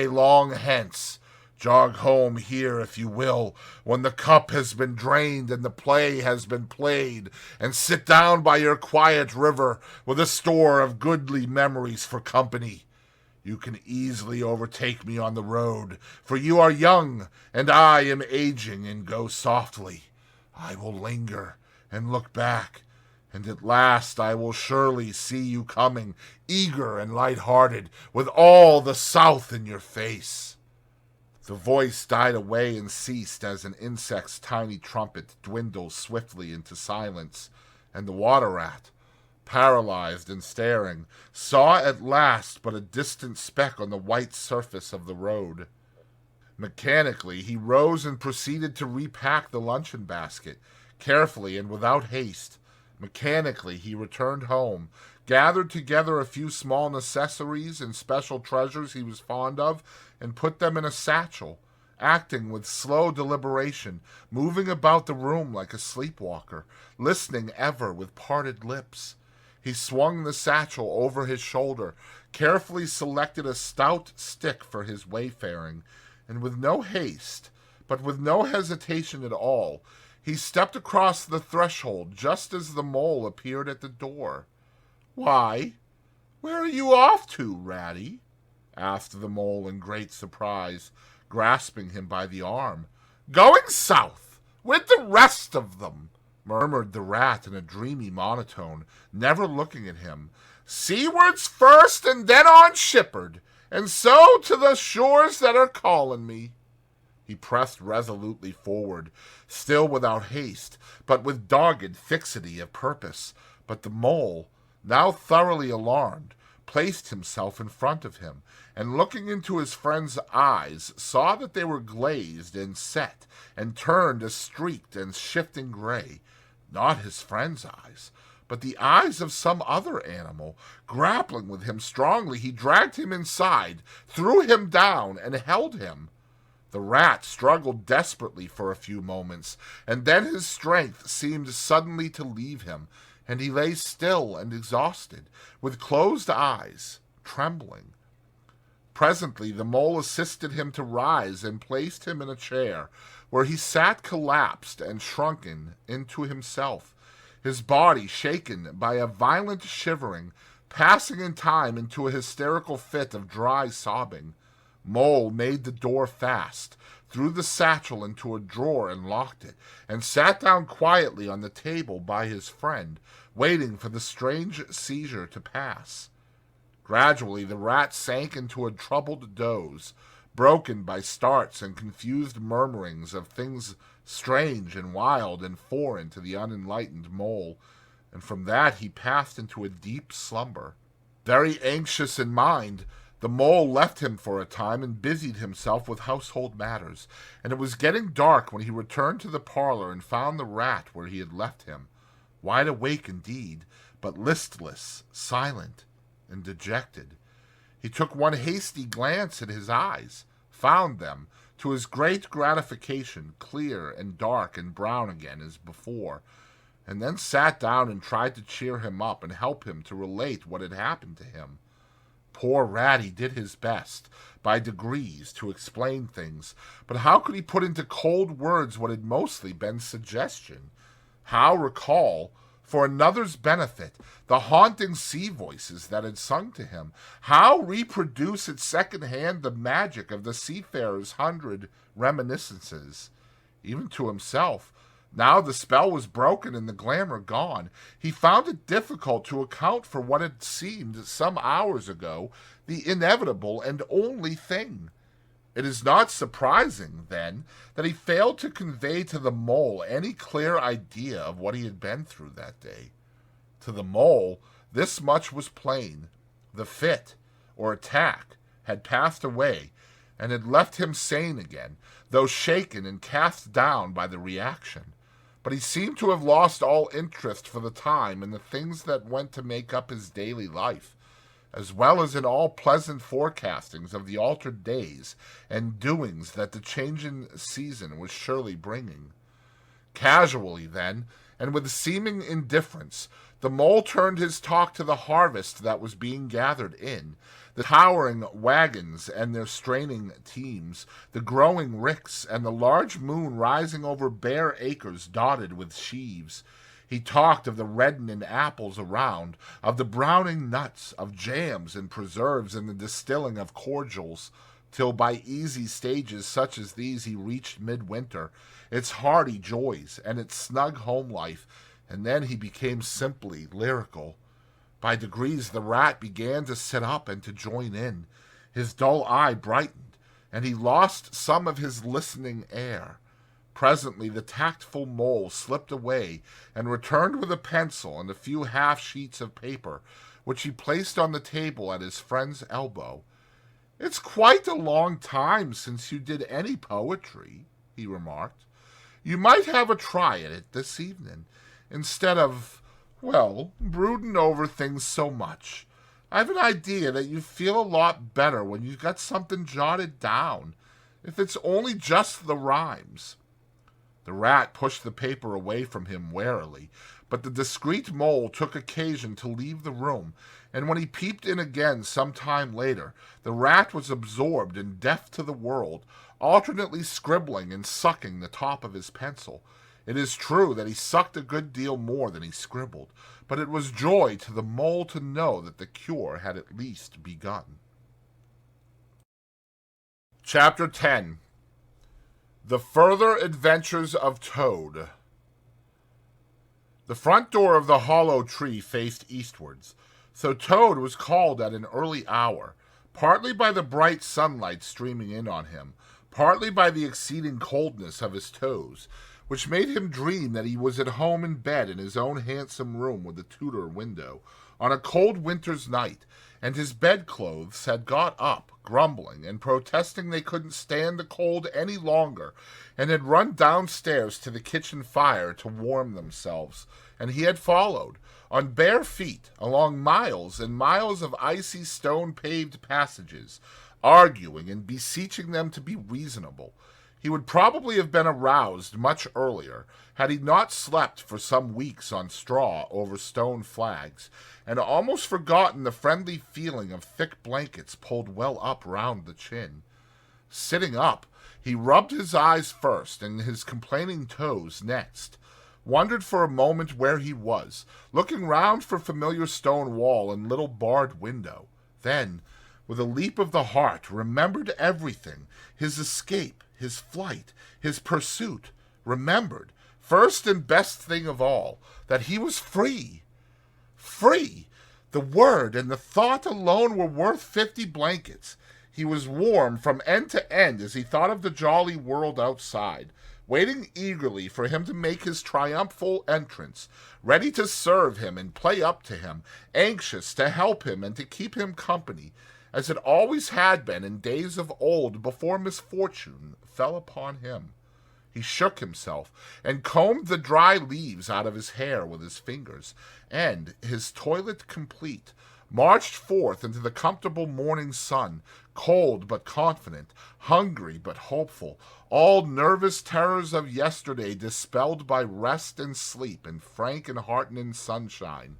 S1: long hence, Jog home here, if you will, when the cup has been drained and the play has been played, and sit down by your quiet river with a store of goodly memories for company. You can easily overtake me on the road, for you are young, and I am aging, and go softly. I will linger and look back, and at last I will surely see you coming, eager and light-hearted, with all the South in your face." The voice died away and ceased as an insect's tiny trumpet dwindles swiftly into silence, and the water rat, paralyzed and staring, saw at last but a distant speck on the white surface of the road. Mechanically, he rose and proceeded to repack the luncheon basket, carefully and without haste. Mechanically, he returned home, gathered together a few small necessaries and special treasures he was fond of, and put them in a satchel, acting with slow deliberation, moving about the room like a sleepwalker, listening ever with parted lips. He swung the satchel over his shoulder, carefully selected a stout stick for his wayfaring, and with no haste, but with no hesitation at all, he stepped across the threshold just as the mole appeared at the door. "Why, where are you off to, Ratty?" asked the mole in great surprise, grasping him by the arm. "Going south, with the rest of them," murmured the rat in a dreamy monotone, never looking at him. "Seawards first, and then on shipward, and so to the shores that are calling me." He pressed resolutely forward, still without haste, but with dogged fixity of purpose. But the mole, now thoroughly alarmed, placed himself in front of him, and looking into his friend's eyes, saw that they were glazed and set, and turned a streaked and shifting gray. Not his friend's eyes, but the eyes of some other animal. Grappling with him strongly, he dragged him inside, threw him down, and held him. The rat struggled desperately for a few moments, and then his strength seemed suddenly to leave him, and he lay still and exhausted, with closed eyes, trembling. Presently the mole assisted him to rise and placed him in a chair, where he sat collapsed and shrunken into himself, his body shaken by a violent shivering, passing in time into a hysterical fit of dry sobbing. Mole made the door fast, threw the satchel into a drawer and locked it, and sat down quietly on the table by his friend, waiting for the strange seizure to pass. Gradually the rat sank into a troubled doze, broken by starts and confused murmurings of things strange and wild and foreign to the unenlightened mole, and from that he passed into a deep slumber. Very anxious in mind, the mole left him for a time and busied himself with household matters, and it was getting dark when he returned to the parlor and found the rat where he had left him, wide awake indeed, but listless, silent, and dejected. He took one hasty glance at his eyes, found them, to his great gratification, clear and dark and brown again as before, and then sat down and tried to cheer him up and help him to relate what had happened to him. Poor Ratty did his best, by degrees, to explain things, but how could he put into cold words what had mostly been suggestion? How recall, for another's benefit, the haunting sea voices that had sung to him? How reproduce at second hand the magic of the seafarer's 100 reminiscences? Even to himself, now the spell was broken and the glamour gone, he found it difficult to account for what had seemed some hours ago the inevitable and only thing. It is not surprising, then, that he failed to convey to the mole any clear idea of what he had been through that day. To the mole, this much was plain. The fit, or attack, had passed away, and had left him sane again, though shaken and cast down by the reaction. But he seemed to have lost all interest for the time in the things that went to make up his daily life, as well as in all pleasant forecastings of the altered days and doings that the changing season was surely bringing. Casually, then, and with seeming indifference, The mole turned his talk to the harvest that was being gathered in, the towering wagons and their straining teams, the growing ricks, and the large moon rising over bare acres dotted with sheaves. He talked of the reddening apples around, of the browning nuts, of jams and preserves and the distilling of cordials, till by easy stages such as these he reached midwinter, its hardy joys and its snug home life, and then he became simply lyrical. By degrees the rat began to sit up and to join in. His dull eye brightened, and he lost some of his listening air. Presently the tactful mole slipped away and returned with a pencil and a few half-sheets of paper, which he placed on the table at his friend's elbow. "It's quite a long time since you did any poetry," he remarked. "You might have a try at it this evening, instead of, well, brooding over things so much. I've an idea that you feel a lot better when you've got something jotted down, if it's only just the rhymes." The rat pushed the paper away from him warily, but the discreet mole took occasion to leave the room, and when he peeped in again some time later, the rat was absorbed and deaf to the world, alternately scribbling and sucking the top of his pencil. It is true that he sucked a good deal more than he scribbled, but it was joy to the mole to know that the cure had at least begun. Chapter 10. The Further Adventures of Toad. The front door of the hollow tree faced eastwards, so Toad was called at an early hour, partly by the bright sunlight streaming in on him, partly by the exceeding coldness of his toes, which made him dream that he was at home in bed in his own handsome room with a Tudor window, on a cold winter's night, and his bedclothes had got up, grumbling and protesting they couldn't stand the cold any longer, and had run downstairs to the kitchen fire to warm themselves, and he had followed, on bare feet, along miles and miles of icy stone-paved passages, arguing and beseeching them to be reasonable. He would probably have been aroused much earlier, had he not slept for some weeks on straw over stone flags, and almost forgotten the friendly feeling of thick blankets pulled well up round the chin. Sitting up, he rubbed his eyes first and his complaining toes next, wondered for a moment where he was, looking round for familiar stone wall and little barred window, then, with a leap of the heart, remembered everything, his escape, his flight, his pursuit, remembered, first and best thing of all, that he was free. Free! The word and the thought alone were worth 50 blankets. He was warm from end to end as he thought of the jolly world outside, waiting eagerly for him to make his triumphal entrance, ready to serve him and play up to him, anxious to help him and to keep him company, as it always had been in days of old before misfortune fell upon him. He shook himself, and combed the dry leaves out of his hair with his fingers, and, his toilet complete, marched forth into the comfortable morning sun, cold but confident, hungry but hopeful, all nervous terrors of yesterday dispelled by rest and sleep and frank and heartening sunshine.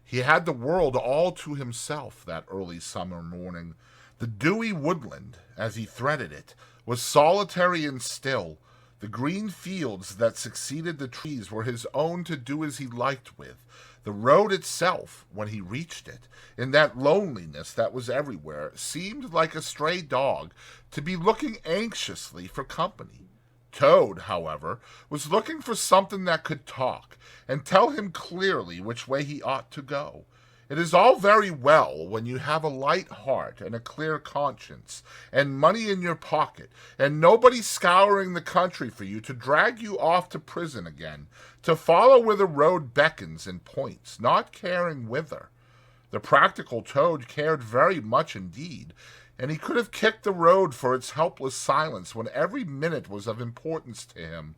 S1: He had the world all to himself that early summer morning. The dewy woodland, as he threaded it, was solitary and still. The green fields that succeeded the trees were his own to do as he liked with. The road itself, when he reached it, in that loneliness that was everywhere, seemed like a stray dog to be looking anxiously for company. Toad, however, was looking for something that could talk, and tell him clearly which way he ought to go. It is all very well when you have a light heart and a clear conscience, and money in your pocket, and nobody scouring the country for you to drag you off to prison again, to follow where the road beckons and points, not caring whither. The practical Toad cared very much indeed, and he could have kicked the road for its helpless silence when every minute was of importance to him.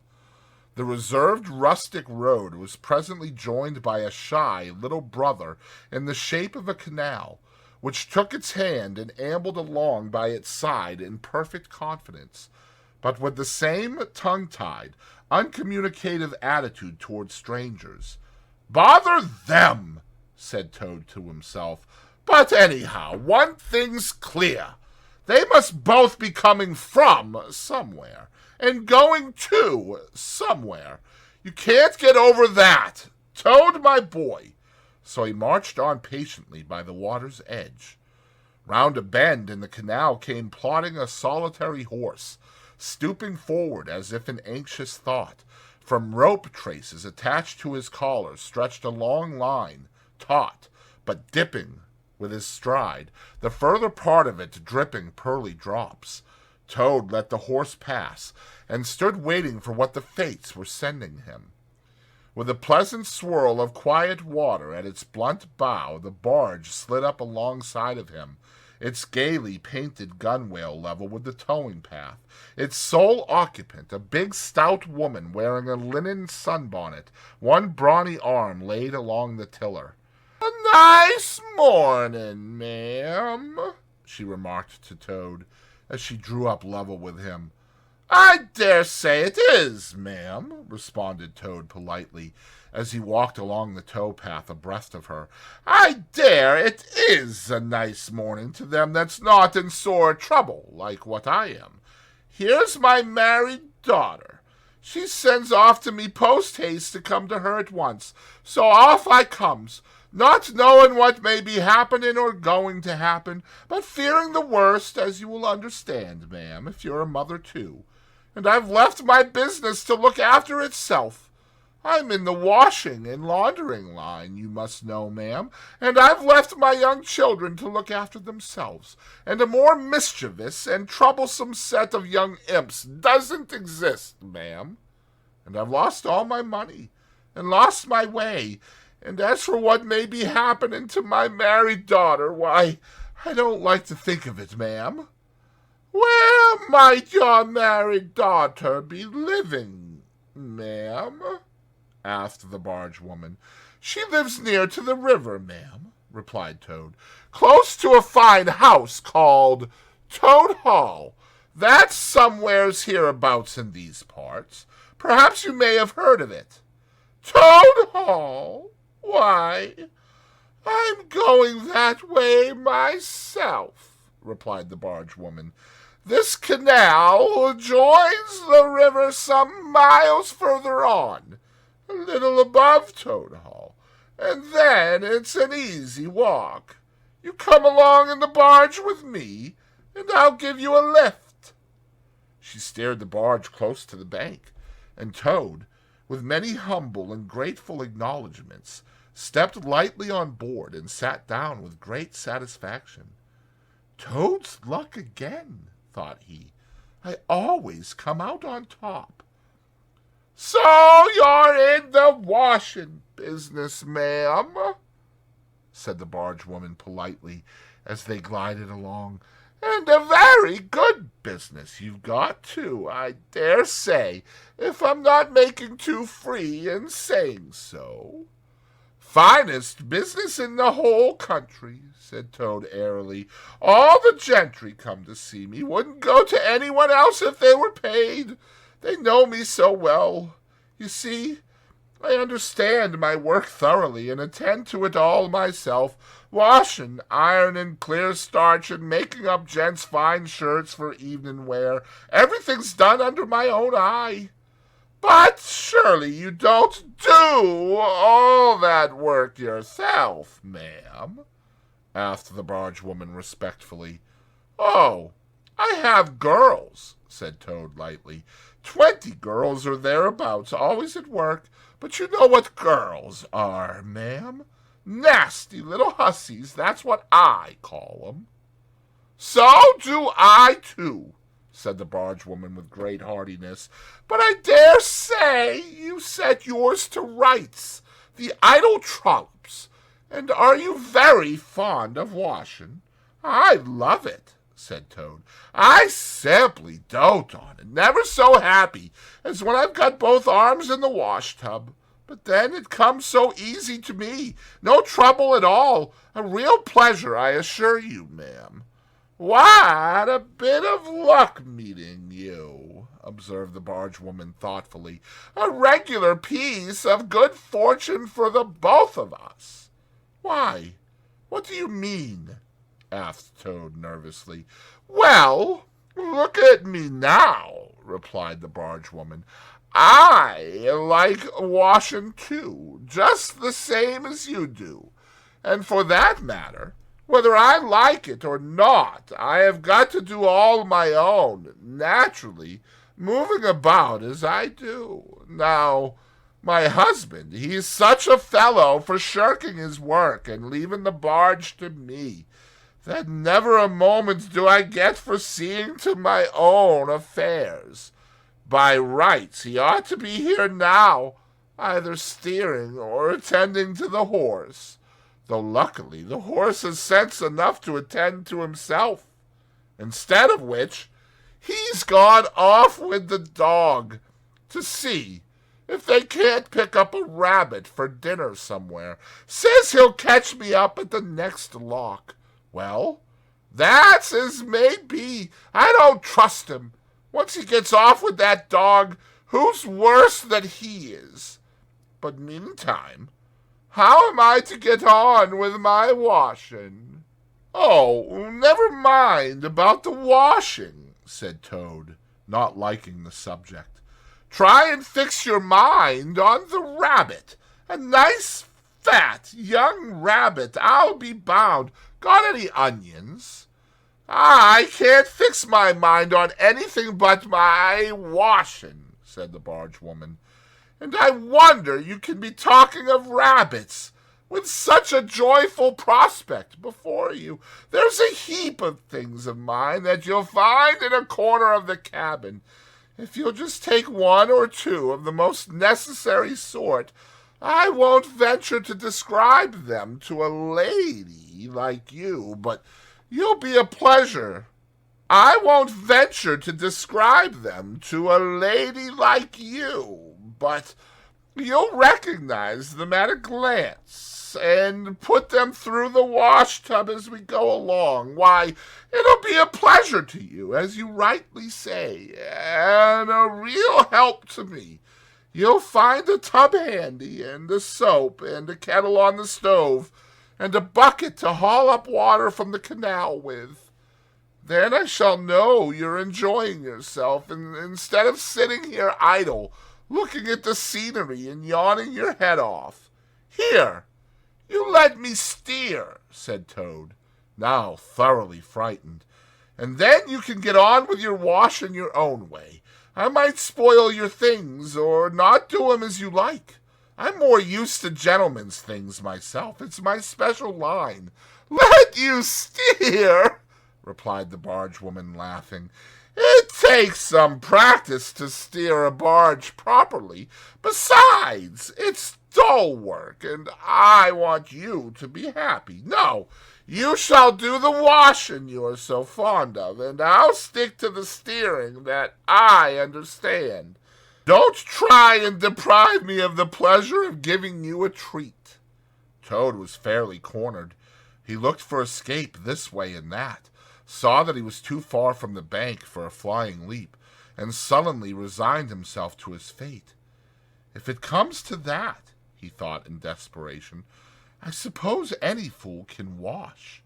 S1: The reserved rustic road was presently joined by a shy little brother in the shape of a canal, which took its hand and ambled along by its side in perfect confidence, but with the same tongue-tied, uncommunicative attitude toward strangers. Bother them, said Toad to himself. But anyhow, one thing's clear. They must both be coming from somewhere, and going to somewhere. You can't get over that. Toad, my boy. So he marched on patiently by the water's edge. Round a bend in the canal came plodding a solitary horse, stooping forward as if in anxious thought. From rope traces attached to his collar stretched a long line, taut, but dipping with his stride, the further part of it dripping pearly drops. Toad let the horse pass, and stood waiting for what the fates were sending him. With a pleasant swirl of quiet water at its blunt bow, the barge slid up alongside of him, its gaily painted gunwale level with the towing path, its sole occupant, a big stout woman wearing a linen sunbonnet, one brawny arm laid along the tiller. "A nice morning, ma'am," she remarked to Toad, as she drew up level with him. "I dare say it is, ma'am," responded Toad politely, as he walked along the tow path abreast of her. "I dare it is a nice morning to them that's not in sore trouble, like what I am. Here's my married daughter. She sends off to me post-haste to come to her at once, so off I comes, not knowing what may be happening or going to happen, but fearing the worst, as you will understand, ma'am, if you're a mother too. And I've left my business to look after itself. I'm in the washing and laundering line, you must know, ma'am, and I've left my young children to look after themselves, and a more mischievous and troublesome set of young imps doesn't exist, ma'am. And I've lost all my money, and lost my way, and as for what may be happening to my married daughter, why, I don't like to think of it, ma'am." "Where might your married daughter be living, ma'am?" asked the barge woman. "She lives near to the river, ma'am," replied Toad, "close to a fine house called Toad Hall. That's somewheres hereabouts in these parts. Perhaps you may have heard of it." "Toad Hall? Why, I'm going that way myself," replied the barge woman. "This canal joins the river some miles further on, a little above Toad Hall, and then it's an easy walk. You come along in the barge with me, and I'll give you a lift." She steered the barge close to the bank, and Toad, with many humble and grateful acknowledgments, stepped lightly on board and sat down with great satisfaction. "Toad's luck again," thought he. "I always come out on top." "So you're in the washing business, ma'am?" said the barge woman politely, as they glided along. "And a very good business you've got, too, I dare say, if I'm not making too free in saying so." "Finest business in the whole country," said Toad airily. "All the gentry come to see me. Wouldn't go to anyone else if they were paid. They know me so well. You see, I understand my work thoroughly and attend to it all myself, washing, ironing, clear starching, making up gents' fine shirts for evening wear. Everything's done under my own eye." "But surely you don't do all that work yourself, ma'am?" asked the barge woman respectfully. "Oh, I have girls," said Toad lightly. 20 girls or thereabouts, always at work. But you know what girls are, ma'am. Nasty little hussies, that's what I call 'em." "So do I, too," said the barge woman with great heartiness. "But I dare say you set yours to rights, the idle trollops. And are you very fond of washing?" "I love it," said Toad. "I simply dote on it. Never so happy as when I've got both arms in the wash tub. But then it comes so easy to me. No trouble at all. A real pleasure, I assure you, ma'am. "What a bit of luck meeting you," observed the barge-woman thoughtfully. "A regular piece of good fortune for the both of us." "Why, what do you mean?" asked Toad nervously. "Well, look at me now," replied the barge-woman. "I like washing too, just the same as you do. And for that matter, whether I like it or not, I have got to do all my own, naturally, moving about as I do. Now, my husband, he's such a fellow for shirking his work and leaving the barge to me, that never a moment do I get for seeing to my own affairs. By rights, he ought to be here now, either steering or attending to the horse, though luckily the horse has sense enough to attend to himself, instead of which he's gone off with the dog to see if they can't pick up a rabbit for dinner somewhere. Says he'll catch me up at the next lock. Well, that's as may be. I don't trust him. Once he gets off with that dog, who's worse than he is? But meantime, how am I to get on with my washing?" "Oh, never mind about the washing," said Toad, not liking the subject. "Try and fix your mind on the rabbit. A nice, fat, young rabbit, I'll be bound. Got any onions?" "I can't fix my mind on anything but my washing," said the barge-woman. "And I wonder you can be talking of rabbits with such a joyful prospect before you. There's a heap of things of mine that you'll find in a corner of the cabin. If you'll just take one or two of the most necessary sort, I won't venture to describe them to a lady like you, but you'll be a pleasure. I won't venture to describe them to a lady like you, but you'll recognize them at a glance and put them through the wash-tub as we go along. Why, it'll be a pleasure to you, as you rightly say, and a real help to me. You'll find a tub handy, and a soap, and a kettle on the stove, and a bucket to haul up water from the canal with. Then I shall know you're enjoying yourself, and instead of sitting here idle, looking at the scenery and yawning your head off. Here, you let me steer," said Toad, now thoroughly frightened, "and then you can get on with your washing your own way. I might spoil your things, or not do 'em as you like. I'm more used to gentlemen's things myself. It's my special line." "Let you steer?" replied the barge-woman, laughing. "It takes some practice to steer a barge properly. Besides, it's dull work, and I want you to be happy. No, you shall do the washing you're so fond of, and I'll stick to the steering that I understand. Don't try and deprive me of the pleasure of giving you a treat." Toad was fairly cornered. He looked for escape this way and that, saw that he was too far from the bank for a flying leap, and sullenly resigned himself to his fate. "If it comes to that," he thought in desperation, "I suppose any fool can wash."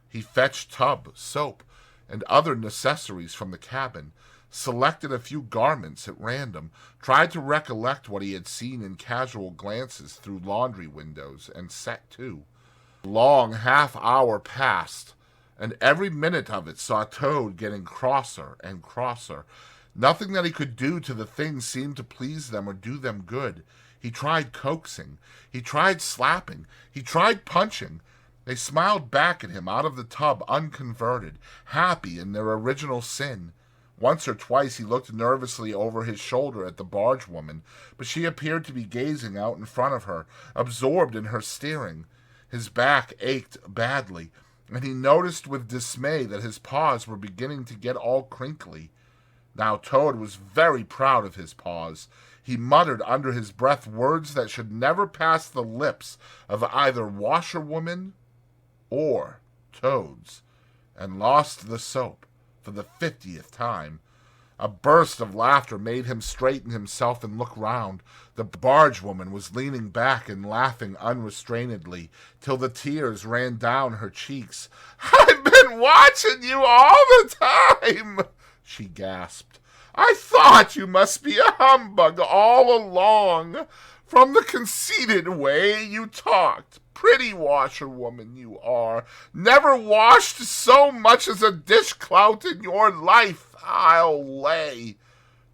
S1: He fetched tub, soap, and other necessaries from the cabin, selected a few garments at random, tried to recollect what he had seen in casual glances through laundry windows, and set to. A long half-hour passed, and every minute of it saw Toad getting crosser and crosser. Nothing that he could do to the things seemed to please them or do them good. He tried coaxing, he tried slapping, he tried punching. They smiled back at him out of the tub unconverted, happy in their original sin. Once or twice he looked nervously over his shoulder at the barge-woman, but she appeared to be gazing out in front of her, absorbed in her steering. His back ached badly, and he noticed with dismay that his paws were beginning to get all crinkly. Now Toad was very proud of his paws. He muttered under his breath words that should never pass the lips of either washerwoman or Toads. and lost the soap for the 50th time. A burst of laughter made him straighten himself and look round. The barge woman was leaning back and laughing unrestrainedly till the tears ran down her cheeks. "I've been watching you all the time," she gasped. "I thought you must be a humbug all along, from the conceited way you talked. Pretty washerwoman you are. Never washed so much as a dishclout in your life, I'll lay."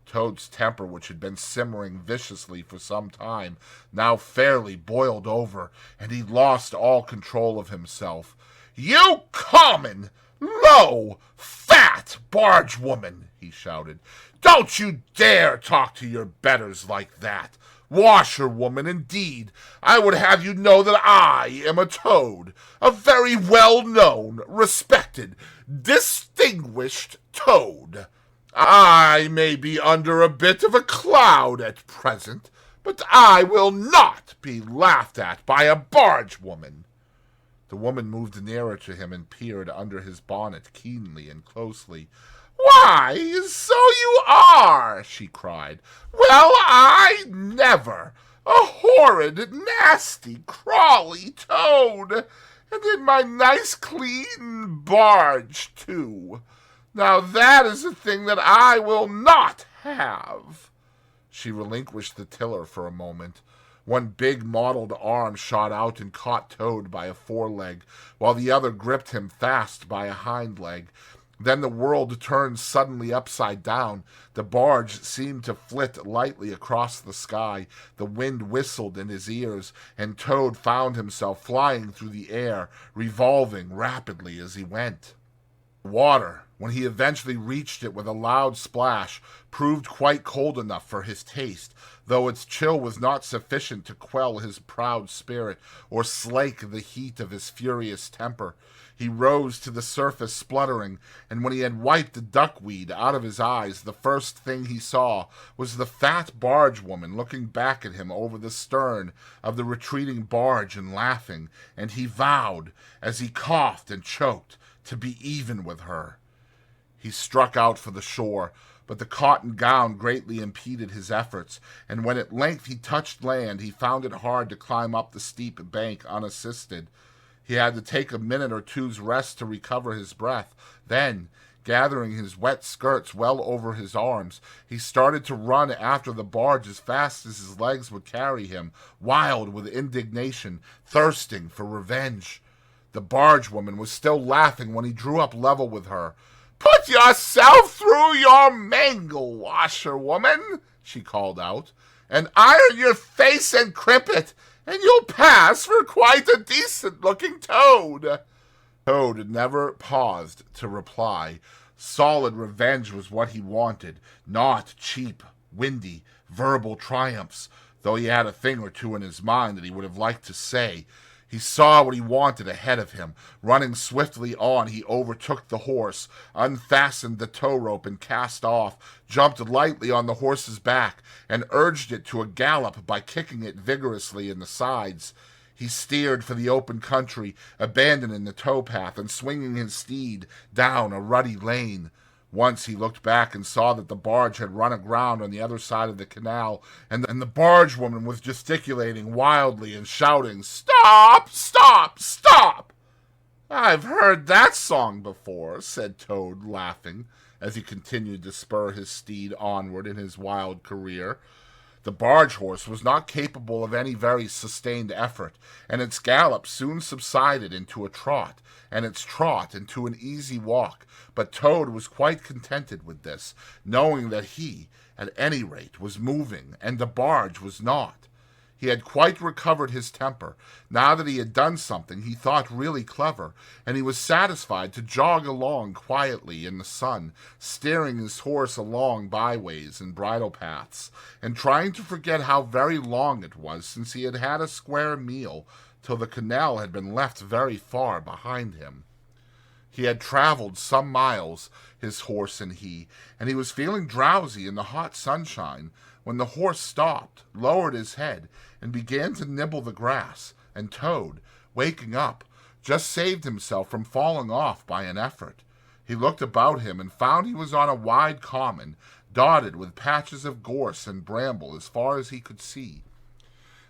S1: Toad's temper, which had been simmering viciously for some time, now fairly boiled over, and he lost all control of himself. "You common, low, fat barge woman," he shouted. "Don't you dare talk to your betters like that. Washerwoman, indeed. I would have you know that I am a toad, a very well-known, respected, distinguished toad. I may be under a bit of a cloud at present, but I will not be laughed at by a barge woman." The woman moved nearer to him and peered under his bonnet keenly and closely. "Why, so you are," she cried. "Well, I never! A horrid, nasty, crawly toad! And in my nice, clean barge, too! Now that is a thing that I will not have." She relinquished the tiller for a moment. One big mottled arm shot out and caught Toad by a foreleg, while the other gripped him fast by a hind leg. Then the world turned suddenly upside down. The barge seemed to flit lightly across the sky. The wind whistled in his ears, and Toad found himself flying through the air, revolving rapidly as he went. Water, when he eventually reached it with a loud splash, proved quite cold enough for his taste, though its chill was not sufficient to quell his proud spirit or slake the heat of his furious temper. He rose to the surface spluttering, and when he had wiped the duckweed out of his eyes, the first thing he saw was the fat barge woman looking back at him over the stern of the retreating barge and laughing, and he vowed, as he coughed and choked, to be even with her. He struck out for the shore, but the cotton gown greatly impeded his efforts, and when at length he touched land, he found it hard to climb up the steep bank unassisted. He had to take a minute or two's rest to recover his breath. Then, gathering his wet skirts well over his arms, he started to run after the barge as fast as his legs would carry him, wild with indignation, thirsting for revenge. The barge woman was still laughing when he drew up level with her. "Put yourself through your mangle, washerwoman," she called out, "and iron your face and crimp it, and you'll pass for quite a decent-looking toad." Toad never paused to reply. Solid revenge was what he wanted, not cheap, windy, verbal triumphs, though he had a thing or two in his mind that he would have liked to say. He saw what he wanted ahead of him. Running swiftly on, he overtook the horse, unfastened the tow rope and cast off, jumped lightly on the horse's back, and urged it to a gallop by kicking it vigorously in the sides. He steered for the open country, abandoning the towpath and swinging his steed down a rutty lane. Once he looked back and saw that the barge had run aground on the other side of the canal, and the barge woman was gesticulating wildly and shouting, "Stop! Stop! Stop!" "I've heard that song before," said Toad, laughing, as he continued to spur his steed onward in his wild career. The barge horse was not capable of any very sustained effort, and its gallop soon subsided into a trot, and its trot into an easy walk, but Toad was quite contented with this, knowing that he, at any rate, was moving, and the barge was not. He had quite recovered his temper. Now that he had done something he thought really clever, and he was satisfied to jog along quietly in the sun, steering his horse along byways and bridle paths, and trying to forget how very long it was since he had had a square meal, till the canal had been left very far behind him. He had traveled some miles, his horse and he was feeling drowsy in the hot sunshine, when the horse stopped, lowered his head, and began to nibble the grass, and Toad, waking up, just saved himself from falling off by an effort. He looked about him and found he was on a wide common, dotted with patches of gorse and bramble as far as he could see.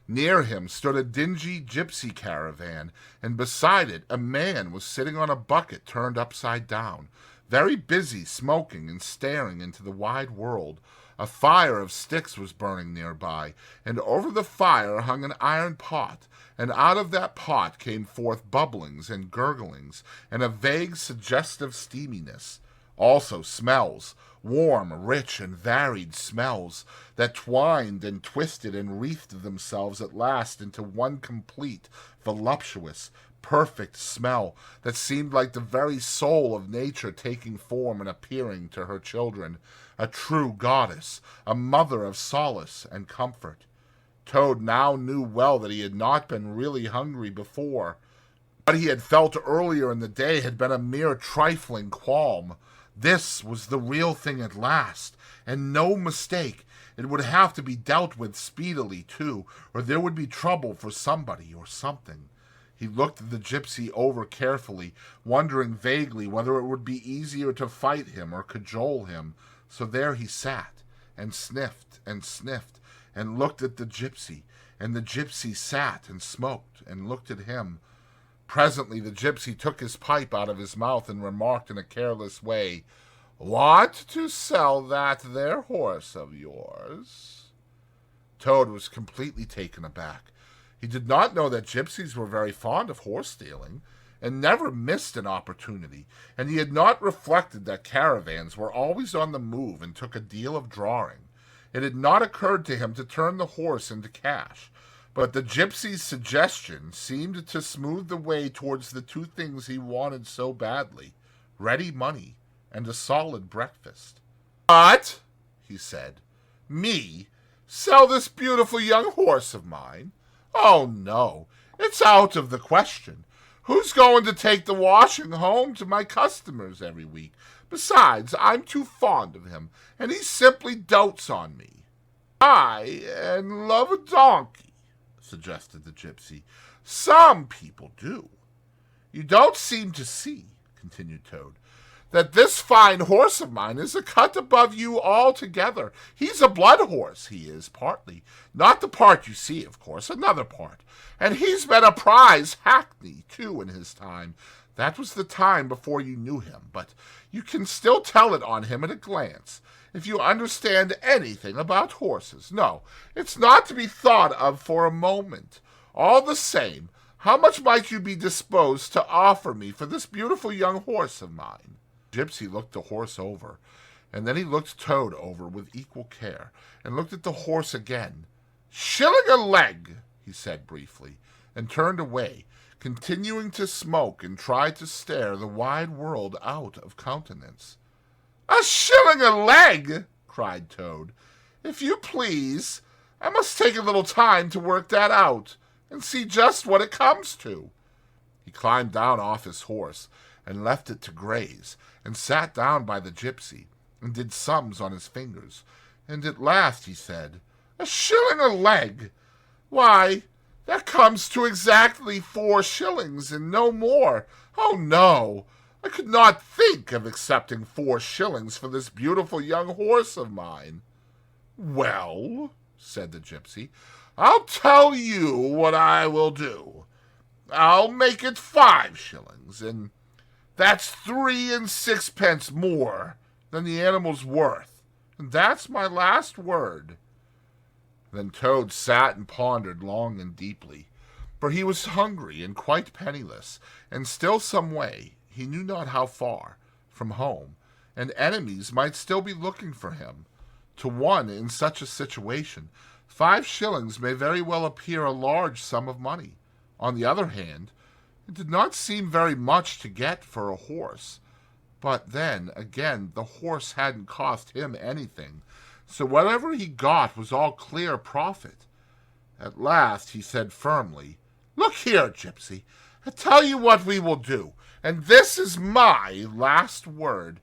S1: Near him stood a dingy gypsy caravan, and beside it a man was sitting on a bucket turned upside down, very busy smoking and staring into the wide world. A fire of sticks was burning nearby, and over the fire hung an iron pot, and out of that pot came forth bubblings and gurglings, and a vague suggestive steaminess. Also smells, warm, rich, and varied smells, that twined and twisted and wreathed themselves at last into one complete, voluptuous, perfect smell that seemed like the very soul of nature taking form and appearing to her children, a true goddess, a mother of solace and comfort. Toad now knew well that he had not been really hungry before. What he had felt earlier in the day had been a mere trifling qualm. This was the real thing at last, and no mistake. It would have to be dealt with speedily, too, or there would be trouble for somebody or something. He looked the gypsy over carefully, wondering vaguely whether it would be easier to fight him or cajole him. So there he sat, and sniffed, and looked at the gypsy, and the gypsy sat and smoked and looked at him. Presently the gypsy took his pipe out of his mouth and remarked in a careless way, "Want to sell that there horse of yours?" Toad was completely taken aback. He did not know that gypsies were very fond of horse-stealing, and never missed an opportunity, and he had not reflected that caravans were always on the move and took a deal of drawing. It had not occurred to him to turn the horse into cash, but the gypsy's suggestion seemed to smooth the way towards the two things he wanted so badly, ready money and a solid breakfast. "What?" he said. "Me? Sell this beautiful young horse of mine? Oh, no, it's out of the question. Who's going to take the washing home to my customers every week? Besides, I'm too fond of him, and he simply dotes on me." "And love a donkey," suggested the gypsy. "Some people do." "You don't seem to see," continued Toad, "that this fine horse of mine is a cut above you altogether. He's a blood horse, he is, partly. Not the part you see, of course, another part. And he's been a prize hackney, too, in his time. That was the time before you knew him, but you can still tell it on him at a glance, if you understand anything about horses. No, it's not to be thought of for a moment. All the same, how much might you be disposed to offer me for this beautiful young horse of mine?" Gypsy looked the horse over, and then he looked Toad over with equal care, and looked at the horse again. "Shilling a leg," he said briefly, and turned away, continuing to smoke and try to stare the wide world out of countenance. "A shilling a leg!" cried Toad. "If you please, I must take a little time to work that out, and see just what it comes to." He climbed down off his horse, and left it to graze, and sat down by the gypsy, and did sums on his fingers, and at last he said, "A shilling a leg? Why, that comes to exactly 4 shillings, and no more. Oh, no, I could not think of accepting 4 shillings for this beautiful young horse of mine." "Well," said the gypsy, "I'll tell you what I will do. I'll make it 5 shillings, and that's 3 6 more than the animal's worth, and that's my last word." Then Toad sat and pondered long and deeply, for he was hungry and quite penniless, and still some way, he knew not how far, from home, and enemies might still be looking for him. To one in such a situation, 5 shillings may very well appear a large sum of money. On the other hand, it did not seem very much to get for a horse. But then, again, the horse hadn't cost him anything, so whatever he got was all clear profit. At last he said firmly, "Look here, gypsy, I tell you what we will do, and this is my last word.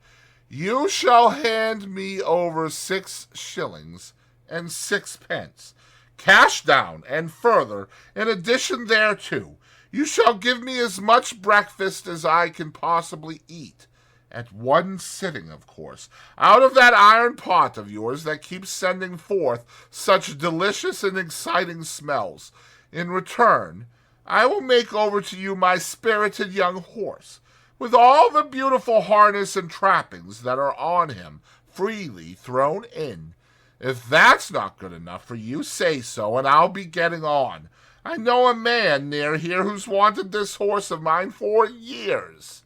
S1: You shall hand me over 6 shillings and 6 pence, cash down, and further, in addition thereto, You shall give me as much breakfast as I can possibly eat. At one sitting, of course, out of that iron pot of yours that keeps sending forth such delicious and exciting smells. In return, I will make over to you my spirited young horse, with all the beautiful harness and trappings that are on him, freely thrown in. If that's not good enough for you, say so, and I'll be getting on. I know a man near here who's wanted this horse of mine for years."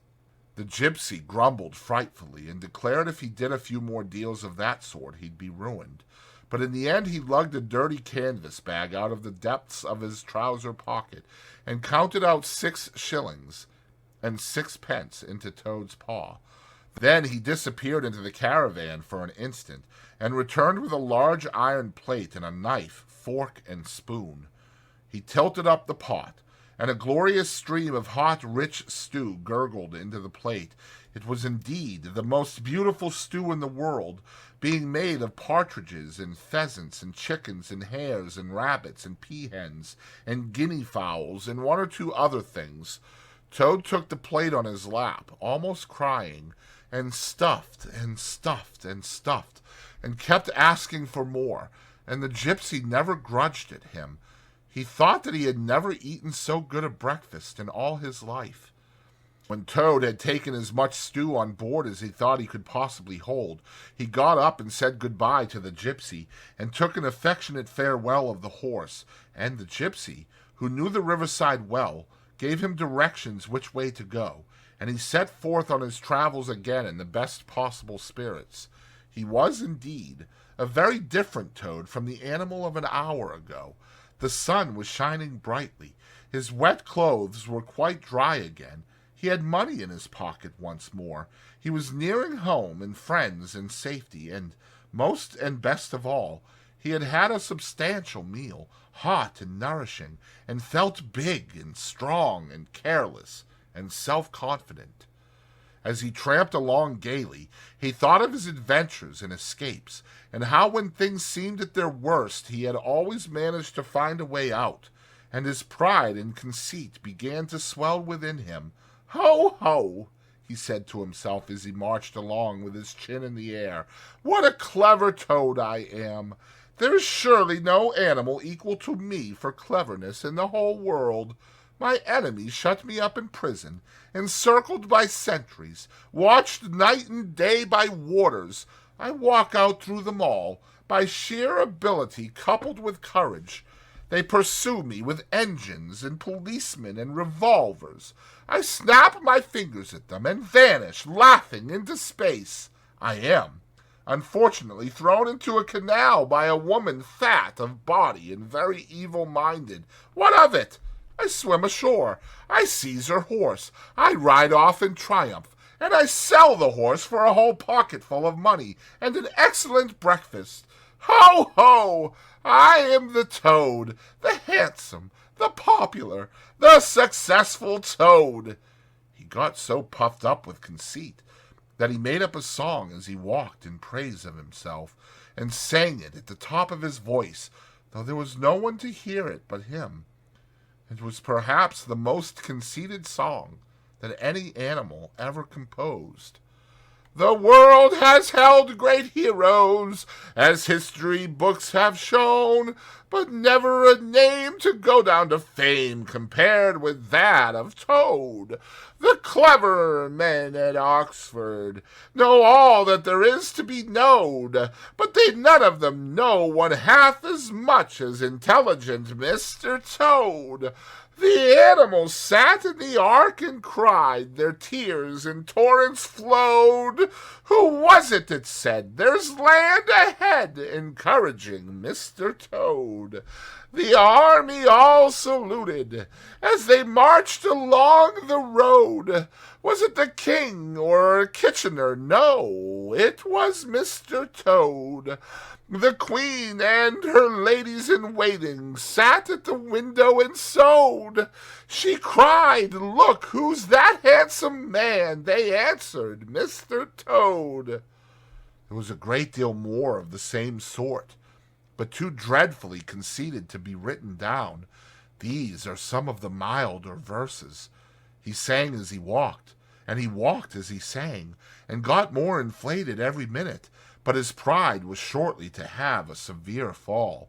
S1: The gypsy grumbled frightfully and declared if he did a few more deals of that sort he'd be ruined. But in the end he lugged a dirty canvas bag out of the depths of his trouser pocket and counted out 6 shillings and 6 pence into Toad's paw. Then he disappeared into the caravan for an instant and returned with a large iron plate and a knife, fork, and spoon. He tilted up the pot, and a glorious stream of hot, rich stew gurgled into the plate. It was indeed the most beautiful stew in the world, being made of partridges and pheasants and chickens and hares and rabbits and peahens and guinea fowls and 1 or 2 other things. Toad took the plate on his lap, almost crying, and stuffed and stuffed and stuffed, and kept asking for more, and the gypsy never grudged it him. He thought that he had never eaten so good a breakfast in all his life. When Toad had taken as much stew on board as he thought he could possibly hold, he got up and said good-bye to the gypsy, and took an affectionate farewell of the horse, and the gypsy, who knew the riverside well, gave him directions which way to go, and he set forth on his travels again in the best possible spirits. He was, indeed, a very different Toad from the animal of an hour ago. The sun was shining brightly. His wet clothes were quite dry again. He had money in his pocket once more. He was nearing home and friends and safety, and most and best of all, he had had a substantial meal, hot and nourishing, and felt big and strong and careless and self-confident. As he tramped along gaily, he thought of his adventures and escapes, and how when things seemed at their worst he had always managed to find a way out, and his pride and conceit began to swell within him. "Ho, ho!" he said to himself as he marched along with his chin in the air. "What a clever Toad I am! There is surely no animal equal to me for cleverness in the whole world. My enemies shut me up in prison, encircled by sentries, watched night and day by warders. I walk out through them all, by sheer ability coupled with courage. They pursue me with engines and policemen and revolvers. I snap my fingers at them and vanish, laughing, into space. I am, unfortunately, thrown into a canal by a woman fat of body and very evil-minded. What of it? I swim ashore, I seize her horse, I ride off in triumph, and I sell the horse for a whole pocketful of money and an excellent breakfast. Ho, ho! I am the Toad, the handsome, the popular, the successful Toad." He got so puffed up with conceit that he made up a song as he walked in praise of himself, and sang it at the top of his voice, though there was no one to hear it but him. It was perhaps the most conceited song that any animal ever composed. "The world has held great heroes, as history books have shown, but never a name to go down to fame compared with that of Toad. The clever men at Oxford know all that there is to be knowed, but they none of them know 1/2 as much as intelligent Mr. Toad. The animals sat in the ark and cried, their tears in torrents flowed. Who was it that said, 'There's land ahead,' encouraging Mr. Toad? The army all saluted as they marched along the road. Was it the king or Kitchener? No, it was Mr. Toad. The queen and her ladies-in-waiting sat at the window and sewed. She cried, 'Look, who's that handsome man?' They answered, 'Mr. Toad.'" There was a great deal more of the same sort, but too dreadfully conceited to be written down. These are some of the milder verses. He sang as he walked, and he walked as he sang, and got more inflated every minute, but his pride was shortly to have a severe fall.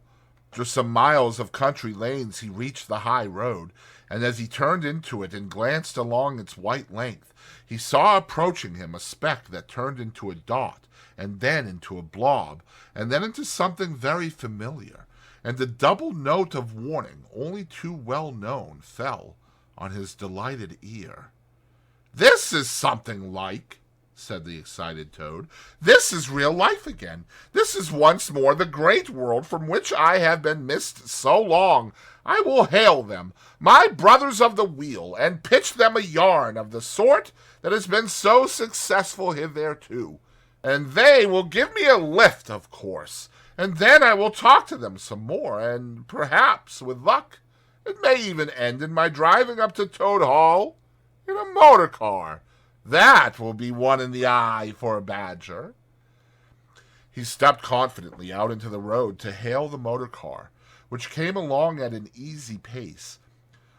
S1: After some miles of country lanes he reached the high road, and as he turned into it and glanced along its white length, he saw approaching him a speck that turned into a dot, and then into a blob, and then into something very familiar, and the double note of warning, only too well known, fell on his delighted ear. "This is something like," said the excited Toad. "This is real life again. This is once more the great world from which I have been missed so long. I will hail them, my brothers of the wheel, and pitch them a yarn of the sort that has been so successful hitherto. And they will give me a lift, of course, and then I will talk to them some more, and perhaps, with luck, it may even end in my driving up to Toad Hall in a motor car. That will be one in the eye for a badger." He stepped confidently out into the road to hail the motor car, which came along at an easy pace,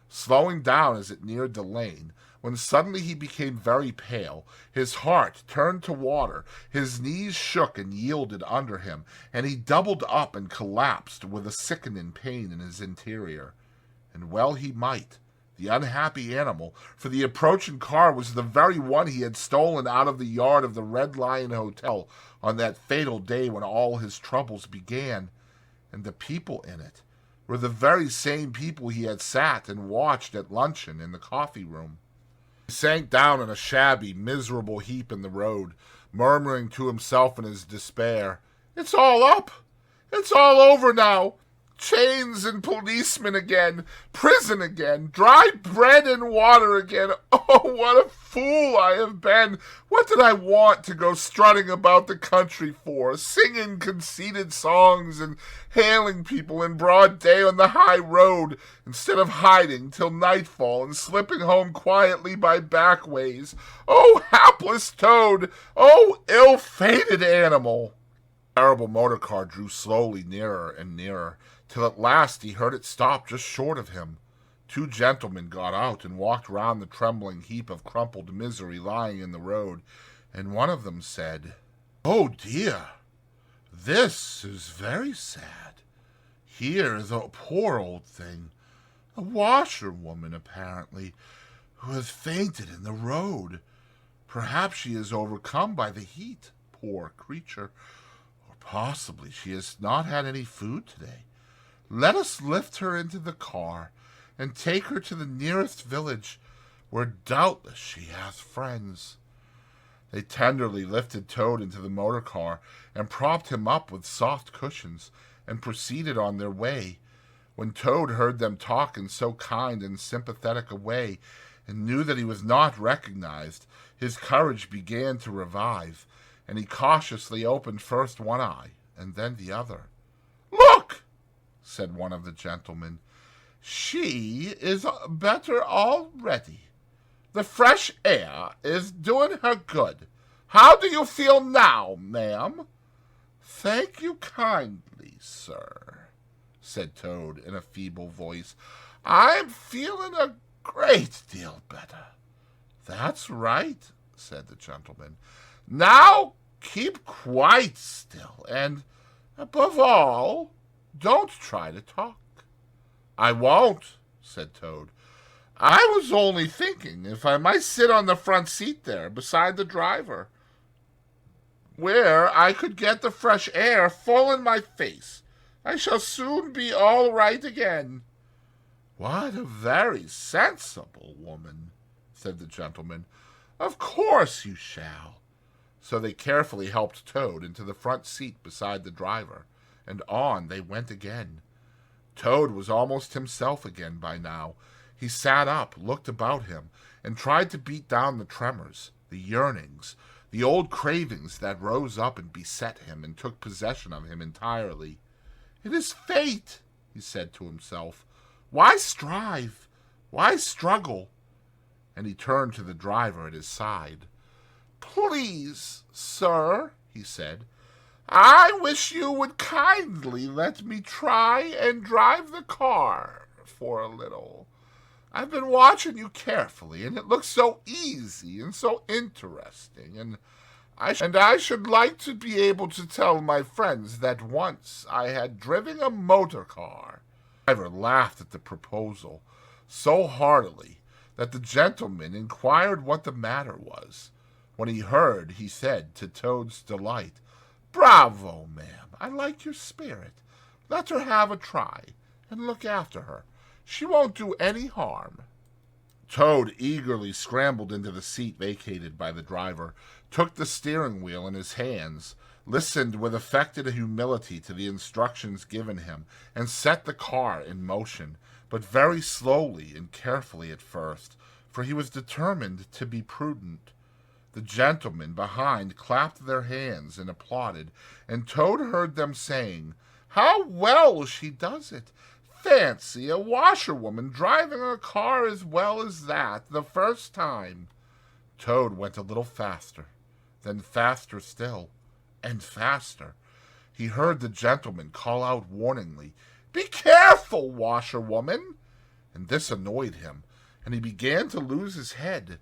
S1: slowing down as it neared the lane, when suddenly he became very pale, his heart turned to water, his knees shook and yielded under him, and he doubled up and collapsed with a sickening pain in his interior. And well he might, the unhappy animal, for the approaching car was the very one he had stolen out of the yard of the Red Lion Hotel on that fatal day when all his troubles began, and the people in it were the very same people he had sat and watched at luncheon in the coffee-room. He sank down in a shabby, miserable heap in the road, murmuring to himself in his despair, "It's all up! It's all over now! Chains and policemen again, prison again, dry bread and water again. Oh, what a fool I have been! What did I want to go strutting about the country for, singing conceited songs and hailing people in broad day on the high road, instead of hiding till nightfall and slipping home quietly by back ways? Oh, hapless Toad! Oh, ill-fated animal!" The terrible motor car drew slowly nearer and nearer, till at last he heard it stop just short of him. Two gentlemen got out and walked round the trembling heap of crumpled misery lying in the road, and one of them said, "Oh dear, this is very sad. Here is a poor old thing, a washerwoman apparently, who has fainted in the road. Perhaps she is overcome by the heat, poor creature, or possibly she has not had any food today. Let us lift her into the car and take her to the nearest village, where doubtless she has friends." They tenderly lifted Toad into the motor car and propped him up with soft cushions and proceeded on their way. When Toad heard them talk in so kind and sympathetic a way, and knew that he was not recognized, his courage began to revive, and he cautiously opened first one eye and then the other. "Look!" said one of the gentlemen. "She is better already. The fresh air is doing her good. How do you feel now, ma'am?" "Thank you kindly, sir," said Toad in a feeble voice. "I'm feeling a great deal better." "That's right," said the gentleman. "Now keep quite still, and, above all, don't try to talk." "I won't," said Toad. "I was only thinking if I might sit on the front seat there beside the driver, where I could get the fresh air full in my face. I shall soon be all right again." "What a very sensible woman," said the gentleman. "Of course you shall." So they carefully helped Toad into the front seat beside the driver, and on they went again. Toad was almost himself again by now. He sat up, looked about him, and tried to beat down the tremors, the yearnings, the old cravings that rose up and beset him and took possession of him entirely. "It is fate," he said to himself. "Why strive? Why struggle?" And he turned to the driver at his side. "Please, sir," he said, "I wish you would kindly let me try and drive the car it for a little. I've been watching you carefully, and it looks so easy and so interesting, and I should like to be able to tell my friends that once I had driven a motor car." The driver laughed at the proposal so heartily that the gentleman inquired what the matter was. When he heard, he said, to Toad's delight, "Bravo, ma'am, I like your spirit. Let her have a try, and look after her. She won't do any harm." Toad eagerly scrambled into the seat vacated by the driver, took the steering wheel in his hands, listened with affected humility to the instructions given him, and set the car in motion, but very slowly and carefully at first, for he was determined to be prudent. The gentlemen behind clapped their hands and applauded, and Toad heard them saying, "How well she does it! Fancy a washerwoman driving a car as well as that the first time." Toad went a little faster, then faster still, and faster. He heard the gentleman call out warningly, "Be careful, washerwoman!" And this annoyed him, and he began to lose his head.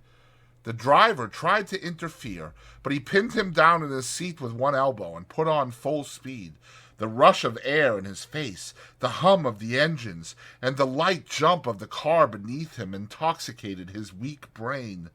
S1: The driver tried to interfere, but he pinned him down in his seat with one elbow and put on full speed. The rush of air in his face, the hum of the engines, and the light jump of the car beneath him intoxicated his weak brain.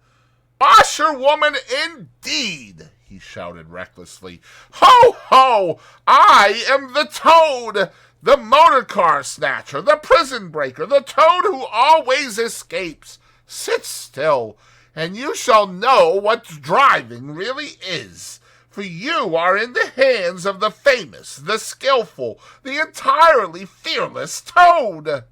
S1: "Washerwoman, indeed!" he shouted recklessly. "Ho, ho! I am the Toad, the motor car snatcher, the prison breaker, the Toad who always escapes. Sit still, and you shall know what driving really is. For you are in the hands of the famous, the skillful, the entirely fearless Toad."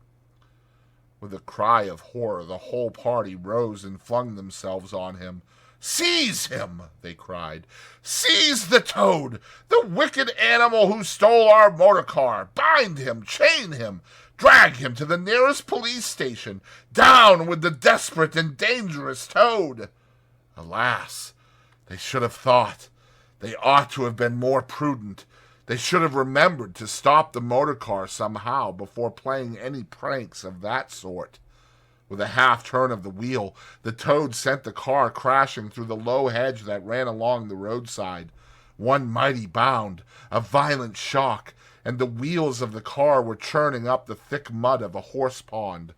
S1: With a cry of horror, the whole party rose and flung themselves on him. "Seize him!" they cried. "Seize the Toad, the wicked animal who stole our motor car! Bind him, chain him, drag him to the nearest police station! Down with the desperate and dangerous Toad!" Alas, they should have thought. They ought to have been more prudent. They should have remembered to stop the motor car somehow before playing any pranks of that sort. With a half-turn of the wheel, the Toad sent the car crashing through the low hedge that ran along the roadside. One mighty bound, a violent shock, and the wheels of the car were churning up the thick mud of a horse pond.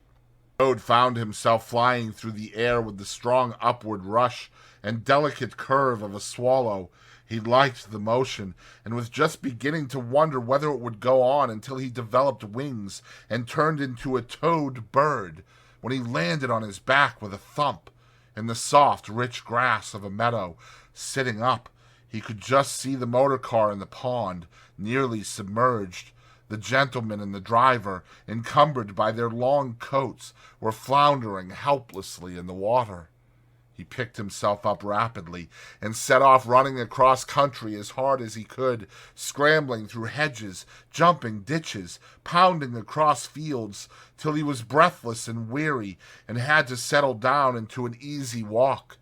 S1: Toad found himself flying through the air with the strong upward rush and delicate curve of a swallow. He liked the motion, and was just beginning to wonder whether it would go on until he developed wings and turned into a toad bird, when he landed on his back with a thump in the soft, rich grass of a meadow. Sitting up, he could just see the motor car in the pond, nearly submerged. The gentleman and the driver, encumbered by their long coats, were floundering helplessly in the water. He picked himself up rapidly and set off running across country as hard as he could, scrambling through hedges, jumping ditches, pounding across fields, till he was breathless and weary and had to settle down into an easy walk.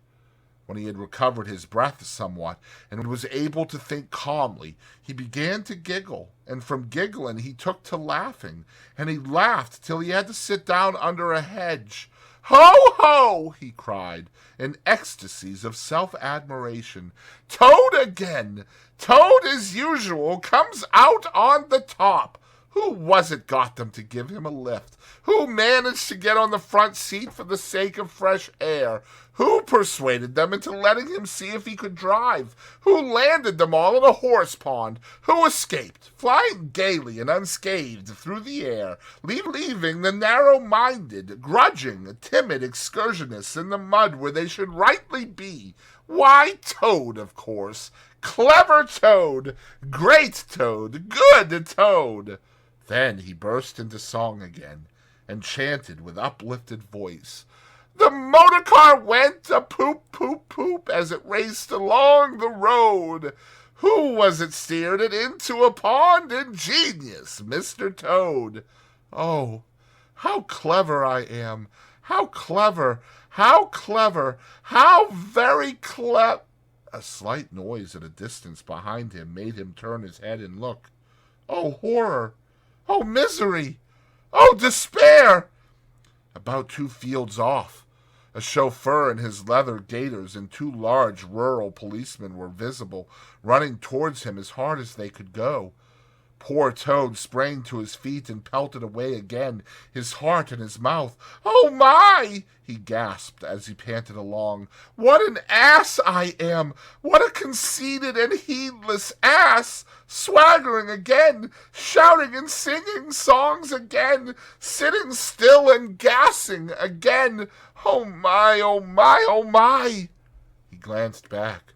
S1: When he had recovered his breath somewhat and was able to think calmly, he began to giggle, and from giggling he took to laughing, and he laughed till he had to sit down under a hedge. "Ho, ho!" he cried, in ecstasies of self-admiration. "Toad again! Toad, as usual, comes out on the top! Who was it got them to give him a lift? Who managed to get on the front seat for the sake of fresh air? Who persuaded them into letting him see if he could drive? Who landed them all in a horse pond? Who escaped, flying gaily and unscathed through the air, leaving the narrow-minded, grudging, timid excursionists in the mud where they should rightly be? Why, Toad, of course. Clever Toad! Great Toad! Good Toad!" Then he burst into song again, and chanted with uplifted voice, "The motor car went a poop, poop, poop as it raced along the road. Who was it steered it into a pond? Ingenious Mr. Toad. Oh, how clever I am! How clever! How clever! How very clever!" A slight noise at a distance behind him made him turn his head and look. Oh, horror! Oh, misery! Oh, despair! About 2 fields off, a chauffeur in his leather gaiters and 2 large rural policemen were visible, running towards him as hard as they could go. Poor Toad sprang to his feet and pelted away again, his heart in his mouth. "Oh, my!" he gasped as he panted along. "What an ass I am! What a conceited and heedless ass! Swaggering again, shouting and singing songs again, sitting still and gassing again. Oh, my, oh, my, oh, my!" He glanced back,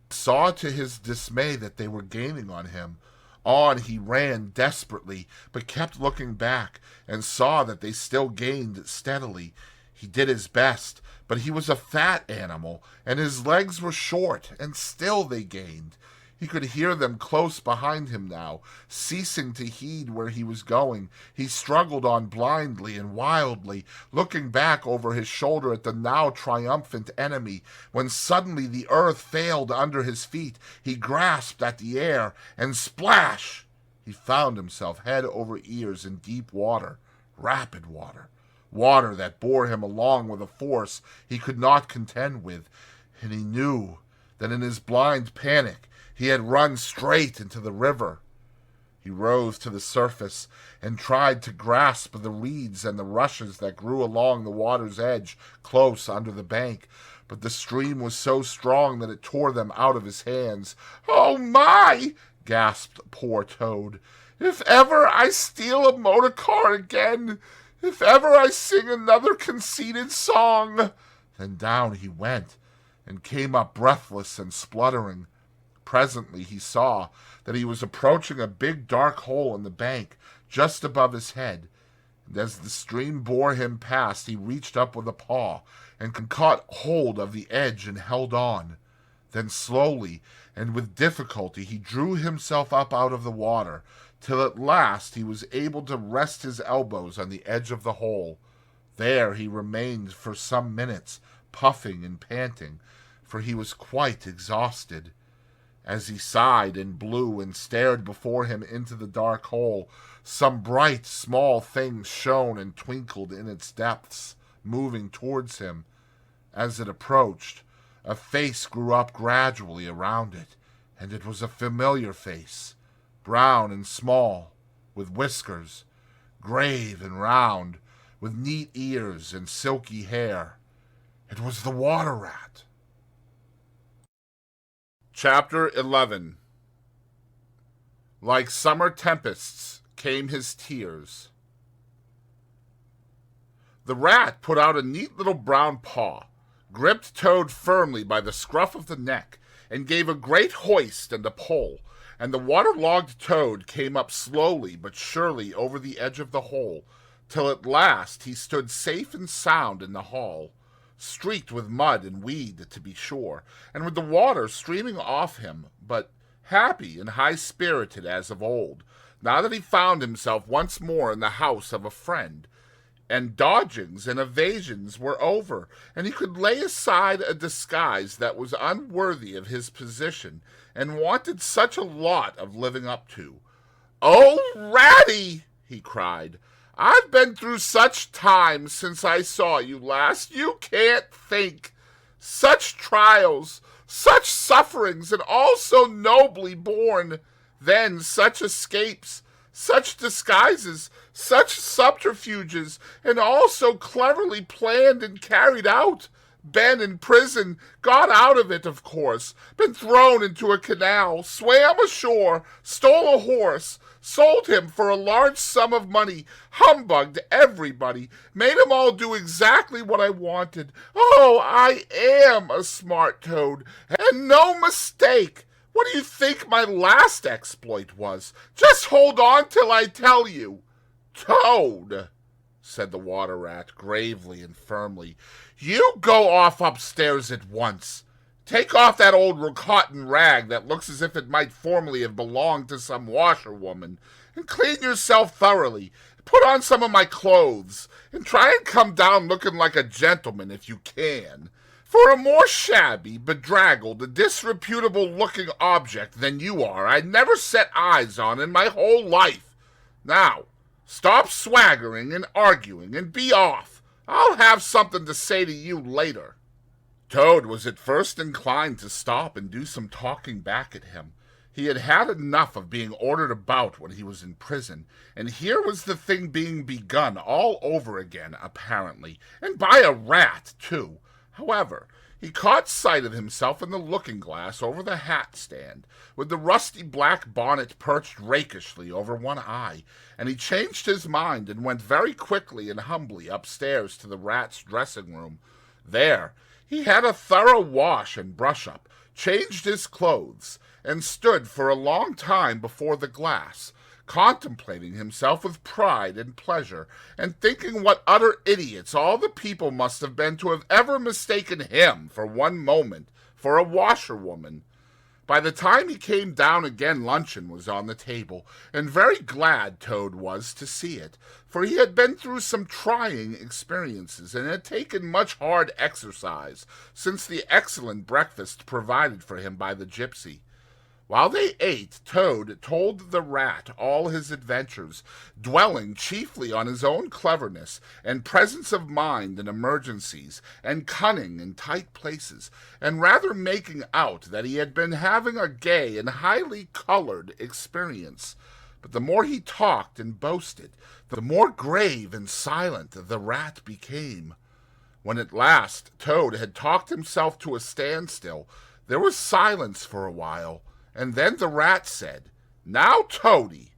S1: saw to his dismay that they were gaining on him. On he ran desperately, but kept looking back, and saw that they still gained steadily. He did his best, but he was a fat animal, and his legs were short, and still they gained. He could hear them close behind him now. Ceasing to heed where he was going, he struggled on blindly and wildly, looking back over his shoulder at the now triumphant enemy, when suddenly the earth failed under his feet. He grasped at the air, and splash! He found himself head over ears in deep water, rapid water, water that bore him along with a force he could not contend with, and he knew that in his blind panic he had run straight into the river. He rose to the surface and tried to grasp the reeds and the rushes that grew along the water's edge close under the bank, but the stream was so strong that it tore them out of his hands. "Oh, my!" gasped poor Toad. "If ever I steal a motor car again, if ever I sing another conceited song." Then down he went, and came up breathless and spluttering. Presently he saw that he was approaching a big dark hole in the bank just above his head, and as the stream bore him past, he reached up with a paw and caught hold of the edge and held on. Then slowly and with difficulty he drew himself up out of the water, till at last he was able to rest his elbows on the edge of the hole. There he remained for some minutes, puffing and panting, for he was quite exhausted. As he sighed and blew and stared before him into the dark hole, some bright small thing shone and twinkled in its depths, moving towards him. As it approached, a face grew up gradually around it, and it was a familiar face, brown and small, with whiskers, grave and round, with neat ears and silky hair. It was the water rat. Chapter 11. Like summer tempests came his tears. The rat put out a neat little brown paw, gripped Toad firmly by the scruff of the neck, and gave a great hoist and a pull, and the water-logged Toad came up slowly but surely over the edge of the hole, till at last he stood safe and sound in the hall, streaked with mud and weed, to be sure, and with the water streaming off him, but happy and high-spirited as of old, now that he found himself once more in the house of a friend, and dodgings and evasions were over, and he could lay aside a disguise that was unworthy of his position, and wanted such a lot of living up to. "Oh, Ratty!" he cried, "I've been through such times since I saw you last, you can't think. Such trials, such sufferings, and all so nobly borne. Then such escapes, such disguises, such subterfuges, and all so cleverly planned and carried out. Been in prison, got out of it, of course, been thrown into a canal, swam ashore, stole a horse, sold him for a large sum of money, humbugged everybody, made 'em all do exactly what I wanted. Oh, I am a smart Toad, and no mistake. What do you think my last exploit was? Just hold on till I tell you." "Toad," said the water rat gravely and firmly, "you go off upstairs at once. Take off that old cotton rag that looks as if it might formerly have belonged to some washerwoman, and clean yourself thoroughly. Put on some of my clothes, and try and come down looking like a gentleman if you can. For a more shabby, bedraggled, disreputable-looking object than you are I never set eyes on in my whole life. Now, Stop swaggering and arguing and be off. I'll have something to say to you later." Toad was at first inclined to stop and do some talking back at him. He had had enough of being ordered about when he was in prison, and here was the thing being begun all over again, apparently, and by a rat, too. However, he caught sight of himself in the looking-glass over the hat-stand, with the rusty black bonnet perched rakishly over one eye, and he changed his mind and went very quickly and humbly upstairs to the rat's dressing-room. There he had a thorough wash and brush-up, changed his clothes, and stood for a long time before the glass, contemplating himself with pride and pleasure, and thinking what utter idiots all the people must have been to have ever mistaken him for one moment for a washerwoman. By the time he came down again, luncheon was on the table, and very glad Toad was to see it, for he had been through some trying experiences, and had taken much hard exercise since the excellent breakfast provided for him by the gypsy. While they ate, Toad told the rat all his adventures, dwelling chiefly on his own cleverness and presence of mind in emergencies, and cunning in tight places, and rather making out that he had been having a gay and highly colored experience. But the more he talked and boasted, the more grave and silent the rat became. When at last Toad had talked himself to a standstill, there was silence for a while. And then the rat said, "Now, Toady,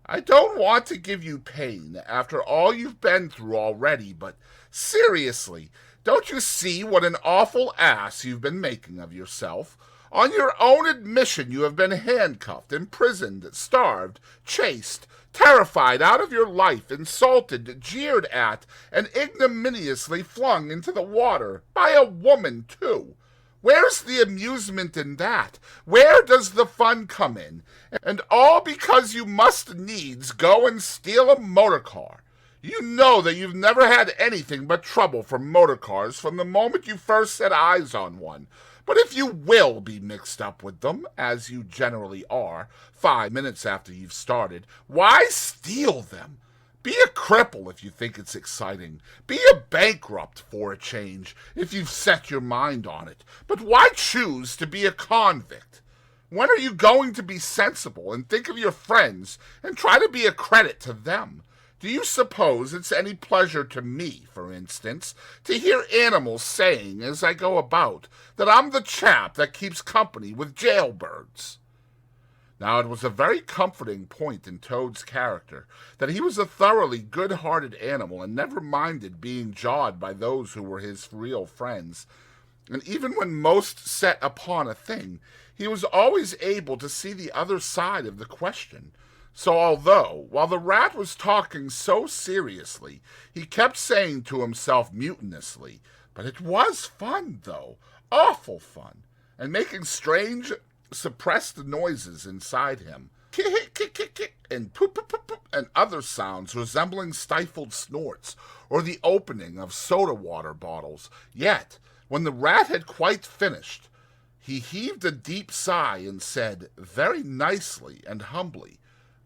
S1: I don't want to give you pain after all you've been through already, but seriously, don't you see what an awful ass you've been making of yourself? On your own admission you have been handcuffed, imprisoned, starved, chased, terrified out of your life, insulted, jeered at, and ignominiously flung into the water, by a woman, too. Where's the amusement in that? Where does the fun come in? And all because you must needs go and steal a motor car. You know that you've never had anything but trouble from motor cars from the moment you first set eyes on one. But if you will be mixed up with them, as you generally are, 5 minutes after you've started, why steal them? Be a cripple if you think it's exciting. Be a bankrupt for a change if you've set your mind on it. But why choose to be a convict? When are you going to be sensible and think of your friends and try to be a credit to them? Do you suppose it's any pleasure to me, for instance, to hear animals saying as I go about that I'm the chap that keeps company with jailbirds? Now it was a very comforting point in Toad's character that he was a thoroughly good-hearted animal and never minded being jawed by those who were his real friends. And even when most set upon a thing, he was always able to see the other side of the question. So although, while the rat was talking so seriously, he kept saying to himself mutinously, "But it was fun, though, awful fun," and making strange suppressed noises inside him, kick, and poop, and other sounds resembling stifled snorts, or the opening of soda-water bottles. Yet, when the rat had quite finished, he heaved a deep sigh and said, very nicely and humbly,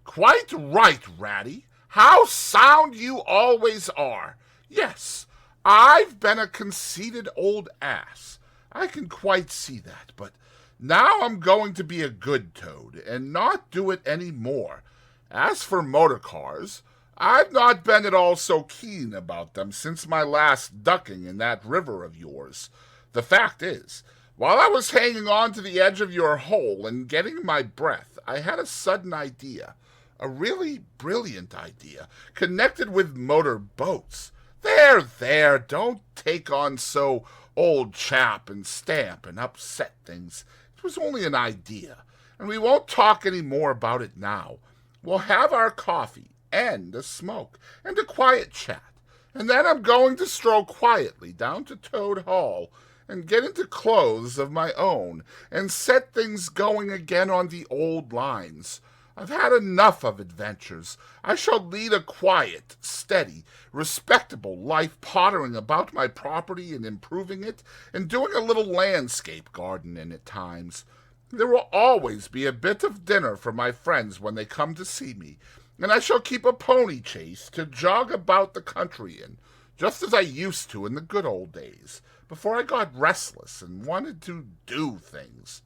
S1: "Quite right, Ratty. How sound you always are. Yes, I've been a conceited old ass. I can quite see that, but now I'm going to be a good Toad, and not do it any more. As for motor cars, I've not been at all so keen about them since my last ducking in that river of yours. The fact is, while I was hanging on to the edge of your hole and getting my breath, I had a sudden idea, a really brilliant idea, connected with motor boats. There, don't take on so, old chap, and stamp and upset things. It was only an idea, and we won't talk any more about it now. We'll have our coffee, and a smoke, and a quiet chat, and then I'm going to stroll quietly down to Toad Hall, and get into clothes of my own, and set things going again on the old lines. I've had enough of adventures. I shall lead a quiet, steady, respectable life, pottering about my property and improving it, and doing a little landscape gardening at times. There will always be a bit of dinner for my friends when they come to see me, and I shall keep a pony chaise to jog about the country in, just as I used to in the good old days, before I got restless and wanted to do things."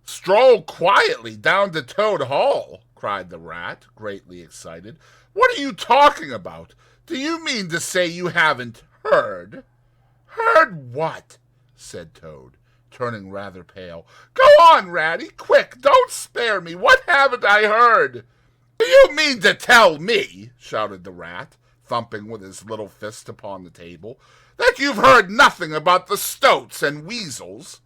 S1: "Stroll quietly down to Toad Hall," cried the Rat, greatly excited. "What are you talking about? Do you mean to say you haven't heard?" "Heard what?" said Toad, turning rather pale. "Go on, Ratty, quick, don't spare me. What haven't I heard?" "Do you mean to tell me," shouted the Rat, thumping with his little fist upon the table, "that you've heard nothing about the Stoats and Weasels?"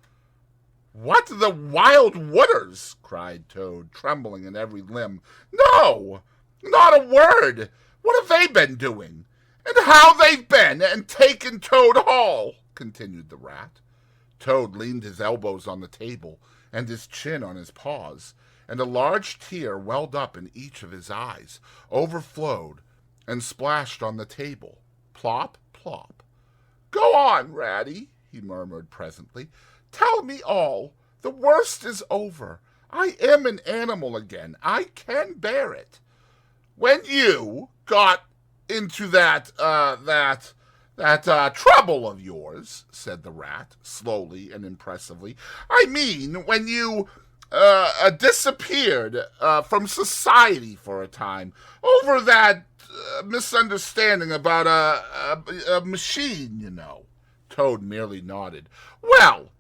S1: "What, the Wild Wooders?" cried Toad, trembling in every limb. "No, not a word. What have they been doing? And how they've been and taken Toad Hall," continued the Rat. Toad leaned his elbows on the table and his chin on his paws, and a large tear welled up in each of his eyes, overflowed, and splashed on the table. Plop, plop. "Go on, Ratty," he murmured presently. "Tell me all. The worst is over. I am an animal again. I can bear it." "When you got into that trouble of yours," said the Rat, slowly and impressively. "I mean, when you disappeared from society for a time over that misunderstanding about a machine, you know." Toad merely nodded. "Well,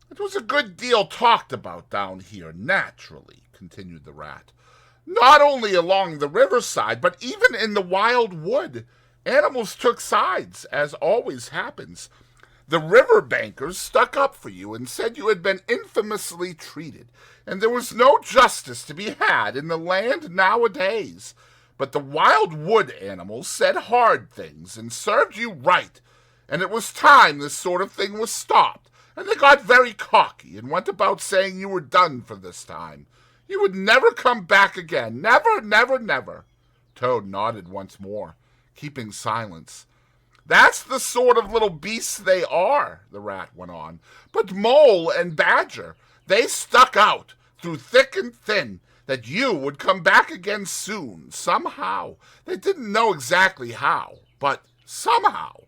S1: it was a good deal talked about down here, naturally," continued the Rat. "Not only along the riverside, but even in the wild wood. Animals took sides, as always happens. The river bankers stuck up for you and said you had been infamously treated, and there was no justice to be had in the land nowadays. But the wild wood animals said hard things and served you right, and it was time this sort of thing was stopped, and they got very cocky and went about saying you were done for this time. You would never come back again. Never, never, never." Toad nodded once more, keeping silence. "That's the sort of little beasts they are," the Rat went on. "But Mole and Badger, they stuck out, through thick and thin, that you would come back again soon, somehow. They didn't know exactly how, but somehow."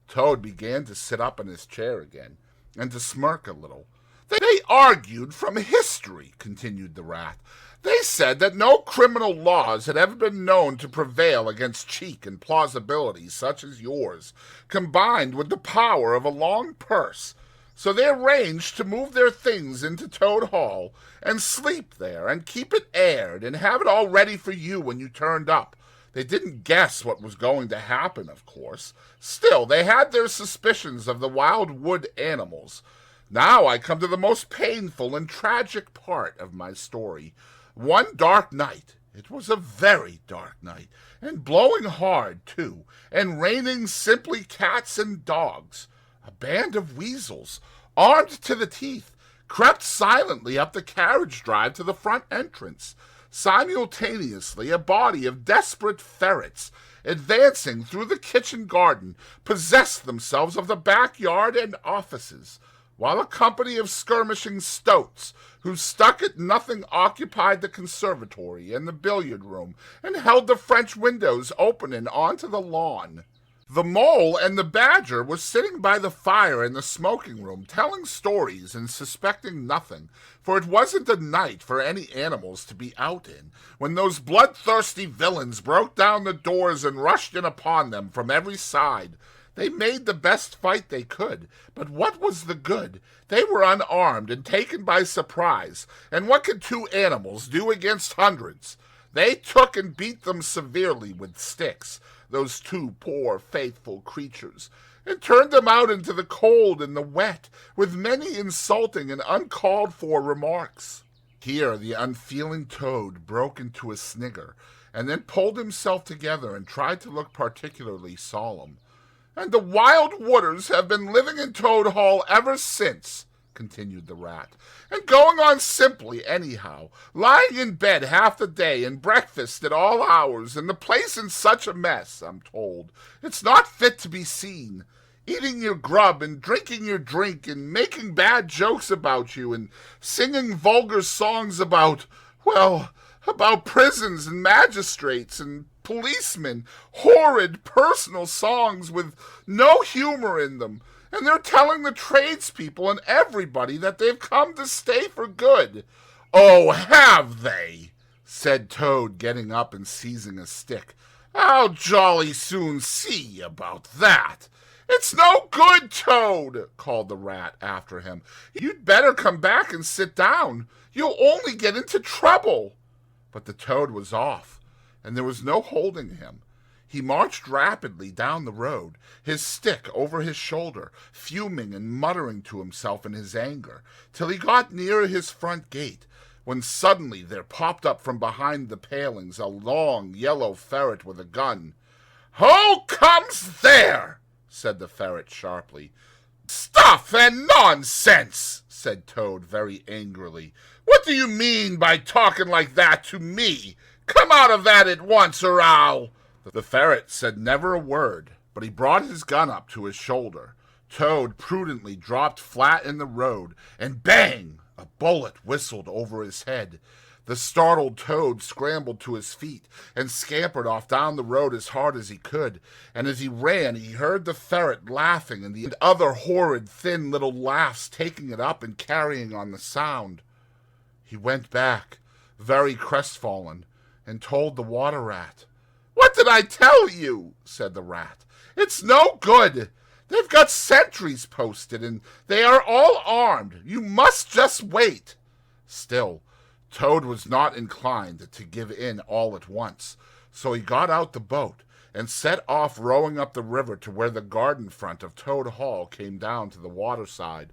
S1: Toad began to sit up in his chair again, and to smirk a little. "They argued from history," continued the Rat. "They said that no criminal laws had ever been known to prevail against cheek and plausibility such as yours, combined with the power of a long purse. So they arranged to move their things into Toad Hall, and sleep there, and keep it aired, and have it all ready for you when you turned up. They didn't guess what was going to happen, of course. Still, they had their suspicions of the wild wood animals. Now I come to the most painful and tragic part of my story. One dark night, it was a very dark night, and blowing hard, too, and raining simply cats and dogs, a band of weasels, armed to the teeth, crept silently up the carriage drive to the front entrance. Simultaneously, a body of desperate ferrets, advancing through the kitchen garden, possessed themselves of the backyard and offices, while a company of skirmishing stoats, who stuck at nothing, occupied the conservatory and the billiard room, and held the French windows open and onto the lawn. The Mole and the Badger were sitting by the fire in the smoking room, telling stories and suspecting nothing, for it wasn't a night for any animals to be out in, when those bloodthirsty villains broke down the doors and rushed in upon them from every side. They made the best fight they could, but what was the good? They were unarmed and taken by surprise, and what could two animals do against hundreds? They took and beat them severely with sticks, those two poor faithful creatures, and turned them out into the cold and the wet, with many insulting and uncalled-for remarks. Here the unfeeling Toad broke into a snigger, and then pulled himself together and tried to look particularly solemn. "And the Wild Wooders have been living in Toad Hall ever since," continued the Rat, "and going on simply anyhow, lying in bed half the day and breakfast at all hours, and the place in such a mess, I'm told. It's not fit to be seen. Eating your grub and drinking your drink and making bad jokes about you and singing vulgar songs about, well, about prisons and magistrates and policemen, horrid personal songs with no humor in them, and they're telling the tradespeople and everybody that they've come to stay for good." "Oh, have they?" said Toad, getting up and seizing a stick. "I'll jolly soon see about that." "It's no good, Toad," called the rat after him. "You'd better come back and sit down. You'll only get into trouble." But the Toad was off, and there was no holding him. He marched rapidly down the road, his stick over his shoulder, fuming and muttering to himself in his anger, till he got near his front gate, when suddenly there popped up from behind the palings a long yellow ferret with a gun. "Who comes there?" said the ferret sharply. "Stuff and nonsense!" said Toad very angrily. "What do you mean by talking like that to me? Come out of that at once, or I'll—" The ferret said never a word, but he brought his gun up to his shoulder. Toad prudently dropped flat in the road, and bang! A bullet whistled over his head. The startled Toad scrambled to his feet and scampered off down the road as hard as he could, and as he ran he heard the ferret laughing and the other horrid thin little laughs taking it up and carrying on the sound. He went back, very crestfallen, and told the water rat. "What did I tell you?" said the rat. "It's no good. They've got sentries posted, and they are all armed. You must just wait." Still, Toad was not inclined to give in all at once, so he got out the boat and set off rowing up the river to where the garden front of Toad Hall came down to the waterside.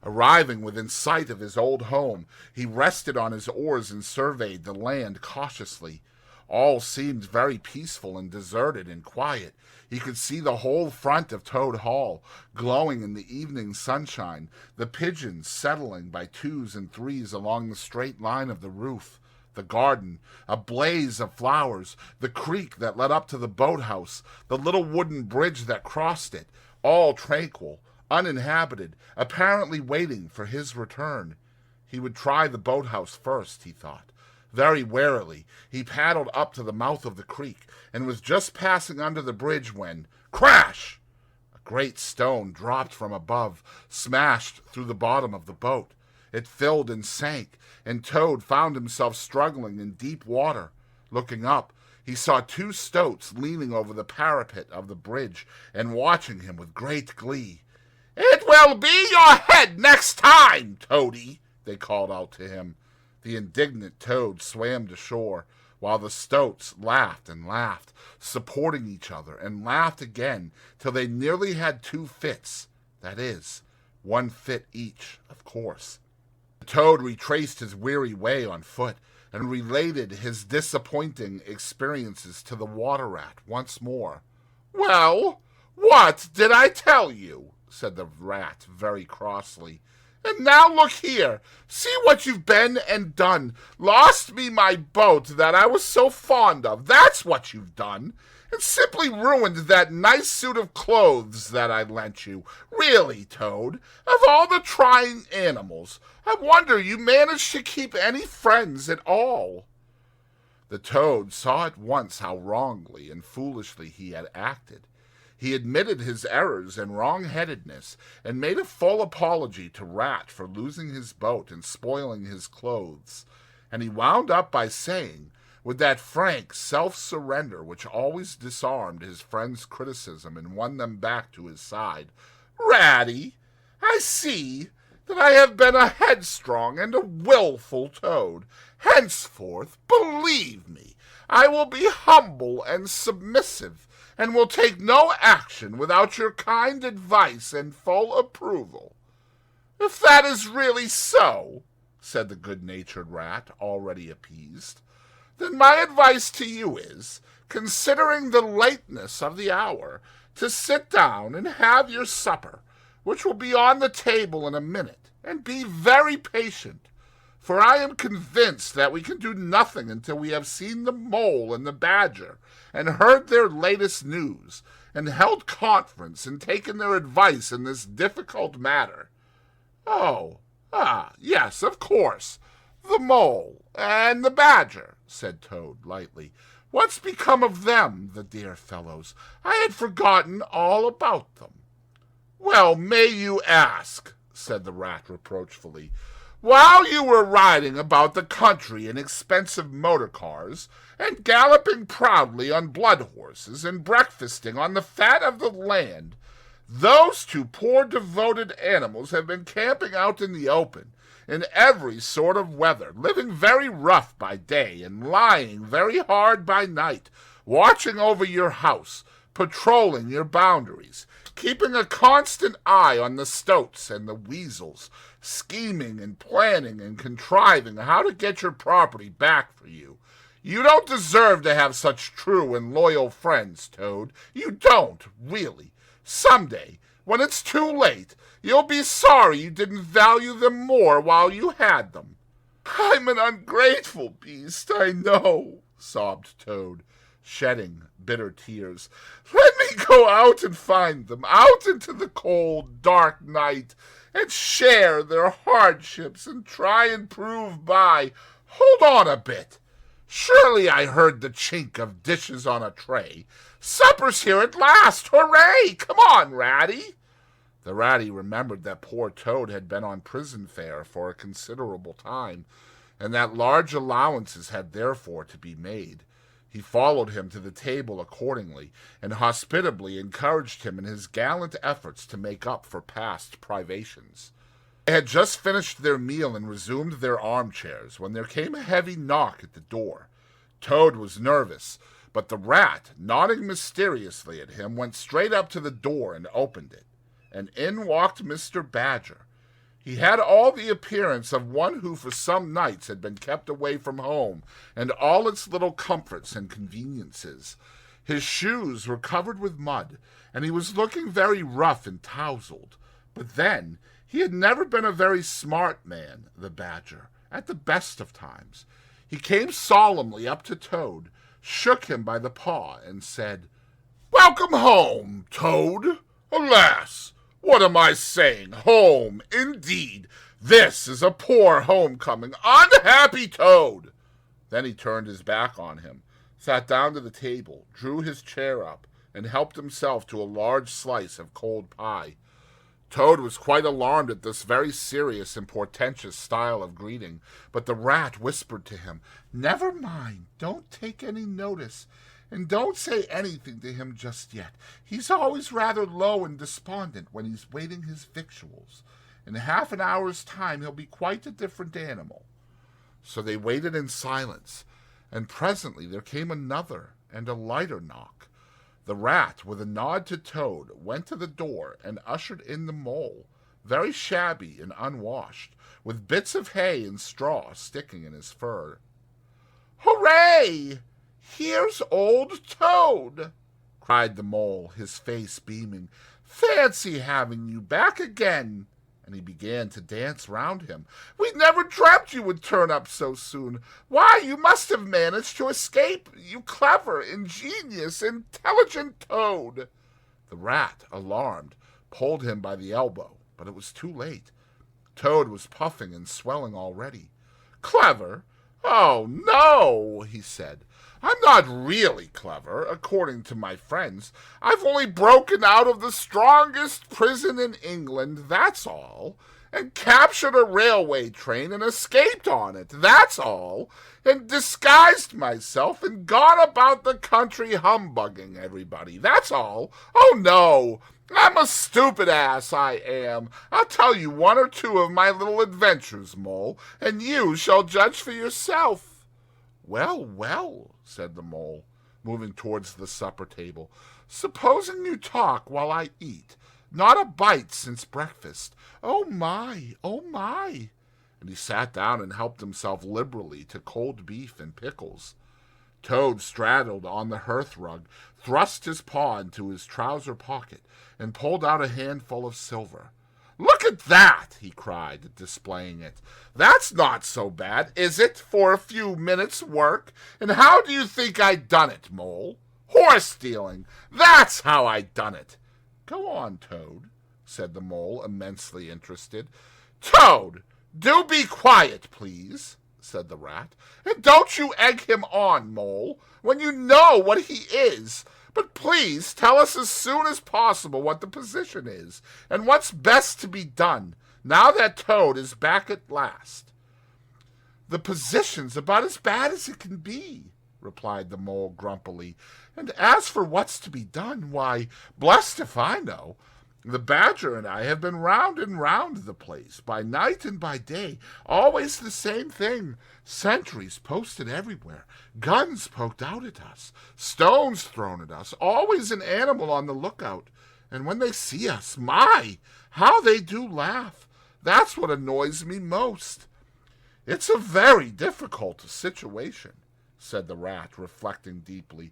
S1: Arriving within sight of his old home, he rested on his oars and surveyed the land cautiously. All seemed very peaceful and deserted and quiet. He could see the whole front of Toad Hall, glowing in the evening sunshine, the pigeons settling by twos and threes along the straight line of the roof, the garden, a blaze of flowers, the creek that led up to the boathouse, the little wooden bridge that crossed it, all tranquil, uninhabited, apparently waiting for his return. He would try the boathouse first, he thought. Very warily, he paddled up to the mouth of the creek, and was just passing under the bridge when, crash! A great stone dropped from above, smashed through the bottom of the boat. It filled and sank, and Toad found himself struggling in deep water. Looking up, he saw two stoats leaning over the parapet of the bridge and watching him with great glee. "It will be your head next time, Toady," they called out to him. The indignant Toad swam to shore, while the stoats laughed and laughed, supporting each other, and laughed again till they nearly had two fits. That is, one fit each, of course. The Toad retraced his weary way on foot, and related his disappointing experiences to the water rat once more. "Well, what did I tell you?" said the rat very crossly. "And now look here, see what you've been and done. Lost me my boat that I was so fond of, that's what you've done, and simply ruined that nice suit of clothes that I lent you. Really, Toad, of all the trying animals, I wonder you managed to keep any friends at all." The Toad saw at once how wrongly and foolishly he had acted. He admitted his errors and wrong-headedness, and made a full apology to Rat for losing his boat and spoiling his clothes. And he wound up by saying, with that frank self-surrender which always disarmed his friends' criticism and won them back to his side, "Ratty, I see that I have been a headstrong and a willful Toad. Henceforth, believe me, I will be humble and submissive, and will take no action without your kind advice and full approval." "If that is really so," said the good-natured rat, already appeased, "then my advice to you is, considering the lateness of the hour, to sit down and have your supper, which will be on the table in a minute, and be very patient, for I am convinced that we can do nothing until we have seen the mole and the badger, and heard their latest news, and held conference, and taken their advice in this difficult matter." "Oh, yes, of course. "The Mole and the Badger," said Toad lightly. "What's become of them, the dear fellows? I had forgotten all about them." "Well, may you ask?" said the Rat reproachfully. "While you were riding about the country in expensive motor cars, and galloping proudly on blood horses, and breakfasting on the fat of the land, those two poor devoted animals have been camping out in the open, in every sort of weather, living very rough by day, and lying very hard by night, watching over your house, patrolling your boundaries, keeping a constant eye on the stoats and the weasels, scheming and planning and contriving how to get your property back for you. You don't deserve to have such true and loyal friends, Toad. You don't, really. Someday, when it's too late, you'll be sorry you didn't value them more while you had them." "I'm an ungrateful beast, I know," sobbed Toad, shedding bitter tears. "Let me go out and find them, out into the cold, dark night, and share their hardships and try and prove by. Hold on a bit. Surely I heard the chink of dishes on a tray. Supper's here at last. Hooray! Come on, Ratty." The Ratty remembered that poor Toad had been on prison fare for a considerable time, and that large allowances had therefore to be made. He followed him to the table accordingly, and hospitably encouraged him in his gallant efforts to make up for past privations. They had just finished their meal and resumed their armchairs when there came a heavy knock at the door. Toad was nervous, but the Rat, nodding mysteriously at him, went straight up to the door and opened it, and in walked Mr. Badger. He had all the appearance of one who for some nights had been kept away from home and all its little comforts and conveniences. His shoes were covered with mud, and he was looking very rough and tousled. But then, he had never been a very smart man, the Badger, at the best of times. He came solemnly up to Toad, shook him by the paw, and said, "Welcome home, Toad. Alas! What am I saying? Home, indeed! This is a poor homecoming. Unhappy Toad!" Then he turned his back on him, sat down to the table, drew his chair up, and helped himself to a large slice of cold pie. Toad was quite alarmed at this very serious and portentous style of greeting, but the Rat whispered to him, "Never mind, don't take any notice. And don't say anything to him just yet. He's always rather low and despondent when he's waiting his victuals. In half an hour's time he'll be quite a different animal." So they waited in silence, and presently there came another and a lighter knock. The Rat, with a nod to Toad, went to the door and ushered in the Mole, very shabby and unwashed, with bits of hay and straw sticking in his fur. "Hooray! Here's old Toad!" cried the Mole, his face beaming. "Fancy having you back again!" And he began to dance round him. "We never dreamt you would turn up so soon. Why, you must have managed to escape, you clever, ingenious, intelligent Toad!" The Rat, alarmed, pulled him by the elbow, but it was too late. Toad was puffing and swelling already. "Clever? Oh, no," he said. "I'm not really clever, according to my friends. I've only broken out of the strongest prison in England, that's all, and captured a railway train and escaped on it, that's all, and disguised myself and gone about the country humbugging everybody, that's all. Oh, no, I'm a stupid ass, I am. I'll tell you one or two of my little adventures, Mole, and you shall judge for yourself." "Well, well," said the Mole, moving towards the supper table. "Supposing you talk while I eat. Not a bite since breakfast. Oh, my, oh, my." And he sat down and helped himself liberally to cold beef and pickles. Toad straddled on the hearth-rug, thrust his paw into his trouser pocket, and pulled out a handful of silver. "Look at that!" he cried, displaying it. "That's not so bad, is it, for a few minutes' work? And how do you think I done it, Mole? Horse-stealing! That's how I done it!" "Go on, Toad," said the Mole, immensely interested. "Toad, do be quiet, please," said the rat. "And don't you egg him on, Mole, when you know what he is. But please tell us as soon as possible what the position is, and what's best to be done, now that Toad is back at last." "The position's about as bad as it can be," replied the Mole grumpily. "And as for what's to be done, why, blessed if I know. The Badger and I have been round and round the place, by night and by day, always the same thing. Sentries posted everywhere, guns poked out at us, stones thrown at us, always an animal on the lookout. And when they see us, my, how they do laugh. That's what annoys me most." "It's a very difficult situation," said the rat, reflecting deeply.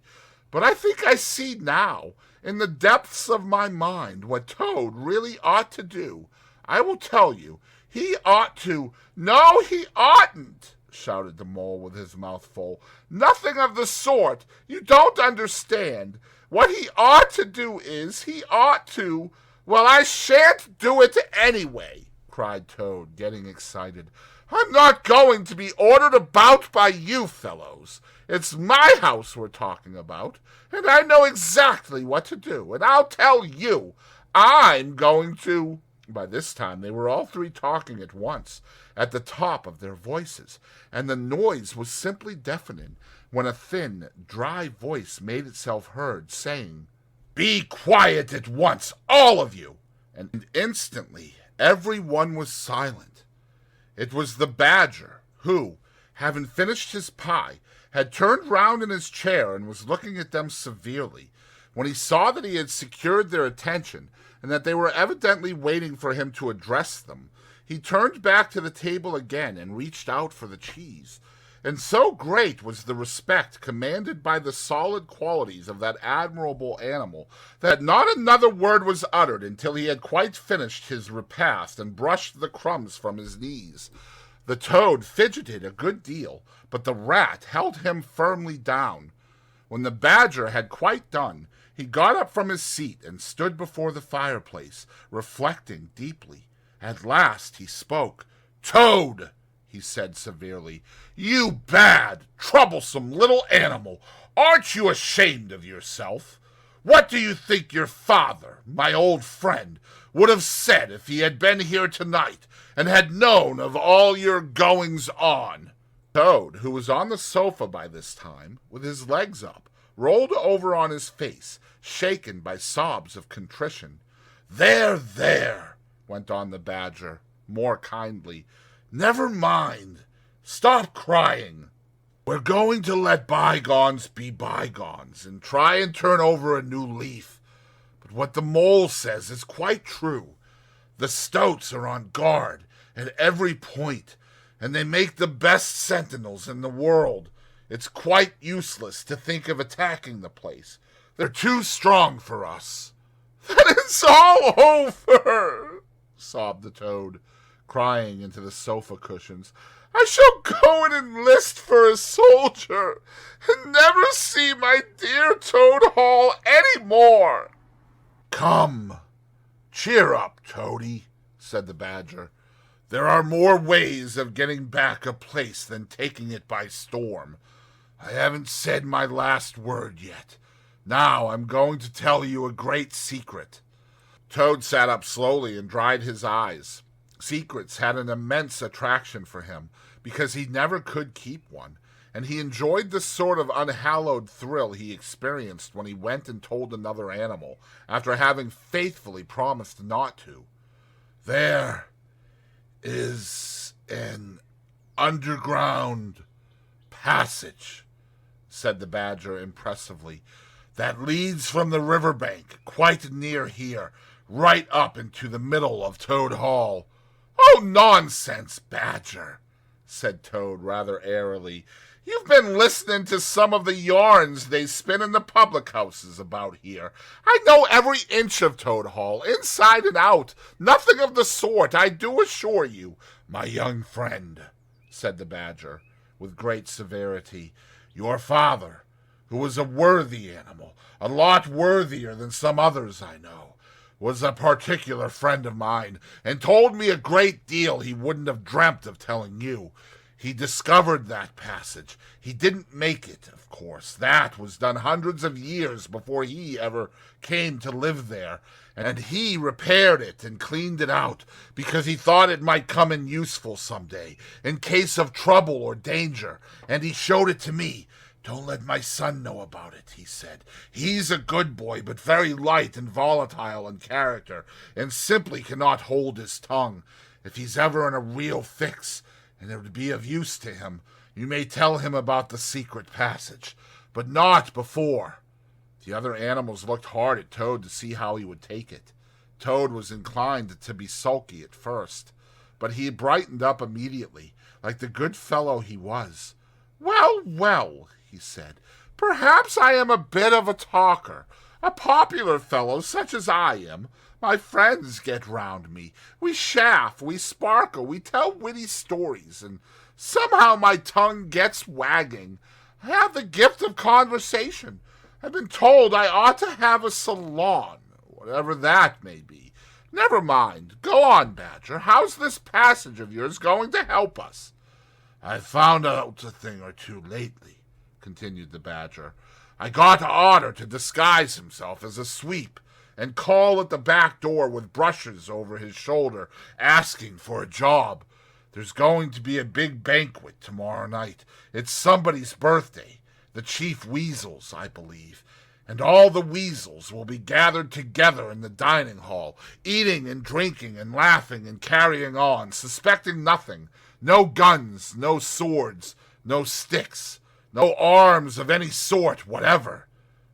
S1: "But I think I see now, in the depths of my mind, what Toad really ought to do. I will tell you. He ought to—" "No, he oughtn't," shouted the Mole with his mouth full. "Nothing of the sort. You don't understand. What he ought to do is, he ought to— "Well, I shan't do it anyway," cried Toad, getting excited. "I'm not going to be ordered about by you fellows. It's my house we're talking about, and I know exactly what to do, and I'll tell you, I'm going to—" By this time they were all three talking at once, at the top of their voices, and the noise was simply deafening, when a thin, dry voice made itself heard, saying, "Be quiet at once, all of you!" And instantly every one was silent. It was the Badger, who, having finished his pie, had turned round in his chair and was looking at them severely. When he saw that he had secured their attention, and that they were evidently waiting for him to address them, he turned back to the table again and reached out for the cheese. And so great was the respect commanded by the solid qualities of that admirable animal, that not another word was uttered until he had quite finished his repast and brushed the crumbs from his knees. The Toad fidgeted a good deal, but the rat held him firmly down. When the Badger had quite done, he got up from his seat and stood before the fireplace, reflecting deeply. At last he spoke. "Toad," he said severely, "you bad, troublesome little animal, aren't you ashamed of yourself? What do you think your father, my old friend, would have said if he had been here tonight and had known of all your goings-on?" Toad, who was on the sofa by this time, with his legs up, rolled over on his face, shaken by sobs of contrition. "There, there," went on the Badger, more kindly. "Never mind. Stop crying. We're going to let bygones be bygones and try and turn over a new leaf. But what the Mole says is quite true. The Stoats are on guard at every point, and they make the best sentinels in the world. It's quite useless to think of attacking the place. They're too strong for us." "Then it's all over," sobbed the Toad, crying into the sofa cushions. "I shall go and enlist for a soldier, and never see my dear Toad Hall any more." "Come, cheer up, Toady," said the Badger. "There are more ways of getting back a place than taking it by storm. I haven't said my last word yet. Now I'm going to tell you a great secret." Toad sat up slowly and dried his eyes. Secrets had an immense attraction for him, because he never could keep one, and he enjoyed the sort of unhallowed thrill he experienced when he went and told another animal, after having faithfully promised not to. "There is an underground passage," said the Badger impressively, "that leads from the riverbank quite near here, right up into the middle of Toad Hall." "Oh, nonsense, Badger," said Toad rather airily. "You've been listening to some of the yarns they spin in the public houses about here. I know every inch of Toad Hall, inside and out. Nothing of the sort, I do assure you." "My young friend," said the Badger, with great severity, "your father, who was a worthy animal, a lot worthier than some others I know, was a particular friend of mine, and told me a great deal he wouldn't have dreamt of telling you. He discovered that passage. He didn't make it, of course. That was done hundreds of years before he ever came to live there. And he repaired it and cleaned it out because he thought it might come in useful someday, in case of trouble or danger. And he showed it to me. Don't let my son know about it, he said. He's a good boy, but very light and volatile in character, and simply cannot hold his tongue. If he's ever in a real fix, and it would be of use to him, you may tell him about the secret passage, but not before. The other animals looked hard at Toad to see how he would take it. Toad was inclined to be sulky at first, but he brightened up immediately, like the good fellow he was. Well, well, he said, perhaps I am a bit of a talker, a popular fellow such as I am. My friends get round me. We chaff, we sparkle, we tell witty stories, and somehow my tongue gets wagging. I have the gift of conversation. I've been told I ought to have a salon, whatever that may be. Never mind. Go on, Badger. How's this passage of yours going to help us? I've found out a thing or two lately, continued the Badger. I got Otter to disguise himself as a sweep and call at the back door with brushes over his shoulder, asking for a job. There's going to be a big banquet tomorrow night. It's somebody's birthday, the Chief Weasel's, I believe, and all the weasels will be gathered together in the dining hall, eating and drinking and laughing and carrying on, suspecting nothing. No guns, no swords, no sticks, no arms of any sort whatever.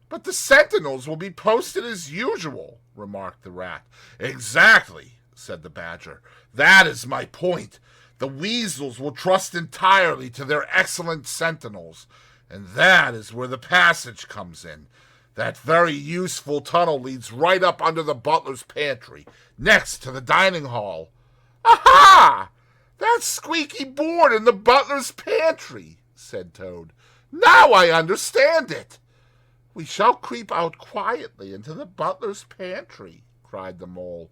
S1: But the sentinels will be posted as usual, remarked the Rat. Exactly, said the Badger. That is my point. The weasels will trust entirely to their excellent sentinels, and that is where the passage comes in. That very useful tunnel leads right up under the butler's pantry, next to the dining hall. Aha! That squeaky board in the butler's pantry, said Toad. Now I understand it. We shall creep out quietly into the butler's pantry, cried the Mole.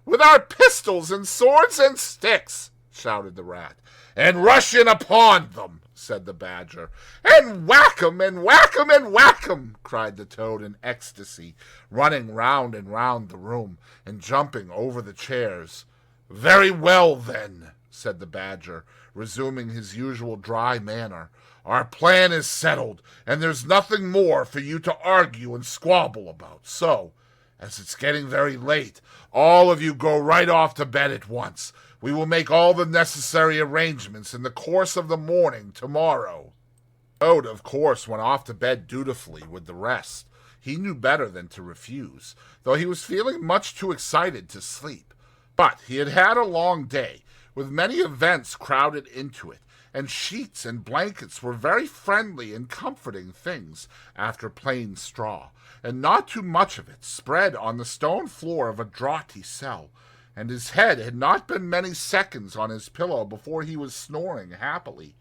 S1: With our pistols and swords and sticks, shouted the Rat. And rush in upon them, said the Badger. And whack 'em, and whack 'em, and whack 'em, cried the Toad in ecstasy, running round and round the room, and jumping over the chairs. Very well, then, said the Badger, resuming his usual dry manner. Our plan is settled, and there's nothing more for you to argue and squabble about. So, as it's getting very late, all of you go right off to bed at once. We will make all the necessary arrangements in the course of the morning tomorrow. Toad, of course, went off to bed dutifully with the rest. He knew better than to refuse, though he was feeling much too excited to sleep. But he had had a long day, with many events crowded into it, and sheets and blankets were very friendly and comforting things after plain straw, and not too much of it spread on the stone floor of a draughty cell, and his head had not been many seconds on his pillow before he was snoring happily.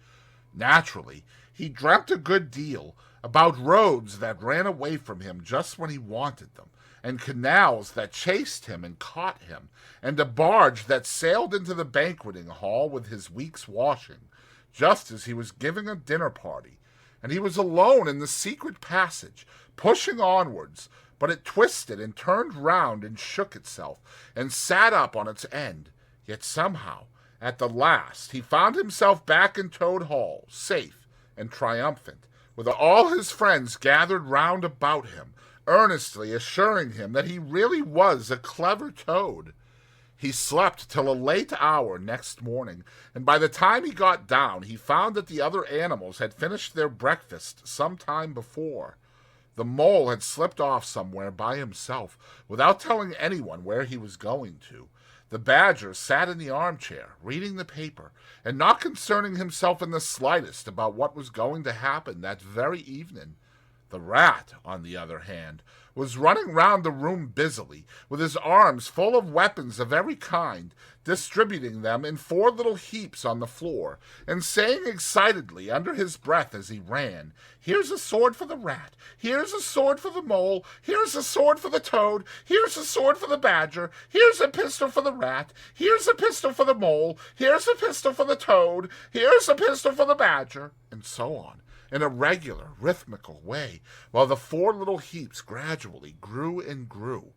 S1: Naturally, he dreamt a good deal about roads that ran away from him just when he wanted them, and canals that chased him and caught him, and a barge that sailed into the banqueting hall with his week's washing, just as he was giving a dinner party, and he was alone in the secret passage, pushing onwards, but it twisted and turned round and shook itself, and sat up on its end. Yet somehow, at the last, he found himself back in Toad Hall, safe and triumphant, with all his friends gathered round about him, earnestly assuring him that he really was a clever toad. He slept till a late hour next morning, and by the time he got down, he found that the other animals had finished their breakfast some time before. The Mole had slipped off somewhere by himself, without telling anyone where he was going to. The Badger sat in the armchair, reading the paper, and not concerning himself in the slightest about what was going to happen that very evening. The rat, on the other hand, was running round the room busily, with his arms full of weapons of every kind, distributing them in 4 little heaps on the floor, and saying excitedly under his breath as he ran, "Here's a sword for the rat, here's a sword for the mole, here's a sword for the toad, here's a sword for the badger, here's a pistol for the rat, here's a pistol for the mole, here's a pistol for the toad, here's a pistol for the badger," and so on, in a regular, rhythmical way, while the 4 little heaps gradually grew and grew.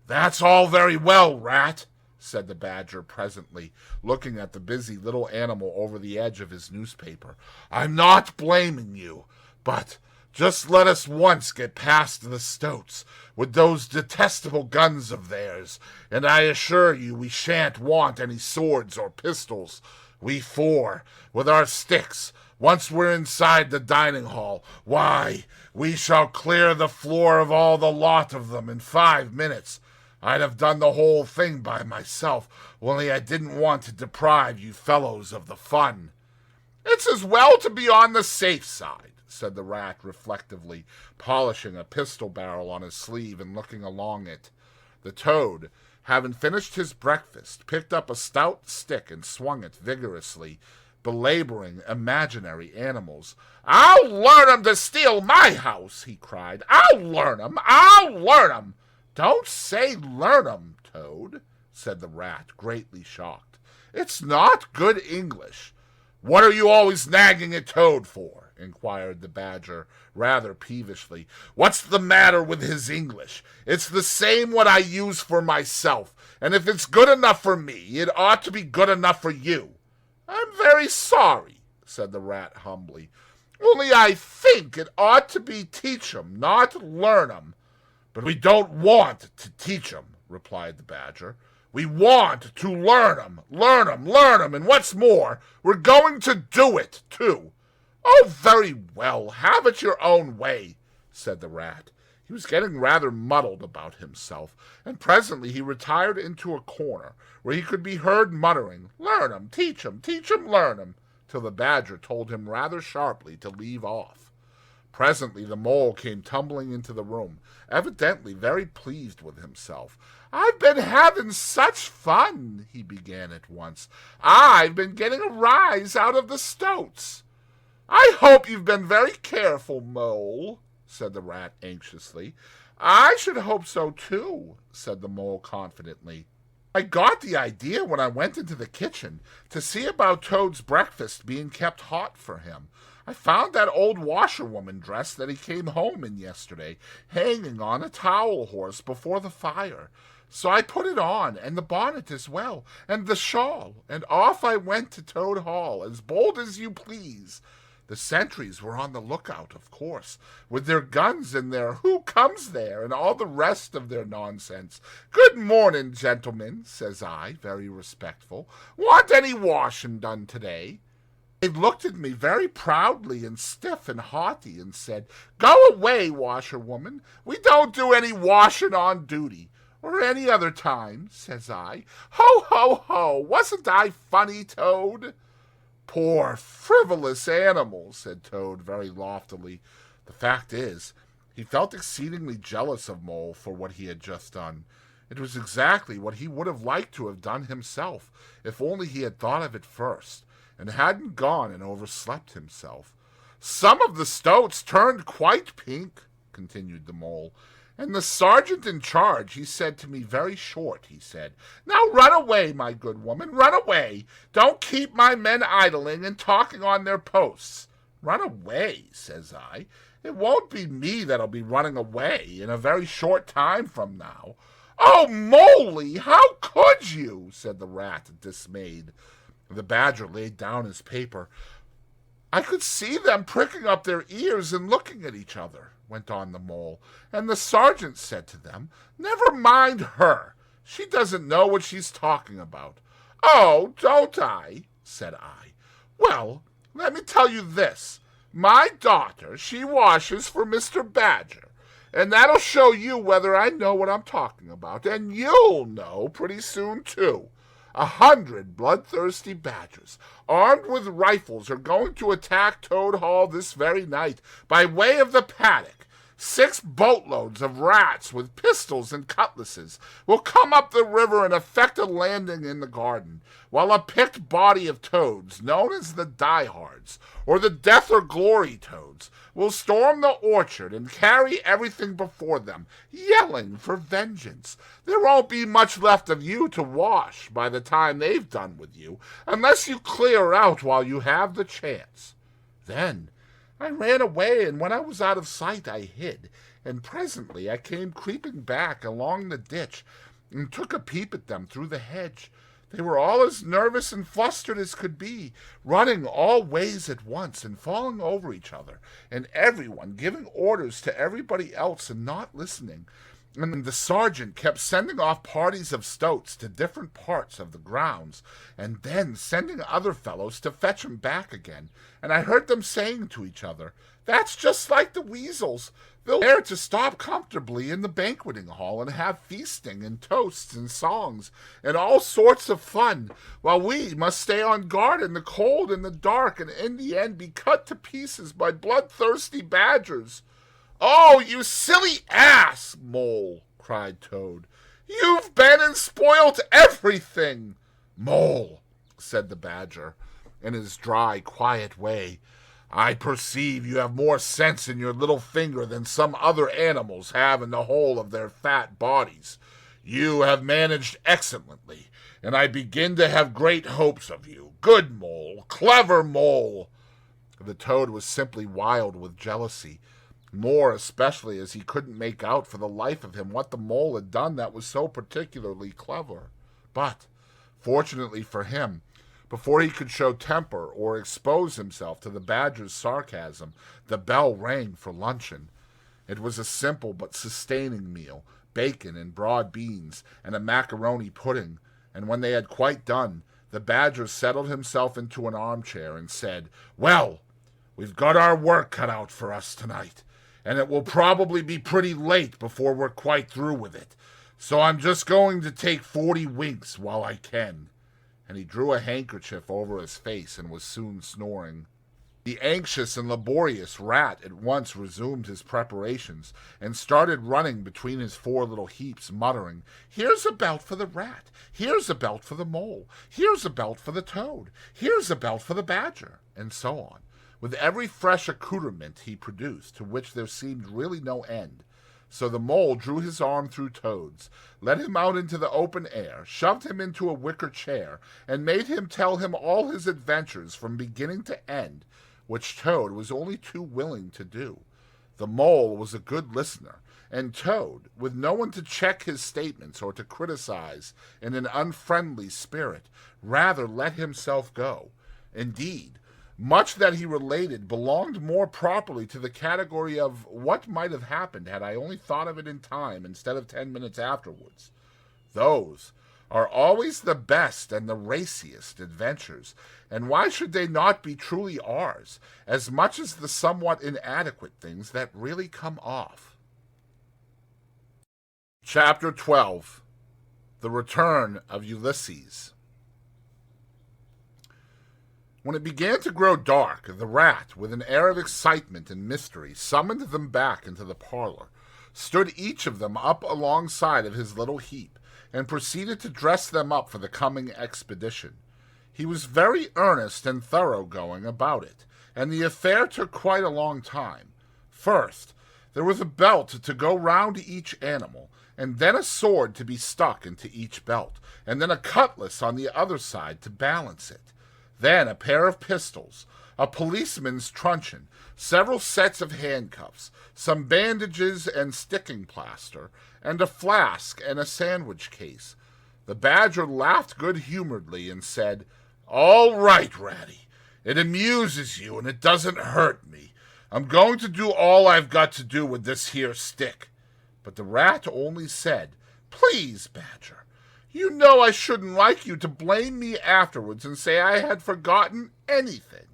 S1: "That's all very well, rat," said the badger presently, looking at the busy little animal over the edge of his newspaper. "I'm not blaming you, but just let us once get past the stoats with those detestable guns of theirs, and I assure you we shan't want any swords or pistols. We 4, with our sticks, once we're inside the dining hall, why, we shall clear the floor of all the lot of them in 5 minutes. I'd have done the whole thing by myself, only I didn't want to deprive you fellows of the fun." "It's as well to be on the safe side," said the rat reflectively, polishing a pistol barrel on his sleeve and looking along it. The toad, having finished his breakfast, picked up a stout stick and swung it vigorously, belaboring imaginary animals. "I'll learn 'em to steal my house," he cried. "I'll learn 'em! I'll learn 'em!" "Don't say learn 'em, Toad," said the rat, greatly shocked. "It's not good English." "What are you always nagging at Toad for?" inquired the badger, rather peevishly. "What's the matter with his English? It's the same what I use for myself, and if it's good enough for me, it ought to be good enough for you." "I'm very sorry," said the rat humbly. "Only I think it ought to be teach 'em, not learn 'em." "But we don't want to teach 'em," replied the badger. "We want to learn 'em, learn 'em, learn 'em, and what's more, we're going to do it, too." "Oh, very well, have it your own way," said the rat. He was getting rather muddled about himself, and presently he retired into a corner, where he could be heard muttering, "Learn 'em, teach 'em, learn 'em," till the badger told him rather sharply to leave off. Presently the mole came tumbling into the room, evidently very pleased with himself. "I've been having such fun," he began at once. "I've been getting a rise out of the stoats." "I hope you've been very careful, Mole," said the rat anxiously. "I should hope so, too," said the mole confidently. "I got the idea when I went into the kitchen to see about Toad's breakfast being kept hot for him. I found that old washerwoman dress that he came home in yesterday hanging on a towel horse before the fire. So I put it on, and the bonnet as well, and the shawl, and off I went to Toad Hall, as bold as you please. The sentries were on the lookout, of course, with their guns and their 'Who comes there?' and all the rest of their nonsense. 'Good morning, gentlemen,' says I, very respectful. 'Want any washing done today?' They looked at me very proudly and stiff and haughty, and said, 'Go away, washerwoman. We don't do any washing on duty.' 'Or any other time,' says I. Ho, ho, ho! Wasn't I funny, Toad?" "Poor frivolous animal," said Toad very loftily. The fact is, he felt exceedingly jealous of Mole for what he had just done. It was exactly what he would have liked to have done himself, if only he had thought of it first, and hadn't gone and overslept himself. "Some of the stoats turned quite pink," continued the Mole, "and the sergeant in charge, he said to me very short, he said, 'Now run away, my good woman, run away. Don't keep my men idling and talking on their posts.' 'Run away,' says I. 'It won't be me that'll be running away in a very short time from now.' 'Oh, Moley, how could you?' said the rat, dismayed. The badger laid down his paper. "I could see them pricking up their ears and looking at each other," went on the mole, "and the sergeant said to them, 'Never mind her. She doesn't know what she's talking about.' 'Oh, don't I?' said I. 'Well, let me tell you this. My daughter, she washes for Mr. Badger, and that'll show you whether I know what I'm talking about, and you'll know pretty soon, too. 100 bloodthirsty badgers, armed with rifles, are going to attack Toad Hall this very night, by way of the paddock, 6 boatloads of rats with pistols and cutlasses will come up the river and effect a landing in the garden, while a picked body of toads, known as the diehards, or the death or glory toads, will storm the orchard and carry everything before them, yelling for vengeance. There won't be much left of you to wash by the time they've done with you, unless you clear out while you have the chance. Then I ran away, and when I was out of sight I hid, and presently I came creeping back along the ditch and took a peep at them through the hedge. They were all as nervous and flustered as could be, running all ways at once and falling over each other, and everyone giving orders to everybody else and not listening. And the sergeant kept sending off parties of stoats to different parts of the grounds, and then sending other fellows to fetch 'em back again. And I heard them saying to each other, "That's just like the weasels. They'll dare to stop comfortably in the banqueting hall and have feasting and toasts and songs and all sorts of fun, while we must stay on guard in the cold and the dark, and in the end be cut to pieces by bloodthirsty badgers." "Oh, you silly ass, Mole," cried Toad. "You've been and spoilt everything." "Mole," said the Badger, in his dry, quiet way, "I perceive you have more sense in your little finger than some other animals have in the whole of their fat bodies. You have managed excellently, and I begin to have great hopes of you. Good Mole, clever Mole." The Toad was simply wild with jealousy, more especially as he couldn't make out for the life of him what the Mole had done that was so particularly clever. But, fortunately for him, before he could show temper or expose himself to the Badger's sarcasm, the bell rang for luncheon. It was a simple but sustaining meal, bacon and broad beans, and a macaroni pudding, and when they had quite done, the Badger settled himself into an armchair and said, "Well, we've got our work cut out for us tonight, and it will probably be pretty late before we're quite through with it, so I'm just going to take 40 winks while I can." And he drew a handkerchief over his face and was soon snoring. The anxious and laborious Rat at once resumed his preparations and started running between his 4 little heaps, muttering, "Here's a belt for the Rat, here's a belt for the Mole, here's a belt for the Toad, here's a belt for the Badger," and so on, with every fresh accoutrement he produced, to which there seemed really no end. So the Mole drew his arm through Toad's, led him out into the open air, shoved him into a wicker chair, and made him tell him all his adventures from beginning to end, which Toad was only too willing to do. The Mole was a good listener, and Toad, with no one to check his statements or to criticize in an unfriendly spirit, rather let himself go. Indeed, much that he related belonged more properly to the category of what might have happened had I only thought of it in time instead of 10 minutes afterwards. Those are always the best and the raciest adventures, and why should they not be truly ours, as much as the somewhat inadequate things that really come off? Chapter 12. The Return of Ulysses. When it began to grow dark, the Rat, with an air of excitement and mystery, summoned them back into the parlor, stood each of them up alongside of his little heap, and proceeded to dress them up for the coming expedition. He was very earnest and thorough-going about it, and the affair took quite a long time. First, there was a belt to go round each animal, and then a sword to be stuck into each belt, and then a cutlass on the other side to balance it. Then a pair of pistols, a policeman's truncheon, several sets of handcuffs, some bandages and sticking plaster, and a flask and a sandwich case. The Badger laughed good-humoredly and said, "All right, Ratty. It amuses you and it doesn't hurt me. I'm going to do all I've got to do with this here stick." But the Rat only said, "Please, Badger, you know I shouldn't like you to blame me afterwards and say I had forgotten anything."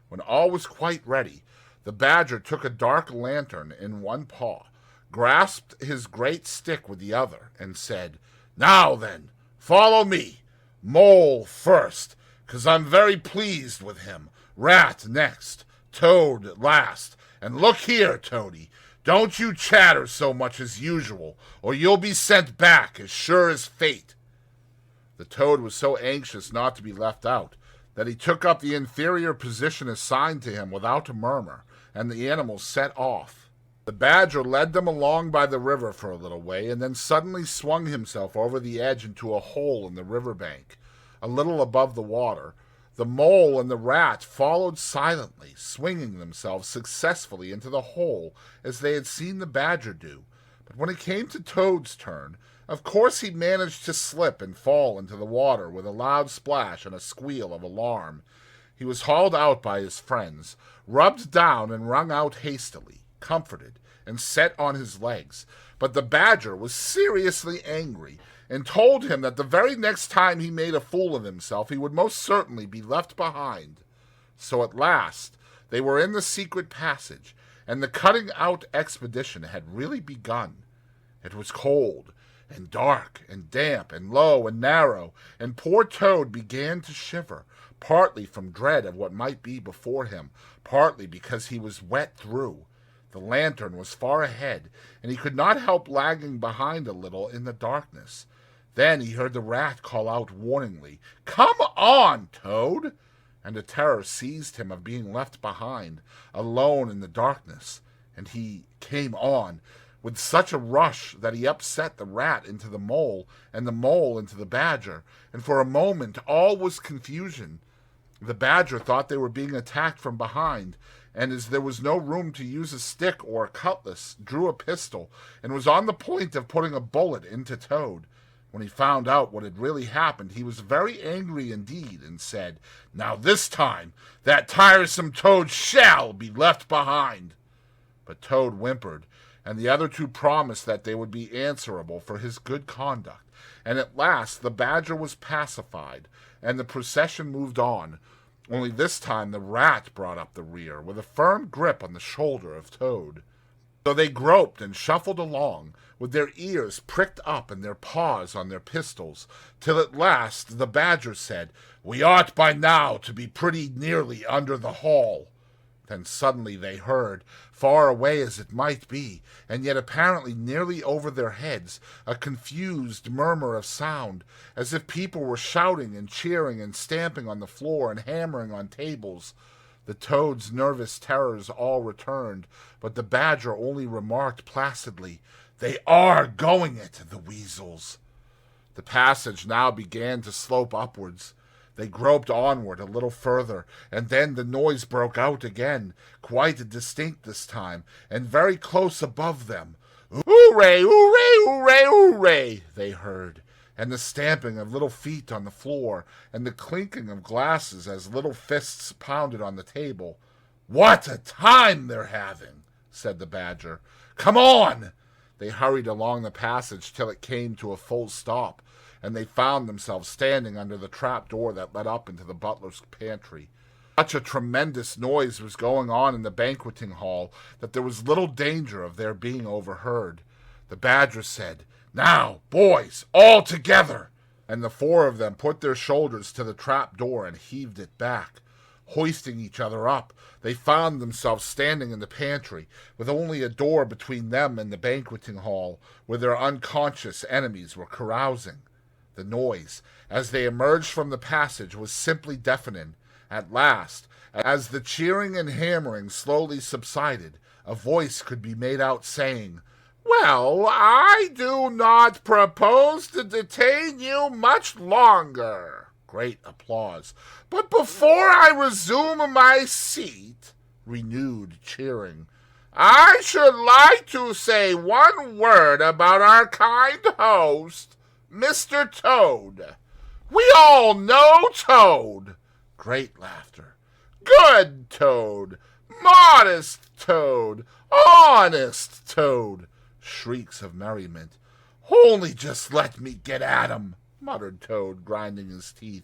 S1: When all was quite ready, the Badger took a dark lantern in one paw, grasped his great stick with the other, and said, "Now then, follow me. Mole first, 'cause I'm very pleased with him. Rat next, Toad last, and look here, Toady, Don't you chatter so much as usual, or you'll be sent back as sure as fate." The toad was so anxious not to be left out that he took up the inferior position assigned to him without a murmur, and the animals set off. The badger led them along by the river for a little way, and then suddenly swung himself over the edge into a hole in the river bank, a little above the water. The mole and the rat followed silently, swinging themselves successfully into the hole as they had seen the badger do. But when it came to Toad's turn, of course he managed to slip and fall into the water with a loud splash and a squeal of alarm. He was hauled out by his friends, rubbed down and wrung out hastily, comforted, and set on his legs. But the badger was seriously angry, and told him that the very next time he made a fool of himself he would most certainly be left behind. So at last they were in the secret passage, and the cutting-out expedition had really begun. It was cold, and dark, and damp, and low, and narrow, and poor Toad began to shiver, partly from dread of what might be before him, partly because he was wet through. The lantern was far ahead, and he could not help lagging behind a little in the darkness. Then he heard the rat call out warningly, "Come on, Toad!" and a terror seized him of being left behind, alone in the darkness, and he came on with such a rush that he upset the rat into the mole, and the mole into the badger, and for a moment all was confusion. The badger thought they were being attacked from behind, and as there was no room to use a stick or a cutlass, drew a pistol, and was on the point of putting a bullet into Toad. When he found out what had really happened, he was very angry indeed, and said, "Now this time that tiresome Toad shall be left behind." But Toad whimpered, and the other two promised that they would be answerable for his good conduct, and at last the badger was pacified, and the procession moved on. Only this time the rat brought up the rear, with a firm grip on the shoulder of Toad. So they groped and shuffled along, with their ears pricked up and their paws on their pistols, till at last the badger said, "We ought by now to be pretty nearly under the hall." Then suddenly they heard, far away as it might be, and yet apparently nearly over their heads, a confused murmur of sound, as if people were shouting and cheering and stamping on the floor and hammering on tables. The Toad's nervous terrors all returned, but the badger only remarked placidly, "They are going it, the weasels." The passage now began to slope upwards. They groped onward a little further, and then the noise broke out again, quite distinct this time, and very close above them. "Hooray, hooray, hooray, hooray!" they heard, and the stamping of little feet on the floor, and the clinking of glasses as little fists pounded on the table. "What a time they're having!" said the badger. "Come on!" They hurried along the passage till it came to a full stop, and they found themselves standing under the trap door that led up into the butler's pantry. Such a tremendous noise was going on in the banqueting hall that there was little danger of their being overheard. The badger said, "Now, boys, all together!" and the four of them put their shoulders to the trap door and heaved it back. Hoisting each other up, they found themselves standing in the pantry, with only a door between them and the banqueting hall, where their unconscious enemies were carousing. The noise, as they emerged from the passage, was simply deafening. At last, as the cheering and hammering slowly subsided, a voice could be made out saying, "Well, I do not propose to detain you much longer." Great applause. "But before I resume my seat," renewed cheering, "I should like to say one word about our kind host, Mr. Toad. We all know Toad." Great laughter. "Good Toad, modest Toad, honest Toad." Shrieks of merriment. "Only just let me get at him," muttered Toad, grinding his teeth.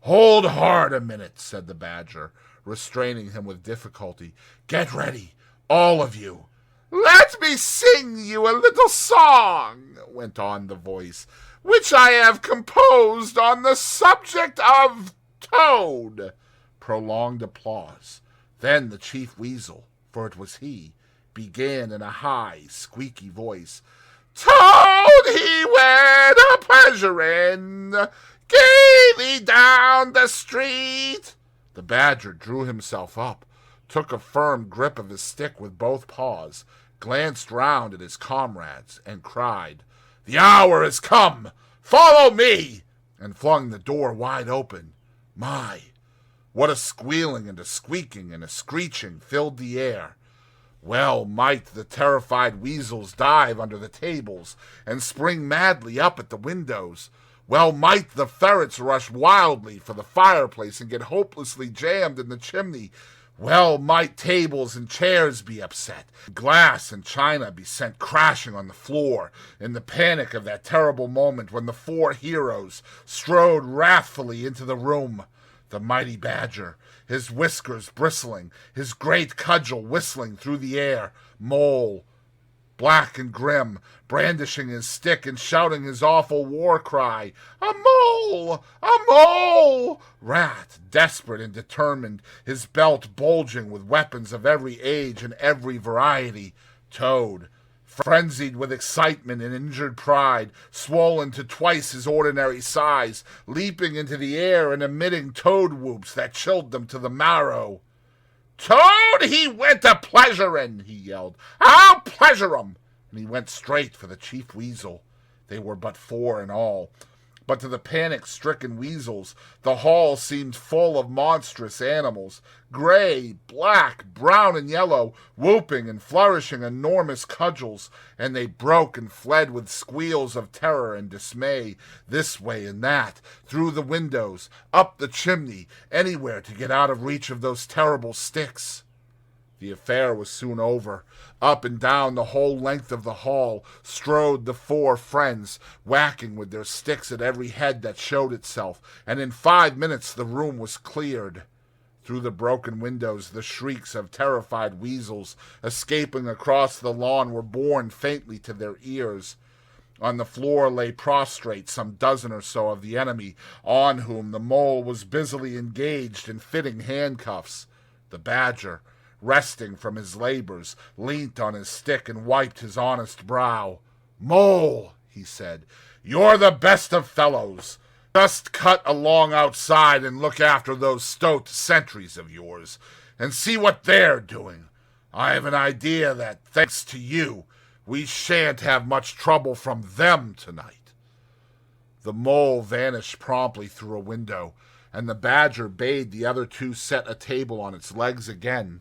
S1: "Hold hard a minute," said the badger, restraining him with difficulty. "Get ready, all of you." "Let me sing you a little song," went on the voice, "which I have composed on the subject of Toad." Prolonged applause. Then the chief weasel, for it was he, began in a high, squeaky voice. Told he went a-pleasuring gaily down the street. The badger drew himself up, took a firm grip of his stick with both paws, glanced round at his comrades, and cried, The hour has come! Follow me! And flung the door wide open. My, what a squealing and a squeaking and a screeching filled the air! Well might the terrified weasels dive under the tables and spring madly up at the windows. Well might the ferrets rush wildly for the fireplace and get hopelessly jammed in the chimney. Well might tables and chairs be upset, glass and china be sent crashing on the floor, in the panic of that terrible moment when the four heroes strode wrathfully into the room. The mighty badger, his whiskers bristling, his great cudgel whistling through the air. Mole, black and grim, brandishing his stick and shouting his awful war cry. A mole! A mole! Rat, desperate and determined, his belt bulging with weapons of every age and every variety. Toad, frenzied with excitement and injured pride, swollen to twice his ordinary size, leaping into the air and emitting toad whoops that chilled them to the marrow. Toad, he went a-pleasuring, he yelled. I'll pleasure 'em! And he went straight for the chief weasel. They were but 4 in all. But to the panic-stricken weasels, the hall seemed full of monstrous animals, gray, black, brown, and yellow, whooping and flourishing enormous cudgels, and they broke and fled with squeals of terror and dismay, this way and that, through the windows, up the chimney, anywhere to get out of reach of those terrible sticks. The affair was soon over. Up and down the whole length of the hall strode the 4 friends, whacking with their sticks at every head that showed itself, and in 5 minutes the room was cleared. Through the broken windows the shrieks of terrified weasels escaping across the lawn were borne faintly to their ears. On the floor lay prostrate some dozen or so of the enemy, on whom the mole was busily engaged in fitting handcuffs. The badger, resting from his labors, leant on his stick and wiped his honest brow. Mole, he said, you're the best of fellows. Just cut along outside and look after those stoat sentries of yours, and see what they're doing. I have an idea that, thanks to you, we shan't have much trouble from them tonight. The mole vanished promptly through a window, and the badger bade the other 2 set a table on its legs again,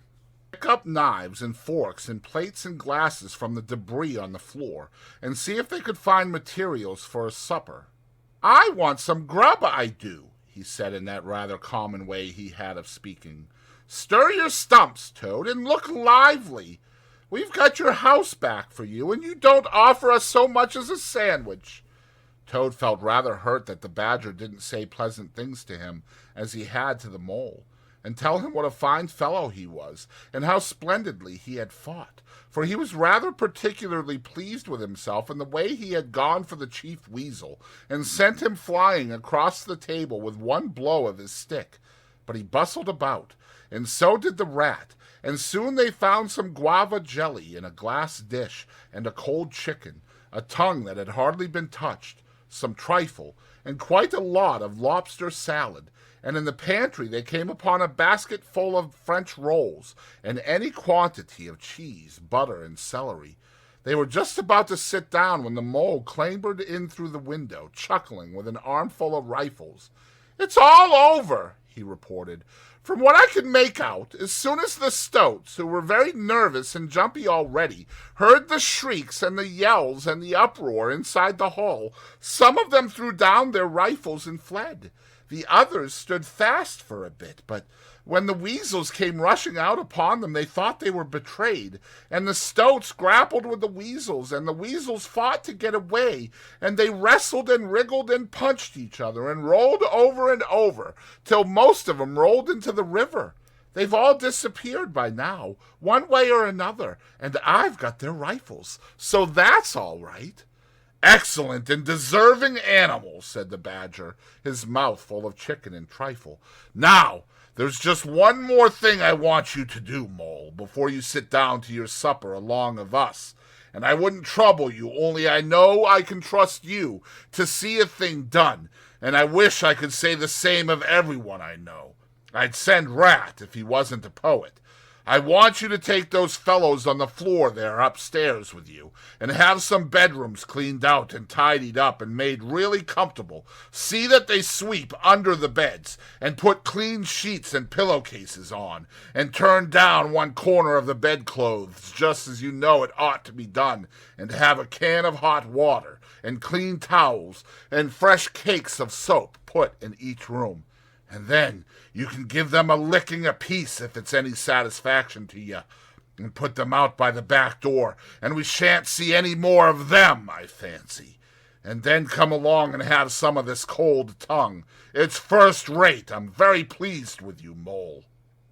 S1: pick up knives and forks and plates and glasses from the debris on the floor, and see if they could find materials for a supper. I want some grub, I do, he said in that rather common way he had of speaking. Stir your stumps, Toad, and look lively. We've got your house back for you, and you don't offer us so much as a sandwich. Toad felt rather hurt that the badger didn't say pleasant things to him, as he had to the mole, and tell him what a fine fellow he was, and how splendidly he had fought, for he was rather particularly pleased with himself in the way he had gone for the chief weasel, and sent him flying across the table with one blow of his stick. But he bustled about, and so did the rat, and soon they found some guava jelly in a glass dish, and a cold chicken, a tongue that had hardly been touched, some trifle, and quite a lot of lobster salad, and in the pantry they came upon a basket full of French rolls, and any quantity of cheese, butter, and celery. They were just about to sit down when the mole clambered in through the window, chuckling with an armful of rifles. It's all over, he reported. From what I could make out, as soon as the stoats, who were very nervous and jumpy already, heard the shrieks and the yells and the uproar inside the hall, some of them threw down their rifles and fled. The others stood fast for a bit, but when the weasels came rushing out upon them, they thought they were betrayed, and the stoats grappled with the weasels, and the weasels fought to get away, and they wrestled and wriggled and punched each other, and rolled over and over, till most of 'em rolled into the river. They've all disappeared by now, one way or another, and I've got their rifles, so that's all right. Excellent and deserving animals, said the badger, his mouth full of chicken and trifle. Now, There's just one more thing I want you to do, Mole, before you sit down to your supper along of us. And I wouldn't trouble you, only I know I can trust you to see a thing done, and I wish I could say the same of everyone I know. I'd send Rat if he wasn't a poet. I want you to take those fellows on the floor there upstairs with you, and have some bedrooms cleaned out and tidied up and made really comfortable. See that they sweep under the beds, and put clean sheets and pillowcases on, and turn down one corner of the bedclothes just as you know it ought to be done, and have a can of hot water, and clean towels, and fresh cakes of soap put in each room. And then you can give them a licking apiece if it's any satisfaction to you, and put them out by the back door, and we shan't see any more of them, I fancy. And then come along and have some of this cold tongue. It's first rate. I'm very pleased with you, Mole.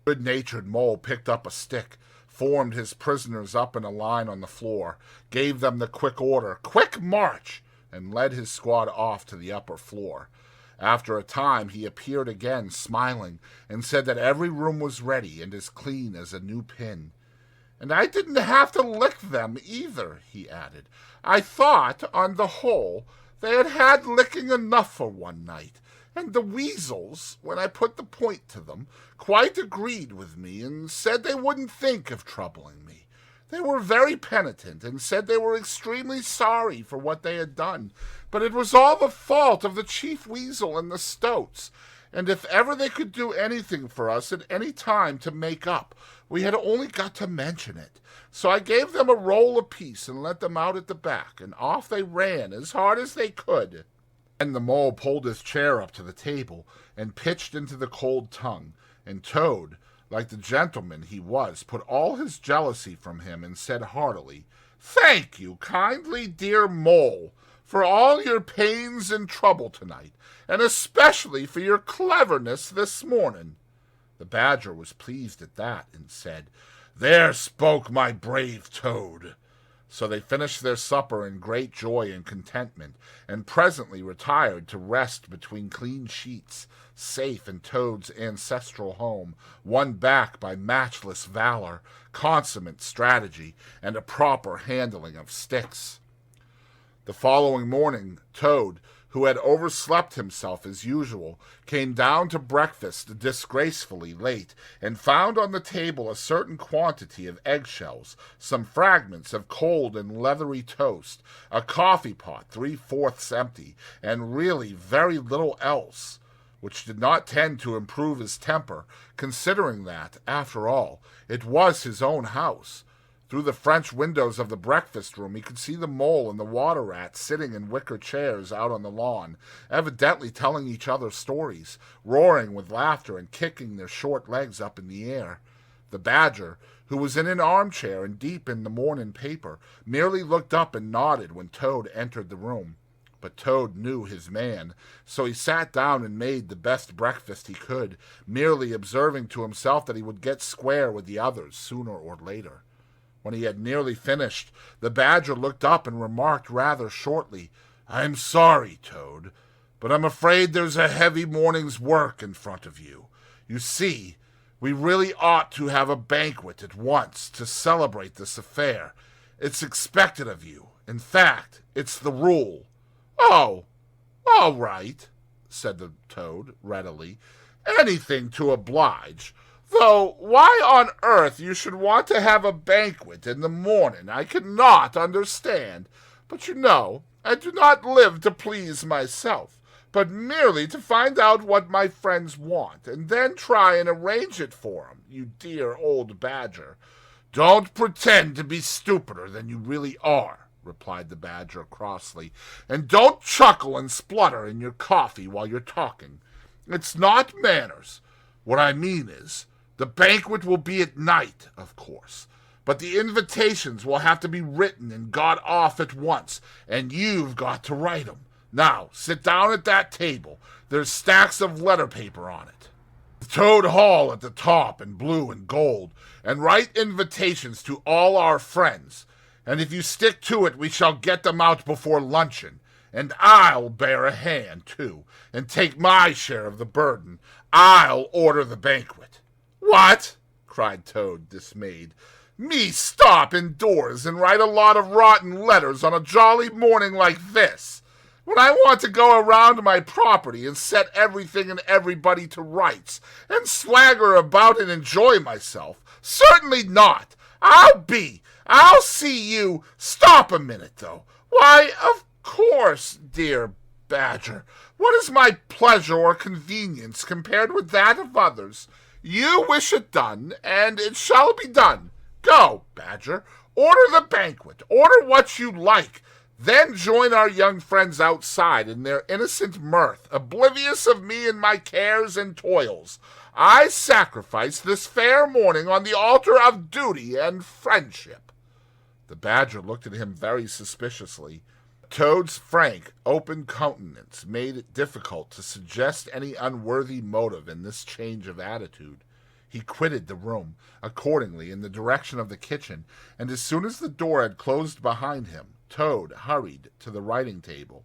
S1: Good-natured Mole picked up a stick, formed his prisoners up in a line on the floor, gave them the quick order, "Quick march!" and led his squad off to the upper floor. After a time he appeared again, smiling, and said that every room was ready and as clean as a new pin. "And I didn't have to lick them either," he added. "I thought, on the whole, they had had licking enough for one night, and the weasels, when I put the point to them, quite agreed with me and said they wouldn't think of troubling me. They were very penitent and said they were extremely sorry for what they had done, but it was all the fault of the chief weasel and the stoats, and if ever they could do anything for us at any time to make up, we had only got to mention it. So I gave them a roll apiece and let them out at the back, and off they ran as hard as they could." Then the Mole pulled his chair up to the table and pitched into the cold tongue, and Toad, like the gentleman he was, put all his jealousy from him and said heartily, "Thank you kindly, dear Mole, for all your pains and trouble tonight, and especially for your cleverness this morning." The Badger was pleased at that, and said, "There spoke my brave Toad." So they finished their supper in great joy and contentment, and presently retired to rest between clean sheets, safe in Toad's ancestral home, won back by matchless valor, consummate strategy, and a proper handling of sticks. The following morning Toad, who had overslept himself as usual, came down to breakfast disgracefully late, and found on the table a certain quantity of eggshells, some fragments of cold and leathery toast, a coffee-pot 3/4 empty, and really very little else, which did not tend to improve his temper, considering that, after all, it was his own house. Through the French windows of the breakfast-room he could see the Mole and the Water-Rat sitting in wicker chairs out on the lawn, evidently telling each other stories, roaring with laughter and kicking their short legs up in the air. The Badger, who was in an armchair and deep in the morning paper, merely looked up and nodded when Toad entered the room. But Toad knew his man, so he sat down and made the best breakfast he could, merely observing to himself that he would get square with the others sooner or later. When he had nearly finished, the Badger looked up and remarked rather shortly, "I'm sorry, Toad, but I'm afraid there's a heavy morning's work in front of you. You see, we really ought to have a banquet at once to celebrate this affair. It's expected of you. In fact, it's the rule." "Oh, all right," said the Toad readily. "Anything to oblige. Though why on earth you should want to have a banquet in the morning I cannot understand. But you know, I do not live to please myself, but merely to find out what my friends want, and then try and arrange it for 'em, you dear old Badger." "Don't pretend to be stupider than you really are," replied the Badger crossly, "and don't chuckle and splutter in your coffee while you're talking. It's not manners. What I mean is, the banquet will be at night, of course, but the invitations will have to be written and got off at once, and you've got to write 'em. Now, sit down at that table. There's stacks of letter paper on it. Toad Hall at the top in blue and gold, and write invitations to all our friends, and if you stick to it we shall get them out before luncheon. And I'll bear a hand, too, and take my share of the burden. I'll order the banquet." "What?" cried Toad, dismayed. "Me stop indoors and write a lot of rotten letters on a jolly morning like this, when I want to go around my property and set everything and everybody to rights, and swagger about and enjoy myself? Certainly not. I'll see you. Stop a minute, though. Why, of course, dear Badger. What is my pleasure or convenience compared with that of others? You wish it done, and it shall be done. Go, Badger. Order the banquet. Order what you like. Then join our young friends outside in their innocent mirth, oblivious of me and my cares and toils. I sacrifice this fair morning on the altar of duty and friendship." The Badger looked at him very suspiciously. Toad's frank, open countenance made it difficult to suggest any unworthy motive in this change of attitude. He quitted the room, accordingly, in the direction of the kitchen, and as soon as the door had closed behind him, Toad hurried to the writing-table.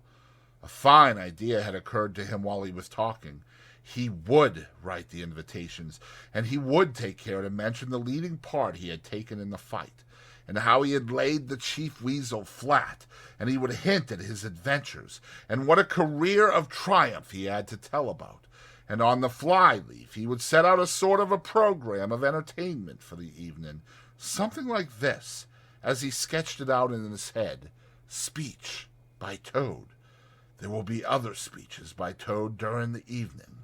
S1: A fine idea had occurred to him while he was talking. He would write the invitations, and he would take care to mention the leading part he had taken in the fight, and how he had laid the Chief Weasel flat, and he would hint at his adventures, and what a career of triumph he had to tell about. And on the fly-leaf he would set out a sort of a program of entertainment for the evening, something like this, as he sketched it out in his head: "Speech by Toad. There will be other speeches by Toad during the evening.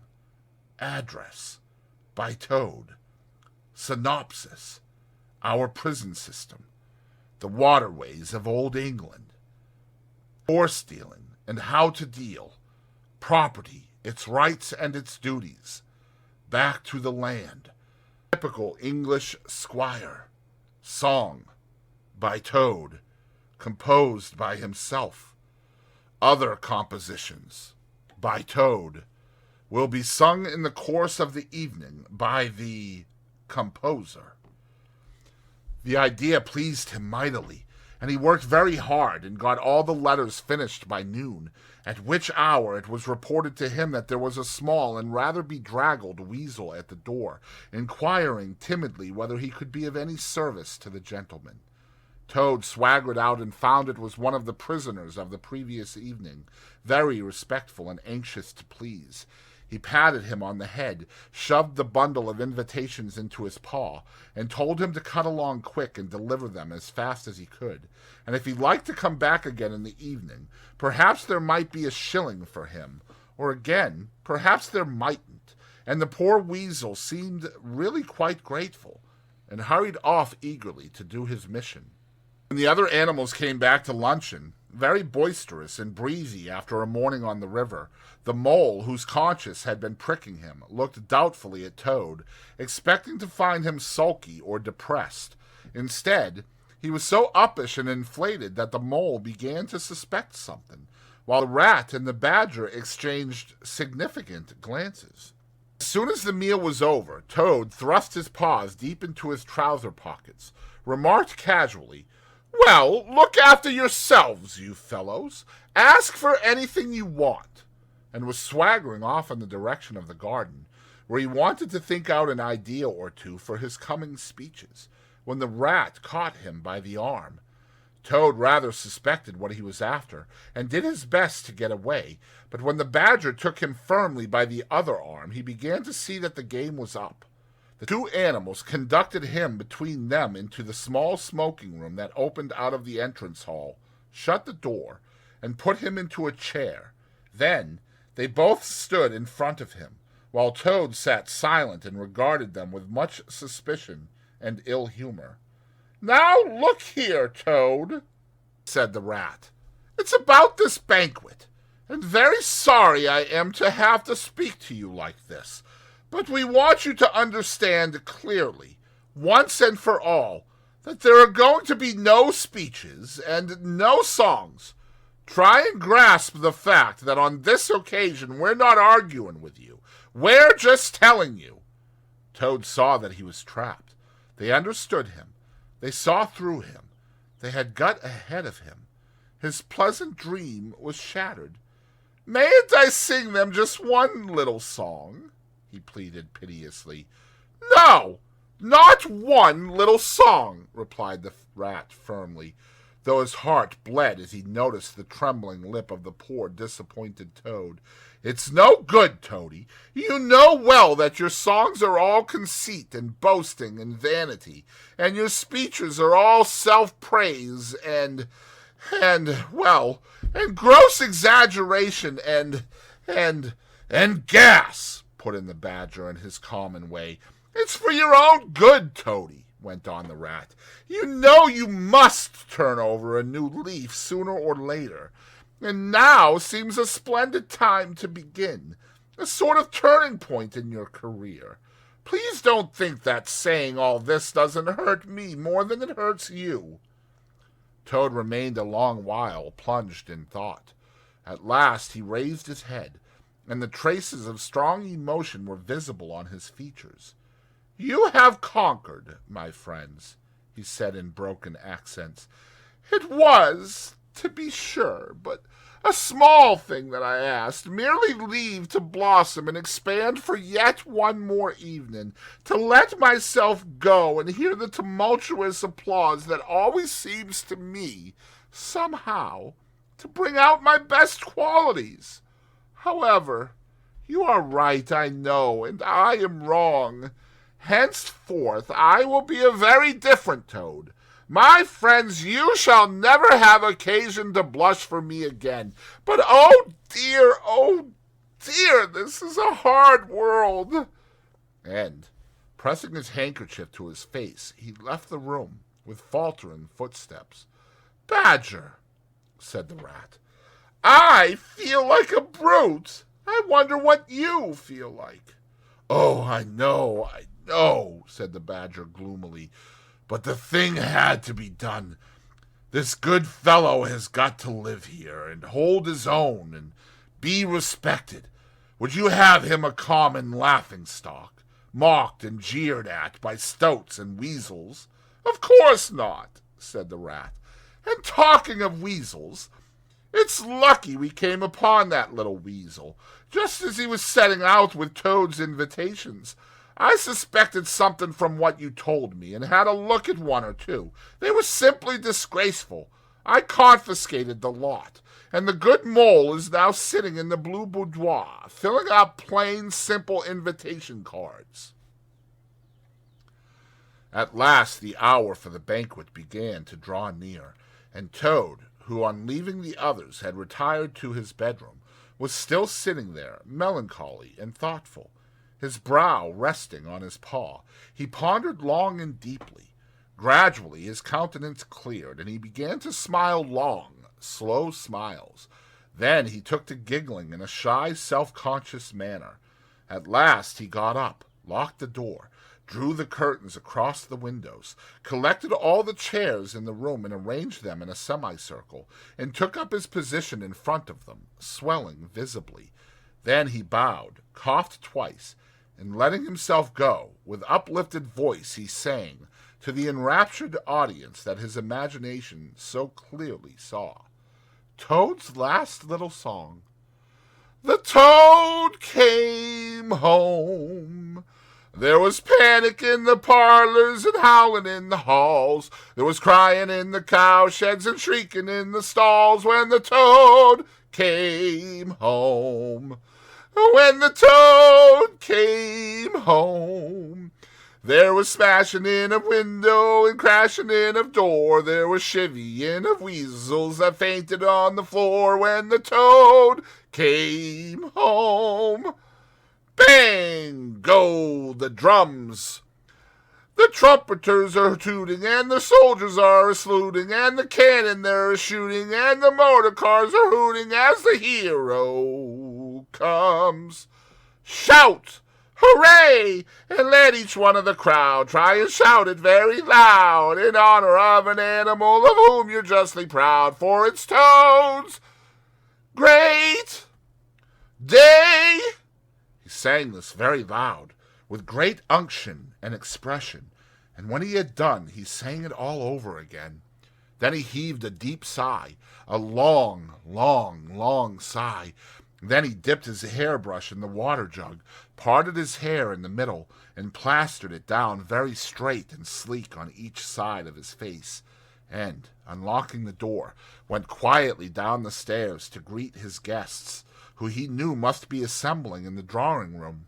S1: Address by Toad. Synopsis: Our prison system. The waterways of Old England. Horse dealing and how to deal. Property, its rights and its duties. Back to the land. Typical English squire. Song by Toad, composed by himself. Other compositions by Toad will be sung in the course of the evening by the composer." The idea pleased him mightily, and he worked very hard and got all the letters finished by noon, at which hour it was reported to him that there was a small and rather bedraggled weasel at the door, inquiring timidly whether he could be of any service to the gentleman. Toad swaggered out and found it was one of the prisoners of the previous evening, very respectful and anxious to please. He patted him on the head, shoved the bundle of invitations into his paw, and told him to cut along quick and deliver them as fast as he could, and if he liked to come back again in the evening, perhaps there might be a shilling for him, or again, perhaps there mightn't, and the poor weasel seemed really quite grateful, and hurried off eagerly to do his mission. When the other animals came back to luncheon, very boisterous and breezy after a morning on the river, the mole, whose conscience had been pricking him, looked doubtfully at Toad, expecting to find him sulky or depressed. Instead, he was so uppish and inflated that the mole began to suspect something, while the rat and the badger exchanged significant glances. As soon as the meal was over, Toad thrust his paws deep into his trouser pockets, remarked casually, "Well, look after yourselves, you fellows. Ask for anything you want," and was swaggering off in the direction of the garden, where he wanted to think out an idea or two for his coming speeches, when the rat caught him by the arm. Toad rather suspected what he was after, and did his best to get away, but when the badger took him firmly by the other arm, he began to see that the game was up. The two animals conducted him between them into the small smoking room that opened out of the entrance hall, shut the door, and put him into a chair. Then they both stood in front of him, while Toad sat silent and regarded them with much suspicion and ill humor. "Now look here, Toad," said the rat. "It's about this banquet, and very sorry I am to have to speak to you like this. But we want you to understand clearly, once and for all, that there are going to be no speeches and no songs. Try and grasp the fact that on this occasion we're not arguing with you. We're just telling you." Toad saw that he was trapped. They understood him. They saw through him. They had got ahead of him. His pleasant dream was shattered. "Mayn't I sing them just one little song?" he pleaded piteously. "No, not one little song," replied the rat firmly, though his heart bled as he noticed the trembling lip of the poor disappointed toad. "It's no good, Toady. You know well that your songs are all conceit and boasting and vanity, and your speeches are all self-praise and gross exaggeration and gas," put in the badger in his common way. "It's for your own good, Toady," went on the rat. "You know you must turn over a new leaf sooner or later, and now seems a splendid time to begin, a sort of turning point in your career. Please don't think that saying all this doesn't hurt me more than it hurts you." Toad remained a long while plunged in thought. At last he raised his head, and the traces of strong emotion were visible on his features. "You have conquered, my friends," he said in broken accents. "It was, to be sure, but a small thing that I asked, merely leave to blossom and expand for yet one more evening, to let myself go and hear the tumultuous applause that always seems to me, somehow, to bring out my best qualities. However, you are right, I know, and I am wrong. Henceforth I will be a very different toad. My friends, you shall never have occasion to blush for me again. But oh dear, this is a hard world." And, pressing his handkerchief to his face, he left the room with faltering footsteps. "Badger," said the rat, "I feel like a brute. I wonder what you feel like." "Oh, I know, said the badger gloomily. "But the thing had to be done. This good fellow has got to live here and hold his own and be respected. Would you have him a common laughing-stock, mocked and jeered at by stoats and weasels?" "Of course not," said the rat. "And talking of weasels, it's lucky we came upon that little weasel, just as he was setting out with Toad's invitations. I suspected something from what you told me, and had a look at one or two. They were simply disgraceful. I confiscated the lot, and the good mole is now sitting in the blue boudoir, filling out plain, simple invitation cards." At last the hour for the banquet began to draw near, and Toad, who on leaving the others had retired to his bedroom, was still sitting there, melancholy and thoughtful. His brow resting on his paw, he pondered long and deeply. Gradually his countenance cleared, and he began to smile long, slow smiles. Then he took to giggling in a shy, self-conscious manner. At last he got up, locked the door, drew the curtains across the windows, collected all the chairs in the room and arranged them in a semicircle, and took up his position in front of them, swelling visibly. Then he bowed, coughed twice, and letting himself go, with uplifted voice he sang, to the enraptured audience that his imagination so clearly saw, Toad's last little song. The Toad came home. There was panic in the parlors and howling in the halls. There was crying in the cowsheds and shrieking in the stalls when the Toad came home. When the Toad came home, there was smashing in of window and crashing in of door. There was chivying of weasels that fainted on the floor when the Toad came home. Bang go the drums. The trumpeters are tooting, and the soldiers are a-saluting, and the cannon they're a-shooting, and the motor cars are hooting as the hero comes. Shout! Hooray! And let each one of the crowd try and shout it very loud in honor of an animal of whom you're justly proud, for it's Toad's great day. He sang this very loud, with great unction and expression, and when he had done, he sang it all over again. Then he heaved a deep sigh, a long, long, long sigh. Then he dipped his hairbrush in the water jug, parted his hair in the middle, and plastered it down very straight and sleek on each side of his face, and, unlocking the door, went quietly down the stairs to greet his guests, who he knew must be assembling in the drawing-room.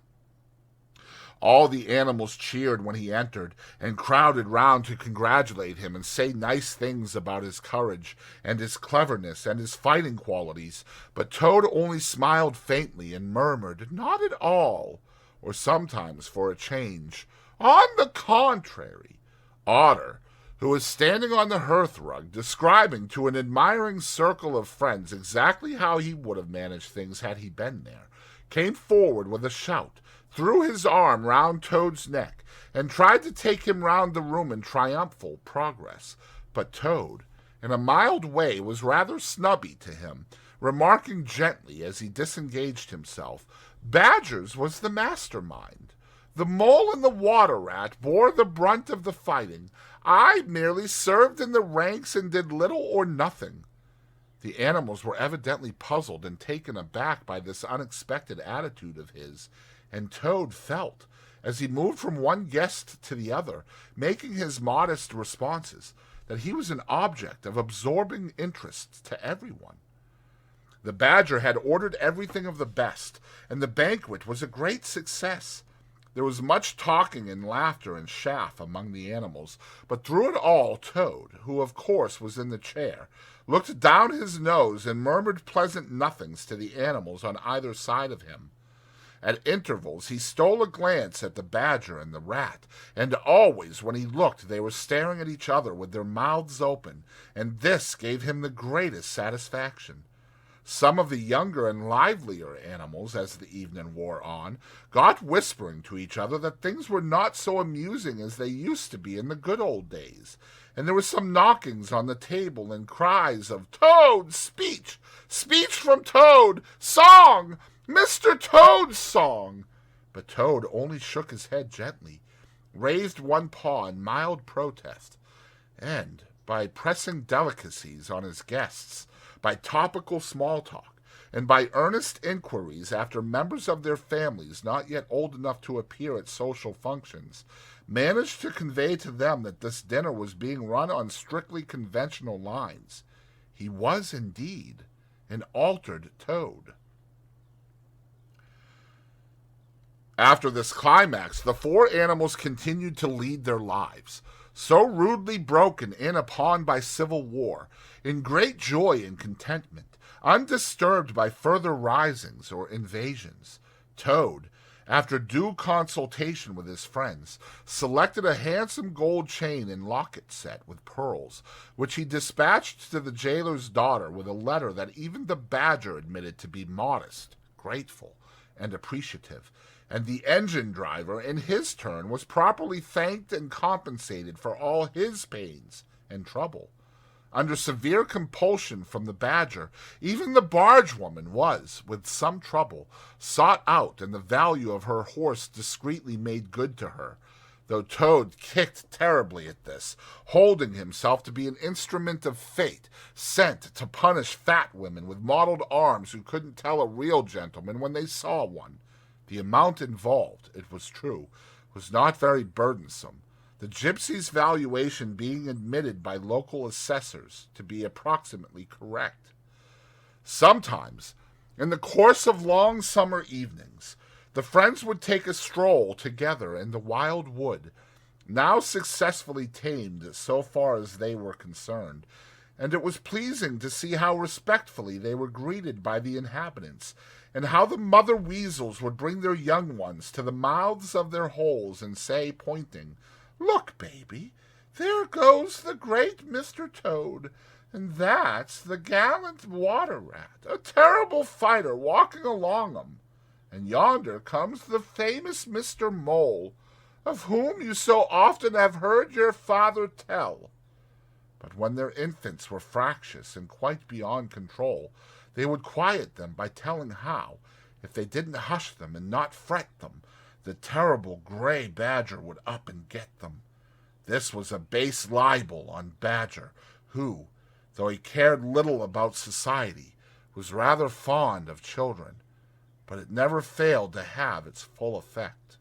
S1: All the animals cheered when he entered, and crowded round to congratulate him and say nice things about his courage and his cleverness and his fighting qualities, but Toad only smiled faintly and murmured, "Not at all," or sometimes, for a change, "On the contrary." Otter, who was standing on the hearth-rug, describing to an admiring circle of friends exactly how he would have managed things had he been there, came forward with a shout, threw his arm round Toad's neck, and tried to take him round the room in triumphal progress. But Toad, in a mild way, was rather snubby to him, remarking gently as he disengaged himself, "Badgers was the mastermind. The mole and the water rat bore the brunt of the fighting. I merely served in the ranks and did little or nothing." The animals were evidently puzzled and taken aback by this unexpected attitude of his, and Toad felt, as he moved from one guest to the other, making his modest responses, that he was an object of absorbing interest to everyone. The Badger had ordered everything of the best, and the banquet was a great success. There was much talking and laughter and chaff among the animals, but through it all Toad, who of course was in the chair, looked down his nose and murmured pleasant nothings to the animals on either side of him. At intervals he stole a glance at the Badger and the Rat, and always when he looked they were staring at each other with their mouths open, and this gave him the greatest satisfaction. Some of the younger and livelier animals, as the evening wore on, got whispering to each other that things were not so amusing as they used to be in the good old days, and there were some knockings on the table and cries of "Toad, speech! Speech from Toad! Song! Mr. Toad's song!" But Toad only shook his head gently, raised one paw in mild protest, and, by pressing delicacies on his guests, by topical small talk, and by earnest inquiries after members of their families not yet old enough to appear at social functions, managed to convey to them that this dinner was being run on strictly conventional lines. He was, indeed, an altered Toad. After this climax, the four animals continued to lead their lives, so rudely broken in upon by civil war, in great joy and contentment, undisturbed by further risings or invasions. Toad, after due consultation with his friends, selected a handsome gold chain and locket set with pearls, which he dispatched to the jailer's daughter with a letter that even the Badger admitted to be modest, grateful, and appreciative, and the engine driver, in his turn, was properly thanked and compensated for all his pains and trouble. Under severe compulsion from the Badger, even the barge woman was, with some trouble, sought out and the value of her horse discreetly made good to her, though Toad kicked terribly at this, holding himself to be an instrument of fate, sent to punish fat women with mottled arms who couldn't tell a real gentleman when they saw one. The amount involved, it was true, was not very burdensome, the gypsy's valuation being admitted by local assessors to be approximately correct. Sometimes, in the course of long summer evenings, the friends would take a stroll together in the wild wood, now successfully tamed so far as they were concerned, and it was pleasing to see how respectfully they were greeted by the inhabitants, and how the mother weasels would bring their young ones to the mouths of their holes and say, pointing, "Look, baby, there goes the great Mr. Toad, and that's the gallant water rat, a terrible fighter walking along 'em. And yonder comes the famous Mr. Mole, of whom you so often have heard your father tell." But when their infants were fractious and quite beyond control, they would quiet them by telling how, if they didn't hush them and not fret them, the terrible gray Badger would up and get them. This was a base libel on Badger, who, though he cared little about society, was rather fond of children, but it never failed to have its full effect.